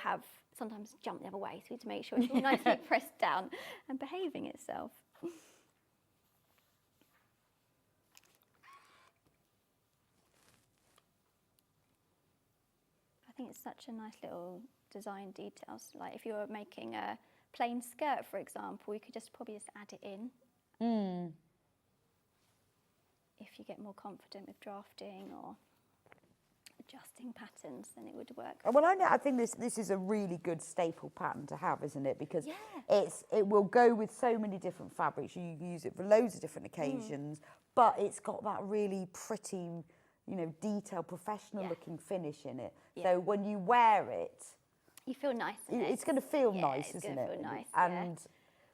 S6: sometimes jump the other way. So we need to make sure it's all nicely pressed down and behaving itself. I think it's such a nice little design details. Like if you're making a plain skirt, for example, you could probably just add it in. If you get more confident with drafting or adjusting patterns, then it would work.
S1: Well, I think this is a really good staple pattern to have, isn't it? Because it will go with so many different fabrics. You can use it for loads of different occasions, but it's got that really pretty, detailed, professional-looking finish in it. So when you wear it,
S6: you feel nice.
S1: It's going to feel nice, isn't it?
S6: It's going to feel nice.
S1: And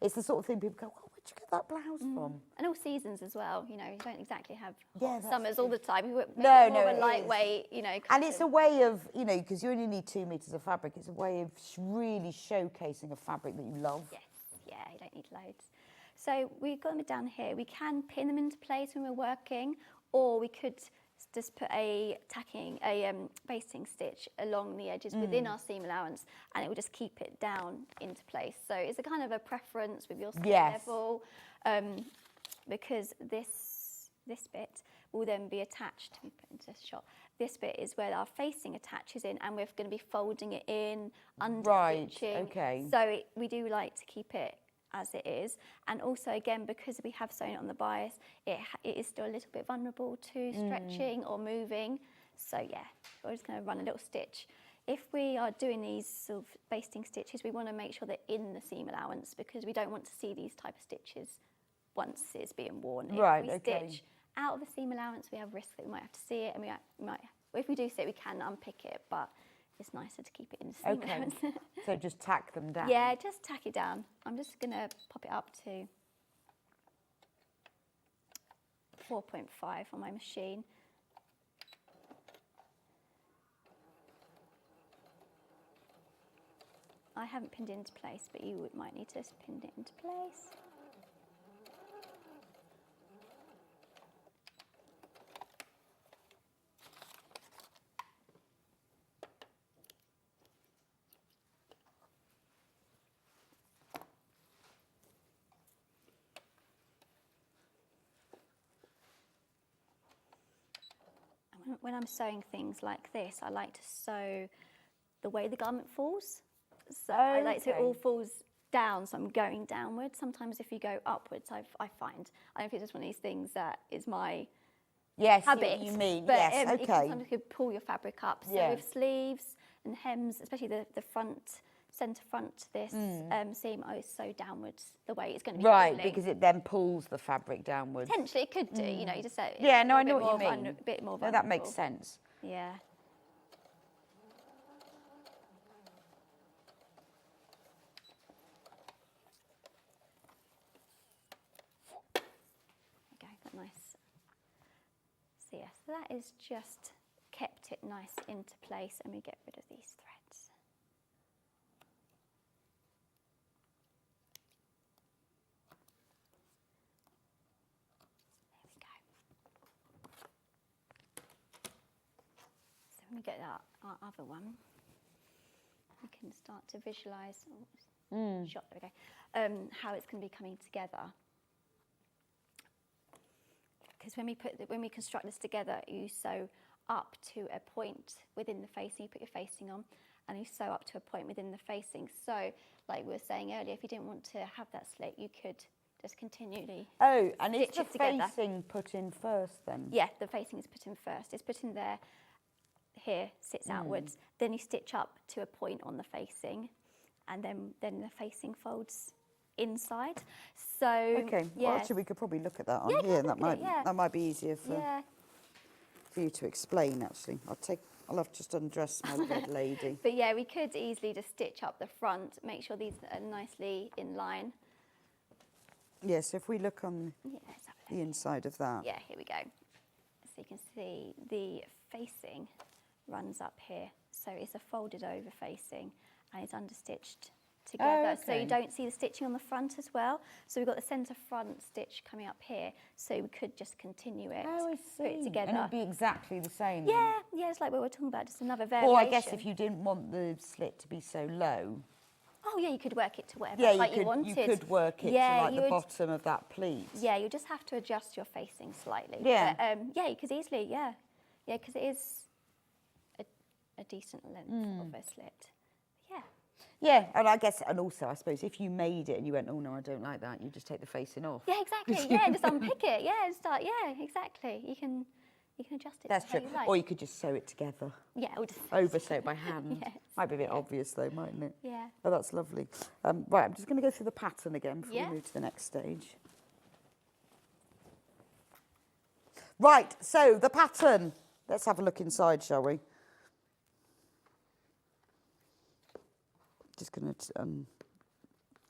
S1: it's the sort of thing people go, oh, where'd you get that blouse from?
S6: And all seasons as well. You don't exactly have hot summers all the time. We
S1: No,
S6: more of a lightweight,
S1: And it's a way of, because you only need 2 meters of fabric. It's a way of really showcasing a fabric that you love.
S6: Yes, you don't need loads. So we've got them down here. We can pin them into place when we're working, or we could just put a basting stitch along the edges within our seam allowance, and it will just keep it down into place. So it's a kind of a preference with your skill level, because this bit will then be attached. Let me put into this shot. This bit is where our facing attaches in, and we're going to be folding it in, under stitching. So we do like to keep it as it is, and also again because we have sewn it on the bias, it is still a little bit vulnerable to stretching or moving. So we're just going to run a little stitch. If we are doing these sort of basting stitches, we want to make sure they're in the seam allowance because we don't want to see these type of stitches once it's being worn. If we stitch out of the seam allowance, we have risk that we might have to see it, and we might if we do see it, we can unpick it, but it's nicer to keep it in the seam allowance.
S1: So just tack them down.
S6: Yeah, just tack it down. I'm just going to pop it up to 4.5 on my machine. I haven't pinned it into place, but you might need to pin it into place. When I'm sewing things like this, I like to sew the way the garment falls. So I like to it all falls down, so I'm going downwards. Sometimes if you go upwards, I find, I don't know if it's just one of these things that is my habit.
S1: You mean,
S6: but sometimes you could pull your fabric up. So with sleeves and hems, especially the front, centre front to this seam, I always sew downwards the way it's going to be falling.
S1: Because it then pulls the fabric downwards.
S6: Potentially it could do, you just say
S1: I know what you mean.
S6: A bit more
S1: vulnerable. No, that makes sense.
S6: Yeah. nice. So yeah, so that is just kept it nice into place, and we get rid of these threads. There we go. So when we get our other one, we can start to visualise, shot, there we go, how it's going to be coming together. Because when we construct this together, you sew up to a point within the facing, you put your facing on, and you sew up to a point within the facing. So, like we were saying earlier, if you didn't want to have that slit, you could just continually
S1: Oh, and is the
S6: together.
S1: facing put in first then?
S6: Yeah, the facing is put in first. It's put in there, here, sits outwards. Then you stitch up to a point on the facing, and then the facing folds inside. So
S1: okay,
S6: yeah.
S1: well, actually we could probably look at that on
S6: Yeah,
S1: here, and
S6: yeah.
S1: that might be easier for
S6: Yeah.
S1: you to explain. Actually, I'll have to just undress my red lady.
S6: But yeah, we could easily just stitch up the front, make sure these are nicely in line.
S1: Yeah, so if we look on
S6: Yeah, let's have a
S1: the
S6: look.
S1: inside of that.
S6: Yeah, here we go. So you can see the facing runs up here. So it's a folded over facing, and it's understitched together. So
S1: okay.
S6: you don't see the stitching on the front as well. So we've got the centre front stitch coming up here. So we could just continue it,
S1: Oh, I
S6: put it
S1: see.
S6: together.
S1: And it'd be exactly the same. then?
S6: Yeah, yeah, it's like what we're talking about, just another variation.
S1: Or I guess if you didn't want the slit to be so low,
S6: Oh yeah, you could work it to whatever
S1: yeah,
S6: height you wanted.
S1: you could work it
S6: Yeah,
S1: to like
S6: you
S1: the
S6: would-
S1: bottom of that pleat.
S6: Yeah, you just have to adjust your facing slightly.
S1: Yeah.
S6: But, yeah, you could easily, yeah, because it is a decent length of a slit. Yeah.
S1: Yeah, and I guess, and also I suppose if you made it and you went, oh no, I don't like that, you just take the facing off.
S6: Yeah, exactly. Yeah, just unpick it. Yeah, and start. Yeah, exactly. You can adjust it.
S1: That's
S6: to how
S1: true.
S6: you like.
S1: Or you could just sew it together.
S6: Yeah, or just
S1: Over sew it by hand.
S6: Yes.
S1: Might be a bit obvious though, mightn't it?
S6: Yeah.
S1: Oh, that's lovely. Right, I'm just going to go through the pattern again before
S6: Yeah.
S1: we move to the next stage. Right, so the pattern. Let's have a look inside, shall we? Just going to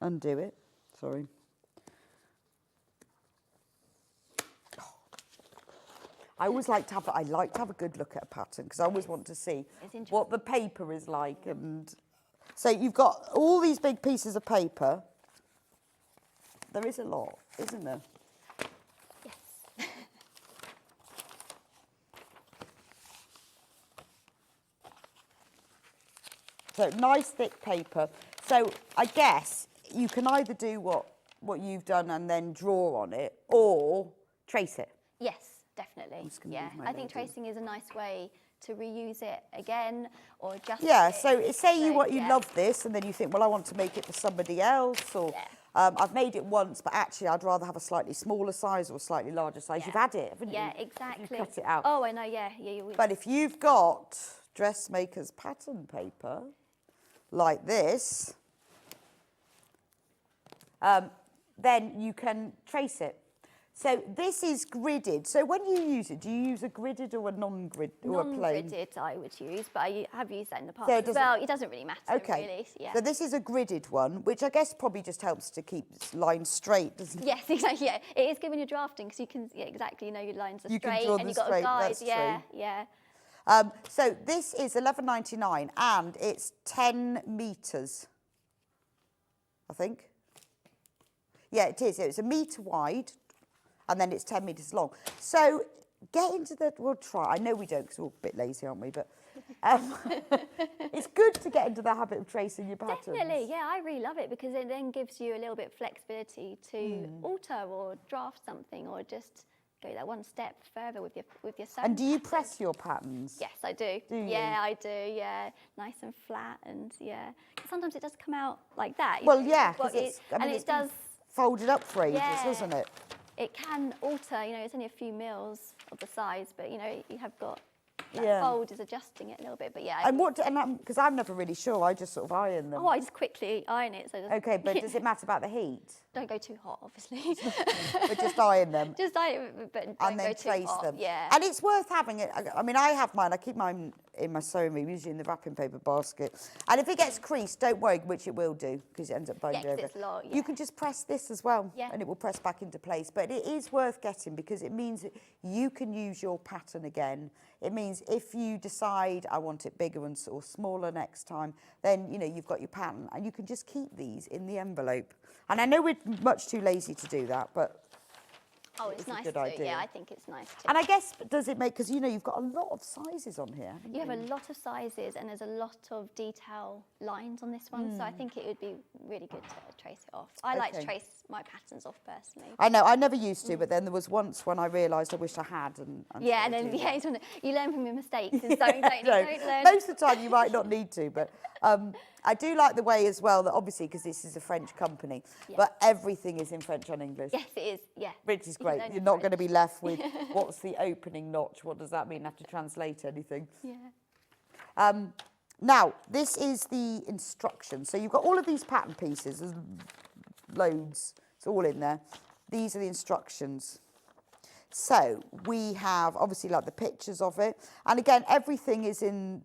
S1: undo it. Sorry. I always like to have a good look at a pattern because I always want to see
S6: It's
S1: what the paper is like. And so you've got all these big pieces of paper. There is a lot, isn't there?
S6: Yes.
S1: So nice thick paper. So I guess you can either do what you've done and then draw on it, or trace it.
S6: Yes, definitely.
S1: just gonna
S6: Yeah,
S1: move my
S6: I think
S1: lady.
S6: tracing is a nice way to reuse it again or adjust
S1: Yeah.
S6: it.
S1: So say you
S6: yeah.
S1: love this, and then you think, well, I want to make it for somebody else, or
S6: Yeah.
S1: I've made it once, but actually I'd rather have a slightly smaller size or a slightly larger size.
S6: Yeah.
S1: You've had it, haven't you?
S6: Yeah, exactly.
S1: You've cut it out.
S6: Oh, I know. Yeah, yeah. You
S1: But if you've got dressmaker's pattern paper like this, then you can trace it. So this is gridded. So when you use it, do you use a gridded or a non-grid or a plain?
S6: non-gridded I would use, but I have used that in the past
S1: So it
S6: as
S1: doesn't-
S6: well. It doesn't really matter,
S1: Okay.
S6: really. Yeah.
S1: So this is a gridded one, which I guess probably just helps to keep lines straight, doesn't it?
S6: Yes, exactly. Yeah, it is good when you're drafting because you can exactly know your lines are
S1: You can
S6: straight
S1: draw
S6: and
S1: them
S6: you've got
S1: straight,
S6: a guide.
S1: that's
S6: Yeah,
S1: true.
S6: yeah.
S1: So this is $11.99 and it's 10 metres, I think. Yeah, it is. It's a metre wide and then it's 10 metres long. So get into the, we'll try. I know we don't because we're all a bit lazy, aren't we? But it's good to get into the habit of tracing your patterns.
S6: Definitely, yeah, I really love it because it then gives you a little bit of flexibility to alter or draft something or just go that one step further with your sewing.
S1: And do you press your patterns?
S6: Yes, I do.
S1: Do you?
S6: Yeah, I do. Yeah, nice and flat, and yeah. Sometimes it does come out like that.
S1: Well, yeah,
S6: Well,
S1: because
S6: it does.
S1: folded up for ages,
S6: Yeah.
S1: hasn't it?
S6: It can alter. You know, it's only a few mils of the size, but you know, you have got fold is adjusting it a little bit, but yeah.
S1: And because I'm never really sure, I just sort of iron them.
S6: Oh, I just quickly iron it.
S1: Okay, but does it matter about the heat?
S6: Don't go too hot, obviously.
S1: But just iron them.
S6: Just iron it, but don't
S1: and then
S6: go too
S1: trace
S6: hot.
S1: them.
S6: Yeah.
S1: And it's worth having it. I mean, I have mine. I keep mine in my sewing room, usually in the wrapping paper basket. And if it gets creased, don't worry, which it will do, because it ends up binding over.
S6: It's long,
S1: You can just press this as well,
S6: yeah.
S1: and it will press back into place. But it is worth getting because it means that you can use your pattern again. It means if you decide I want it bigger or smaller next time, then you've got your pattern, and you can just keep these in the envelope. And I know we're much too lazy to do that, but
S6: it's nice
S1: a good
S6: to.
S1: idea.
S6: Yeah, I think it's nice too.
S1: And I guess, does it make, because you've got a lot of sizes on here.
S6: You have a lot of sizes, and there's a lot of detail lines on this one, so I think it would be really good to trace it off. I like to trace my patterns off personally.
S1: I know, I never used to, but then there was once when I realised I wished I had. And
S6: then you learn from your mistakes in sewing, don't you?
S1: No,
S6: Don't learn.
S1: most of the time you might not need to, but I do like the way as well that obviously, because this is a French company, but everything is in French and English.
S6: Yes, it is, yeah.
S1: Which is great. You're not going to be left with what's the opening notch, what does that mean? I have to translate anything.
S6: Yeah.
S1: Now, this is the instruction. So you've got all of these pattern pieces, there's loads, it's all in there. These are the instructions. So we have obviously like the pictures of it. And again, everything is in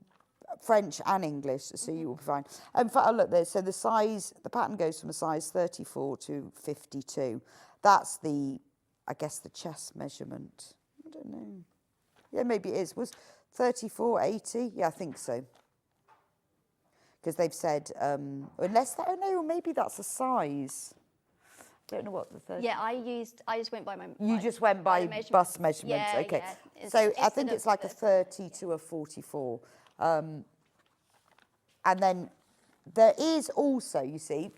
S1: French and English, so you will be fine. In fact, look there, so the pattern goes from a size 34 to 52. That's I guess the chest measurement. I don't know. Yeah, maybe it is. Was 34, 80? Yeah, I think so. Because they've said, unless that, oh no, maybe that's a size. Don't know what the 30.
S6: Yeah, I just went by my.
S1: You just went by bust measurements, okay. Yeah. So I think it's like a 30 to a 44. And then there is also, you see,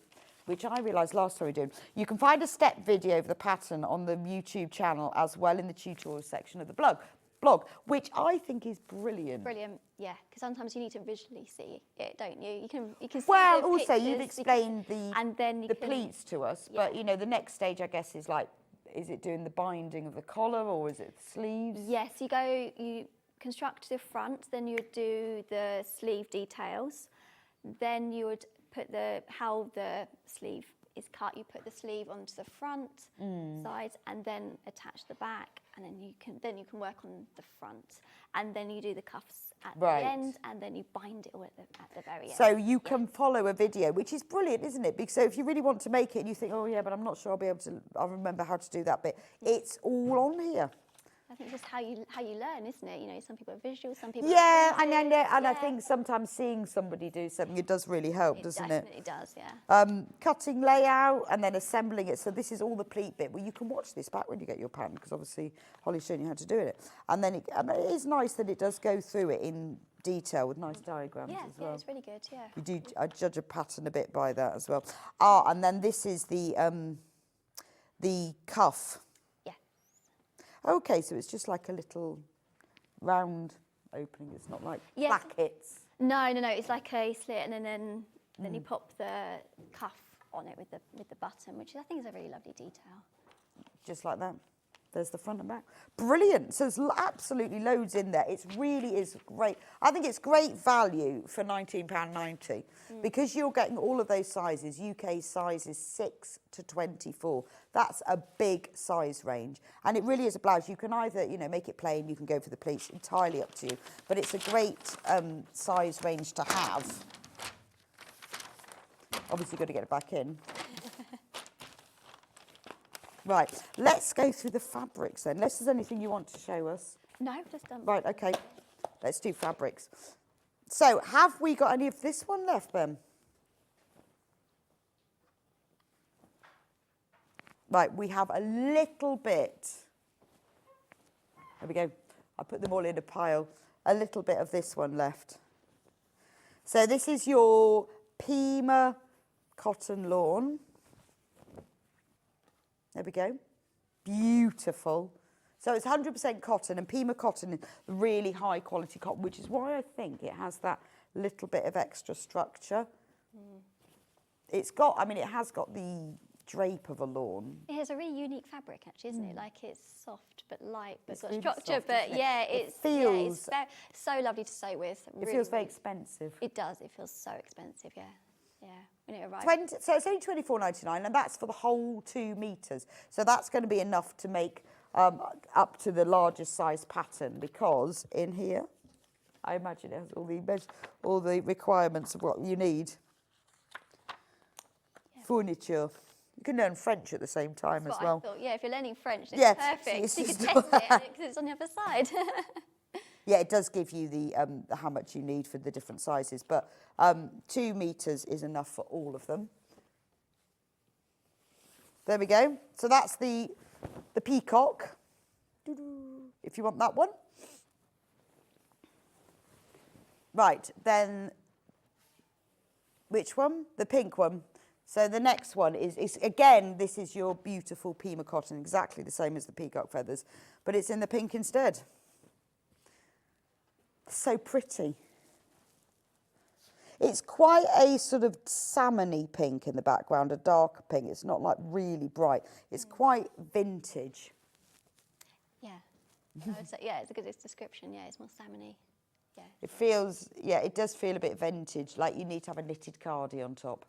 S1: which I realised last time we did, you can find a step video of the pattern on the YouTube channel as well in the tutorial section of the blog, which I think is brilliant.
S6: Brilliant, yeah, because sometimes you need to visually see it, don't you? You can see
S1: well,
S6: the
S1: also
S6: pictures,
S1: you've explained the
S6: can,
S1: pleats to us, but the next stage I guess is like, is it doing the binding of the collar or is it the sleeves?
S6: Yes, you construct the front, then you would do the sleeve details, then you would put how the sleeve is cut. You put the sleeve onto the front sides and then attach the back, and then you can work on the front, and then you do the cuffs at the end, and then you bind it all at the very end.
S1: So you can follow a video, which is brilliant, isn't it? Because so if you really want to make it and you think, oh yeah, but I'm not sure I'll remember how to do that bit, it's all on here.
S6: I think just how you learn, isn't it? Some people are visual, some people
S1: are I think sometimes seeing somebody do something, it does really help, doesn't it?
S6: It definitely does, yeah.
S1: Cutting layout and then assembling it. So this is all the pleat bit. Well, you can watch this back when you get your pattern because obviously Holly's showing you how to do it. And then it is nice that it does go through it in detail with nice diagrams as well.
S6: Yeah, it's really good, yeah.
S1: I judge a pattern a bit by that as well. And then this is the cuff. Okay, so it's just like a little round opening. It's not like plackets.
S6: No. It's like a slit, and then you pop the cuff on it with the button, which I think is a really lovely detail.
S1: Just like that. There's the front and back. Brilliant. So there's absolutely loads in there. It really is great. I think it's great value for £19.90 because you're getting all of those sizes. UK sizes 6 to 24. That's a big size range. And it really is a blouse. You can either, make it plain, you can go for the pleats, entirely up to you. But it's a great size range to have. Obviously, you've got to get it back in. Right, let's go through the fabrics then, unless there's anything you want to show us.
S6: No, just done.
S1: Right, okay, let's do fabrics. So, have we got any of this one left, Ben? Right, we have a little bit. There we go. I put them all in a pile. A little bit of this one left. So this is your Pima cotton lawn. There we go. Beautiful. So it's 100% cotton, and Pima cotton is really high quality cotton, which is why I think it has that little bit of extra structure. It's got, it has got the drape of a lawn.
S6: It's a really unique fabric, actually, isn't it? Like, it's soft but light, but
S1: It's
S6: got
S1: really
S6: structure.
S1: soft,
S6: But
S1: isn't it?
S6: yeah,
S1: It
S6: it's
S1: feels.
S6: so lovely to sew with.
S1: It feels very expensive.
S6: It does. It feels so expensive. Yeah, yeah. When it arrives.
S1: So it's only £24.99, and that's for the whole 2 metres. So that's going to be enough to make up to the largest size pattern, because in here, I imagine it has all the requirements of what you need. Yeah. Furniture. You can learn French at the same time as well.
S6: I thought, yeah, if you're learning French, it's
S1: yeah,
S6: perfect.
S1: so
S6: you can test it because it's on the other side.
S1: Yeah, it does give you the how much you need for the different sizes, but 2 metres is enough for all of them. There we go. So that's the peacock, if you want that one. Right, then which one? The pink one. So the next one is again, this is your beautiful Pima cotton, exactly the same as the peacock feathers, but it's in the pink instead. So pretty. It's quite a sort of salmon-y pink in the background, a darker pink. It's not like really bright. It's quite vintage.
S6: Yeah. I would say, yeah, it's a good description. Yeah, it's more salmon-y. Yeah.
S1: It feels, yeah, it does feel a bit vintage, like you need to have a knitted cardie on top.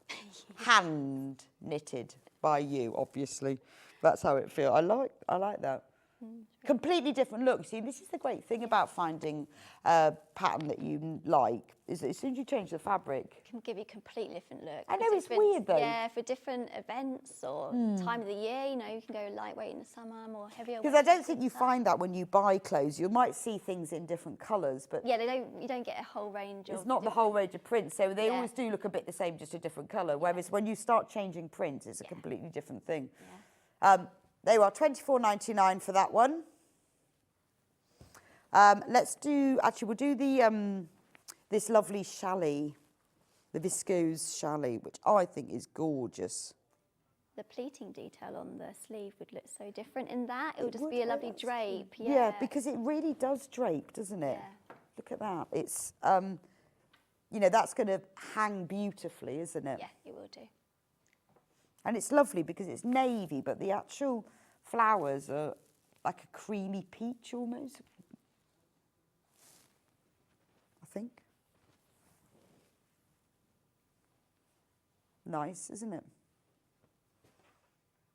S1: Hand knitted by you, obviously. That's how it feels. I like that. Completely different look. See, this is the great thing about finding a pattern that you like, is that as soon as you change the fabric,
S6: It can give you a completely different look.
S1: I know,
S6: For
S1: it's
S6: different-
S1: weird though.
S6: Yeah, for different events or time of the year, you know, you can go lightweight in the summer, more heavier.
S1: because I don't think you find that when you buy clothes. You might see things in different colours, but
S6: Yeah, you don't get a whole range of.
S1: it's not the whole range of prints, so they
S6: Yeah.
S1: always do look a bit the same, just a different colour. Whereas when you start changing prints, it's a completely different thing.
S6: Yeah.
S1: They are £24.99 for that one. Let's do, actually, we'll do the this lovely challis, the viscose challis, which I think is gorgeous.
S6: The pleating detail on the sleeve would look so different in that. It would just
S1: would,
S6: be a
S1: wouldn't
S6: lovely
S1: it?
S6: drape.
S1: Yeah.
S6: Yeah,
S1: Because it really does drape, doesn't it?
S6: Yeah.
S1: Look at that. It's, you know, that's going to hang beautifully, isn't it?
S6: Yeah, it will do.
S1: And it's lovely because it's navy, but the actual flowers are like a creamy peach almost. I think. Nice, isn't it?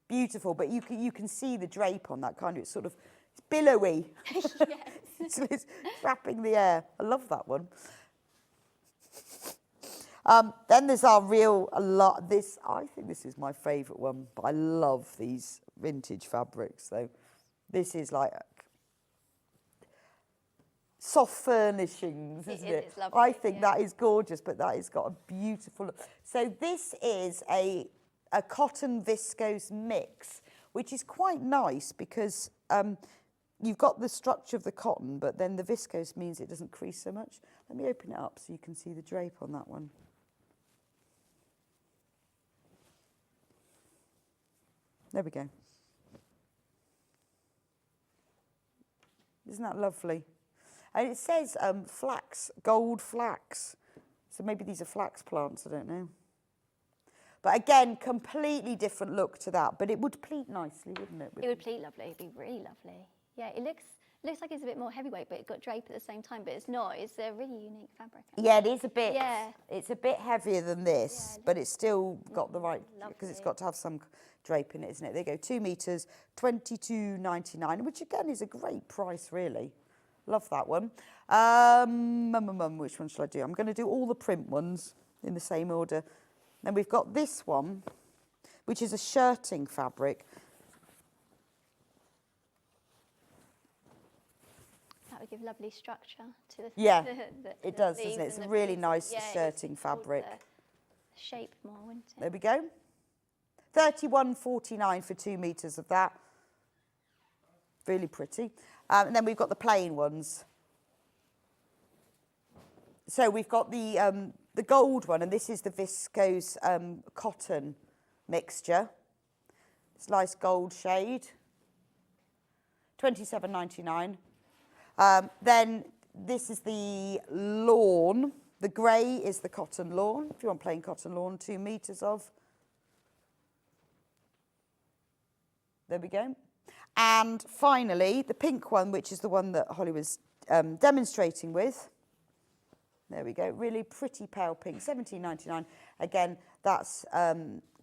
S1: Beautiful, but you can see the drape on that, can't you? It's sort of, it's billowy. It's wrapping the air. I love that one. Then there's our I think this is my favourite one, but I love these vintage fabrics. So this is like soft furnishings, isn't it?
S6: It's lovely,
S1: I think that is gorgeous, but that has got a beautiful look. So this is a cotton viscose mix, which is quite nice because you've got the structure of the cotton, but then the viscose means it doesn't crease so much. Let me open it up so you can see the drape on that one. There we go. Isn't that lovely? And it says flax, gold flax. So maybe these are flax plants, I don't know. But again, completely different look to that. But it would pleat nicely, wouldn't it?
S6: It would pleat lovely. It'd be really lovely. Yeah, it looks like it's a bit more heavyweight, but it's got drape at the same time. But it's not. It's a really unique fabric.
S1: Yeah, it is a bit.
S6: Yeah.
S1: It's a bit heavier than this,
S6: Yeah,
S1: but it's still got the right, because it's
S6: lovely.
S1: got to have some drape in it, isn't it? There you go, 2 metres, £22.99, which again is a great price, really. Love that one. Which one shall I do? I'm going to do all the print ones in the same order. Then we've got this one, which is a shirting fabric.
S6: That would give lovely structure to the.
S1: Yeah,
S6: the
S1: it does,
S6: sleeves
S1: doesn't it? It's
S6: and
S1: a
S6: the
S1: really
S6: pleats.
S1: nice
S6: Yeah,
S1: shirting
S6: it's hold
S1: fabric.
S6: the shape more, wouldn't it?
S1: There we go. £31.49 for 2 metres of that. Really pretty. And then we've got the plain ones. So we've got the gold one, and this is the viscose cotton mixture. It's nice gold shade. £27.99. Then this is the lawn. The grey is the cotton lawn. If you want plain cotton lawn, 2 metres of. There we go. And finally, the pink one, which is the one that Holly was demonstrating with. There we go, really pretty pale pink, £17.99. Again, that's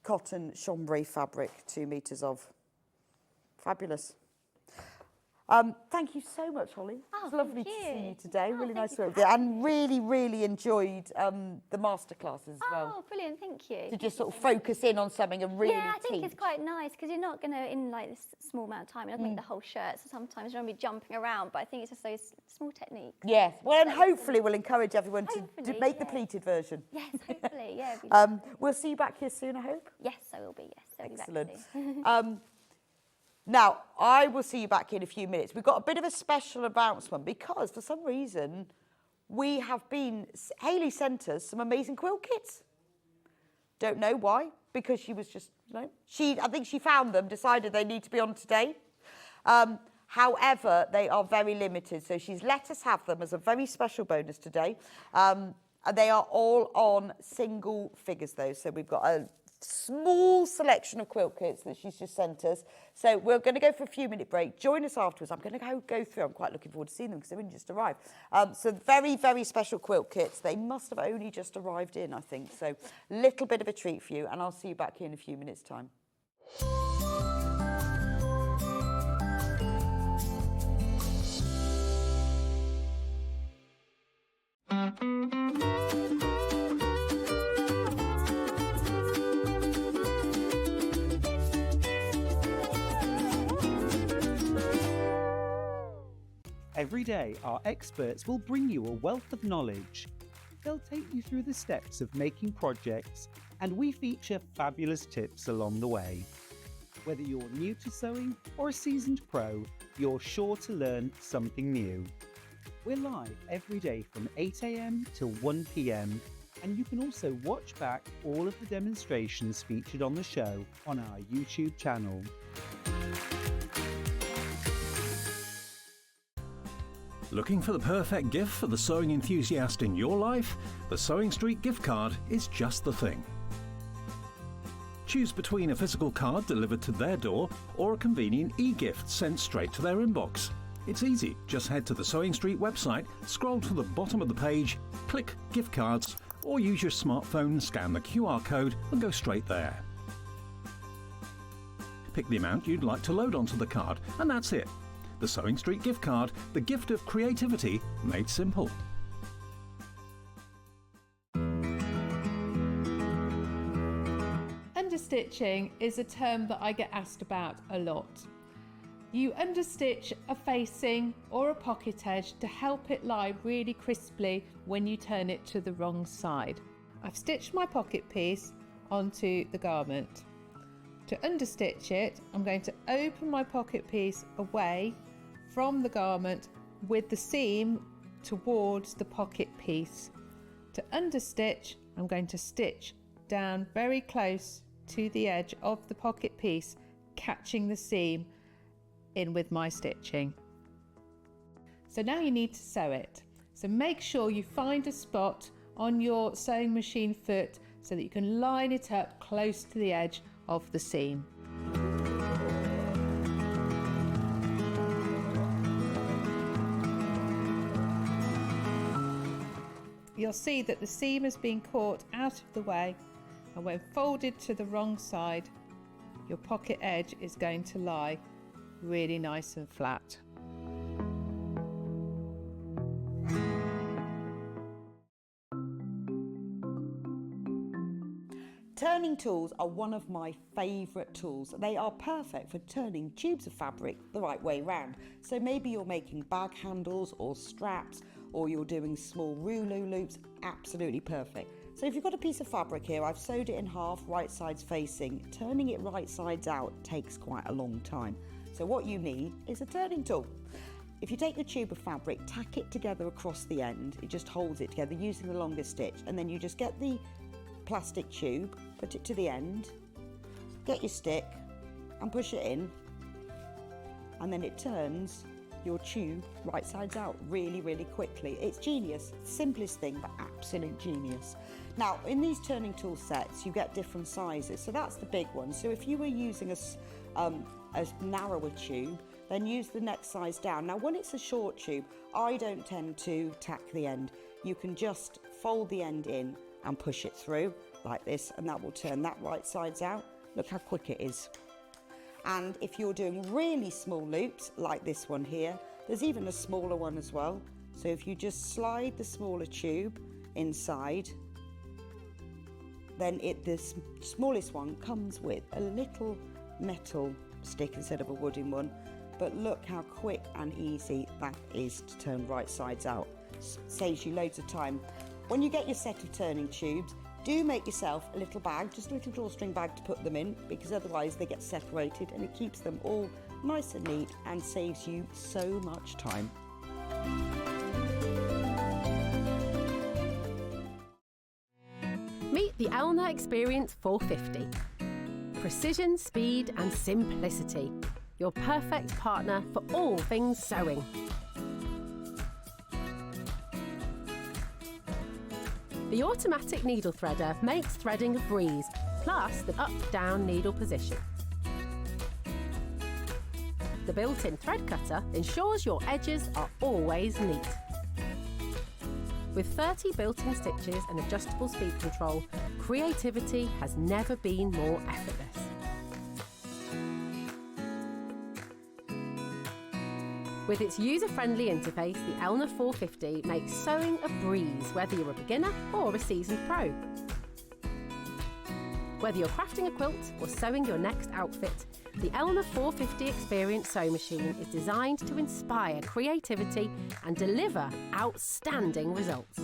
S1: cotton chambray fabric, 2 metres of. Fabulous. Thank you so much, Holly. It's lovely to see you today. Really nice to work with you. And really enjoyed the masterclass as well.
S6: Oh, brilliant, thank you.
S1: To just sort of focus in on something and really
S6: I think
S1: teach.
S6: it's quite nice because you're not going to, in like this small amount of time, you're not going to make the whole shirt. So sometimes you're going to be jumping around, but I think it's just those small techniques.
S1: Yes, well, and hopefully we'll encourage everyone to make the pleated version.
S6: Yes, hopefully, yeah.
S1: We'll see you back here soon, I hope.
S6: Yes, I will be, yes. I'll
S1: Excellent.
S6: Be back soon.
S1: Now, I will see you back in a few minutes. We've got a bit of a special announcement because for some reason Hayley sent us some amazing quilt kits. Don't know why, because she was just, I think she found them, decided they need to be on today. However, they are very limited, so she's let us have them as a very special bonus today. And they are all on single figures though, so we've got a small selection of quilt kits that she's just sent us. So we're going to go for a few-minute break. Join us afterwards. I'm going to go through. I'm quite looking forward to seeing them because they've only just arrived. So very special quilt kits. They must have only just arrived in, I think. So little bit of a treat for you, and I'll see you back here in a few minutes' time.
S2: Every day, our experts will bring you a wealth of knowledge. They'll take you through the steps of making projects, and we feature fabulous tips along the way. Whether you're new to sewing or a seasoned pro, you're sure to learn something new. We're live every day from 8 a.m. till 1 p.m, and you can also watch back all of the demonstrations featured on the show on our YouTube channel.
S3: Looking for the perfect gift for the sewing enthusiast in your life? The Sewing Street gift card is just the thing. Choose between a physical card delivered to their door or a convenient e-gift sent straight to their inbox. It's easy. Just head to the Sewing Street website, scroll to the bottom of the page, click Gift Cards, or use your smartphone, scan the QR code and go straight there. Pick the amount you'd like to load onto the card, and that's it. The Sewing Street gift card, the gift of creativity made simple.
S4: Understitching is a term that I get asked about a lot. You understitch a facing or a pocket edge to help it lie really crisply when you turn it to the wrong side. I've stitched my pocket piece onto the garment. To understitch it, I'm going to open my pocket piece away from the garment with the seam towards the pocket piece. To understitch, I'm going to stitch down very close to the edge of the pocket piece, catching the seam in with my stitching. So now you need to sew it. So make sure you find a spot on your sewing machine foot so that you can line it up close to the edge of the seam. You'll see that the seam has been caught out of the way, and when folded to the wrong side, your pocket edge is going to lie really nice and flat.
S1: Turning tools are one of my favourite tools. They are perfect for turning tubes of fabric the right way round. So maybe you're making bag handles or straps, or you're doing small rouleau loops, absolutely perfect. So if you've got a piece of fabric here, I've sewed it in half, right sides facing. Turning it right sides out takes quite a long time. So what you need is a turning tool. If you take the tube of fabric, tack it together across the end, it just holds it together using the longest stitch, and then you just get the plastic tube, put it to the end, get your stick and push it in, and then it turns your tube right sides out really quickly. It's genius, simplest thing but absolute genius. Now, in these turning tool sets, you get different sizes. So that's the big one. So if you were using a narrower tube, then use the next size down. Now, when it's a short tube, I don't tend to tack the end. You can just fold the end in and push it through like this, and that will turn that right sides out. Look how quick it is. And if you're doing really small loops, like this one here, there's even a smaller one as well. So if you just slide the smaller tube inside, then the smallest one comes with a little metal stick instead of a wooden one. But look how quick and easy that is to turn right sides out. Saves you loads of time. When you get your set of turning tubes, do make yourself a little bag, just a little drawstring bag to put them in, because otherwise they get separated, and it keeps them all nice and neat and saves you so much time.
S7: Meet the Elna Experience 450. Precision, speed and simplicity. Your perfect partner for all things sewing. The automatic needle threader makes threading a breeze, plus the up-down needle position. The built-in thread cutter ensures your edges are always neat. With 30 built-in stitches and adjustable speed control, creativity has never been more effortless. With its user-friendly interface, the Elna 450 makes sewing a breeze, whether you're a beginner or a seasoned pro. Whether you're crafting a quilt or sewing your next outfit, the Elna 450 Experience sewing machine is designed to inspire creativity and deliver outstanding results.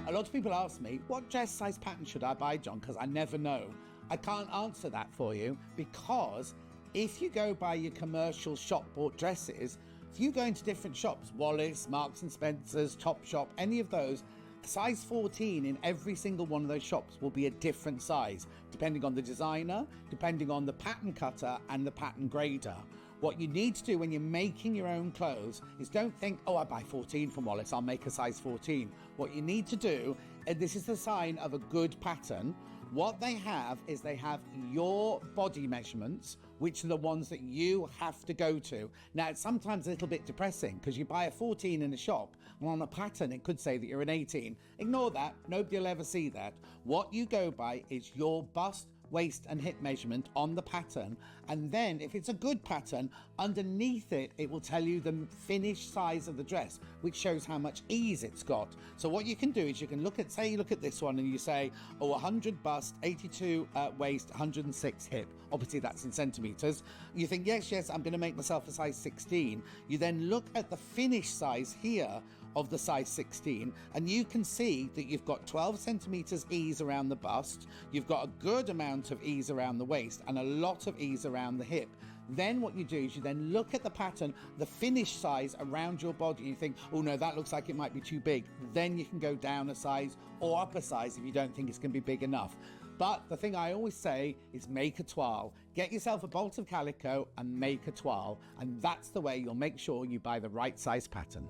S5: A lot of people ask me, what dress size pattern should I buy, John? Because I never know. I can't answer that for you, because if you go by your commercial shop bought dresses, if you go into different shops, Wallis, Marks and Spencer's, Topshop, any of those, size 14 in every single one of those shops will be a different size, depending on the designer, depending on the pattern cutter and the pattern grader. What you need to do when you're making your own clothes is don't think, oh, I buy 14 from Wallis, I'll make a size 14. What you need to do, and this is the sign of a good pattern, what they have is they have your body measurements, which are the ones that you have to go to. Now, it's sometimes a little bit depressing because you buy a 14 in a shop, and on a pattern it could say that you're an 18. Ignore that, nobody will ever see that. What you go by is your bust, waist and hip measurement on the pattern, and then if it's a good pattern, underneath it, it will tell you the finished size of the dress, which shows how much ease it's got. So what you can do is you can look at, say you look at this one and you say, oh, 100 bust, 82 waist, 106 hip. Obviously that's in centimetres. You think, yes, I'm going to make myself a size 16. You then look at the finished size here of the size 16, and you can see that you've got 12 centimetres ease around the bust, you've got a good amount of ease around the waist and a lot of ease around the hip. Then what you do is you then look at the pattern, the finished size around your body, and you think, oh no, that looks like it might be too big. Then you can go down a size or up a size if you don't think it's going to be big enough. But the thing I always say is make a toile. Get yourself a bolt of calico and make a toile, and that's the way you'll make sure you buy the right size pattern.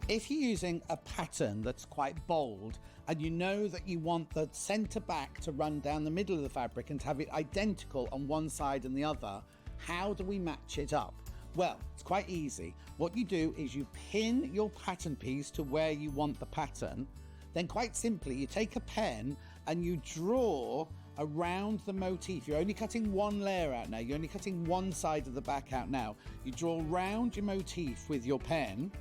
S5: If you're using a pattern that's quite bold and you know that you want the centre back to run down the middle of the fabric and to have it identical on one side and the other, how do we match it up? Well, it's quite easy. What you do is you pin your pattern piece to where you want the pattern. Then quite simply, you take a pen and you draw around the motif. You're only cutting one layer out now. You're only cutting one side of the back out now. You draw around your motif with your pen.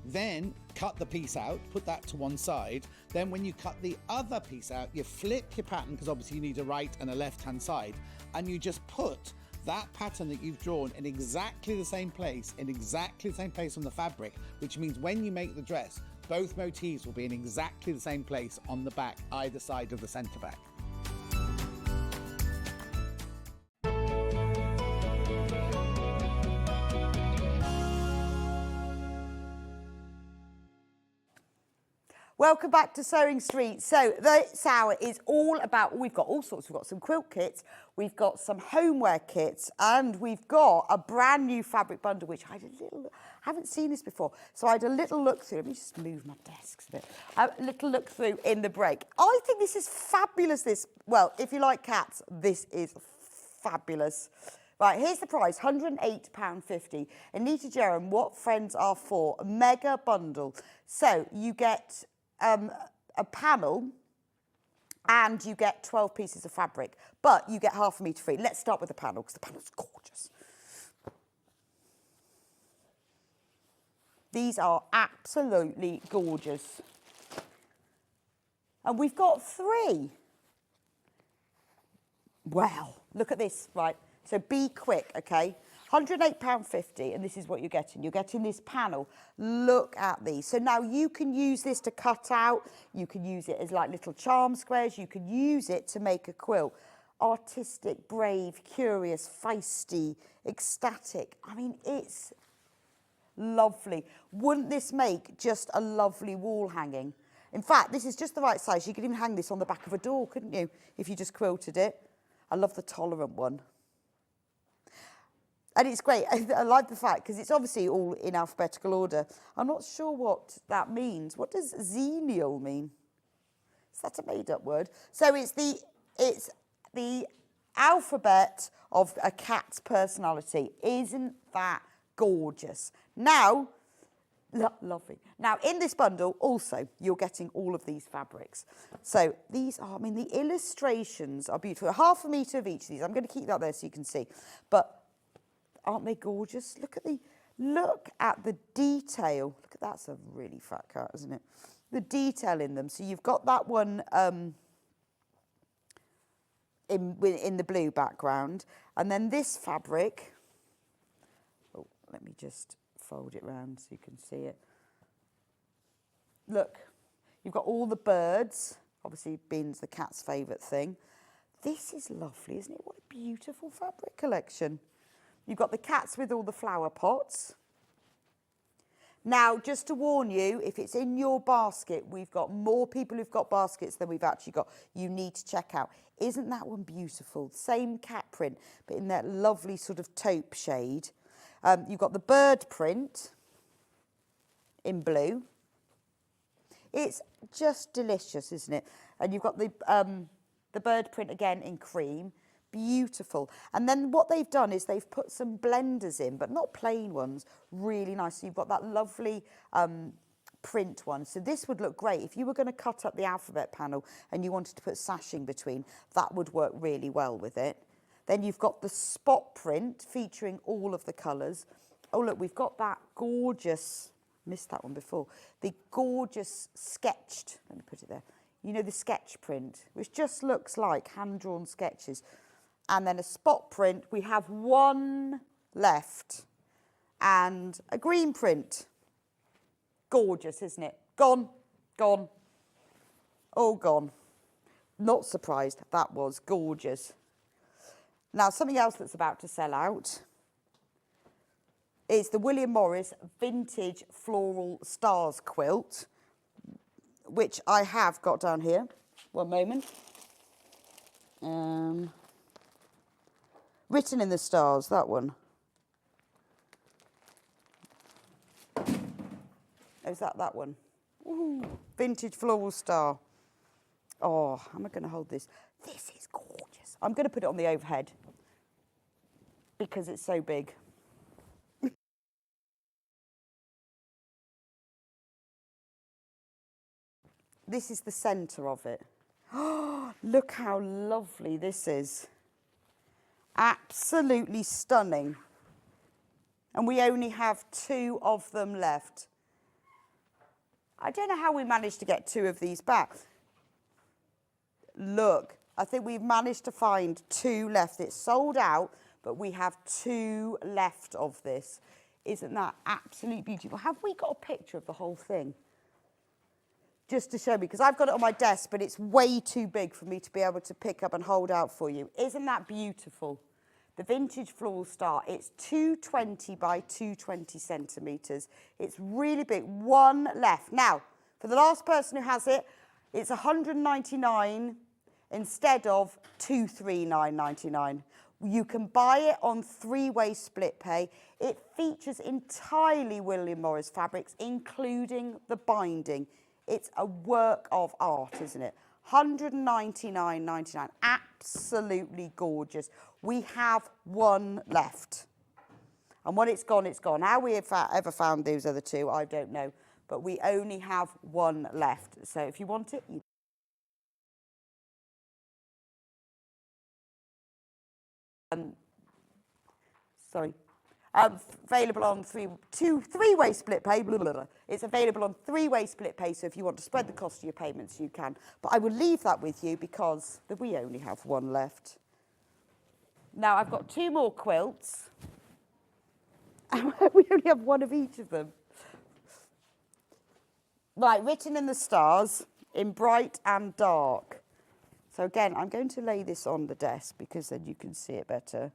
S5: Then cut the piece out, put that to one side. Then when you cut the other piece out, you flip your pattern, because obviously you need a right and a left-hand side, and you just put that pattern that you've drawn in exactly the same place, on the fabric, which means when you make the dress, both motifs will be in exactly the same place on the back, either side of the centre back.
S1: Welcome back to Sewing Street. So this hour is all about, we've got all sorts. We've got some quilt kits, we've got some homeware kits, and we've got a brand new fabric bundle, which I haven't seen this before. So I had a little look through. Let me just move my desks a bit. A little look through in the break. I think this is fabulous. Well, if you like cats, this is fabulous. Right, here's the price, £108.50. Anita Jerram, What Friends Are For, a mega bundle. So you get a panel and you get 12 pieces of fabric, but you get half a metre free. Let's start with the panel because the panel's gorgeous. These are absolutely gorgeous. And we've got 3. Wow, look at this, right. So be quick, okay? £108.50, and this is what you're getting. You're getting this panel. Look at these. So now you can use this to cut out. You can use it as like little charm squares. You can use it to make a quilt. Artistic, brave, curious, feisty, ecstatic. I mean, it's lovely. Wouldn't this make just a lovely wall hanging? In fact, this is just the right size. You could even hang this on the back of a door, couldn't you, if you just quilted it? I love the tolerant one. And it's great. I like the fact, because it's obviously all in alphabetical order. I'm not sure what that means. What does xenial mean? Is that a made-up word? So it's the alphabet of a cat's personality. Isn't that gorgeous? Now, lovely. Now, in this bundle, also, you're getting all of these fabrics. So these are, I mean, the illustrations are beautiful. Half a metre of each of these. I'm going to keep that there so you can see. But aren't they gorgeous? Look at the detail. Look at that's a really fat cat, isn't it? The detail in them. So you've got that one in the blue background, and then this fabric. Oh, let me just fold it round so you can see it. Look, you've got all the birds. Obviously, beans the cat's favourite thing. This is lovely, isn't it? What a beautiful fabric collection. You've got the cats with all the flower pots. Now, just to warn you, if it's in your basket, we've got more people who've got baskets than we've actually got. You need to check out. Isn't that one beautiful? Same cat print, but in that lovely sort of taupe shade. You've got the bird print in blue. It's just delicious, isn't it? And you've got the bird print again in cream. Beautiful. And then what they've done is they've put some blenders in, but not plain ones, really nice. So you've got that lovely print one. So this would look great. If you were going to cut up the alphabet panel and you wanted to put sashing between, that would work really well with it. Then you've got the spot print featuring all of the colours. Oh, look, we've got that gorgeous, missed that one before, the gorgeous sketched, let me put it there. You know, the sketch print, which just looks like hand-drawn sketches. And then a spot print, we have one left, and a green print. Gorgeous, isn't it? Gone, gone, all gone. Not surprised, that was gorgeous. Now, something else that's about to sell out is the William Morris Vintage Floral Stars quilt, which I have got down here. One moment. Written in the Stars, that one. Oh, is that one? Ooh, Vintage Floral Star. Oh, how am I going to hold this? This is gorgeous. I'm going to put it on the overhead because it's so big. This is the centre of it. Oh, look how lovely this is. Absolutely stunning. And we only have 2 of them left. I don't know how we managed to get 2 of these back. Look, I think we've managed to find 2 left. It's sold out, but we have 2 left of this. Isn't that absolutely beautiful? Have we got a picture of the whole thing? Just to show me, because I've got it on my desk, but it's way too big for me to be able to pick up and hold out for you. Isn't that beautiful? The Vintage Floral Star, it's 220 by 220 centimetres. It's really big, 1 left. Now, For the last person who has it, it's $199 instead of $239.99. You can buy it on 3-way split pay. It features entirely William Morris fabrics, including the binding. It's a work of art, isn't it? $199.99. Absolutely gorgeous. We have one left. And when it's gone, it's gone. How we have ever found those other two, I don't know. But we only have one left. So if you want it, you available on 3-way split pay. Blah, blah, blah. It's available on 3-way split pay, so if you want to spread the cost of your payments, you can. But I will leave that with you because we only have one left. Now, I've got 2 more quilts. We only have one of each of them. Right, Written in the Stars in bright and dark. So again, I'm going to lay this on the desk because then you can see it better.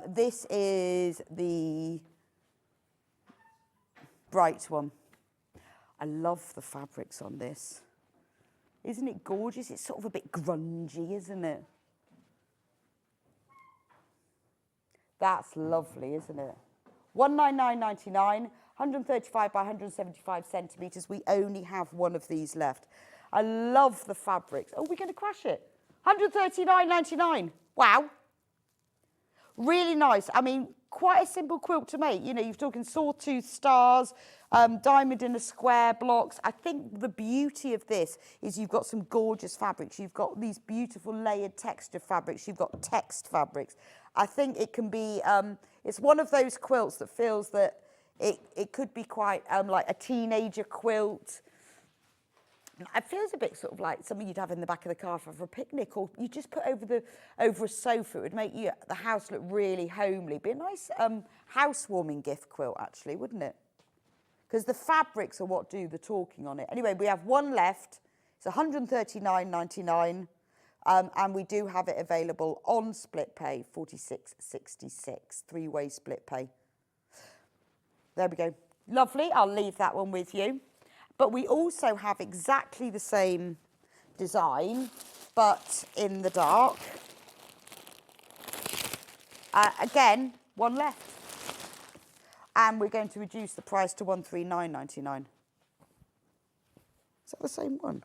S1: This is the bright one. I love the fabrics on this. Isn't it gorgeous? It's sort of a bit grungy, isn't it? That's lovely, isn't it? $199.99, 135 by 175 centimetres. We only have one of these left. I love the fabrics. Oh, we're going to crash it. $139.99. Wow. Really nice. I mean, quite a simple quilt to make. You know, you're talking sawtooth stars, diamond in a square blocks. I think the beauty of this is you've got some gorgeous fabrics. You've got these beautiful layered texture fabrics. You've got text fabrics. I think it can be, it's one of those quilts that feels that it could be quite like a teenager quilt. It feels a bit sort of like something you'd have in the back of the car for a picnic, or you just put over a sofa. It would make the house look really homely. Be a nice housewarming gift quilt, actually, wouldn't it? Because the fabrics are what do the talking on it. Anyway, we have one left. It's $139.99, and we do have it available on split pay, $46.66, 3-way split pay. There we go. Lovely. I'll leave that one with you. But we also have exactly the same design, but in the dark. Again, one left. And we're going to reduce the price to $139.99. Is that the same one?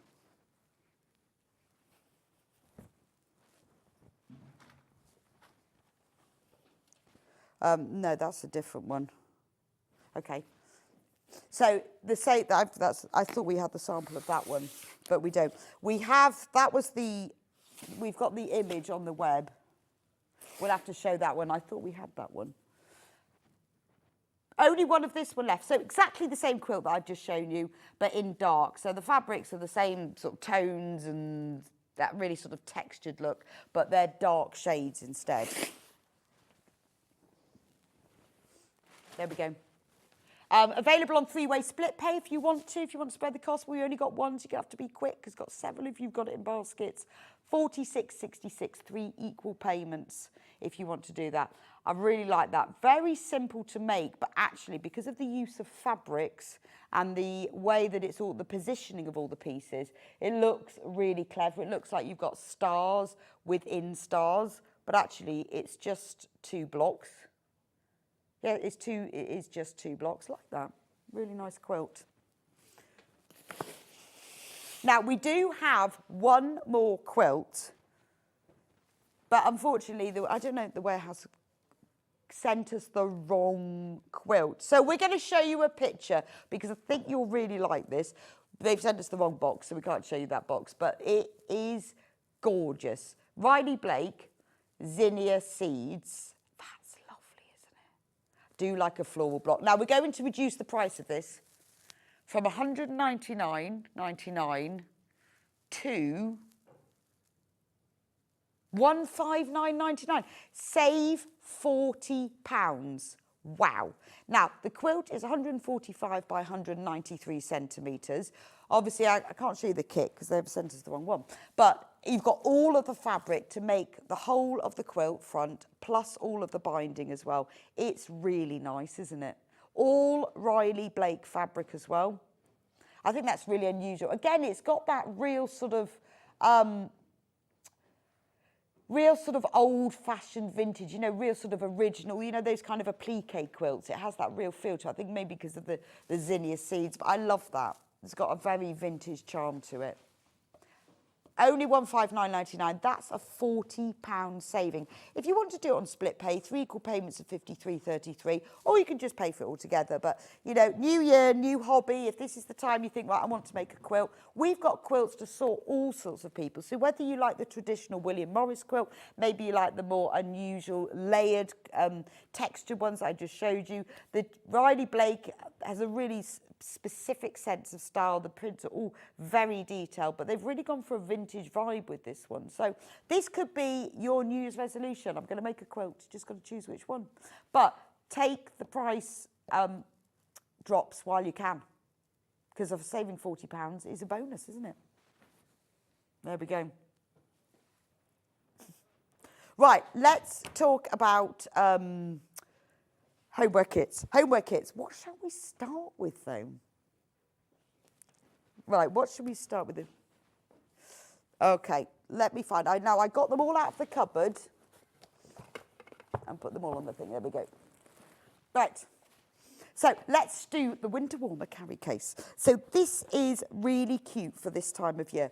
S1: No, that's a different one. Okay. So I thought we had the sample of that one, but we don't. We've got the image on the web. We'll have to show that one. I thought we had that one. Only one of this one left. So exactly the same quilt that I've just shown you, but in dark. So the fabrics are the same sort of tones and that really sort of textured look, but they're dark shades instead. There we go. Available on 3-way split pay if you want to spread the cost. We only got one, so you have to be quick because got several if you've got it in baskets. $46.66, 3 equal payments if you want to do that. I really like that. Very simple to make, but actually because of the use of fabrics and the way that it's all, the positioning of all the pieces, it looks really clever. It looks like you've got stars within stars, but actually it's just 2 blocks. Yeah, it is just 2 blocks like that. Really nice quilt. Now, we do have one more quilt, but unfortunately, I don't know, the warehouse sent us the wrong quilt. So we're going to show you a picture because I think you'll really like this. They've sent us the wrong box, so we can't show you that box, but it is gorgeous. Riley Blake, Zinnia Seeds. Do like a floral block. Now, we're going to reduce the price of this from $199.99 to $159.99. Save £40. Wow. Now, the quilt is 145 by 193 centimetres. Obviously, I can't show you the kit because they've sent us the wrong one. But you've got all of the fabric to make the whole of the quilt front, plus all of the binding as well. It's really nice, isn't it? All Riley Blake fabric as well. I think that's really unusual. Again, it's got that real sort of old-fashioned vintage, you know, real sort of original, you know, those kind of applique quilts. It has that real feel to it. I think maybe because of the zinnia seeds, but I love that. It's got a very vintage charm to it. Only £159.99. That's a £40 saving. If you want to do it on split pay, 3 equal payments of £53.33, or you can just pay for it all together. But, you know, new year, new hobby. If this is the time you think, right, I want to make a quilt, we've got quilts to sort all sorts of people. So whether you like the traditional William Morris quilt, maybe you like the more unusual layered textured ones I just showed you. The Riley Blake has a really specific sense of style. The prints are all very detailed, but they've really gone for a vintage vibe with this one. So this could be your New Year's resolution. I'm going to make a quilt, just got to choose which one. But take the price drops while you can, because of saving £40 is a bonus, isn't it? There we go. Right, let's talk about Homeware Kits. Homeware Kits. What shall we start with, though? Right, what should we start with? Okay, let me find. I got them all out of the cupboard and put them all on the thing. There we go. Right. So let's do the winter warmer carry case. So this is really cute for this time of year.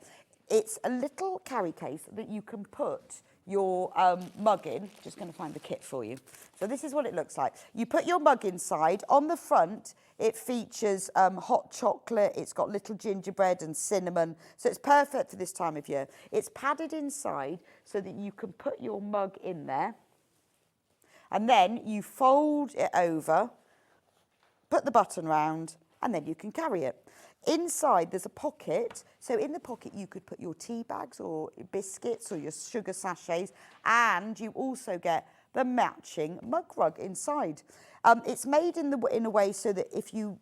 S1: It's a little carry case that you can put your mug in. Just going to find the kit for you. So this is what it looks like. You put your mug inside. On the front, it features hot chocolate. It's got little gingerbread and cinnamon. So it's perfect for this time of year. It's padded inside so that you can put your mug in there. And then you fold it over, put the button round, and then you can carry it. Inside, there's a pocket. So in the pocket, you could put your tea bags or biscuits or your sugar sachets, and you also get the matching mug rug inside. It's made in a way so that if you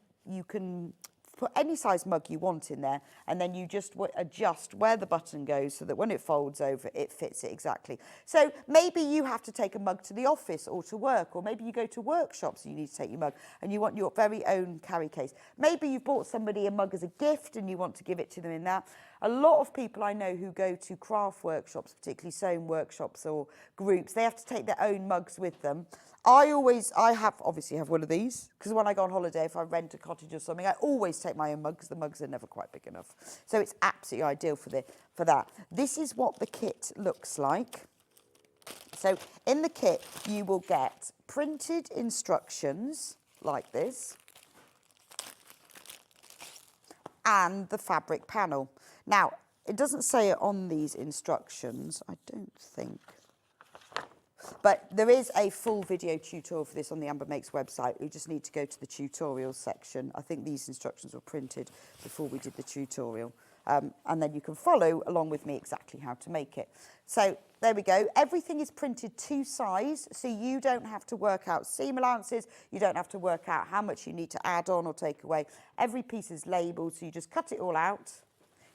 S1: can put any size mug you want in there, and then you just adjust where the button goes so that when it folds over, it fits it exactly. So maybe you have to take a mug to the office or to work, or maybe you go to workshops and you need to take your mug and you want your very own carry case. Maybe you've bought somebody a mug as a gift and you want to give it to them in that. A lot of people I know who go to craft workshops, particularly sewing workshops or groups, they have to take their own mugs with them. I obviously have one of these, because when I go on holiday, if I rent a cottage or something, I always take my own mug because the mugs are never quite big enough. So it's absolutely ideal for that. This is what the kit looks like. So in the kit, you will get printed instructions like this and the fabric panel. Now, it doesn't say it on these instructions, I don't think. But there is a full video tutorial for this on the Amber Makes website. You just need to go to the tutorials section. I think these instructions were printed before we did the tutorial. And then you can follow along with me exactly how to make it. So there we go. Everything is printed to size, so you don't have to work out seam allowances. You don't have to work out how much you need to add on or take away. Every piece is labelled, so you just cut it all out.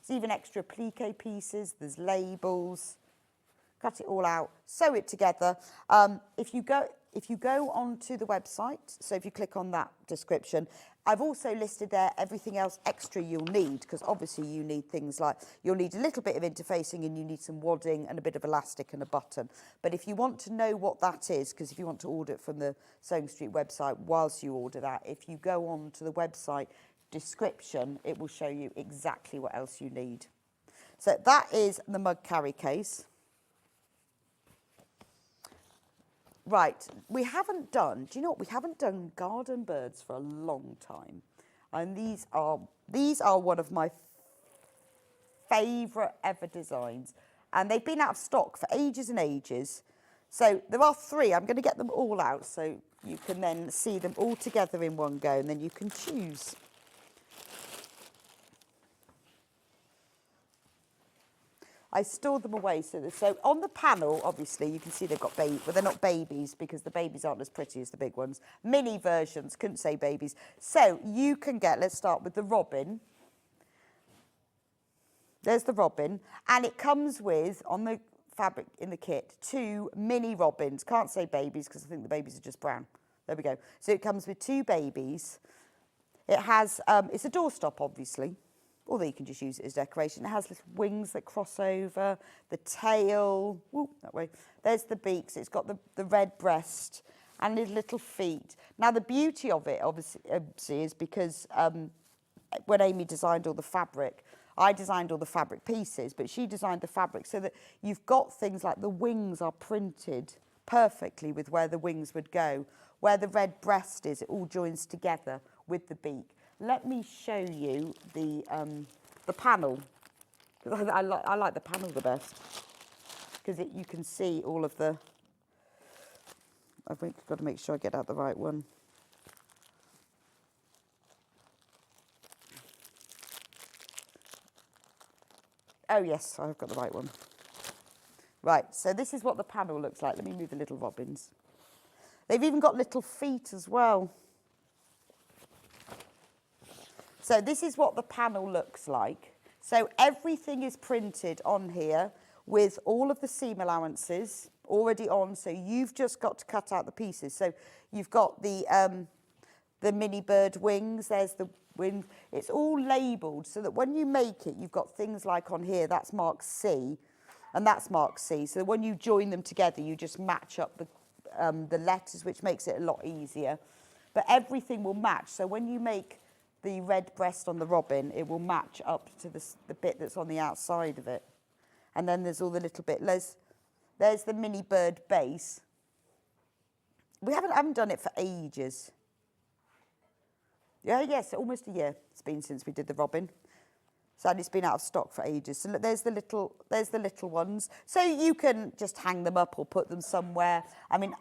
S1: There's even extra applique pieces. There's labels. Cut it all out, sew it together. If you go onto the website, so if you click on that description, I've also listed there everything else extra you'll need, because obviously you need things like, you'll need a little bit of interfacing and you need some wadding and a bit of elastic and a button. But if you want to know what that is, because if you want to order it from the Sewing Street website whilst you order that, if you go on to the website description, it will show you exactly what else you need. So that is the mug carry case. Right, we haven't done, do you know what, we haven't done garden birds for a long time. And these are one of my favourite ever designs. And they've been out of stock for ages and ages. So there are 3, I'm going to get them all out so you can then see them all together in one go and then you can choose. I stored them away so on the panel, obviously, you can see they've got babies. Well, they're not babies because the babies aren't as pretty as the big ones. Mini versions, couldn't say babies. So you can get, let's start with the robin. There's the robin. And it comes with, on the fabric in the kit, 2 mini robins. Can't say babies because I think the babies are just brown. There we go. So it comes with 2 babies. It has, it's a doorstop, obviously, although you can just use it as decoration. It has little wings that cross over, the tail, whoop, that way. There's the beaks, it's got the red breast and his little feet. Now, the beauty of it, obviously is because when Amy designed all the fabric, I designed all the fabric pieces, but she designed the fabric so that you've got things like the wings are printed perfectly with where the wings would go. Where the red breast is, it all joins together with the beak. Let me show you the panel. I like the panel the best because you can see all of the. I've got to make sure I get out the right one. Oh yes, I've got the right one. Right, so this is what the panel looks like. Let me move the little robins. They've even got little feet as well. So this is what the panel looks like. So everything is printed on here with all of the seam allowances already on. So you've just got to cut out the pieces. So you've got the mini bird wings. There's the wing. It's all labelled so that when you make it, you've got things like on here, that's marked C, and that's marked C. So when you join them together, you just match up the letters, which makes it a lot easier. But everything will match. So when you make the red breast on the robin, it will match up to the bit that's on the outside of it. And then there's all the little bit. There's the mini bird base. We haven't done it for ages. Yeah, yes, almost a year it's been since we did the robin. So it's been out of stock for ages. So there's the little ones. So you can just hang them up or put them somewhere. I mean,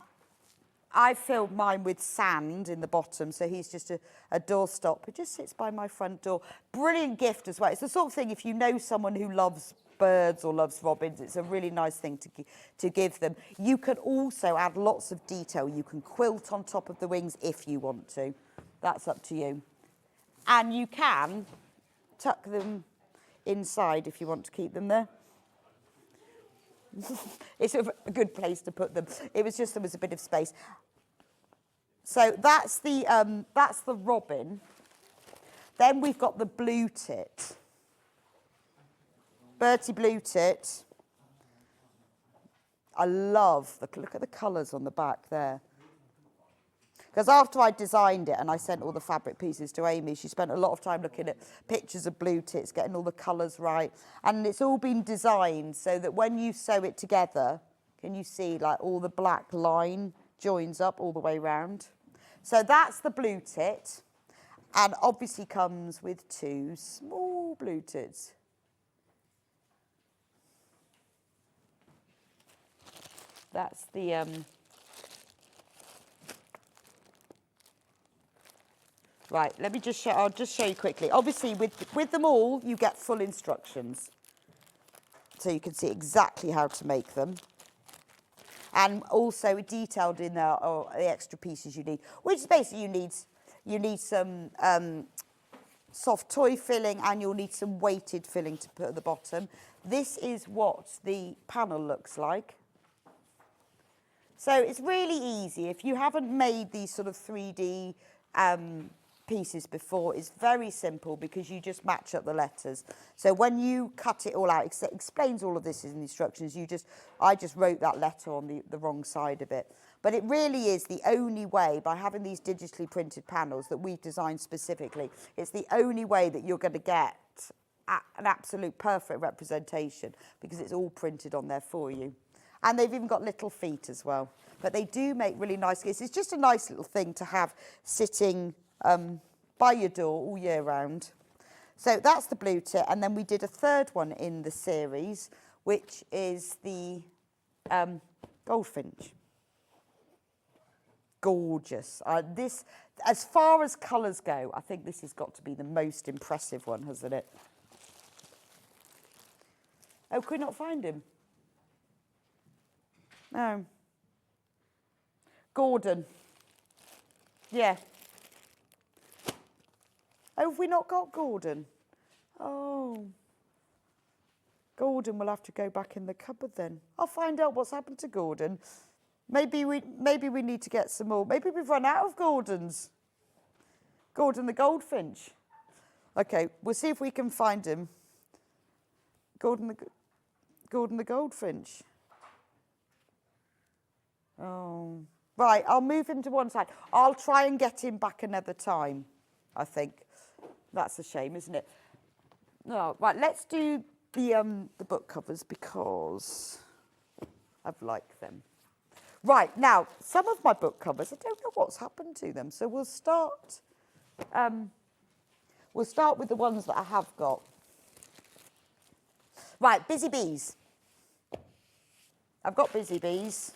S1: I filled mine with sand in the bottom, so he's just a doorstop. It just sits by my front door. Brilliant gift as well. It's the sort of thing, if you know someone who loves birds or loves robins, it's a really nice thing to give them. You can also add lots of detail. You can quilt on top of the wings if you want to. That's up to you. And you can tuck them inside if you want to keep them there. It's a good place to put them. It was just there was a bit of space. So that's the robin. Then we've got the blue tit. Bertie blue tit. I love look at the colours on the back there. Because after I designed it and I sent all the fabric pieces to Amy, she spent a lot of time looking at pictures of blue tits, getting all the colours right. And it's all been designed so that when you sew it together, can you see like all the black line joins up all the way round? So that's the blue tit. And obviously comes with two small blue tits. That's the... Right, let me just show, I'll just show you quickly. Obviously, with them all, you get full instructions. So you can see exactly how to make them. And also detailed in there are the extra pieces you need, which is basically you need some soft toy filling and you'll need some weighted filling to put at the bottom. This is what the panel looks like. So it's really easy. If you haven't made these sort of 3D pieces before, it's very simple because you just match up the letters. So when you cut it all out, it explains all of this in the instructions. I just wrote that letter on the wrong side of it. But it really is the only way, by having these digitally printed panels that we've designed specifically, it's the only way that you're going to get an absolute perfect representation because it's all printed on there for you. And they've even got little feet as well. But they do make really nice gifts. It's just a nice little thing to have sitting by your door all year round. So that's the blue tit. And then we did a third one in the series, which is the goldfinch. Gorgeous. This, as far as colours go, I think this has got to be the most impressive one, hasn't it? Oh, could we not find him? No. Gordon. Yeah. Oh, have we not got Gordon? Oh. Gordon will have to go back in the cupboard then. I'll find out what's happened to Gordon. Maybe we need to get some more. Maybe we've run out of Gordons. Gordon the Goldfinch. Okay, we'll see if we can find him. Gordon the Goldfinch. Oh, right, I'll move him to one side. I'll try and get him back another time, I think. That's a shame, isn't it? No, right, let's do the book covers because I've liked them. Right, now, some of my book covers, I don't know what's happened to them, so we'll start with the ones that I have got. Right, Busy Bees. I've got Busy Bees.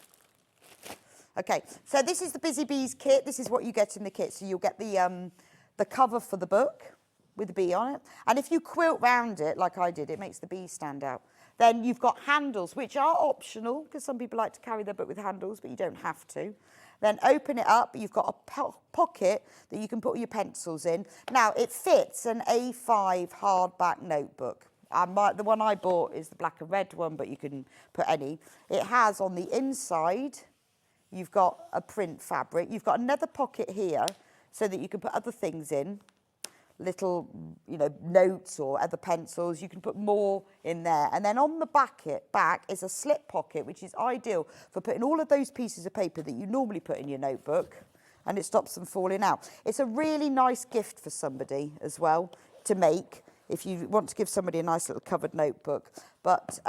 S1: Okay, so this is the Busy Bees kit. This is what you get in the kit. So you'll get the cover for the book with the bee on it. And if you quilt round it, like I did, it makes the bee stand out. Then you've got handles, which are optional, because some people like to carry their book with handles, but you don't have to. Then open it up, you've got a pocket that you can put your pencils in. Now, it fits an A5 hardback notebook. The one I bought is the black and red one, but you can put any. It has on the inside, you've got a print fabric. You've got another pocket here so that you can put other things in, little, notes or other pencils. You can put more in there. And then on the back is a slip pocket, which is ideal for putting all of those pieces of paper that you normally put in your notebook, and it stops them falling out. It's a really nice gift for somebody as well to make if you want to give somebody a nice little covered notebook. But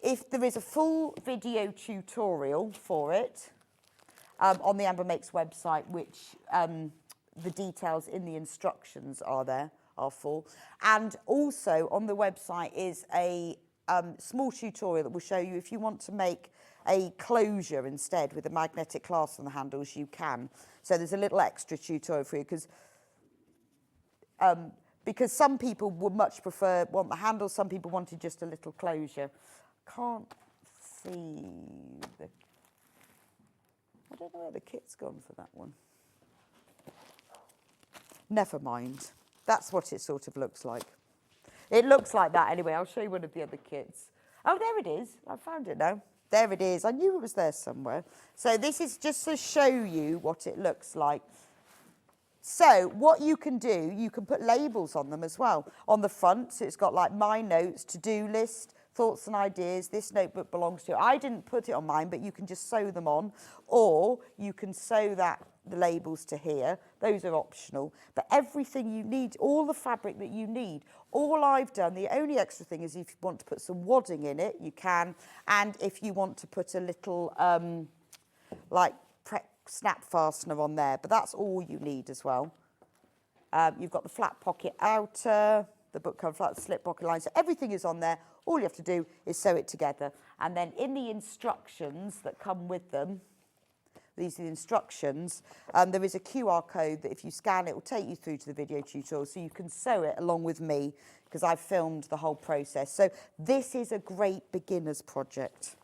S1: if there is a full video tutorial for it on the Amber Makes website, which the details in the instructions are full. And also on the website is a small tutorial that will show you if you want to make a closure instead with a magnetic clasp on the handles, you can. So there's a little extra tutorial for you because some people would much want the handle, some people wanted just a little closure. Can't see I don't know where the kit's gone for that one. Never mind. That's what it sort of looks like. It looks like that anyway. I'll show you one of the other kits. Oh, there it is. I found it now. There it is. I knew it was there somewhere. So this is just to show you what it looks like. So what you can do, you can put labels on them as well. On the front, so it's got like my notes, to-do list, thoughts and ideas. This notebook belongs to you. I didn't put it on mine, but you can just sew them on. Or you can sew the labels to here. Those are optional. But everything you need, all the fabric that you need, all I've done, the only extra thing is if you want to put some wadding in it, you can. And if you want to put a little, snap fastener on there, but that's all you need as well. You've got the flat pocket outer, the book cover flat slip pocket line, so everything is on there. All you have to do is sew it together. And then in the instructions that come with them, these are the instructions, there is a QR code that if you scan it will take you through to the video tutorial, so you can sew it along with me because I've filmed the whole process. So this is a great beginner's project,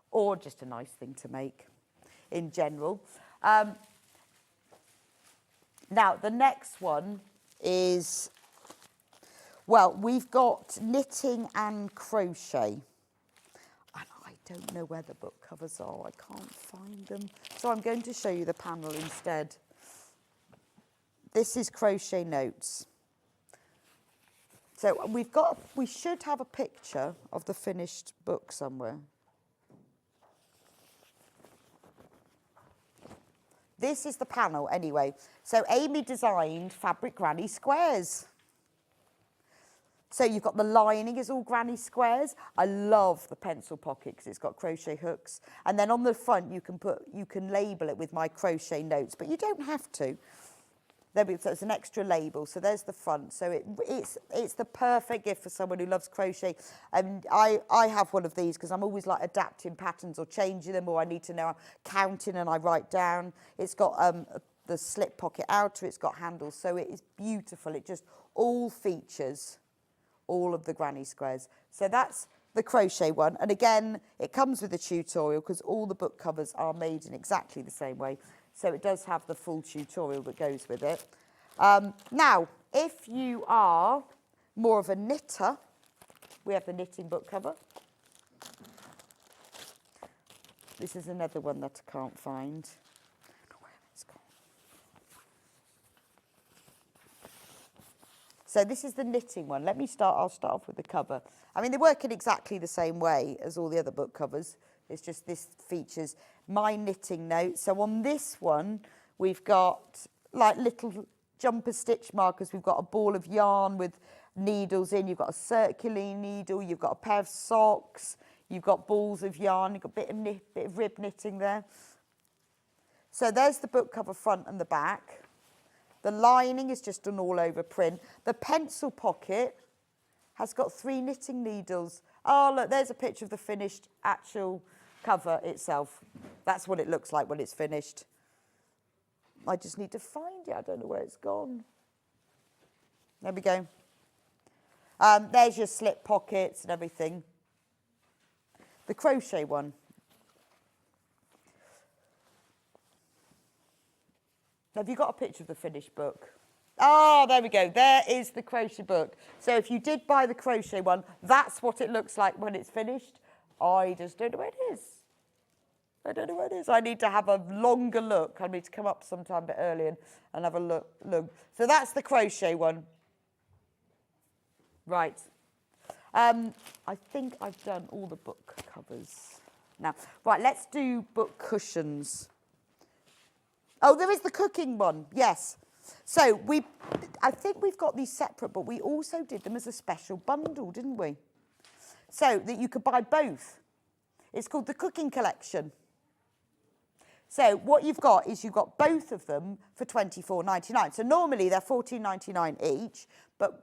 S1: or just a nice thing to make in general. Now, the next one is, well, we've got knitting and crochet. And I don't know where the book covers are. I can't find them. So I'm going to show you the panel instead. This is crochet notes. So we should have a picture of the finished book somewhere. This is the panel anyway. So Amy designed fabric granny squares. So you've got the lining is all granny squares. I love the pencil pocket because it's got crochet hooks. And then on the front you can label it with my crochet notes, but you don't have to. There's an extra label, so there's the front. So it's the perfect gift for someone who loves crochet. And I have one of these because I'm always like adapting patterns or changing them, or I need to know I'm counting and I write down. It's got the slip pocket outer, it's got handles, so it is beautiful. It just all features all of the granny squares. So that's the crochet one. And again, it comes with a tutorial because all the book covers are made in exactly the same way. So it does have the full tutorial that goes with it. Now, if you are more of a knitter, we have the knitting book cover. This is another one that I can't find. I don't know where it's gone. So this is the knitting one. I'll start off with the cover. I mean, they work in exactly the same way as all the other book covers. It's just this features my knitting note. So on this one, we've got like little jumper stitch markers. We've got a ball of yarn with needles in. You've got a circular needle. You've got a pair of socks. You've got balls of yarn. You've got a bit of rib knitting there. So there's the book cover front and the back. The lining is just an all over print. The pencil pocket has got 3 knitting needles. Oh, look, there's a picture of the finished actual cover itself. That's what it looks like when it's finished. I just need to find it. I don't know where it's gone. There we go. There's your slip pockets and everything. The crochet one. Have you got a picture of the finished book? Oh, there we go. There is the crochet book. So if you did buy the crochet one, that's what it looks like when it's finished. I just don't know where it is. I don't know where it is. I need to have a longer look. I need to come up sometime a bit early and have a look. So that's the crochet one. Right. I think I've done all the book covers now. Right, let's do book cushions. Oh, there is the cooking one, yes. So I think we've got these separate, but we also did them as a special bundle, didn't we? So that you could buy both. It's called the Cooking Collection. So what you've got is you've got both of them for £24.99. So normally they're £14.99 each, but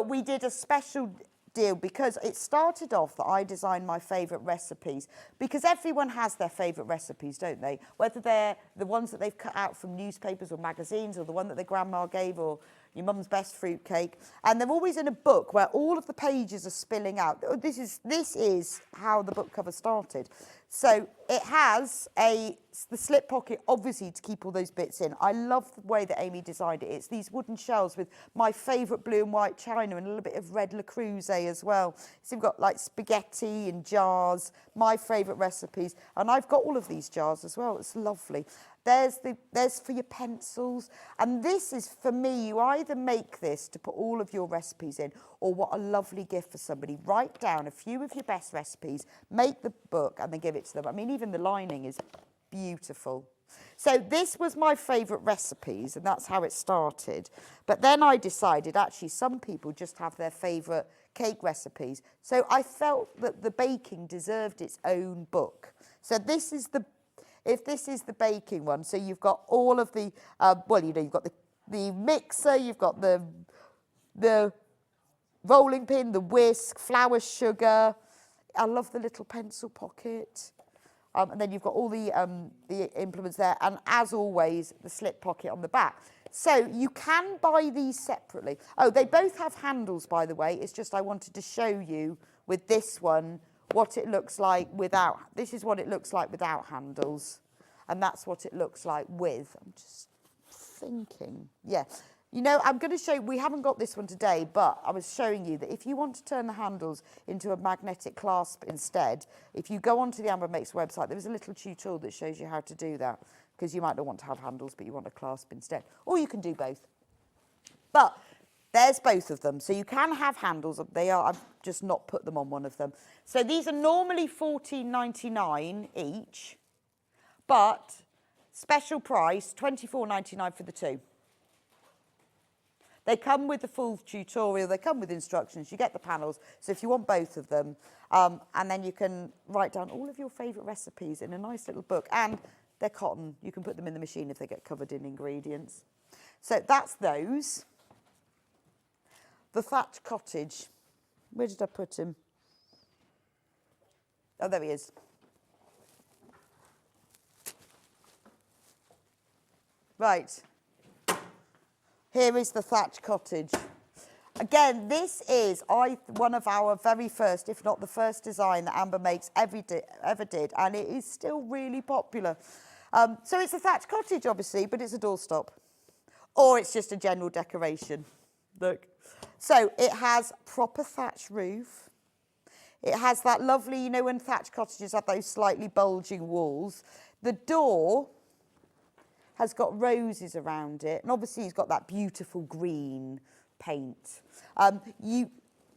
S1: we did a special deal because it started off that I designed my favourite recipes, because everyone has their favourite recipes, don't they? Whether they're the ones that they've cut out from newspapers or magazines, or the one that their grandma gave, or your mum's best fruit cake, and they're always in a book where all of the pages are spilling out. This is how the book cover started. So it has the slip pocket, obviously, to keep all those bits in. I love the way that Amy designed it. It's these wooden shelves with my favourite blue and white china and a little bit of red Le Creuset as well. So you've got like spaghetti and jars, my favourite recipes. And I've got all of these jars as well. It's lovely. There's for your pencils. And this is, for me, you either make this to put all of your recipes in, or what a lovely gift for somebody. Write down a few of your best recipes, make the book, and then give it to them. I mean, even the lining is beautiful. So this was my favourite recipes, and that's how it started. But then I decided, actually, some people just have their favourite cake recipes. So I felt that the baking deserved its own book. So this is the baking one, so you've got all of the, you've got the mixer, you've got the rolling pin, the whisk, flour, sugar. I love the little pencil pocket. And then you've got all the implements there. And as always, the slip pocket on the back. So you can buy these separately. Oh, they both have handles, by the way. It's just I wanted to show you with this one what it looks like without. This is what it looks like without handles. And that's what it looks like with. I'm just thinking. Yeah. You know, I'm going to show, we haven't got this one today, but I was showing you that if you want to turn the handles into a magnetic clasp instead, if you go onto the Amber Makes website, there is a little tutorial that shows you how to do that, because you might not want to have handles, but you want a clasp instead. Or you can do both. But there's both of them. So you can have handles. I've just not put them on one of them. So these are normally £14.99 each, but special price, £24.99 for the two. They come with the full tutorial, they come with instructions, you get the panels. So if you want both of them, and then you can write down all of your favourite recipes in a nice little book. And they're cotton, you can put them in the machine if they get covered in ingredients. So that's those. The thatched cottage. Where did I put him? Oh, there he is. Right. Here is the thatched cottage. Again, this is one of our very first, if not the first design that Amber Makes ever did, and it is still really popular. So it's a thatched cottage, obviously, but it's a doorstop. Or it's just a general decoration. Look. So it has proper thatched roof. It has that lovely, you know, when thatched cottages have those slightly bulging walls. The door has got roses around it, and obviously he's got that beautiful green paint.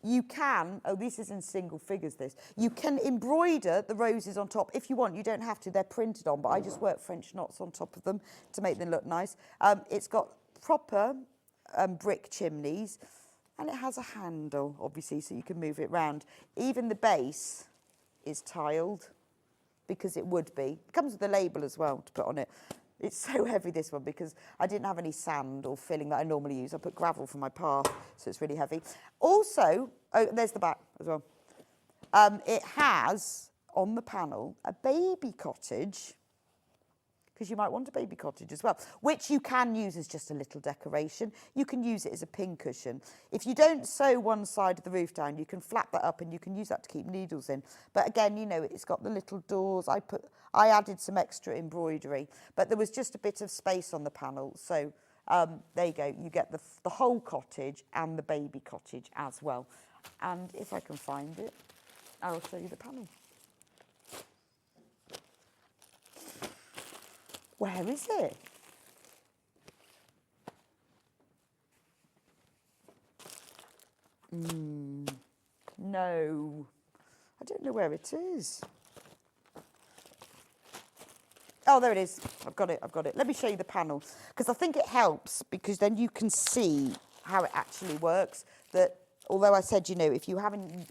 S1: You can, oh, this is in single figures, this. You can embroider the roses on top if you want. You don't have to, they're printed on, but I just work French knots on top of them to make them look nice. It's got proper brick chimneys, and it has a handle, obviously, so you can move it round. Even the base is tiled, because it would be. It comes with a label as well to put on it. It's so heavy, this one, because I didn't have any sand or filling that I normally use. I put gravel for my path, so it's really heavy. Also, oh, there's the back as well. It has, on the panel, a baby cottage, because you might want a baby cottage as well, which you can use as just a little decoration. You can use it as a pincushion. If you don't sew one side of the roof down, you can flap that up and you can use that to keep needles in. But again, you know, it's got the little doors. I added some extra embroidery, but there was just a bit of space on the panel. So there you go. You get the whole cottage and the baby cottage as well. And if I can find it, I'll show you the panel. Where is it? No, I don't know where it is. Oh, there it is. I've got it. Let me show you the panel, because I think it helps, because then you can see how it actually works. That although I said, you know, if you haven't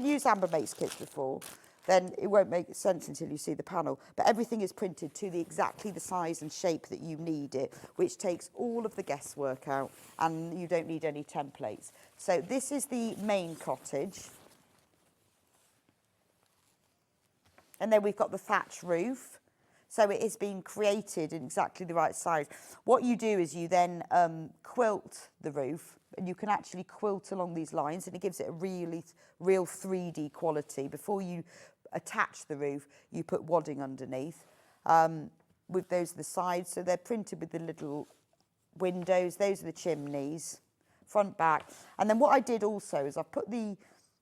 S1: used Amber Makes Kits before, then it won't make sense until you see the panel. But everything is printed to exactly the size and shape that you need it, which takes all of the guesswork out, and you don't need any templates. So this is the main cottage. And then we've got the thatch roof. So it has been created in exactly the right size. What you do is you then quilt the roof, and you can actually quilt along these lines, and it gives it a real 3D quality. Before you attach the roof, you put wadding underneath. With those are the sides, so they're printed with the little windows. Those are the chimneys, front, back. And then what I did also is I put the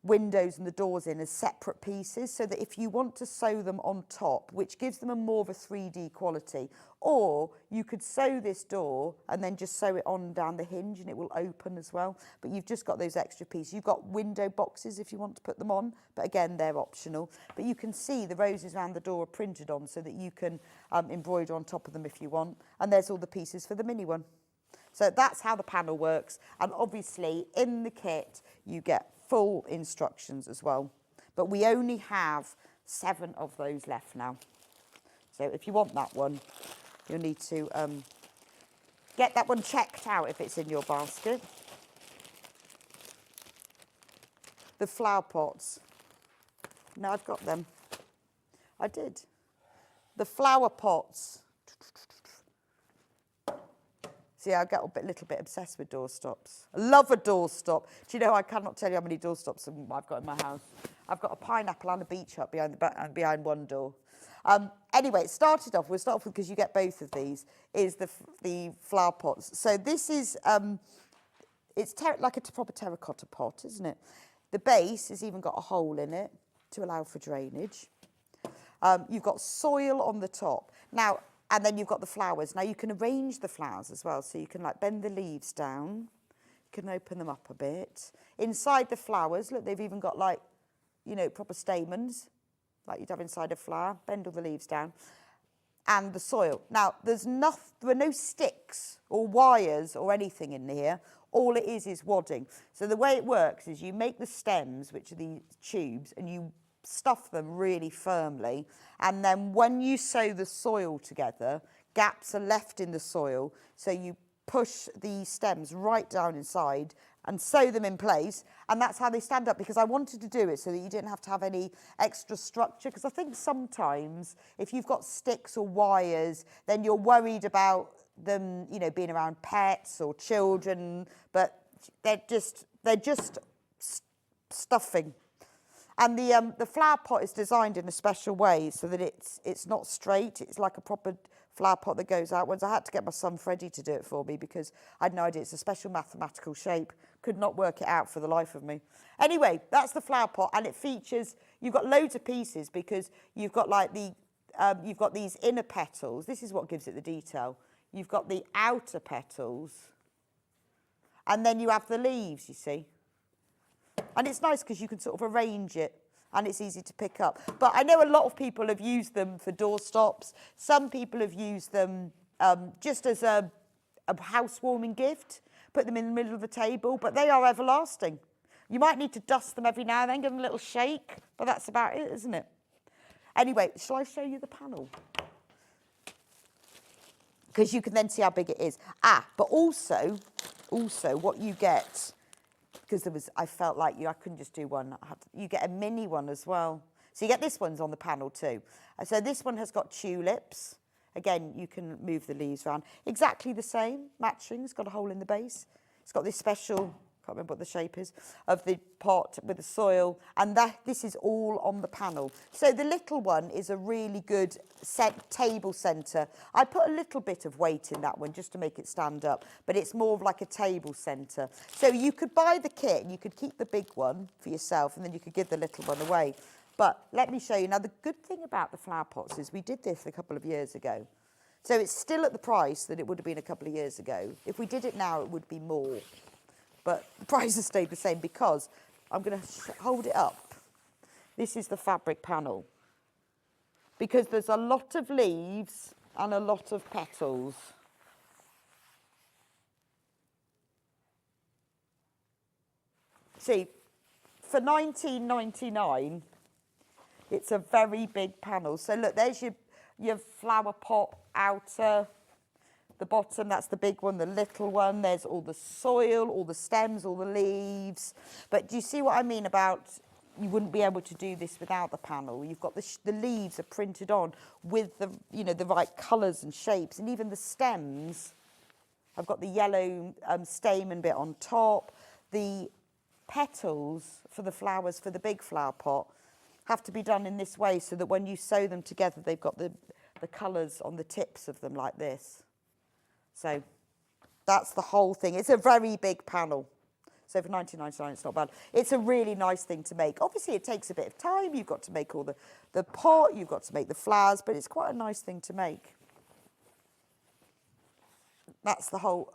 S1: windows and the doors in as separate pieces, so that if you want to sew them on top, which gives them more of a 3D quality, or you could sew this door and then just sew it on down the hinge and it will open as well. But you've just got those extra pieces. You've got window boxes if you want to put them on, but again, they're optional. But you can see the roses around the door are printed on, so that you can embroider on top of them if you want. And there's all the pieces for the mini one. So that's how the panel works. And obviously in the kit, you get full instructions as well. But we only have 7 of those left now. So if you want that one, you'll need to get that one checked out if it's in your basket. The flower pots. No, I've got them. I did. The flower pots. See, I get a little bit obsessed with doorstops. I love a doorstop. Do you know, I cannot tell you how many doorstops I've got in my house. I've got a pineapple and a beech hut behind one door. Anyway, we'll start off with, because you get both of these, is the flower pots. So this is, it's like a proper terracotta pot, isn't it? The base has even got a hole in it to allow for drainage. You've got soil on the top. Now, and then you've got the flowers. Now you can arrange the flowers as well. So you can like bend the leaves down. You can open them up a bit. Inside the flowers, look, they've even got like, you know, proper stamens, like you'd have inside a flower. Bend all the leaves down. And the soil. Now, there are no sticks or wires or anything in here. All it is wadding. So the way it works is you make the stems, which are the tubes, and you stuff them really firmly, and then when you sew the soil together, gaps are left in the soil, so you push the stems right down inside and sew them in place, and that's how they stand up, because I wanted to do it so that you didn't have to have any extra structure, because I think sometimes if you've got sticks or wires, then you're worried about them, you know, being around pets or children, but they're just stuffing. And the flower pot is designed in a special way so that it's not straight. It's like a proper flower pot that goes outwards. I had to get my son Freddie to do it for me because I had no idea. It's a special mathematical shape. Could not work it out for the life of me. Anyway, that's the flower pot, and it features, you've got loads of pieces because you've got like you've got these inner petals. This is what gives it the detail. you've got the outer petals, and then you have the leaves, you see. And it's nice because you can sort of arrange it and it's easy to pick up. But I know a lot of people have used them for doorstops. Some people have used them just as a housewarming gift, put them in the middle of the table, but they are everlasting. You might need to dust them every now and then, give them a little shake, but that's about it, isn't it? Anyway, shall I show you the panel? Because you can then see how big it is. But also what you get, because I felt like I couldn't just do one. You get a mini one as well. So you get this one's on the panel too. So this one has got tulips. Again, you can move the leaves around. Exactly the same, matching. It's got a hole in the base. It's got this special, can't remember what the shape is, of the pot with the soil. And this is all on the panel. So the little one is a really good table centre. I put a little bit of weight in that one just to make it stand up, but it's more of like a table centre. So you could buy the kit and you could keep the big one for yourself and then you could give the little one away. But let me show you. Now, the good thing about the flower pots is we did this a couple of years ago. So it's still at the price that it would have been a couple of years ago. If we did it now, it would be more. But the price has stayed the same because I'm going to hold it up. This is the fabric panel. Because there's a lot of leaves and a lot of petals. See, for £19.99, it's a very big panel. So look, there's your flower pot outer, the bottom, that's the big one, the little one. There's all the soil, all the stems, all the leaves. But do you see what I mean about you wouldn't be able to do this without the panel? You've got the leaves are printed on with the, the right colours and shapes. And even the stems, I've got the yellow stamen bit on top. The petals for the flowers, for the big flower pot, have to be done in this way so that when you sew them together, they've got the colours on the tips of them like this. So that's the whole thing. It's a very big panel. So for £19.99, it's not bad. It's a really nice thing to make. Obviously, it takes a bit of time. You've got to make all the pot, you've got to make the flowers, but it's quite a nice thing to make. That's the whole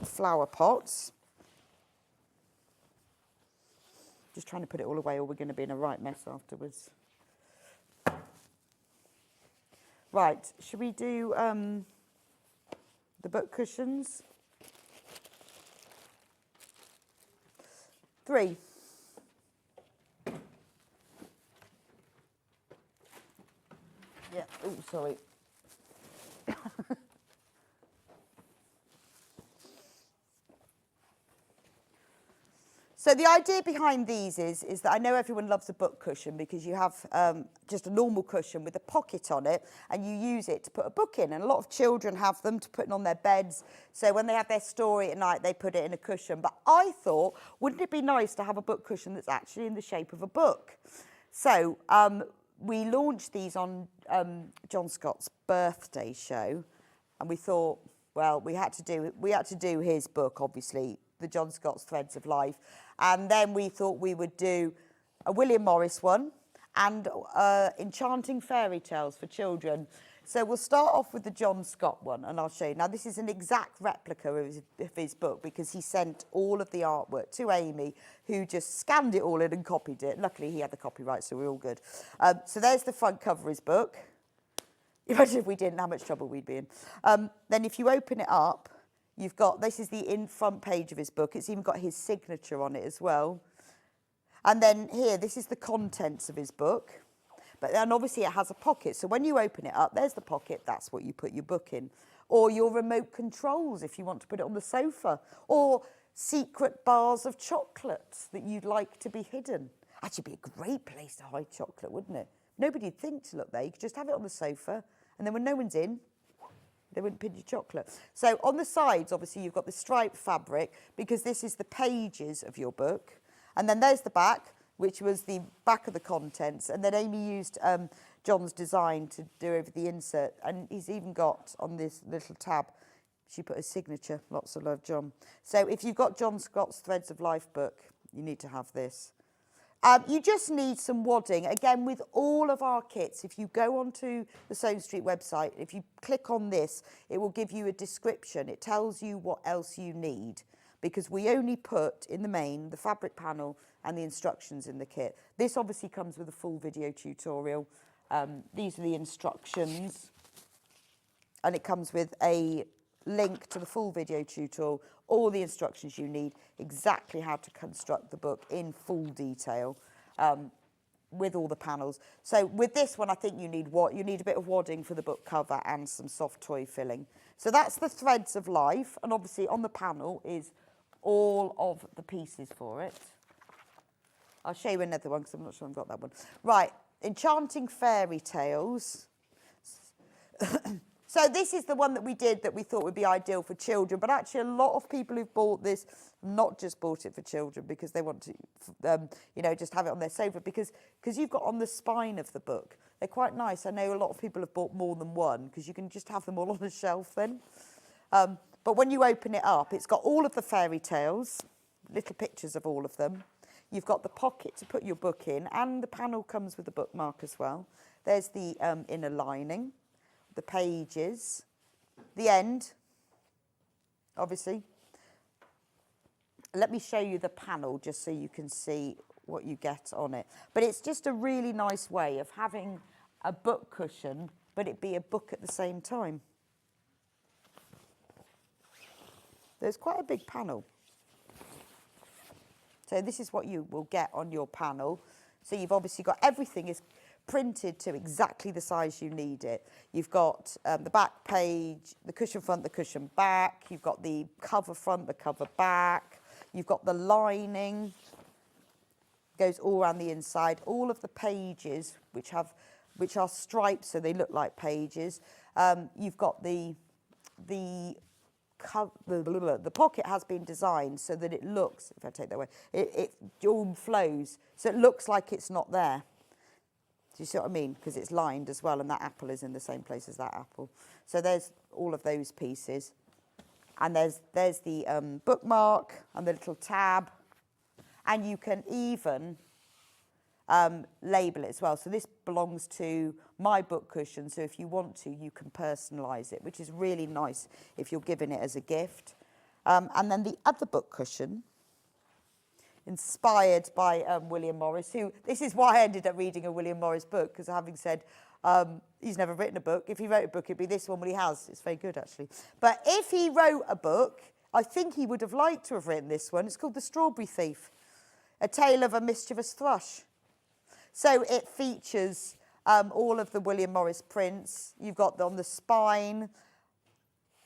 S1: flower pots. Just trying to put it all away or we're going to be in a right mess afterwards. Right, should we do the book cushions? 3. Yeah, oh, sorry. So the idea behind these is that I know everyone loves a book cushion because you have just a normal cushion with a pocket on it and you use it to put a book in. And a lot of children have them to put on their beds. So when they have their story at night, they put it in a cushion. But I thought, wouldn't it be nice to have a book cushion that's actually in the shape of a book? So we launched these on John Scott's birthday show. And we thought, well, we had to do his book, obviously, the John Scott's Threads of Life. And then we thought we would do a William Morris one and Enchanting Fairy Tales for Children. So we'll start off with the John Scott one and I'll show you. Now this is an exact replica of his book because he sent all of the artwork to Amy who just scanned it all in and copied it. Luckily he had the copyright so we're all good. So there's the front cover of his book. Imagine if we didn't, how much trouble we'd be in. Then if you open it up, you've got, this is the front page of his book. It's even got his signature on it as well. And then here, this is the contents of his book. But then obviously it has a pocket. So when you open it up, there's the pocket. That's what you put your book in. Or your remote controls if you want to put it on the sofa. Or secret bars of chocolates that you'd like to be hidden. Actually, it'd be a great place to hide chocolate, wouldn't it? Nobody'd think to look there. You could just have it on the sofa. And then when no one's in, they wouldn't pin your chocolate. So on the sides, obviously, you've got the striped fabric because this is the pages of your book. And then there's the back, which was the back of the contents. And then Amy used John's design to do over the insert. And he's even got on this little tab, she put a signature, lots of love, John. So if you've got John Scott's Threads of Life book, you need to have this. You just need some wadding. Again, with all of our kits, if you go onto the Sewing Street website, if you click on this, it will give you a description. It tells you what else you need, because we only put in the main the fabric panel and the instructions in the kit. This obviously comes with a full video tutorial. These are the instructions, and it comes with a link to the full video tutorial, all the instructions you need, exactly how to construct the book in full detail, with all the panels. So with this one, I think you need a bit of wadding for the book cover and some soft toy filling. So that's the Threads of Life, and obviously on the panel is all of the pieces for it. I'll show you another one because I'm not sure I've got that one. Right, Enchanting Fairy Tales. So this is the one that we did that we thought would be ideal for children, but actually a lot of people who've bought this, not just bought it for children because they want to, you know, just have it on their sofa, because you've got on the spine of the book. They're quite nice. I know a lot of people have bought more than one because you can just have them all on a shelf then. But when you open it up, it's got all of the fairy tales, little pictures of all of them. You've got the pocket to put your book in, and the panel comes with a bookmark as well. There's the inner lining, the pages, the end, obviously. Let me show you the panel just so you can see what you get on it. But it's just a really nice way of having a book cushion, but it be a book at the same time. There's quite a big panel. So this is what you will get on your panel. So you've obviously got everything is printed to exactly the size you need it. You've got the back page, the cushion front, the cushion back. You've got the cover front, the cover back. You've got the lining, goes all around the inside. All of the pages, which are striped, so they look like pages. You've got the pocket has been designed so that it looks, if I take that away, it all flows, so it looks like it's not there. Do you see what I mean? Because it's lined as well, and that apple is in the same place as that apple. So there's all of those pieces. And there's the bookmark and the little tab. And you can even label it as well. So this belongs to my book cushion. So if you want to, you can personalise it, which is really nice if you're giving it as a gift. And then the other book cushion, inspired by William Morris, who, this is why I ended up reading a William Morris book, because having said he's never written a book. If he wrote a book, it'd be this one, but he has. It's very good, actually. But if he wrote a book, I think he would have liked to have written this one. It's called The Strawberry Thief, A Tale of a Mischievous Thrush. So it features all of the William Morris prints. You've got on the spine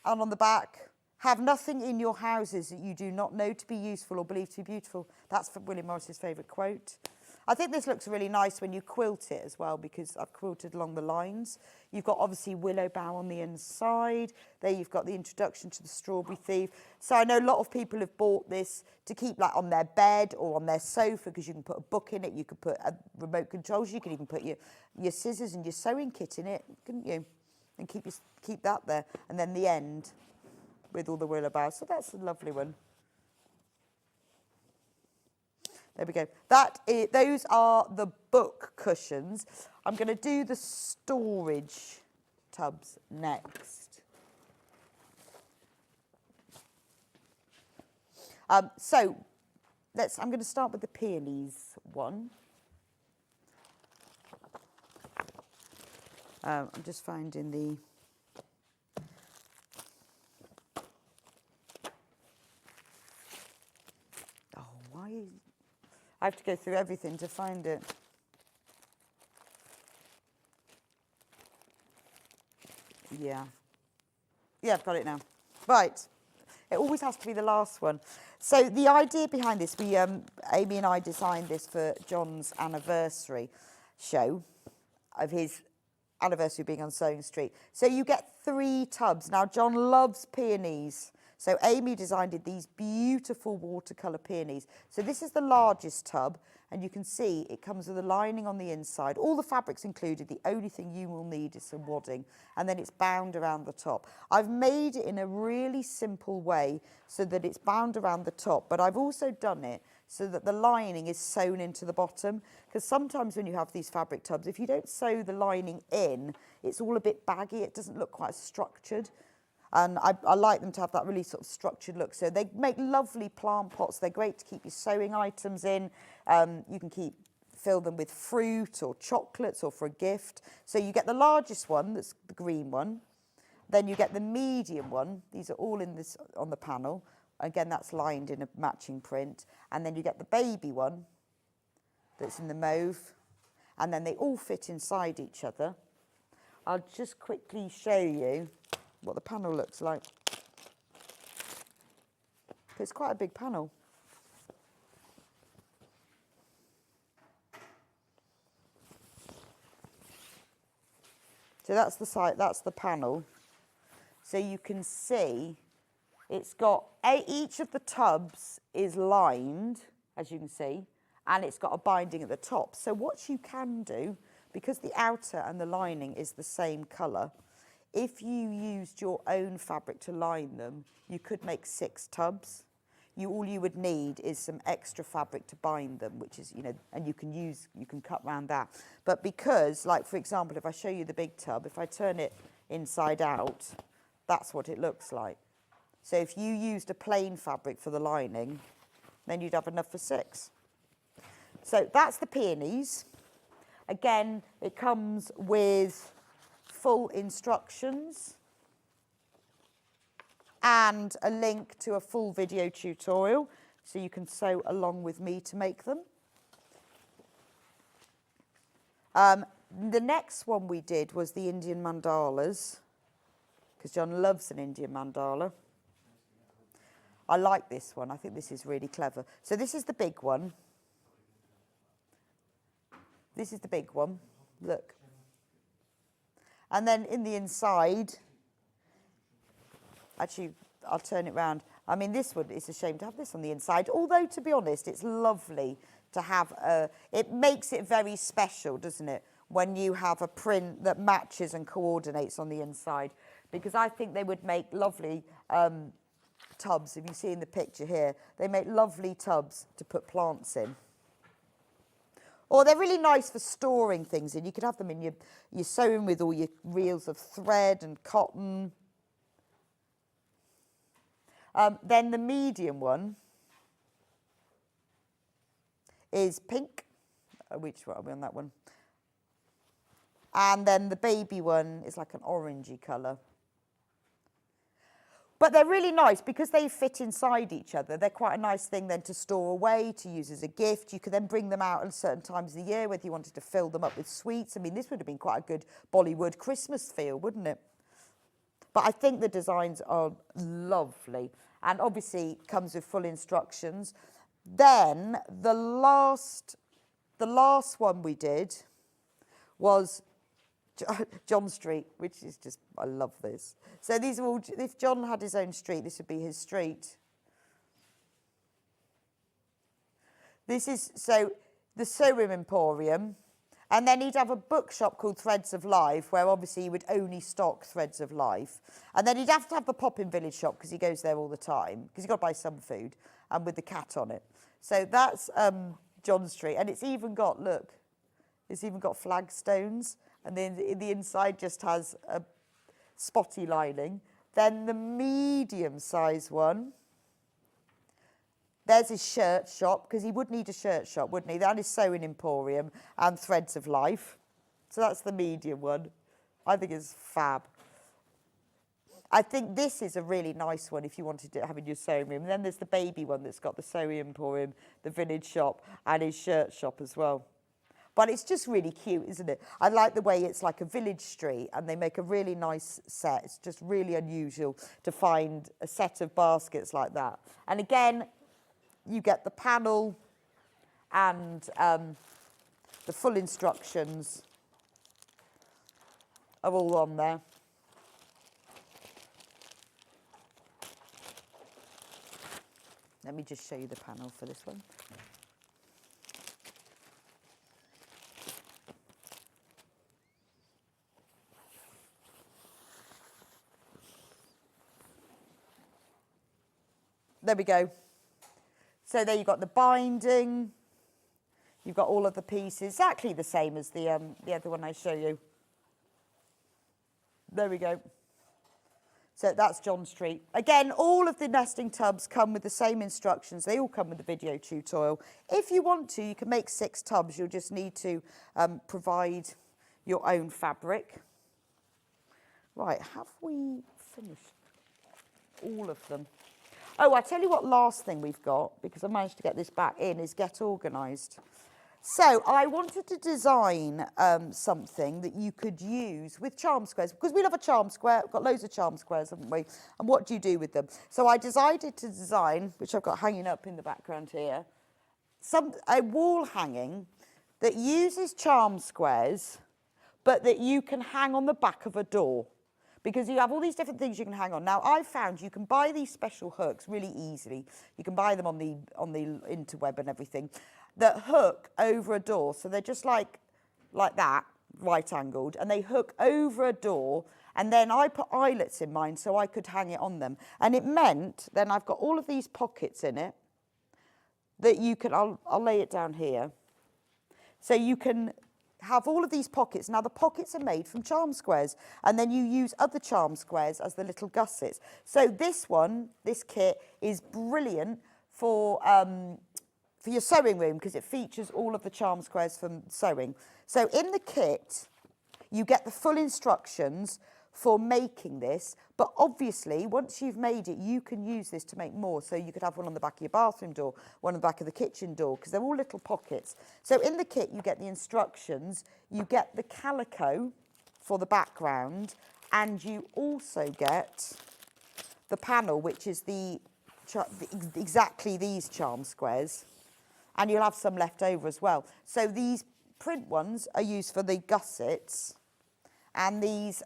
S1: and on the back. Have nothing in your houses that you do not know to be useful or believe to be beautiful. That's from William Morris's favourite quote. I think this looks really nice when you quilt it as well, because I've quilted along the lines. You've got obviously Willow Bough on the inside. There you've got the introduction to the Strawberry Thief. So I know a lot of people have bought this to keep like on their bed or on their sofa, because you can put a book in it, you can put a remote controls, you can even put your scissors and your sewing kit in it, couldn't you? And keep that there. And then the end with all the willow boughs. So that's a lovely one. There we go. Those are the book cushions. I'm going to do the storage tubs next. So I'm going to start with the peonies one. I'm just finding the... Oh, why... I have to go through everything to find it. Yeah, I've got it now. Right. It always has to be the last one. So the idea behind this, Amy and I designed this for John's anniversary show, of his anniversary being on Sewing Street. So you get 3 tubs. Now, John loves peonies. So Amy designed these beautiful watercolour peonies. So this is the largest tub, and you can see it comes with a lining on the inside. All the fabric's included. The only thing you will need is some wadding, and then it's bound around the top. I've made it in a really simple way so that it's bound around the top, but I've also done it so that the lining is sewn into the bottom. Because sometimes when you have these fabric tubs, if you don't sew the lining in, it's all a bit baggy. It doesn't look quite structured. And I like them to have that really sort of structured look. So they make lovely plant pots. They're great to keep your sewing items in. You can fill them with fruit or chocolates or for a gift. So you get the largest one, that's the green one. Then you get the medium one. These are all on the panel. Again, that's lined in a matching print. And then you get the baby one that's in the mauve. And then they all fit inside each other. I'll just quickly show you what the panel looks like. It's quite a big panel. So that's the side, that's the panel. So you can see it's got, each of the tubs is lined, as you can see, and it's got a binding at the top. So what you can do, because the outer and the lining is the same colour, if you used your own fabric to line them, you could make 6 tubs. All you would need is some extra fabric to bind them, which is, and you can cut around that. But because, like, for example, if I show you the big tub, if I turn it inside out, that's what it looks like. So if you used a plain fabric for the lining, then you'd have enough for 6. So that's the peonies. Again, it comes with full instructions and a link to a full video tutorial, so you can sew along with me to make them. The next one we did was the Indian mandalas, because John loves an Indian mandala. I like this one. I think this is really clever. So this is the big one. This is the big one. Look. And then in the inside, actually, I'll turn it round. I mean, this one, it's a shame to have this on the inside, although, to be honest, it's lovely to have it makes it very special, doesn't it, when you have a print that matches and coordinates on the inside, because I think they would make lovely tubs. If you see in the picture here, they make lovely tubs to put plants in. Or they're really nice for storing things in. You could have them in your sewing with all your reels of thread and cotton. Then the medium one is pink. Which one are we on that one? And then the baby one is like an orangey colour. But they're really nice because they fit inside each other. They're quite a nice thing then to store away, to use as a gift. You could then bring them out at certain times of the year, whether you wanted to fill them up with sweets. I mean, this would have been quite a good Bollywood Christmas feel, wouldn't it? But I think the designs are lovely. And obviously comes with full instructions. Then the last one we did was John Street, which is just, I love this. So these are all, if John had his own street, this would be his street. This is, so the Sewing Emporium, and then he'd have a bookshop called Threads of Life, where obviously he would only stock Threads of Life. And then he'd have to have the Poppin Village shop, because he goes there all the time, because you've got to buy some food, and with the cat on it. So that's John Street, and it's even got, look, it's even got flagstones. And then the inside just has a spotty lining. Then the medium size one, there's his shirt shop, because he would need a shirt shop, wouldn't he? That is Sewing Emporium and Threads of Life. So that's the medium one. I think it's fab. I think this is a really nice one if you wanted to have in your sewing room. And then there's the baby one that's got the Sewing Emporium, the village shop, and his shirt shop as well. But it's just really cute, isn't it? I like the way it's like a village street and they make a really nice set. It's just really unusual to find a set of baskets like that. And again, you get the panel and the full instructions are all on there. Let me just show you the panel for this one. There we go. So there you've got the binding. You've got all of the pieces, exactly the same as the other one I show you. There we go. So that's John Street. Again, all of the nesting tubs come with the same instructions. They all come with the video tutorial. If you want to, you can make 6 tubs. You'll just need to provide your own fabric. Right, have we finished all of them? Oh, I tell you what last thing we've got, because I managed to get this back in, is get organised. So I wanted to design something that you could use with charm squares, because we love a charm square. We've got loads of charm squares, haven't we? And what do you do with them? So I decided to design, which I've got hanging up in the background here, a wall hanging that uses charm squares, but that you can hang on the back of a door. Because you have all these different things you can hang on. Now, I've found you can buy these special hooks really easily. You can buy them on the interweb and everything, that hook over a door. So they're just like that, right-angled, and they hook over a door, and then I put eyelets in mine so I could hang it on them. And it meant then I've got all of these pockets in it that you can, I'll lay it down here. So you can have all of these pockets. Now the pockets are made from charm squares, and then you use other charm squares as the little gussets. So this kit is brilliant for your sewing room, because it features all of the charm squares from sewing. So in the kit, you get the full instructions for making this, but obviously once you've made it, you can use this to make more. So you could have one on the back of your bathroom door, one on the back of the kitchen door, because they're all little pockets. So in the kit, you get the instructions, you get the calico for the background, and you also get the panel, which is exactly these charm squares. And you'll have some left over as well. So these print ones are used for the gussets, and these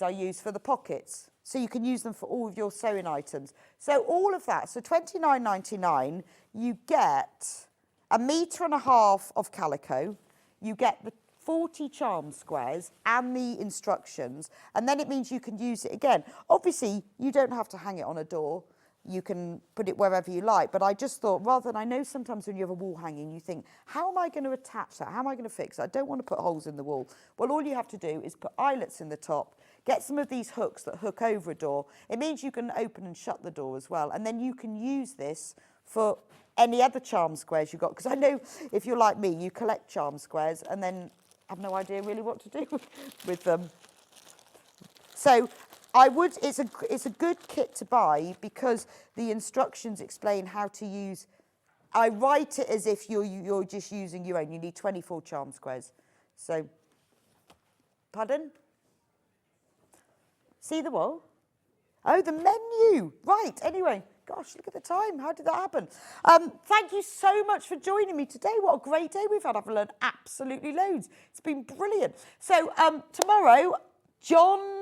S1: are used for the pockets. So you can use them for all of your sewing items. So all of that, so £29.99, you get 1.5 meters of calico, you get the 40 charm squares and the instructions, and then it means you can use it again. Obviously, you don't have to hang it on a door. You can put it wherever you like, but I just thought, rather than, I know sometimes when you have a wall hanging, you think, how am I going to attach that? How am I going to fix it? I don't want to put holes in the wall. Well, all you have to do is put eyelets in the top, get some of these hooks that hook over a door. It means you can open and shut the door as well, and then you can use this for any other charm squares you've got, because I know if you're like me, you collect charm squares and then have no idea really what to do with them. So it's a good kit to buy, because the instructions explain how to use. I write it as if you're just using your own. You need 24 charm squares. So, pardon? See the what? Oh, the menu. Right, anyway. Gosh, look at the time. How did that happen? Thank you so much for joining me today. What a great day we've had. I've learned absolutely loads. It's been brilliant. So tomorrow, John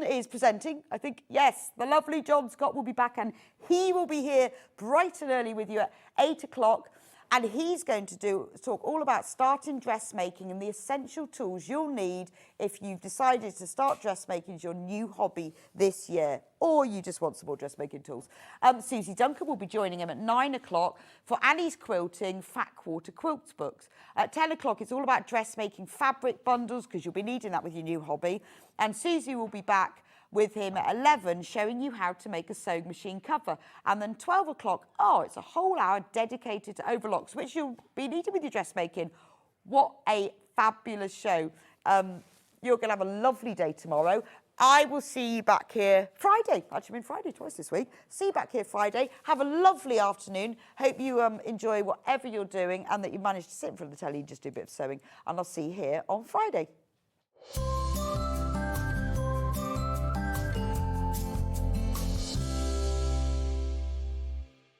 S1: is presenting, I think. Yes, the lovely John Scott will be back, and he will be here bright and early with you at 8 o'clock. And he's going to talk all about starting dressmaking and the essential tools you'll need if you've decided to start dressmaking as your new hobby this year, or you just want some more dressmaking tools. Susie Duncan will be joining him at 9 o'clock for Annie's Quilting Fat Quarter Quilts books. At 10 o'clock, it's all about dressmaking fabric bundles, because you'll be needing that with your new hobby. And Susie will be back with him at 11, showing you how to make a sewing machine cover. And then 12 o'clock, it's a whole hour dedicated to overlocks, which you'll be needing with your dressmaking. What a fabulous show. You're going to have a lovely day tomorrow. I will see you back here Friday. Actually, been Friday twice this week. See you back here Friday. Have a lovely afternoon. Hope you enjoy whatever you're doing, and that you manage to sit in front of the telly and just do a bit of sewing. And I'll see you here on Friday.